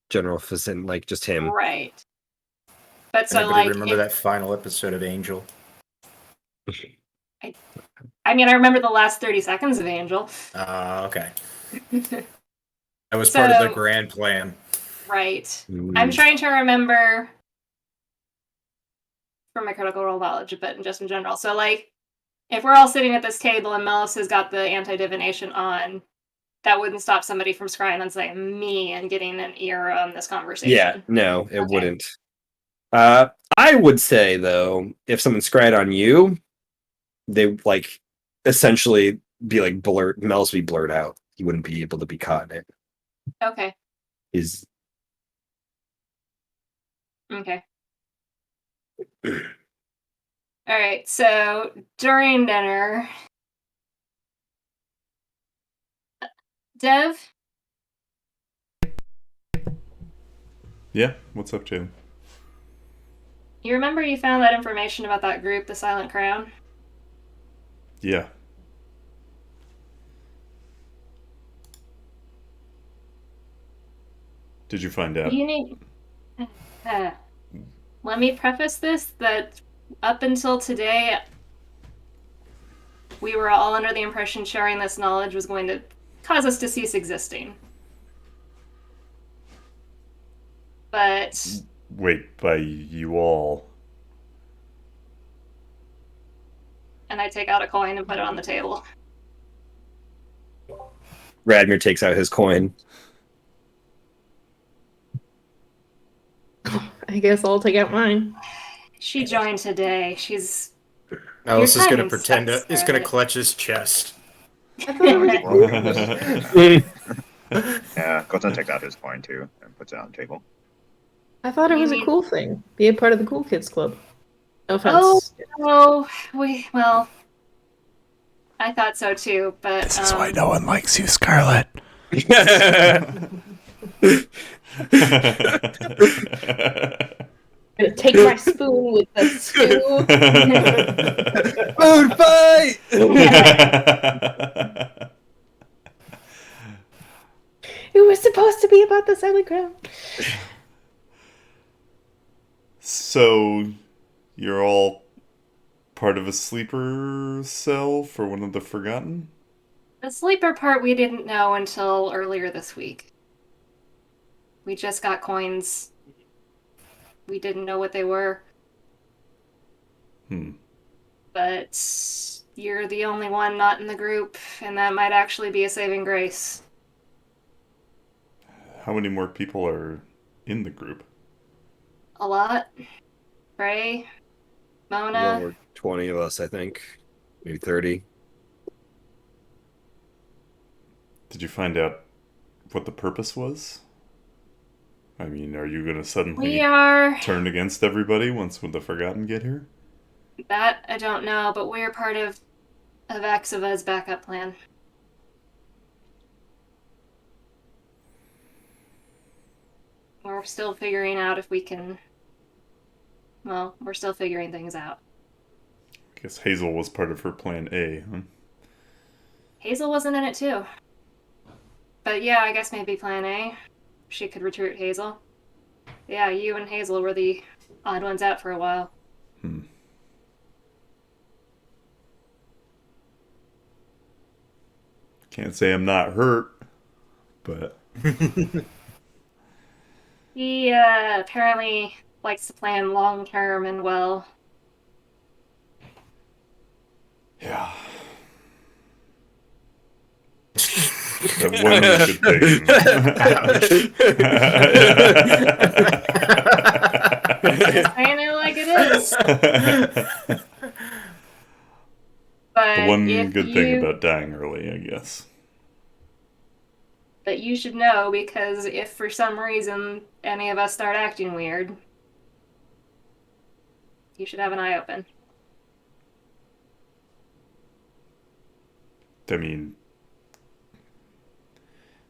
general facility, like just him. right. But so Anybody like remember that final episode of Angel? I mean, I remember the last 30 seconds of Angel. Okay. That was part of the grand plan. Right. I'm trying to remember from my Critical Role knowledge, but just in general. So, like, if we're all sitting at this table and Melis has got the anti-divination on, that wouldn't stop somebody from scrying on, say, me and getting an ear on this conversation. Yeah, no, it wouldn't. I would say, though, if someone scryed on you, they like essentially be like blurred. Melis would be blurred out. He wouldn't be able to be caught in it. Okay. Is Okay. All right. So during dinner, Dev, Yeah, what's up, Jalen? you remember you found that information about that group, the Silent Crown? Yeah. Did you find out? You need. Let me preface this that up until today, we were all under the impression sharing this knowledge was going to cause us to cease existing. But. Wait, by you all. And I take out a coin and put it on the table. Radmir takes out his coin. I guess I'll take out mine. She joined today. She's. Alice is going to timing pretend sucks, is going to right? clutch his chest. I thought it was cool. Yeah, Goten takes out his coin too and puts it on the table. I thought it was a cool thing. Be a part of the cool kids club. No offense. Oh, well, I thought so too, but This is why no one likes you, Scarlet. I'm gonna take my spoon with the stew. Food fight! It was supposed to be about the Silent Crown. So, you're all part of a sleeper cell for one of the Forgotten? The sleeper part we didn't know until earlier this week. We just got coins. We didn't know what they were. But you're the only one not in the group, and that might actually be a saving grace. How many more people are in the group? A lot. Frey, Mona. More 20 of us, I think. Maybe 30. Did you find out what the purpose was? I mean, are you going to suddenly We are. turn against everybody once when the Forgotten get here? That I don't know, but we're part of Axiva's backup plan. We're still figuring out if we can. Well, we're still figuring things out. I guess Hazel was part of her plan A, huh? Hazel wasn't in it too. But yeah, I guess maybe plan A. She could recruit Hazel. Yeah, you and Hazel were the odd ones out for a while. Can't say I'm not hurt. but He apparently likes to plan long term and well. yeah. That one good thing. Just saying it like it is. The But one if good thing about dying early, I guess. But you should know, because if for some reason any of us start acting weird, you should have an eye open. I mean,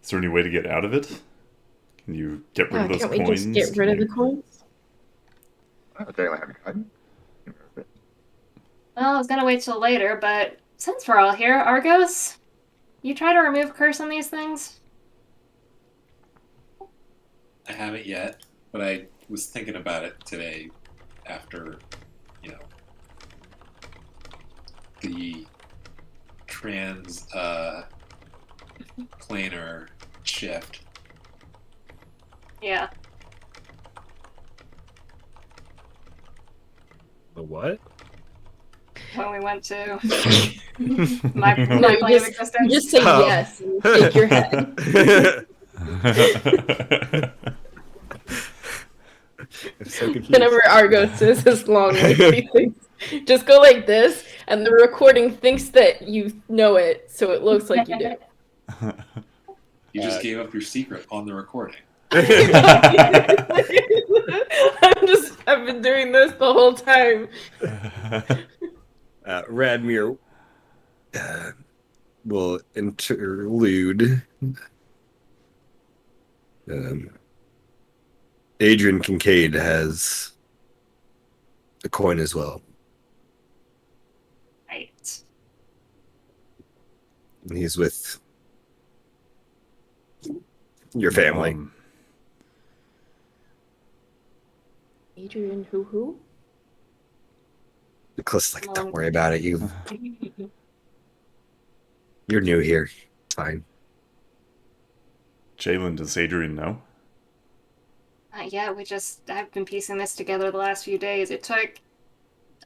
is there any way to get out of it? Can you get rid of those Can't we coins? just get rid of the coins? They only have a gun. Well, I was gonna wait till later, but since we're all here, Argos, you try to remove curse on these things? I haven't yet, but I was thinking about it today after, the planar shift. Yeah. The what? When we went to my No, plane of existence. you just say Oh. yes and shake your head. I'm so confused. Whenever Argos says this long lengthy things, just go like this, and the recording thinks that you know it, so it looks like you do. You just gave up your secret on the recording. I've been doing this the whole time. Radmir will interlude Adrian Kincaid has a coin as well. Right. And he's with your family. Adrian who? Nicholas, like, don't worry about it. You're new here. It's fine. Jalen, does Adrian know? Yeah, I've been piecing this together the last few days. It took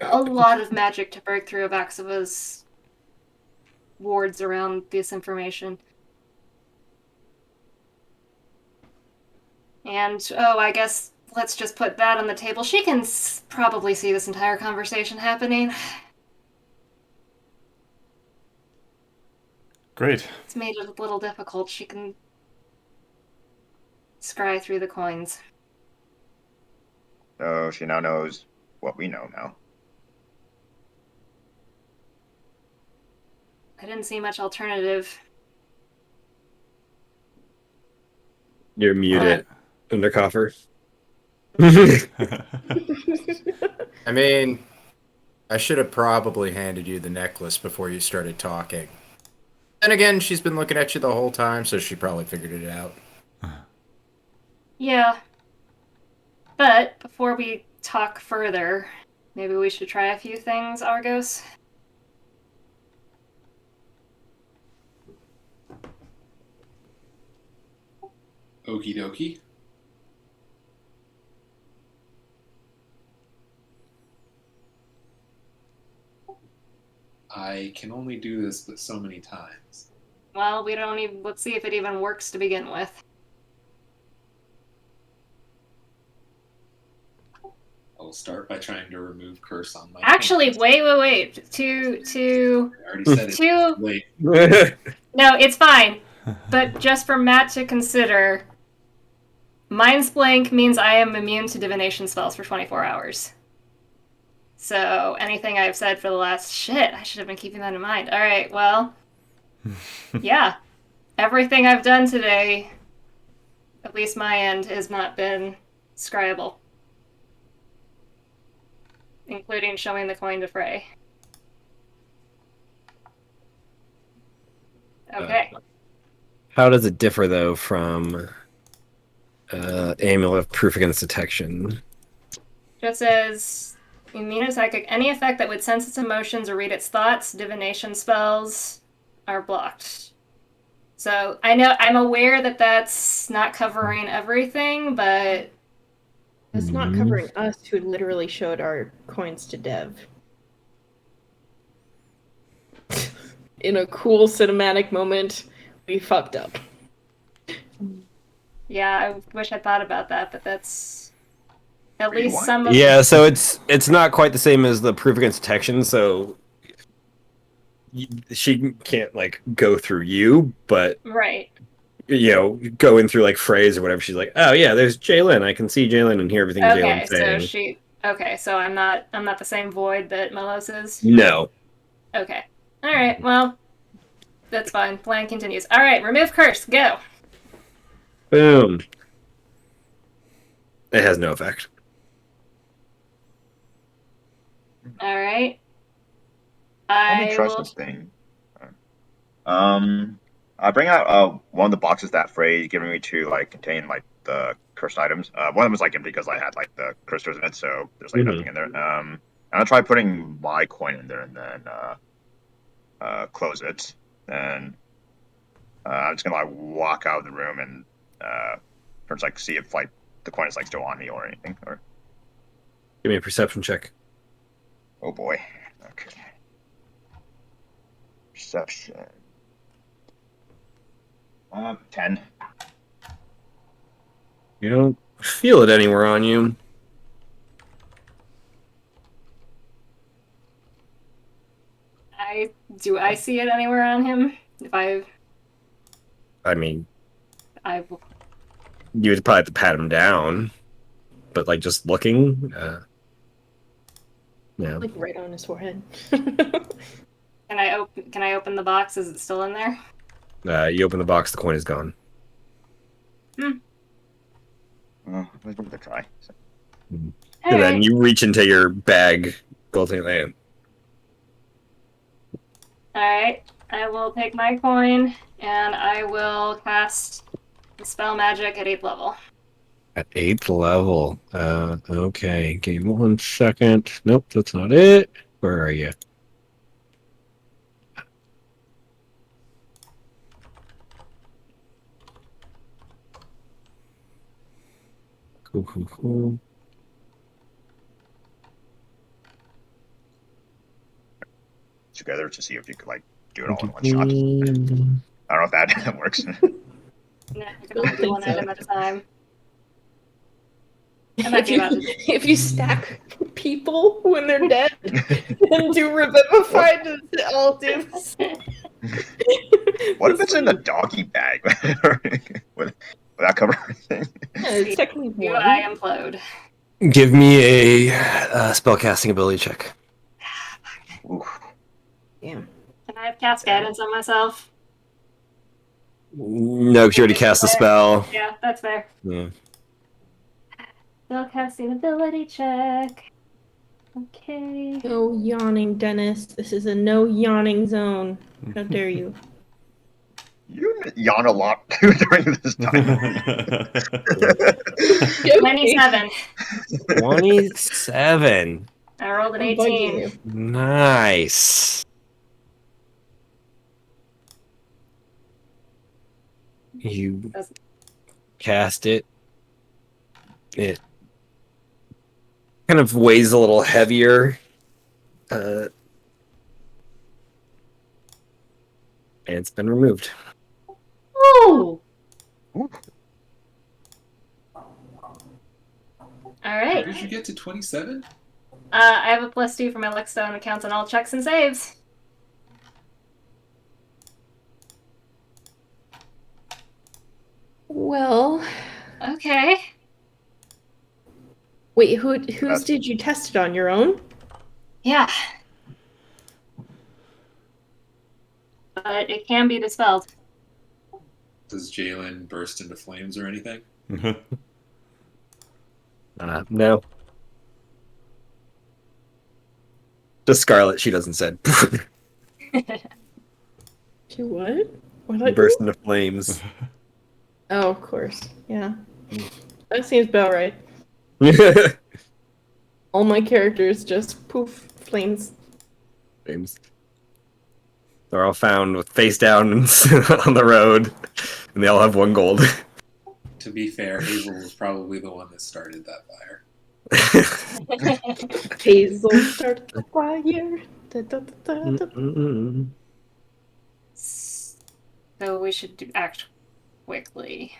a lot of magic to break through Avaxava's wards around this information. And, I guess let's just put that on the table. She can probably see this entire conversation happening. Great. It's made it a little difficult. She can scry through the coins. So she now knows what we know now. I didn't see much alternative. You're muted, Undercoffer. I mean, I should have probably handed you the necklace before you started talking. Then again, she's been looking at you the whole time, so she probably figured it out. Yeah. But before we talk further, maybe we should try a few things, Argos. Okie dokie. I can only do this but so many times. Well, let's see if it even works to begin with. I'll start by trying to remove curse on my Actually, coins. wait. I already said it. Wait. No, it's fine. But just for Matt to consider, Mind's Blank means I am immune to divination spells for 24 hours. So anything I've said for the last... Shit, I should have been keeping that in mind. All right, well... yeah. Everything I've done today, at least my end, has not been scryable. Including showing the coin to Frey. Okay. How does it differ, though, from Amulet of Proof Against Detection? Just says, immunopsychic, any effect that would sense its emotions or read its thoughts, divination spells are blocked. So I'm aware that that's not covering everything, but It's not covering us who literally showed our coins to Dev. In a cool cinematic moment, we fucked up. yeah, I wish I thought about that. But that's at least Rewind? some of Yeah, so it's not quite the same as the proof against detection. So she can't like go through you, but right. go in through like phrase or whatever. She's like, oh yeah, there's Jalen. I can see Jalen and hear everything Okay, Jalen's so saying. so I'm not the same void that Melos is. No. Okay. All right. Well, that's fine. Plan continues. All right. Remove curse. Go. Boom. It has no effect. All right. Let me I try will. something. I bring out one of the boxes that Frey giving me to like contain like the cursed items. One of them was like empty because I had like the crystals in it, so there's like nothing in there. And I'll try putting my coin in there and then close it. And I'm just gonna like walk out of the room and first like see if like the coin is like still on me or anything. Or Give me a perception check. oh boy, okay, perception. 10. You don't feel it anywhere on you. Do I see it anywhere on him? If I mean, I you would probably have to pat him down, but like just looking, yeah. Like right on his forehead. can I open the box? Is it still in there? You open the box, the coin is gone. Let's give it a try. So. And then you reach into your bag, Golden Land. All right. I will take my coin and I will cast the spell magic at 8th level. At 8th level. Okay. Give me 1 second. Nope, that's not it. Where are you? Cool. Together to see if you could like do it all in one shot. I don't know if that works. No, you can only do one item at a time. If you stack people when they're dead and do revivify, does it all do the same? What if it's in the doggy bag? Would that cover everything? Yeah, it's technically Do one. I implode? Give me a spellcasting ability check. Oof. Damn. Can I have cast guidance on myself? No, because you already cast the spell. Yeah, that's fair. Yeah. Spellcasting ability check. Okay. No yawning, Dennis. This is a no yawning zone. How dare you? You yawn a lot during this time. 27. 27. I rolled an I'm bugging 18. you. Nice. You cast it. It kind of weighs a little heavier. And it's been removed. Ooh! Alright. How did you get to 27? I have a +2 for my luck stone that counts on all checks and saves. Well, Okay. wait, whose did you test it on? Your own? Yeah. But it can be dispelled. Does Jalen burst into flames or anything? No. Just Scarlet, she doesn't said. To what? What? Burst into flames. Oh, of course. Yeah. That seems about right. All my characters just poof, flames. Flames. They're all found with face down on the road, and they all have 1 gold. To be fair, Hazel was probably the one that started that fire. Hazel started the fire. Da, da, da, da, da. So we should act quickly.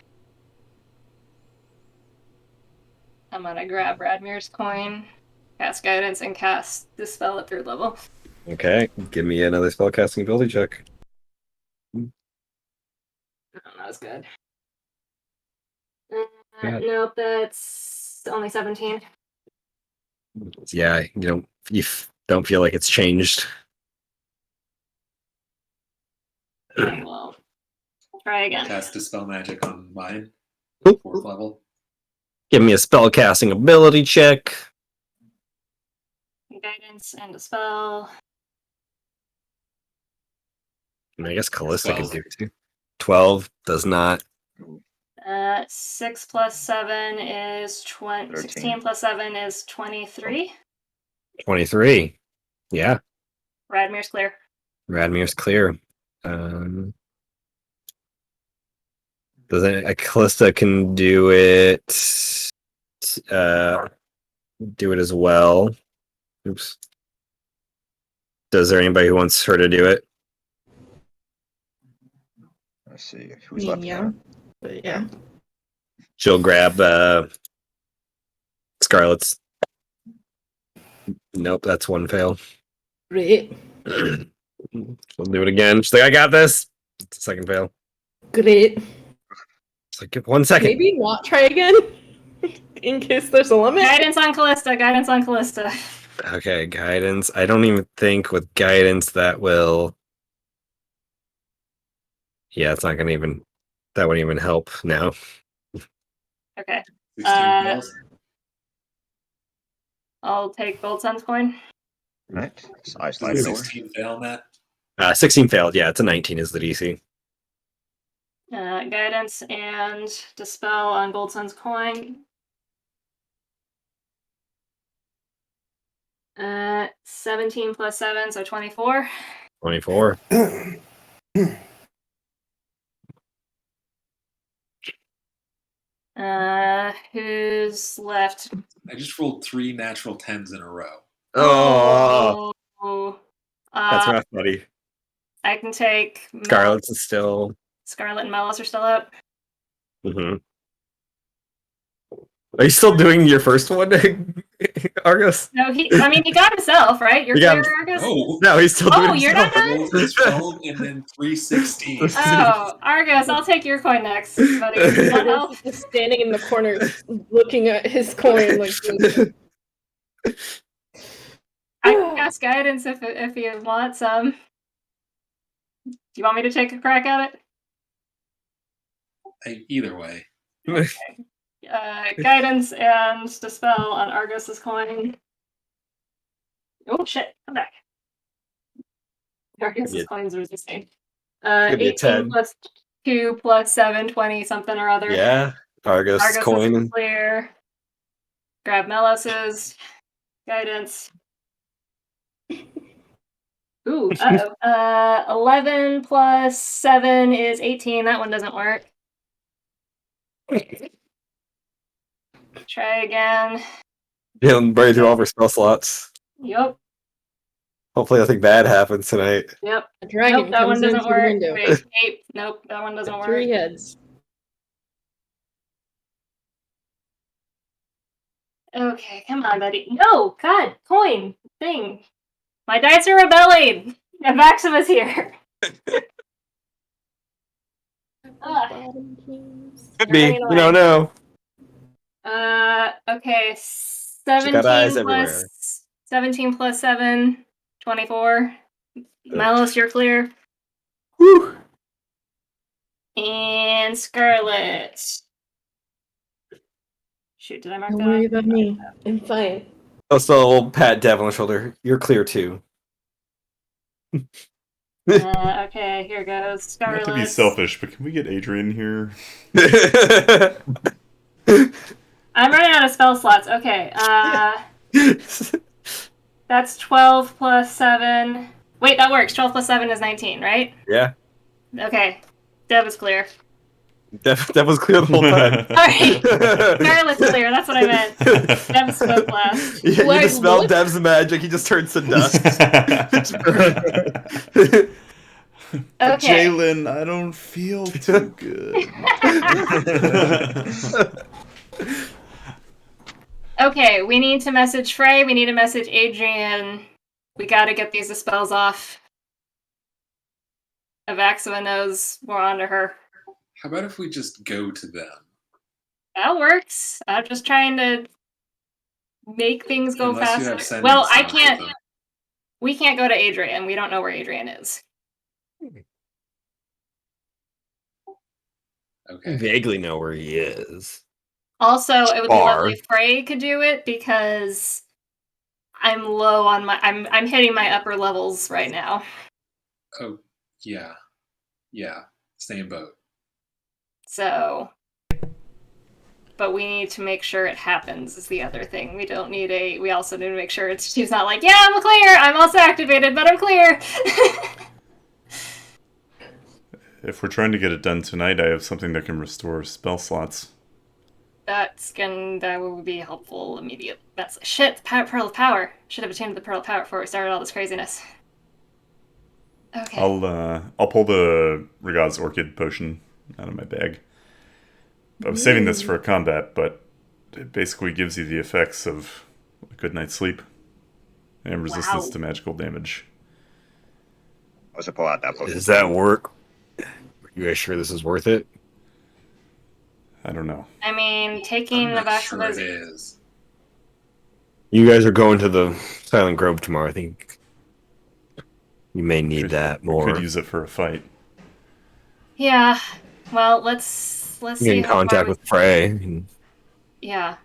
I'm gonna grab Radmir's coin, cast guidance, and cast Dispel at 3rd level. Okay, give me another spellcasting ability check. Oh, that was good. Yeah. Nope, that's only 17. Yeah, you don't feel like it's changed. Well, try again. Cast Dispel Magic on mine. Oop. 4th level. Give me a spellcasting ability check. Guidance and Dispel. I guess Callista could 12. do it too. 12 does not. 6 plus 7 is 20. 16 plus 7 is 23. 23. Yeah, Radmir's clear. Radmir's clear. Does Callista can do it? Do it as well. Oops. Does there anybody who wants her to do it? Let's see who's left. Yeah. But yeah. She'll grab Scarlet's. Nope, that's 1 fail. Great. She'll do it again. She's like, I got this. It's a 2nd fail. Great. It's like, 1 second. Maybe not try again? In case there's a limit. Guidance on Callista. Guidance on Callista. Okay, guidance. I don't even think with guidance that will. Yeah, it's not gonna even. That wouldn't even help now. Okay. 16 fails. I'll take Gold Sun's coin. Right. So I Does slide a it over. 16 fail, Matt? 16 failed. Yeah, it's a 19 is the DC. Guidance and Dispel on Gold Sun's coin. 17 plus 7, so 24. 24. Who's left? I just rolled 3 natural 10s in a row. Oh, Oh. that's rough, buddy. I can take Scarlet's is still. Scarlet and Melis are still up. Mm-hmm. Are you still doing your first one, Argos? No, he got himself, right? You're He got clear, Argus? No, he's still doing. Oh, you're not I done? rolled his 12 and then 3 16s. Oh, Argus, I'll take your coin next, buddy. You want help? He's just standing in the corner looking at his coin like I can cast guidance if you want some. Do you want me to take a crack at it? Either way. Guidance and Dispel on Argus's coin. Oh shit, come back. Argus's coin's resisting. Could be a 18 10. plus 2 plus 7, 20 something or other. Yeah, Argos Argus coin. is clear. Grab Melis's guidance. Ooh, uh-oh. 11 plus 7 is 18. That one doesn't work. Try again. He'll burn through all of her spell slots. Yep. Hopefully, nothing bad happens tonight. Yep. a dragon Nope, that one comes in doesn't through the work. window. Wait, 8. Nope, that one doesn't work. 3 heads. Okay, come on, buddy. No, God, coin thing. My dice are rebelling. And Maximus here. Bottom teams. Could be. You don't know. Okay. She got eyes 17 plus 7, 24. Melis, you're clear. Whew. And Scarlet. Shoot, did I mark Don't that worry off? about me. I'm fine. Also, old pat Dev on the shoulder. You're clear too. Okay, here goes. Not Scarlet. to be selfish, but can we get Adrian here? I'm running out of spell slots. Okay. That's 12 plus 7, Wait, that works. 12 plus 7 is 19, right? Yeah, Okay. Dev is clear. that was clear the whole time. Sorry. Scarlet's clear. That's what I meant. Dev spoke last. Yeah, you Like, dispelled what? Dev's magic. He just turns to dust. Okay. Jalen, I don't feel too good. Okay, we need to message Frey. We need to message Adrian. We gotta get these spells off. Avaxua knows we're onto her. How about if we just go to them? That works. I'm just trying to make things go Unless you faster. have sending Well, I stuff with can't. them. We can't go to Adrian. We don't know where Adrian is. Okay. Vaguely know where he is. Also, it would be Far. lovely if Frey could do it because I'm low on my. I'm hitting my upper levels right now. Oh, yeah. Yeah. Same boat. So, but we need to make sure it happens. Is the other thing. We don't need a. We also need to make sure she's not like, yeah, I'm clear. I'm also activated, but I'm clear. If we're trying to get it done tonight, I have something that can restore spell slots. That would be helpful immediately. That's shit. The Pearl of Power. Should have attained the Pearl of Power before we started all this craziness. Okay. I'll pull the Rigaz Orchid potion out of my bag. I was saving this for a combat, but it basically gives you the effects of a good night's sleep and resistance to magical damage. I was to pull out that potion. Does that work? Are you guys sure this is worth it? I don't know. I mean, taking I'm the not sure Vaxa's it is. You guys are going to the Silent Grove tomorrow. I think you may need that more. Could use it for a fight. Yeah. Well, let's Get see in how far contact we... with Frey. Yeah.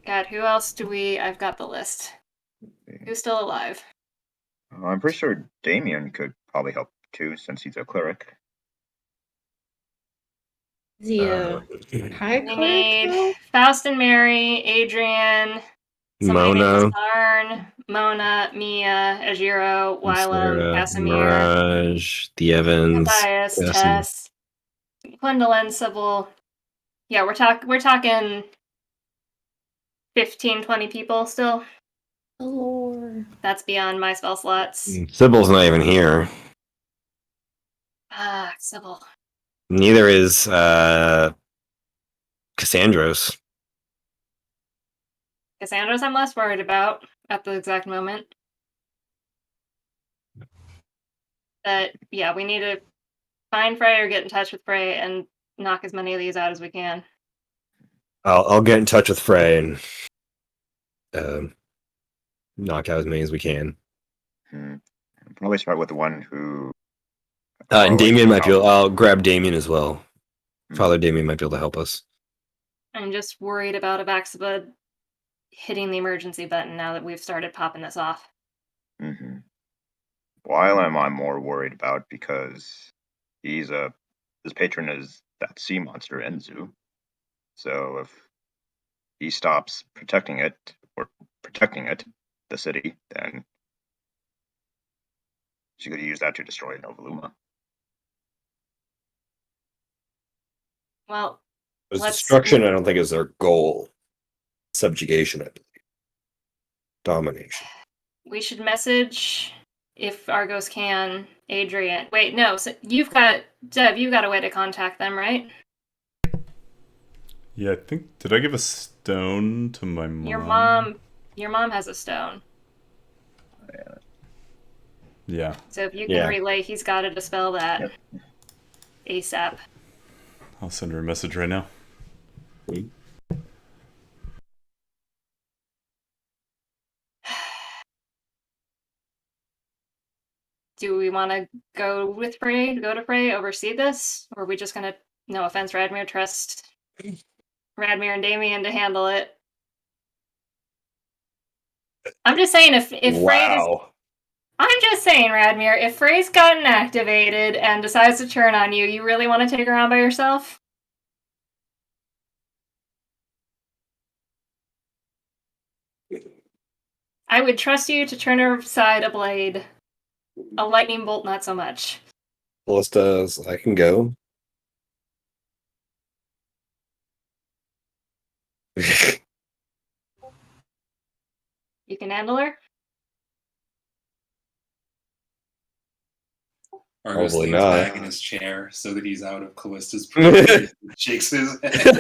God, who else do we... I've got the list. Who's still alive? I'm pretty sure Damien could probably help too, since he's a cleric. Is he a high We cleric, need though? Faust and Mary, Adrian, somebody named Mona, Sarn, Mona, Mia, Ajiro, Wylam, Sarah, Casimir, Mirage, the Evans, Matthias, Cassie. Tess, Gwendolyn, Sybil. Yeah, we're talking 15, 20 people still. Oh, Lord. That's beyond my spell slots. Sybil's not even here. Ah, Sybil. Neither is Cassandros. Cassandra's I'm less worried about at the exact moment. But yeah, we need to find Frey or get in touch with Frey and knock as many of these out as we can. I'll get in touch with Frey and knock out as many as we can. Probably start with the one who. And Damien might be able. help. I'll grab Damien as well. Father Damien might be able to help us. I'm just worried about Avaxabud hitting the emergency button now that we've started popping this off. Mm-hmm. While I'm more worried about because his patron is that sea monster Enzu. So if he stops protecting it, the city, then she could use that to destroy Novi'luma. Well, Destruction, I don't think is their goal. Subjugation, I believe. Domination. we should message, if Argos can, Adrian. Wait, no, so you've got a way to contact them, right? Yeah, I think... Did I give a stone to my mom? Your mom has a stone. Yeah. So if you can relay, he's got to dispel that. Yep. ASAP. I'll send her a message right now. Do we want to go to Frey, oversee this? Or are we just going to, no offense, Radmir, trust Radmir and Damien to handle it? I'm just saying, if Frey does... I'm just saying, Radmir, if Frey's gotten activated and decides to turn on you, you really want to take her on by yourself? I would trust you to turn aside a blade. A lightning bolt, not so much. Callista's, I can go. You can handle her? Argus Probably leans not. back in his chair so that he's out of Callista's periphery. Shakes his head.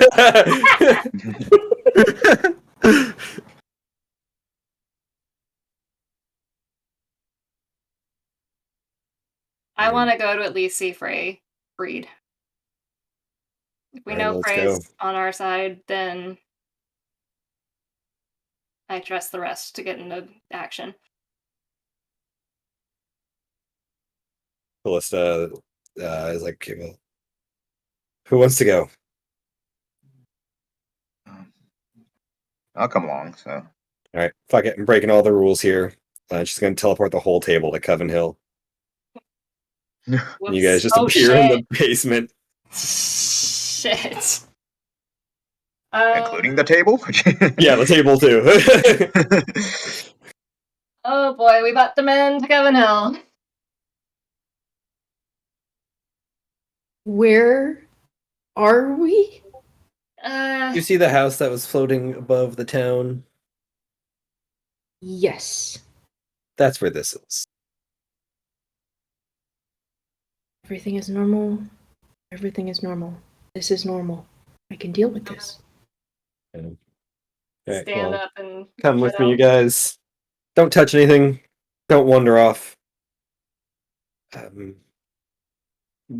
I want to go to at least see Frey breed. If we Alright, know let's Frey's go. on our side, then I trust the rest to get into action. Callista is like, okay, well, who wants to go? I'll come along. So All right, fuck it. I'm breaking all the rules here. She's going to teleport the whole table to Coven Hill. And you guys just Oh, appear in the shit. basement. Shit. including the table. Yeah, the table too. Oh boy, we brought the men to Coven Hill. Where are we? You see the house that was floating above the town? Yes. That's where this is. Everything is normal. Everything is normal. This is normal. I can deal with this. Okay, okay, Stand well, up and come get with me, out. you guys. Don't touch anything. Don't wander off.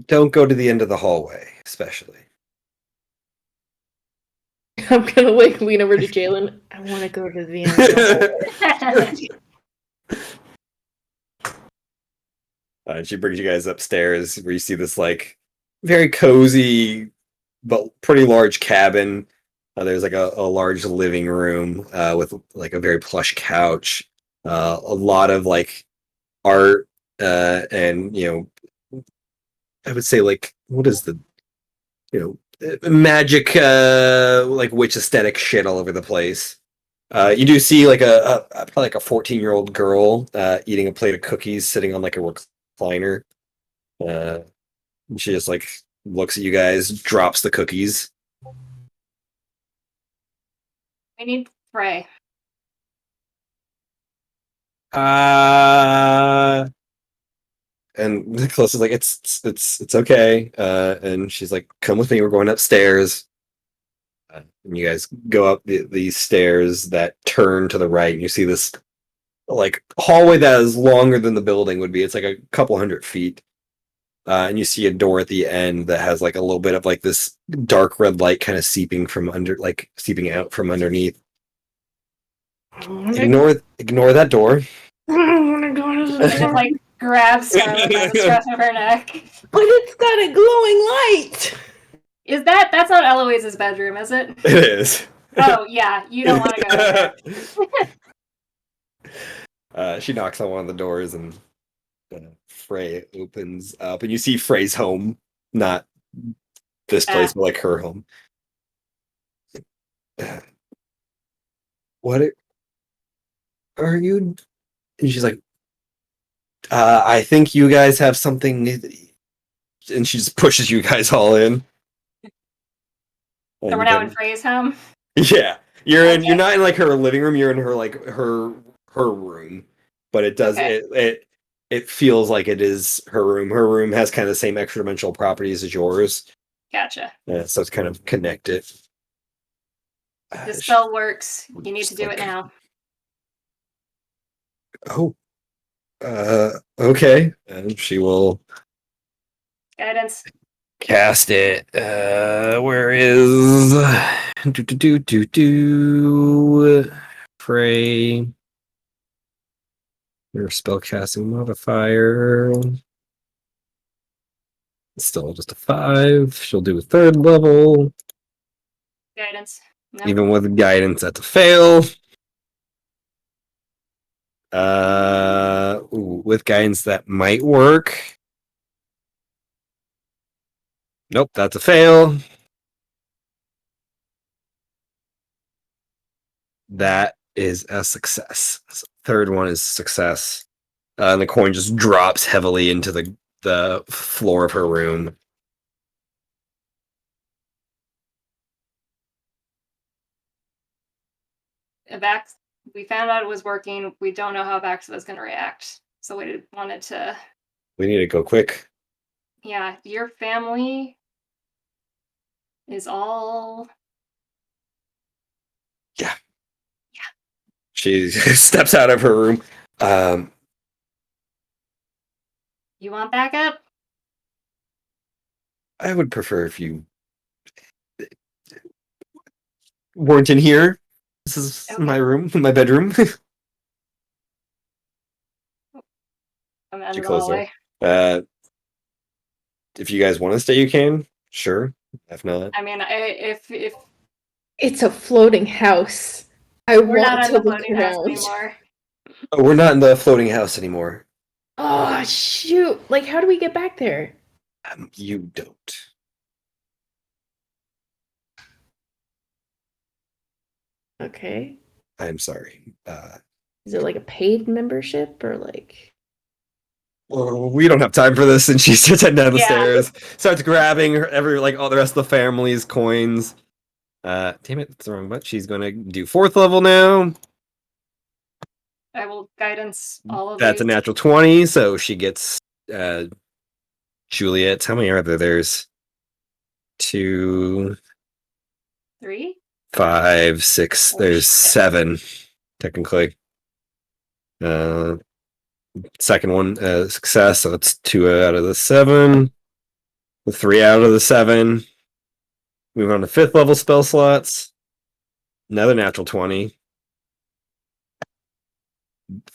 Don't go to the end of the hallway, especially. I'm gonna lean over to Jalen. I want to go to the end. Of the And she brings you guys upstairs where you see this like very cozy but pretty large cabin. There's like a large living room with like a very plush couch, a lot of like art, and I would say like what is the magic like witch aesthetic shit all over the place. You do see like probably like a 14-year-old girl eating a plate of cookies sitting on like a recliner. And she just like looks at you guys, drops the cookies. We need Frey. And Nicholas is like, it's okay. And she's like, come with me, we're going upstairs. And you guys go up these stairs that turn to the right, and you see this like hallway that is longer than the building would be. It's like a couple 100 feet. And you see a door at the end that has like a little bit of like this dark red light kind of seeping out from underneath. Ignore that door. I want to go to the She just like grabs Scarlet by the scruff of her neck. But it's got a glowing light. Is that's not Eloise's bedroom, is it? It is. Oh yeah, you don't want to go there. She knocks on one of the doors and Frey opens up, and you see Frey's home, not this place, but like her home. What are you? And she's like, I think you guys have something. And she just pushes you guys all in. So we're now in Frey's home. Yeah, you're not in like her living room. You're in her like her room, but it does it feels like it is her room. Her room has kind of the same extra dimensional properties as yours. Gotcha. So it's kind of connected. The spell works. You need to do it now. Oh, okay. And she will Guidance. cast it. Where is Pray. Your spellcasting modifier. It's still just a 5. She'll do a 3rd level. Guidance. Nope. Even with guidance, that's a fail. With guidance, that might work. Nope, that's a fail. That is a success. third one is success. And the coin just drops heavily into the floor of her room. Vax, we found out it was working. We don't know how Vax was going to react. So we wanted to. We need to go quick. Yeah, your family is all. Yeah. She steps out of her room. You want backup? I would prefer if you weren't in here. This is Okay. my room, my bedroom. I'm end She of the closed hallway. it. If you guys want to stay, you can. Sure. If not, I mean, if It's a floating house. I we're not want on to the look floating house around. anymore. oh, we're not in the floating house anymore. Oh shoot! Like, how do we get back there? You don't. Okay. I'm sorry. Is it like a paid membership or like? Well, we don't have time for this, and she starts heading down the Yeah. stairs. Starts grabbing all the rest of the family's coins. Damn it, that's the wrong button. She's gonna do 4th level now. I will guidance all of That's these. a natural 20, so she gets Juliet. How many are there? There's 2, 3. 5, 6. Oh, There's shit. 7, technically. Second one, success, so that's 2 out of the 7. 3 out of the 7. Move on to 5th level spell slots. Another natural 20.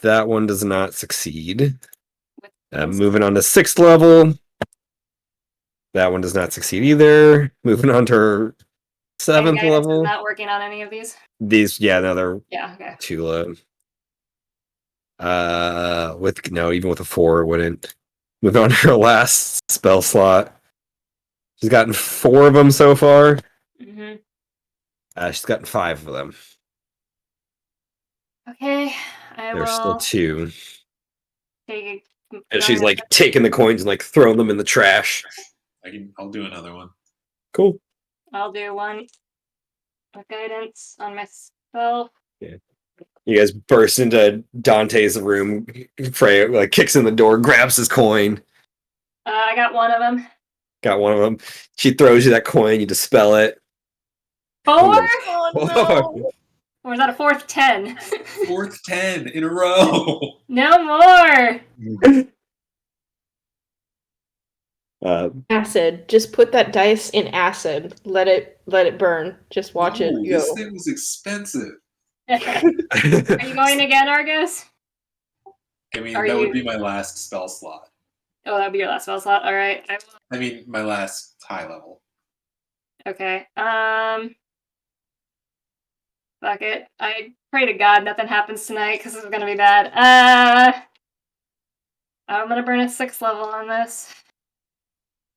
That one does not succeed. Moving on to 6th level. That one does not succeed either. Moving on to her And 7th guidance is level. not working on any of these. These, yeah, no, they're Yeah. Okay. too low. Even with a 4, it wouldn't. Moving on to her last spell slot. She's gotten 4 of them so far. Mm-hmm. She's gotten 5 of them. Okay. I There's will still 2. take. And she's like taking the coins and like throwing them in the trash. I'll do another one. Cool. I'll do one with guidance on myself. Yeah. You guys burst into Dante's room. Freya like kicks in the door, grabs his coin. I got one of them. Got one of them. She throws you that coin. You dispel it. 4? Oh no! Or is that a 4th 10? 4th 10 in a row. No more. Acid. Just put that dice in acid. Let it burn. Just watch it go. This thing was expensive. Are you going again, Argus? I mean, Are that you- would be my last spell slot. Oh, that'd be your last spell slot. All right. I mean, my last high level. Okay. Fuck it. I pray to God nothing happens tonight because this is gonna be bad. I'm gonna burn a 6th level on this.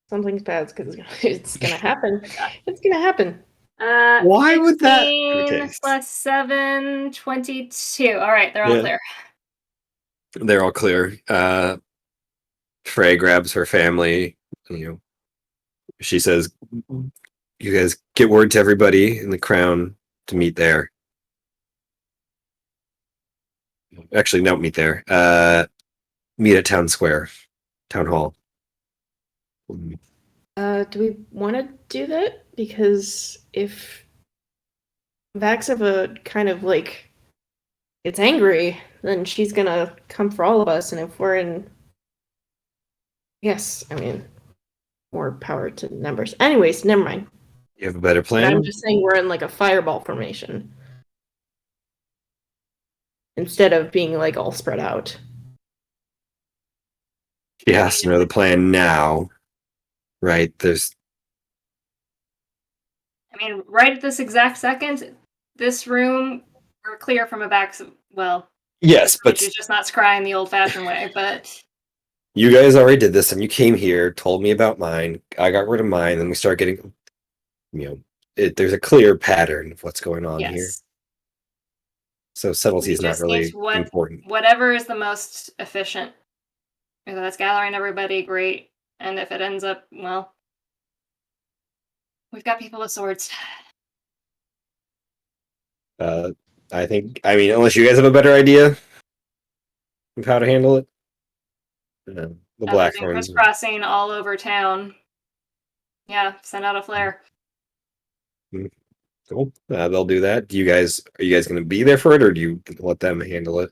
Something's bad because it's gonna happen. It's gonna happen. Why would that? 16 plus 7, 22. All right, they're all Yeah. clear. They're all clear. Frey grabs her family. She says, "You guys get word to everybody in the crown to meet there." Actually, don't meet there. Meet at Town Square, Town Hall. Do we want to do that? Because if Vaxava kind of like gets angry, then she's gonna come for all of us. And if we're in, yes, I mean, more power to numbers. Anyways, never mind. You have a better But plan? I'm just saying we're in like a fireball formation instead of being like all spread out. She has to know the plan now, right? I mean, right at this exact second, this room, we're clear from a back. Well, Yes, but she's just not scrying the old-fashioned way. But you guys already did this, and you came here, told me about mine. I got rid of mine, and we start getting, there's a clear pattern of what's going on here. yes, So subtlety We is not just really need important. whatever is the most efficient. If that's gathering everybody, great. And if it ends up, well, we've got people with swords. I mean, unless you guys have a better idea of how to handle it. The Other than Blackthorns. crisscrossing all over town. Yeah, send out a flare. Cool. They'll do that. Are you guys going to be there for it, or do you let them handle it?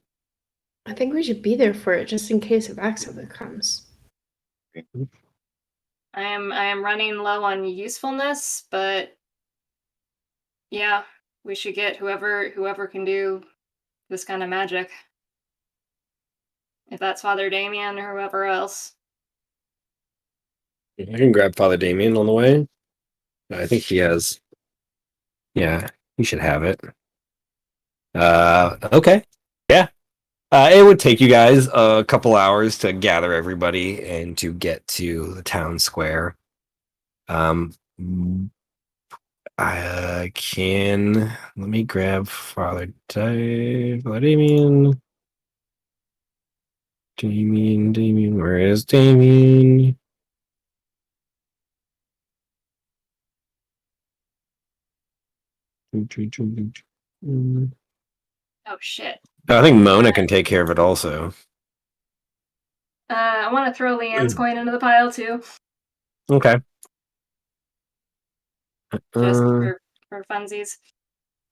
I think we should be there for it just in case of accident comes. I am running low on usefulness, but yeah, we should get whoever can do this kind of magic. If that's Father Damien or whoever else. I can grab Father Damien on the way. I think he has. Yeah, he should have it. Okay. Yeah. It would take you guys a couple hours to gather everybody and to get to the town square. I can let me grab Father Damien. Damien, where is Damien? Oh shit. I think Mona can take care of it also. I want to throw Leanne's coin into the pile too. Okay. Just for funsies.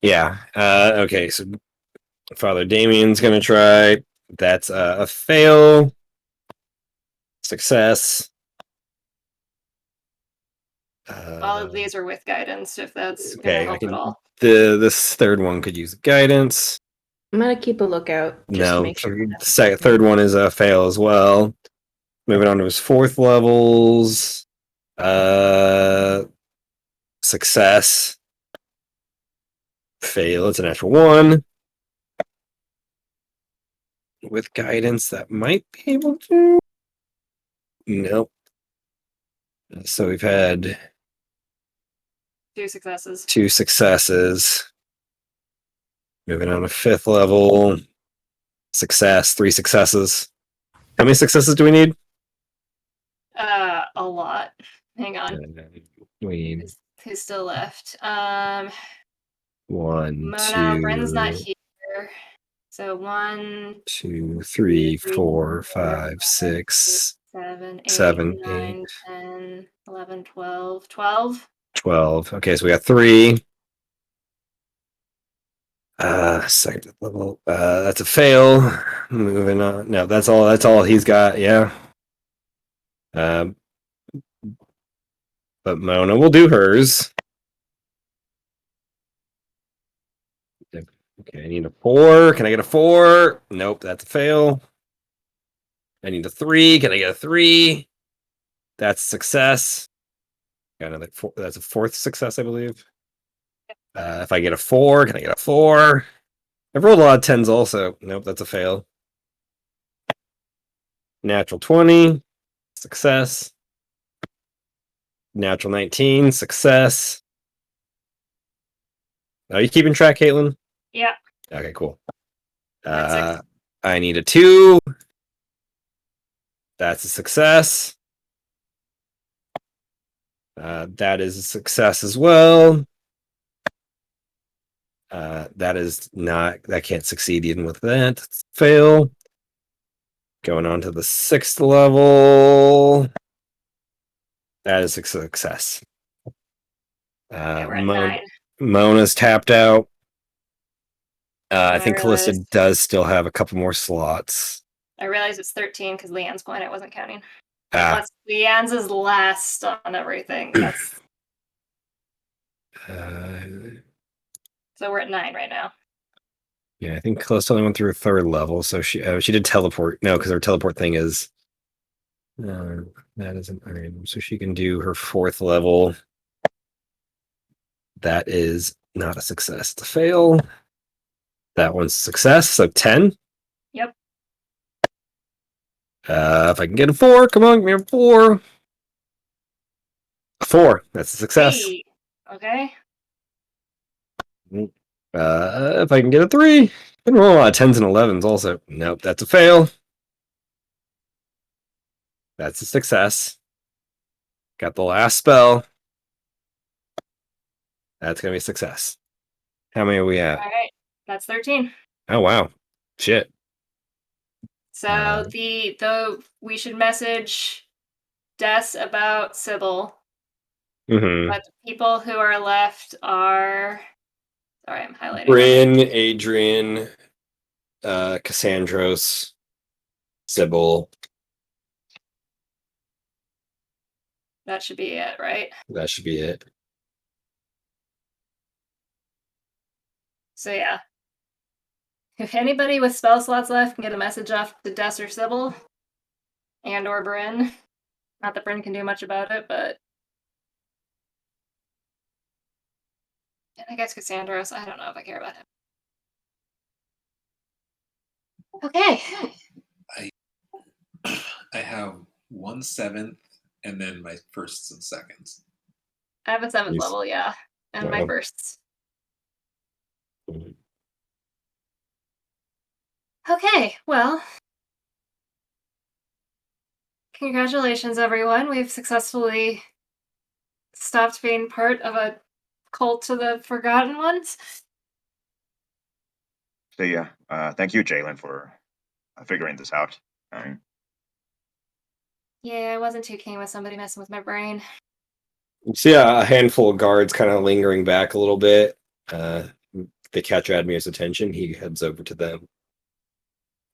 Yeah. Okay, so Father Damien's gonna try. That's a fail. Success. All of these are with guidance, if that's Okay, gonna help at all. This third one could use guidance. I'm gonna keep a lookout just to No, make sure. third one is a fail as well. Moving on to his fourth levels. Success. Fail. It's a natural 1. With guidance, that might be able to. Nope. So we've had 2 successes. 2 successes. Moving on to 5th level. Success. 3 successes. How many successes do we need? A lot. Hang on. We need Who's still left? 1, Mona, 2, Bryn's not here. So 1, 2, 3, 3, 4, 5, 6, 7, 8, 7, 9, 8, 10, 11, 12. 12? 12. Okay, so we got 3. Second level. That's a fail. Moving on. No, that's all he's got, yeah. But Mona will do hers. Okay, I need a 4. Can I get a 4? Nope, that's a fail. I need a 3. Can I get a 3? That's a success. Got another 4. That's a 4th success, I believe. If I get a 4, can I get a 4? I've rolled a lot of 10s also. Nope, that's a fail. Natural 20. Success. Natural 19. Success. Are you keeping track, Caitlin? Yeah. Okay, cool. That's 6. I need a 2. That's a success. That is a success as well. That is not. That can't succeed even with that. It's a fail. Going on to the 6th level. That is a success. Okay, we're at 9. Mona's tapped out. I think Callista realized- does still have a couple more slots. I realize it's 13 because Leanne's coin I wasn't counting. Ah. Plus, Leanne's is last on everything. That's so we're at 9 right now. Yeah, I think Callista only went through a 3rd level, so she did teleport. No, because her teleport thing is that isn't item, so she can do her 4th level. That is not a success. It's a fail. That one's a success, so 10. Yep. If I can get a 4, come on, give me a 4. A 4, that's a success. Hey. Okay. If I can get a 3. Been rolling a lot of 10s and 11s also. Nope, that's a fail. That's a success. Got the last spell. That's going to be a success. How many are we at? All right, that's 13. Oh, wow. Shit. So we should message Des about Sybil, Mm-hmm. but the people who are left are. Sorry, I'm highlighting. Bryn, Adrian, Cassandros, Sybil. That should be it, right? That should be it. So yeah. If anybody with spell slots left can get a message off to Des or Sybil, and or Bryn. Not that Bryn can do much about it, but and I guess Cassandros. I don't know if I care about him. Okay. I have 1/7 and then my firsts and seconds. I have a 7th Yes. level, yeah. And my Wow. firsts. Mhm. Okay, well. Congratulations, everyone. We've successfully stopped being part of a cult to the Forgotten Ones. So yeah, thank you, Jalen, for figuring this out. Yeah, I wasn't too keen with somebody messing with my brain. You see a handful of guards kind of lingering back a little bit. They catch Admir's attention. He heads over to them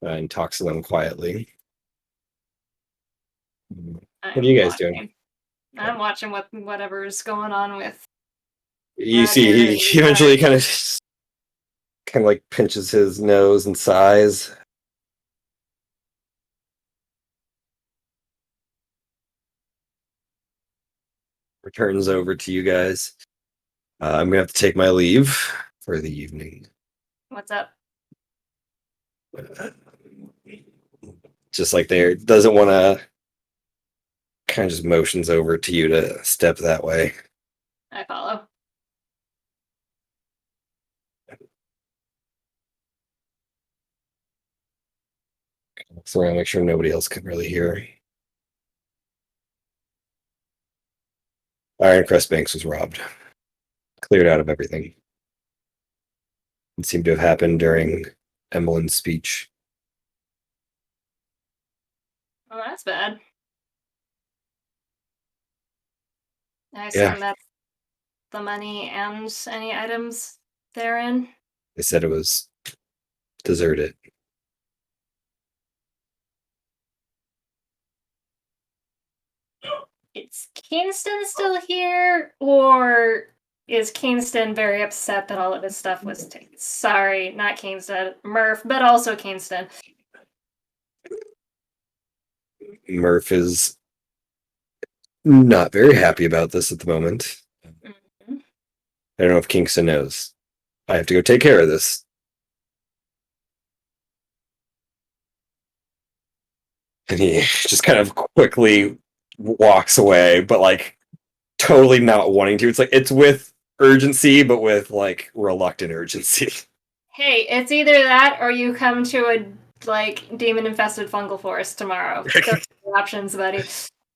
and talks to them quietly. What are you guys doing? I'm watching whatever's going on with. You see, he eventually kind of like pinches his nose and sighs. Returns over to you guys. I'm gonna have to take my leave for the evening. What's up? Just like there doesn't want to, kind of just motions over to you to step that way. I follow. So I want to make sure nobody else can really hear. Ironcrest Banks was robbed. Cleared out of everything. It seemed to have happened during Emmeline's speech. Well, that's bad. I assume Yeah. that's the money and any items therein. They said it was deserted. Is Kingston still here, or is Kingston very upset that all of his stuff was taken? Sorry, not Kingston, Murph, but also Kingston. Murph is not very happy about this at the moment. Mm-hmm. I don't know if Kingston knows. I have to go take care of this. And he just kind of quickly walks away, but like totally not wanting to. It's like it's with urgency, but with like reluctant urgency. Hey, it's either that or you come to a like demon-infested fungal forest tomorrow. Those are the options, buddy.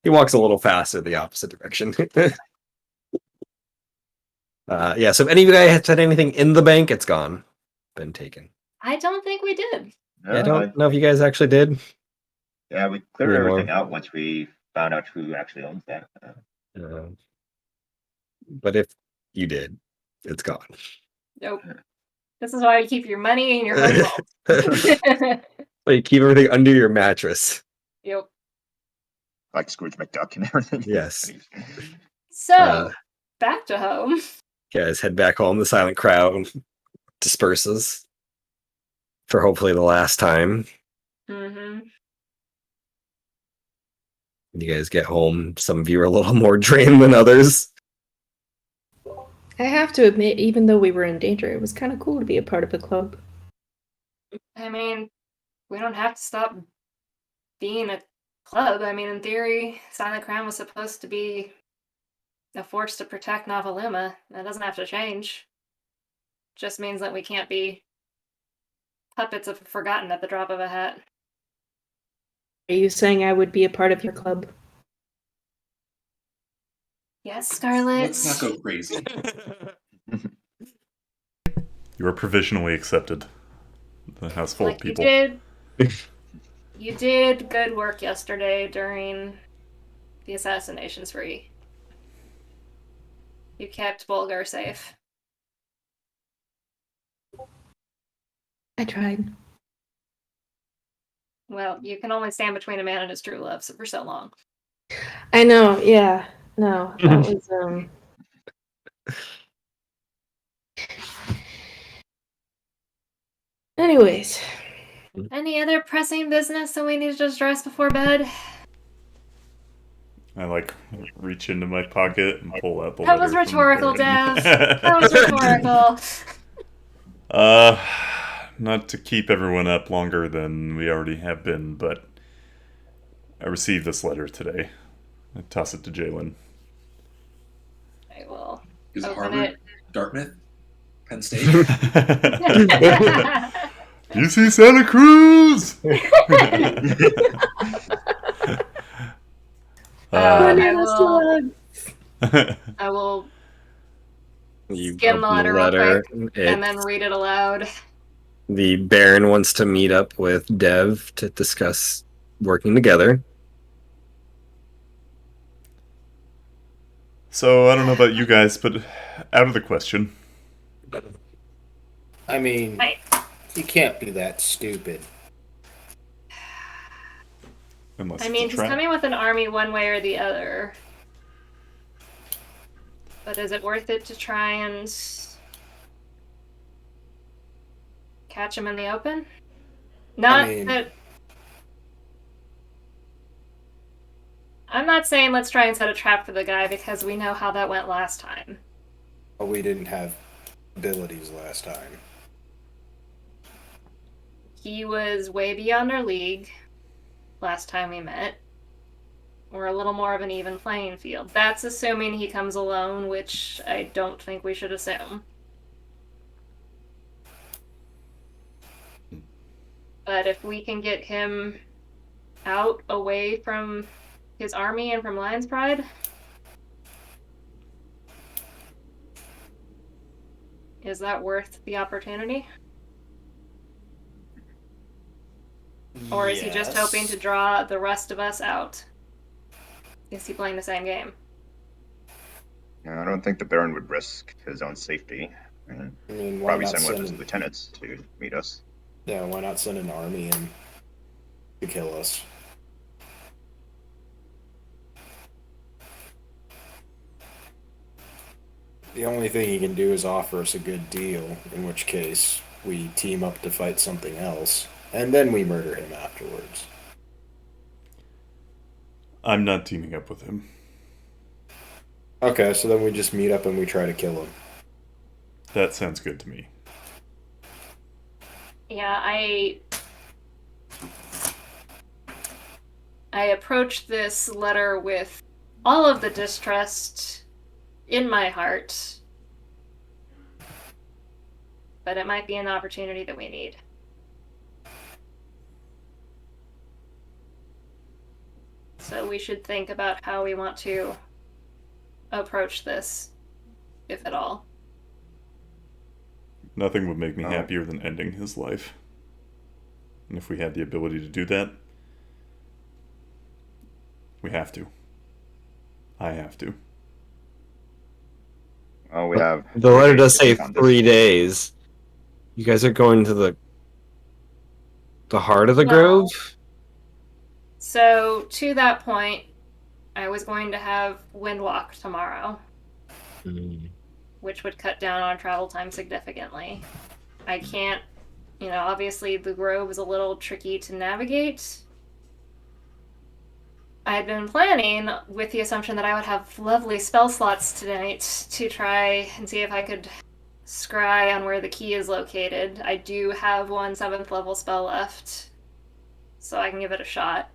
He walks a little faster the opposite direction. Yeah, so if any of you guys had said anything in the bank, it's gone. Been taken. I don't think we did. Yeah, I don't know if you guys actually did. Yeah, we cleared Anymore. everything out once we found out who actually owns that. But if you did, it's gone. Nope. This is why you keep your money in your hotel. So you keep everything under your mattress. Yep. Like Scrooge McDuck and everything. Yes. So, back to home. Guys head back home. The silent crowd disperses for hopefully the last time. Mm-hmm. When you guys get home, some of you are a little more drained than others. I have to admit, even though we were in danger, it was kind of cool to be a part of a club. I mean, we don't have to stop being a club. I mean, in theory, Silent Crown was supposed to be a force to protect Novi'luma. That doesn't have to change. Just means that we can't be puppets have forgotten at the drop of a hat. Are you saying I would be a part of your club? Yes, Scarlet. Let's not go crazy. You are provisionally accepted. The house full of people. You did good work yesterday during the assassination spree. You kept Bulgar safe. I tried. Well, you can only stand between a man and his true love for so long. I know, yeah. No, that was Anyways. Any other pressing business that we need to just address before bed? I like reach into my pocket and pull out the That letter. was rhetorical, from the Daz. Baron. That was rhetorical. Not to keep everyone up longer than we already have been, but I received this letter today. I toss it to Jalen. I will. Is it Open Harvard? it. Dartmouth? Penn State? UC Santa Cruz! I will You skim the open letter real quick and then read it aloud. The Baron wants to meet up with Dev to discuss working together. So, I don't know about you guys, but out of the question. I mean, you can't be that stupid. Unless I mean, he's coming with an army one way or the other. But is it worth it to try and catch him in the open? Not that... I'm not saying let's try and set a trap for the guy because we know how that went last time. But we didn't have abilities last time. He was way beyond our league last time we met. We're a little more of an even playing field. That's assuming he comes alone, which I don't think we should assume. But if we can get him out, away from his army and from Lion's Pride, is that worth the opportunity? Or is he just hoping to draw the rest of us out? Is he playing the same game? I don't think the Baron would risk his own safety. I mean, why Probably not send one of his send lieutenants to meet us. Yeah, why not send an army in to kill us? The only thing he can do is offer us a good deal, in which case we team up to fight something else, and then we murder him afterwards. I'm not teaming up with him. Okay, so then we just meet up and we try to kill him. That sounds good to me. Yeah, I approached this letter with all of the distrust in my heart. But it might be an opportunity that we need. So we should think about how we want to approach this, if at all. Nothing would make me happier than ending his life. And if we had the ability to do that, we have to. I have to. Oh, we have... The letter does say 3 days. You guys are going to the heart of the grove? So, to that point, I was going to have Windwalk tomorrow. Which would cut down on travel time significantly. I can't, obviously the grove is a little tricky to navigate. I had been planning with the assumption that I would have lovely spell slots tonight to try and see if I could scry on where the key is located. I do have one 7th level spell left, so I can give it a shot.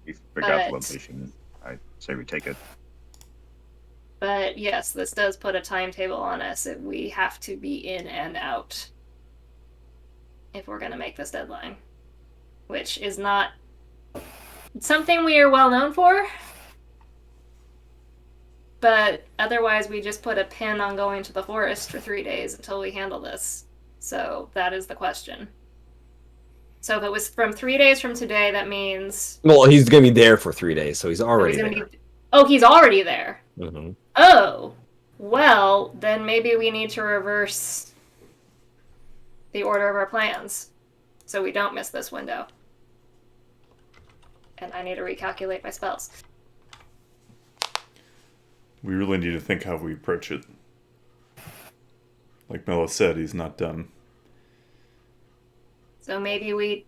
We figure out the location. I say we take it. But yes, this does put a timetable on us. We have to be in and out if we're going to make this deadline, which is not something we are well known for. But otherwise, we just put a pin on going to the forest for 3 days until we handle this. So that is the question. So if it was from 3 days from today, that means... Well, he's going to be there for 3 days, so he's already there. Oh, he's already there. Mm-hmm. Oh, well, then maybe we need to reverse the order of our plans so we don't miss this window. And I need to recalculate my spells. We really need to think how we approach it. Like Mela said, he's not done. So maybe we,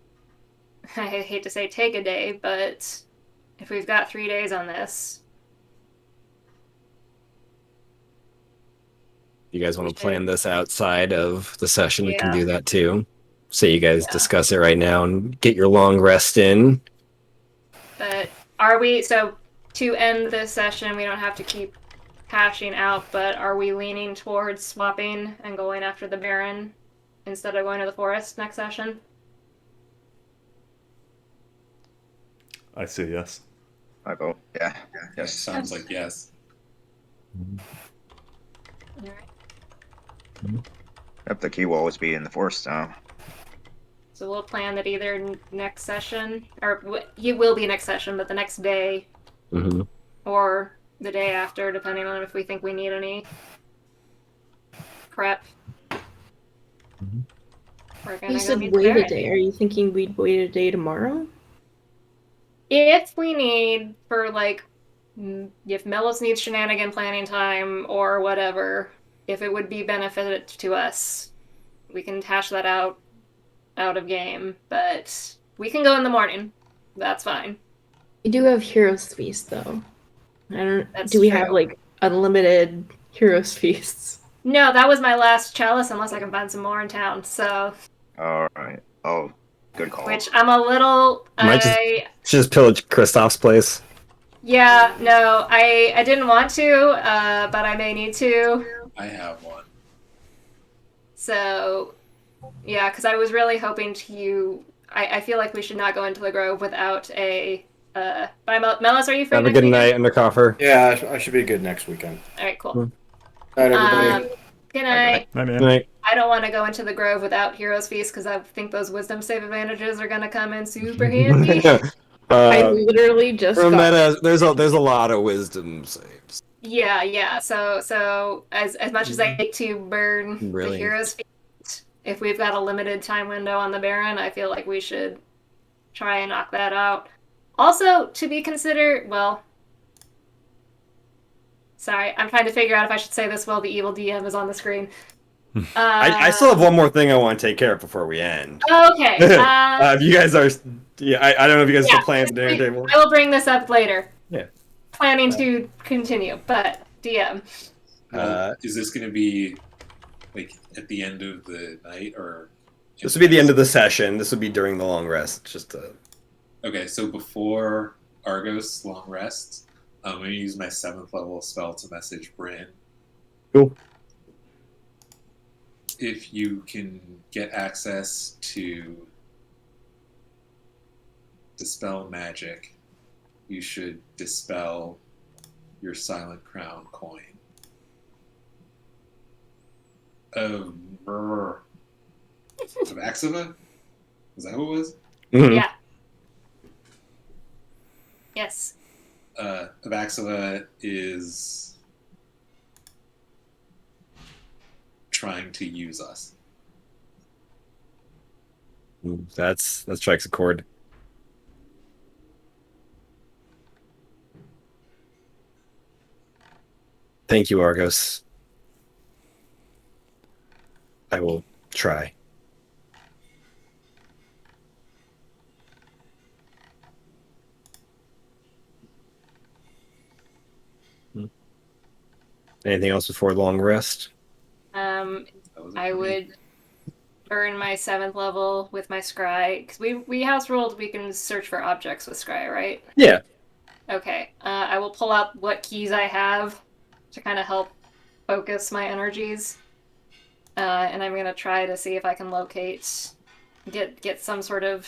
I hate to say take a day, but if we've got 3 days on this... You guys want to plan this outside of the session? We can do that too. So you guys discuss it right now and get your long rest in. But are we, so to end this session, we don't have to keep hashing out, but are we leaning towards swapping and going after the Baron instead of going to the forest next session? I say yes. I vote. Yeah. Yes, sounds like yes. All right. Yep, the key will always be in the forest now. So we'll plan that either next session, or it will be next session, but the next day, or the day after, depending on if we think we need any prep. You said wait a day. Are you thinking we'd wait a day tomorrow? If we need for, like, if Melos needs shenanigan planning time or whatever, if it would be benefit to us, we can hash that out of game. But we can go in the morning. That's fine. We do have Heroes Feast, though. That's do we true. have, like, unlimited Heroes Feasts? No, that was my last chalice, unless I can find some more in town, so... Alright. Oh, good call. Which I'm a little... Might just pillage Kristoff's place. Yeah, no, I didn't want to, but I may need to. I have one. So, yeah, because I was really hoping to... I feel like we should not go into the Grove without a... Melis, are you free Have a next good weekend? night, Undercoffer. Yeah, I should be good next weekend. Alright, cool. Night, everybody. Good night. Night, man. Good night. I don't want to go into the Grove without Heroes Feast because I think those Wisdom save advantages are going to come in super handy. I literally just from got that, there's a lot of wisdom saves. Yeah. So as much as I hate to burn Really? the Heroes Feast, if we've got a limited time window on the Baron, I feel like we should try and knock that out. Also, to be considered, well... Sorry, I'm trying to figure out if I should say this while the evil DM is on the screen. I still have one more thing I want to take care of before we end. Okay. If you guys are... Yeah, I don't know if you guys still plan the dinner table. I will bring this up later. Yeah. Planning to continue, but DM. Is this going to be like at the end of the night, or This would be the end of the session. This would be during the long rest. Just okay? So before Argos long rest, I'm going to use my 7th level spell to message Bryn. Cool. If you can get access to dispel magic, you should dispel your Silent Crown coin. Of Axova? Is that who it was? Yeah. Yes. Avaxova is trying to use us. that strikes a chord. Thank you, Argos. I will try. Anything else before long rest? I would burn my 7th level with my scry, because we house ruled we can search for objects with scry, right? Yeah. Okay. I will pull out what keys I have to kind of help focus my energies. And I'm gonna try to see if I can get some sort of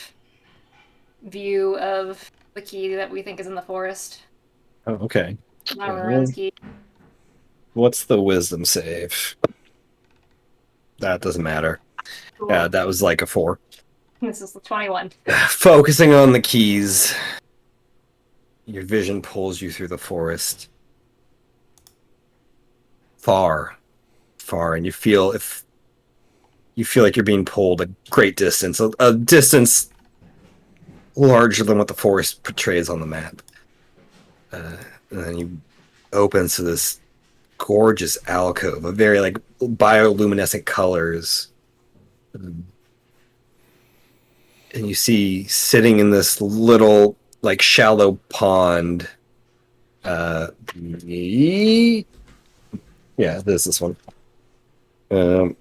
view of the key that we think is in the forest. Oh, okay. Maroon's key. What's the wisdom save? That doesn't matter. Cool. Yeah, that was like a 4. This is the 21. Focusing on the keys, your vision pulls you through the forest. Far, and you feel like you're being pulled a great distance, a distance larger than what the forest portrays on the map. And then you opens to this gorgeous alcove of very like bioluminescent colors. And you see sitting in this little like shallow pond. Yeah, there's this one. A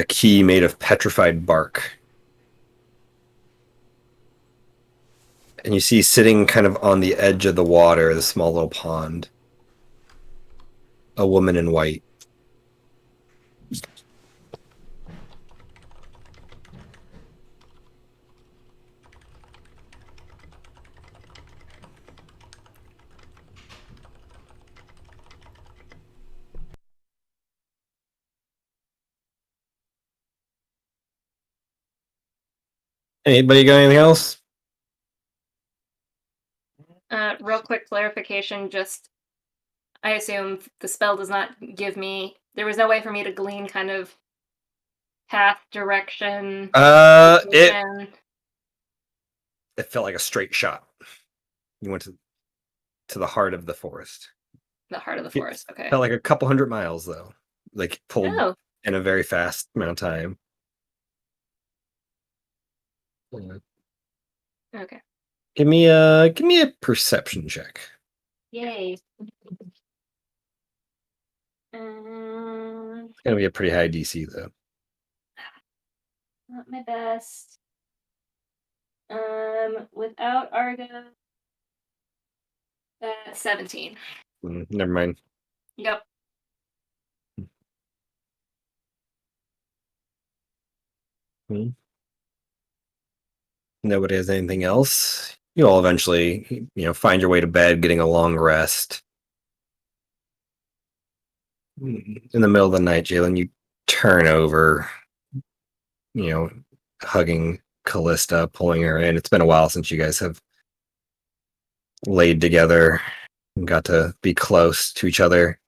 key made of petrified bark. And you see sitting kind of on the edge of the water, the small little pond, a woman in white. Anybody got anything else? Real quick clarification, just I assume the spell does not give me. There was no way for me to glean kind of path direction. It felt like a straight shot. You went to the heart of the forest. The heart of the forest. Okay. Felt like a couple hundred miles though, like pulled Oh. in a very fast amount of time. Okay. Give me a perception check. Yay. It's gonna be a pretty high DC though. Not my best. Without Argo, 17. Never mind. Yep. Nobody has anything else. You all eventually, find your way to bed, getting a long rest. In the middle of the night, Jalen, you turn over, hugging Callista, pulling her in. It's been a while since you guys have laid together and got to be close to each other.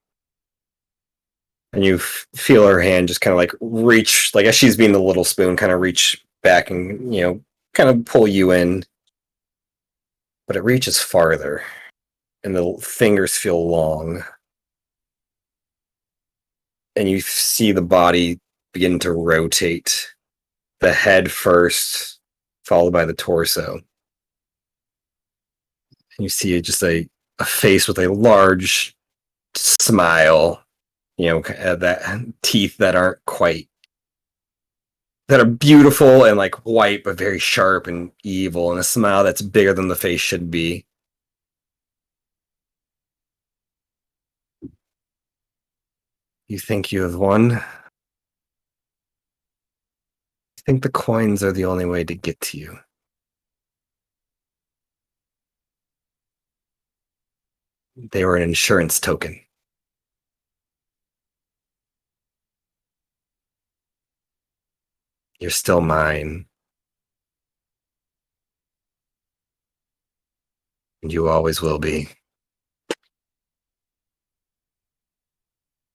And you feel her hand just kind of like reach, like as she's being the little spoon, kind of reach back and, kind of pull you in. But it reaches farther, and the fingers feel long. And you see the body begin to rotate. The head first, followed by the torso. And you see just a face with a large smile, that teeth that aren't quite, that are beautiful and like white, but very sharp and evil, and a smile that's bigger than the face should be. You think you have won? You think the coins are the only way to get to you? They were an insurance token. You're still mine. And you always will be.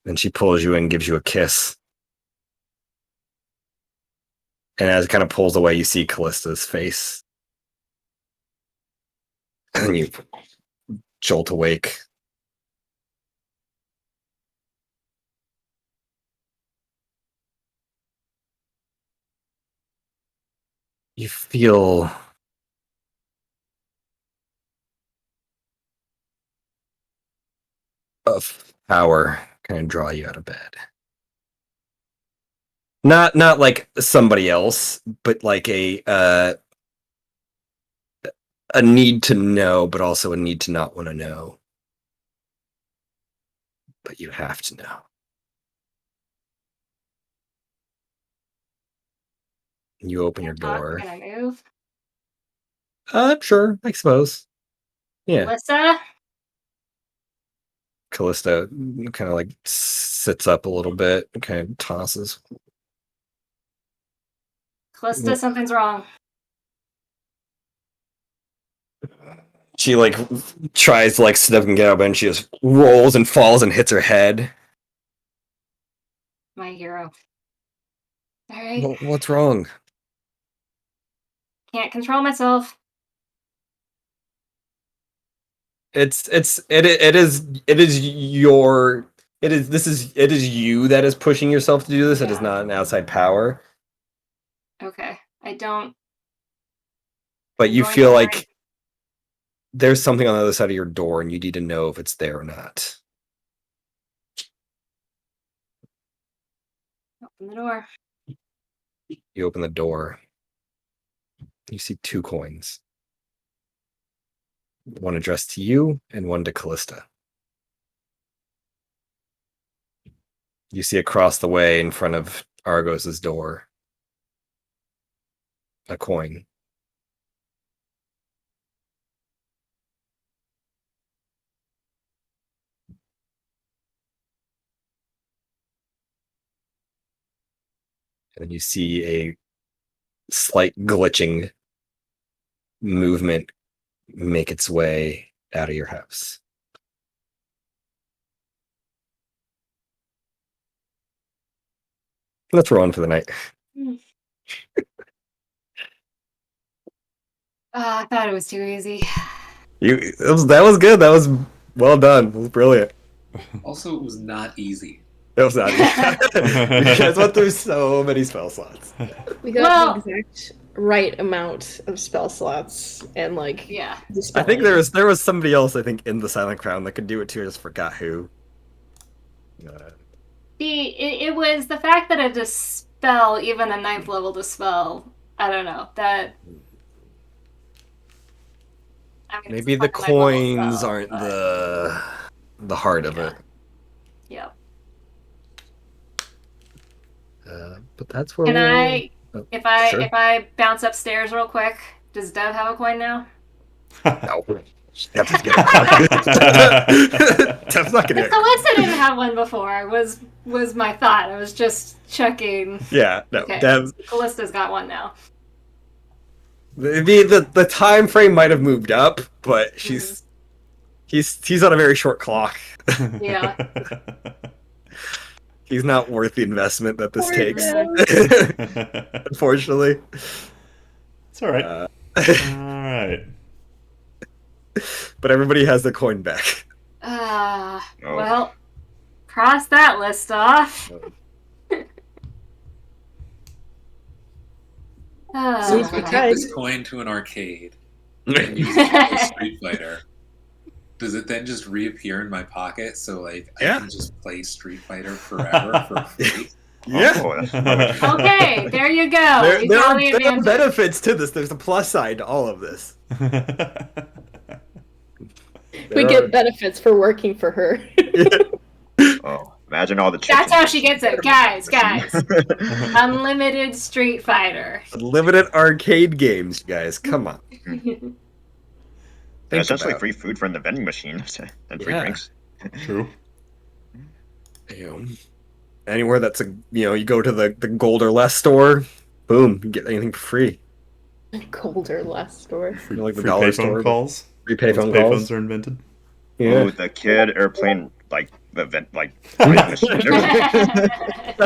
And she pulls you in and gives you a kiss. And as it kind of pulls away, you see Callista's face. And you jolt awake. You feel of power kind of draw you out of bed. Not like somebody else, but like a need to know, but also a need to not want to know. but you have to know. You open your door. Can I move? Sure, I suppose. Yeah. Melissa? Callista kind of like sits up a little bit and kind of tosses. Callista, something's wrong. She like tries to like sit up and get up, and she just rolls and falls and hits her head. My hero. Alright. What's wrong? Can't control myself. It is you that is pushing yourself to do this. It is Yeah. not an outside power. Okay. I don't. But I'm you going feel to like worry. there's something on the other side of your door, and you need to know if it's there or not. Open the door. You open the door. You see 2 coins. One addressed to you and one to Callista. You see across the way in front of Argos's door a coin. And then you see a slight glitching movement make its way out of your house. Let's roll on for the night. I thought it was too easy. That was good. That was well done. It was brilliant. Also, it was not easy. That was not easy. You guys went through so many spell slots. We got the exact right amount of spell slots and like Yeah. the I think spelling. there was somebody else I think in the Silent Crown that could do it too. I just forgot who. It was the fact that a dispel, even a 9th level dispel, I don't know. That I mean, Maybe it's the a fucking 9th level coins spell, aren't but- the heart of it. Yep. But that's where Can we'll... I if I Sure. bounce upstairs real quick, does Dev have a coin now? No. Dev's not gonna If Callista didn't have one before, was my thought. I was just checking. Yeah, no. Okay. Dev, Callista's got one now. the time frame might have moved up, but he's on a very short clock. Yeah. He's not worth the investment that this Poor takes. Dev. Unfortunately. It's all right. All right. But everybody has their coin back. Well, cross that list off. So if I tried. take this coin to an arcade and use it to play Street Fighter, does it then just reappear in my pocket so like I can just play Street Fighter forever for free? Yeah. Okay, there you go. There are benefits to this. There's a plus side to all of this. We get benefits for working for her. Oh, imagine all the That's how she gets it, guys. Unlimited Street Fighter. Unlimited arcade games, guys. Come on. And essentially free food from the vending machine and free drinks. True. Anywhere that's you go to the gold or less store, boom, you get anything for free. Gold or less store. Like the Free dollar payphone store. calls. Free payphone Once calls. Payphones are invented. Yeah. Ooh, the kid airplane like event like That's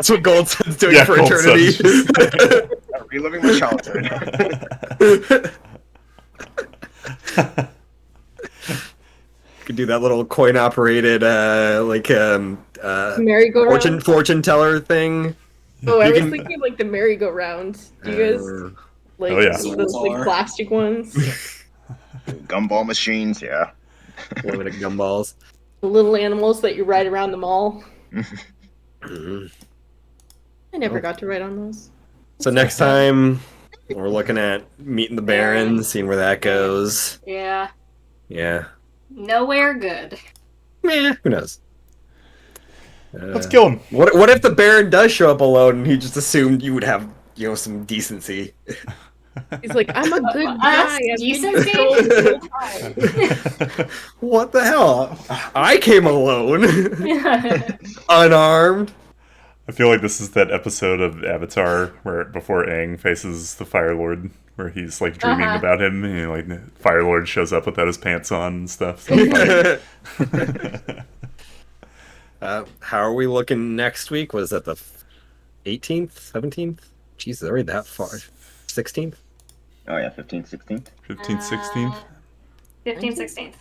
what Gold Sun's doing for Gold eternity. Sun's reliving my childhood. Could do that little coin operated merry-go-round. fortune teller thing. Oh, I You was can- thinking like the merry-go-round. Do you guys like Oh, yeah. those like plastic ones? Gumball machines, yeah. Limited gumballs. The little animals that you ride around the mall. I never got to ride on those. So next time we're looking at meeting the Baron, seeing where that goes. Yeah. Yeah. Nowhere good. Meh, who knows? Let's kill him. What if the Baron does show up alone and he just assumed you would have, some decency? He's like, I'm a good Us? guy. I've been Decency? controlled the whole time. What the hell? I came alone, unarmed. I feel like this is that episode of Avatar where before Aang faces the Fire Lord, where he's like dreaming about him, and like the Fire Lord shows up without his pants on and stuff. So How are we looking next week? Was that the 18th, 17th? Jesus, already that far. 16th? Oh yeah, 15th, 16th. 15th, 16th. 15th, 16th.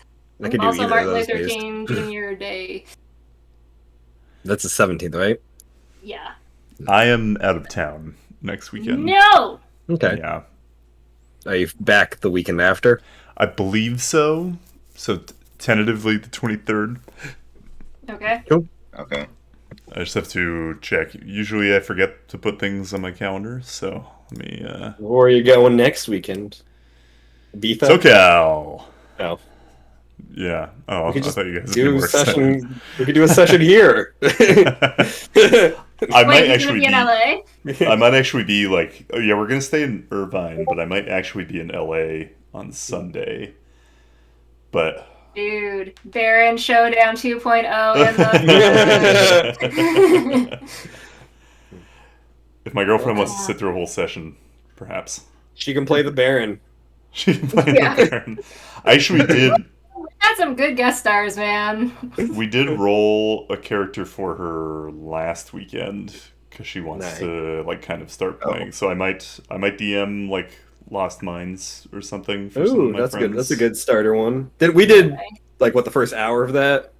I could do Also, either Martin of those Luther days. King Jr. Day. That's the 17th, right? Yeah. I am out of town next weekend. No! Okay. Yeah. Are you back the weekend after? I believe so. So tentatively the 23rd. Okay. Okay. I just have to check. Usually I forget to put things on my calendar, so let me Where are you going next weekend? Ibiza? SoCal. Oh. Yeah. Oh, We could I just thought you guys would be do more a session. excited. We could do a session here. I might Wait, he's actually gonna be in LA? I might actually be like, oh yeah, we're gonna stay in Irvine, but I might actually be in LA on Sunday. But Dude, Baron Showdown 2.0 in the... if my girlfriend wants to sit through a whole session, perhaps She can play the Baron. she can play Yeah. the Baron. I actually did. Had some good guest stars, man. We did roll a character for her last weekend because she wants Nice. to like kind of start playing. So I might DM like Lost Mines or something for some of Ooh, my that's friends. good. That's a good starter one. We did like what the first hour of that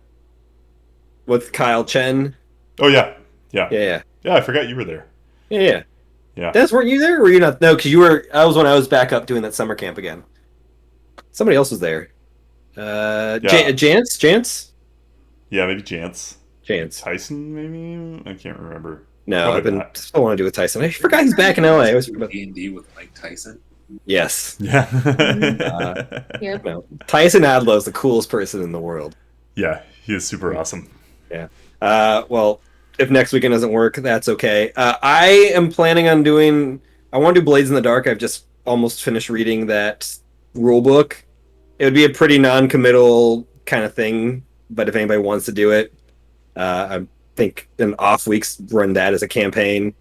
with Kyle Chen. Oh yeah, yeah, Yeah. yeah. I forgot you were there. Yeah. Yeah. Dennis, weren't you there? Or were you not? No, because you were. I was when I was back up doing that summer camp again. Somebody else was there. Yeah. Jance. Yeah, maybe Jance. Jance. Tyson, maybe? I can't remember. No, Probably I've been not. still want to do with Tyson. I forgot he's back in LA. I always forgot. D&D with Mike Tyson. Yes. Yeah. Yep. No. Tyson Adlow is the coolest person in the world. Yeah, he is super awesome. Yeah. Well, if next weekend doesn't work, that's okay. I am planning on doing. I want to do Blades in the Dark. I've just almost finished reading that rule book. It would be a pretty non-committal kind of thing, but if anybody wants to do it, I think in off weeks run that as a campaign.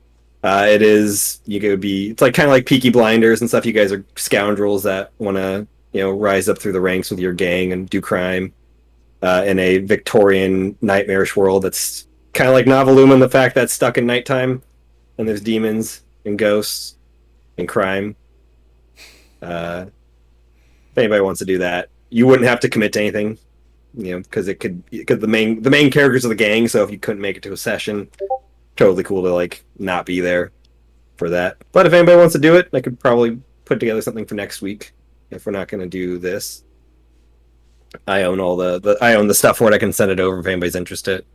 It is you could be. It's like kind of like Peaky Blinders and stuff. You guys are scoundrels that want to rise up through the ranks with your gang and do crime in a Victorian nightmarish world that's kind of like Novi'luma in the fact that it's stuck in nighttime and there's demons and ghosts and crime. If anybody wants to do that, you wouldn't have to commit to anything, because the main characters of the gang. So if you couldn't make it to a session, totally cool to like not be there for that. But if anybody wants to do it, I could probably put together something for next week if we're not going to do this. I own all I own the stuff for it. I can send it over if anybody's interested.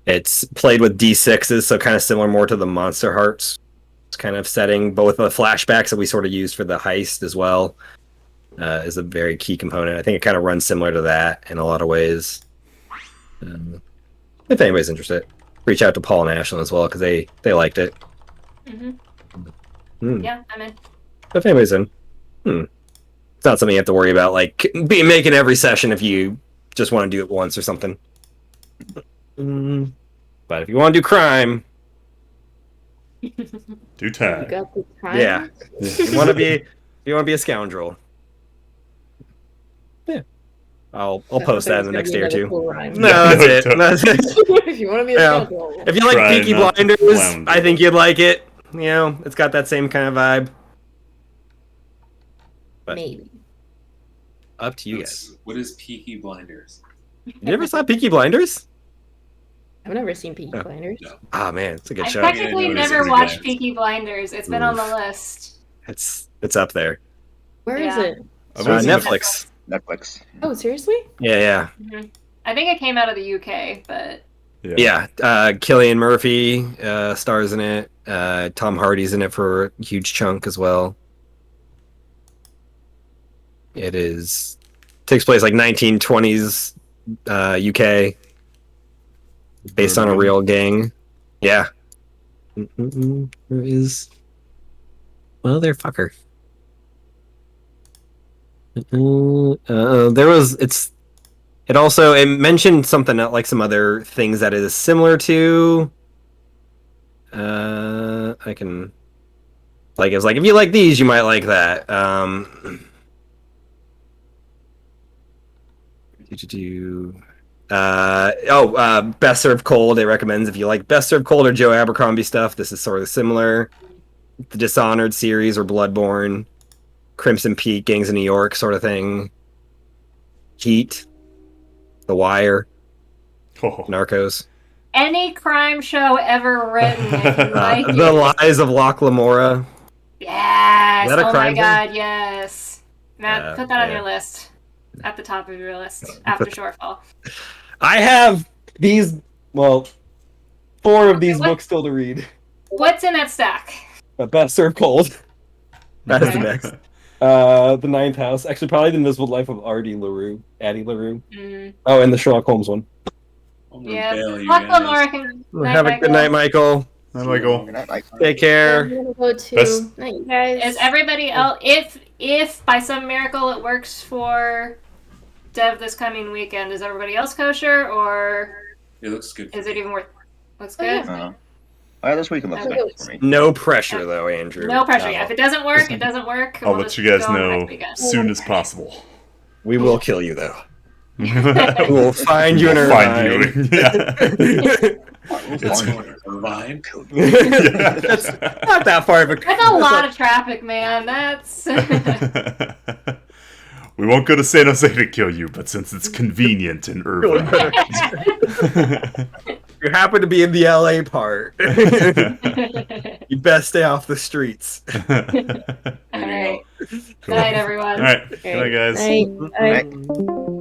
It's played with D6s, so kind of similar more to the Monster Hearts kind of setting, but with the flashbacks that we sort of used for the heist as well. Is a very key component. I think it kind of runs similar to that in a lot of ways. If anybody's interested, reach out to Paul and Ashlyn as well because they liked it. Yeah, I'm in. If anybody's in, it's not something you have to worry about like making every session if you just want to do it once or something. But if you want to do crime, Do time. You got the time? yeah, if you want to be a scoundrel. Yeah, I'll post that in the next day or two. No, that's it. That's it. If you want to be a Yeah. scoundrel. If you like Try Peaky not to Blinders, flounder. I think you'd like it. It's got that same kind of vibe. But Maybe. up to you guys. What is Peaky Blinders? You never saw Peaky Blinders? I've never seen Peaky Oh. Blinders. No. Ah, man, it's a good I show. technically Yeah, never it's watched good. Peaky Blinders. It's been on the list. It's up there. Where is Yeah. it? I've always seen Netflix. Netflix. Oh, seriously? Yeah. I think it came out of the UK, but Yeah. Cillian Murphy stars in it. Tom Hardy's in it for a huge chunk as well. It takes place like 1920s UK. based on a real gang. Yeah. There is. Well, there, fucker. There was. It also it mentioned something like some other things that it is similar to. I can. Like it's like if you like these, you might like that. Best Served Cold. It recommends if you like Best Served Cold or Joe Abercrombie stuff. This is sort of similar. The Dishonored series or Bloodborne, Crimson Peak, Gangs of New York, sort of thing. Heat, The Wire, Narcos. Any crime show ever written, if you like The it. Lies of Locke Lamora. Yes. Is that a Oh my crime thing? God, yes. Matt, put that on yeah. your list. At the top of your list after Shortfall. I have these. Well, 4 of these books still to read. What's in that stack? Best Served Cold. That's Okay. the next. The Ninth House. Actually, probably The Invisible Life of Addie LaRue. Oh, and the Sherlock Holmes one. Yeah. you Locke guys. Lamora can. Have a good night, Michael. Hi, Michael. Good night, Mike. Take I'm care. gonna go too. Best- Night, you guys. Is everybody else? If by some miracle it works for Dev this coming weekend, is everybody else kosher, or It looks good. is it even worth? Looks Oh, good. yeah. This weekend looks Okay. good for me. No pressure, though, Andrew. No pressure. Yeah. If it doesn't work, it doesn't work. I'll We'll let just you guys go on know next weekend. as soon as possible. We will kill you, though. We'll We'll find you in find you. Irvine. Yeah. It's going to Irvine. That's not that far of a. That's a lot of traffic, man. That's. We won't go to San Jose to kill you, but since it's convenient in Irvine. You happen to be in the LA part. You best stay off the streets. All right. Good night, everyone. All right. Good night, guys. Night. Night.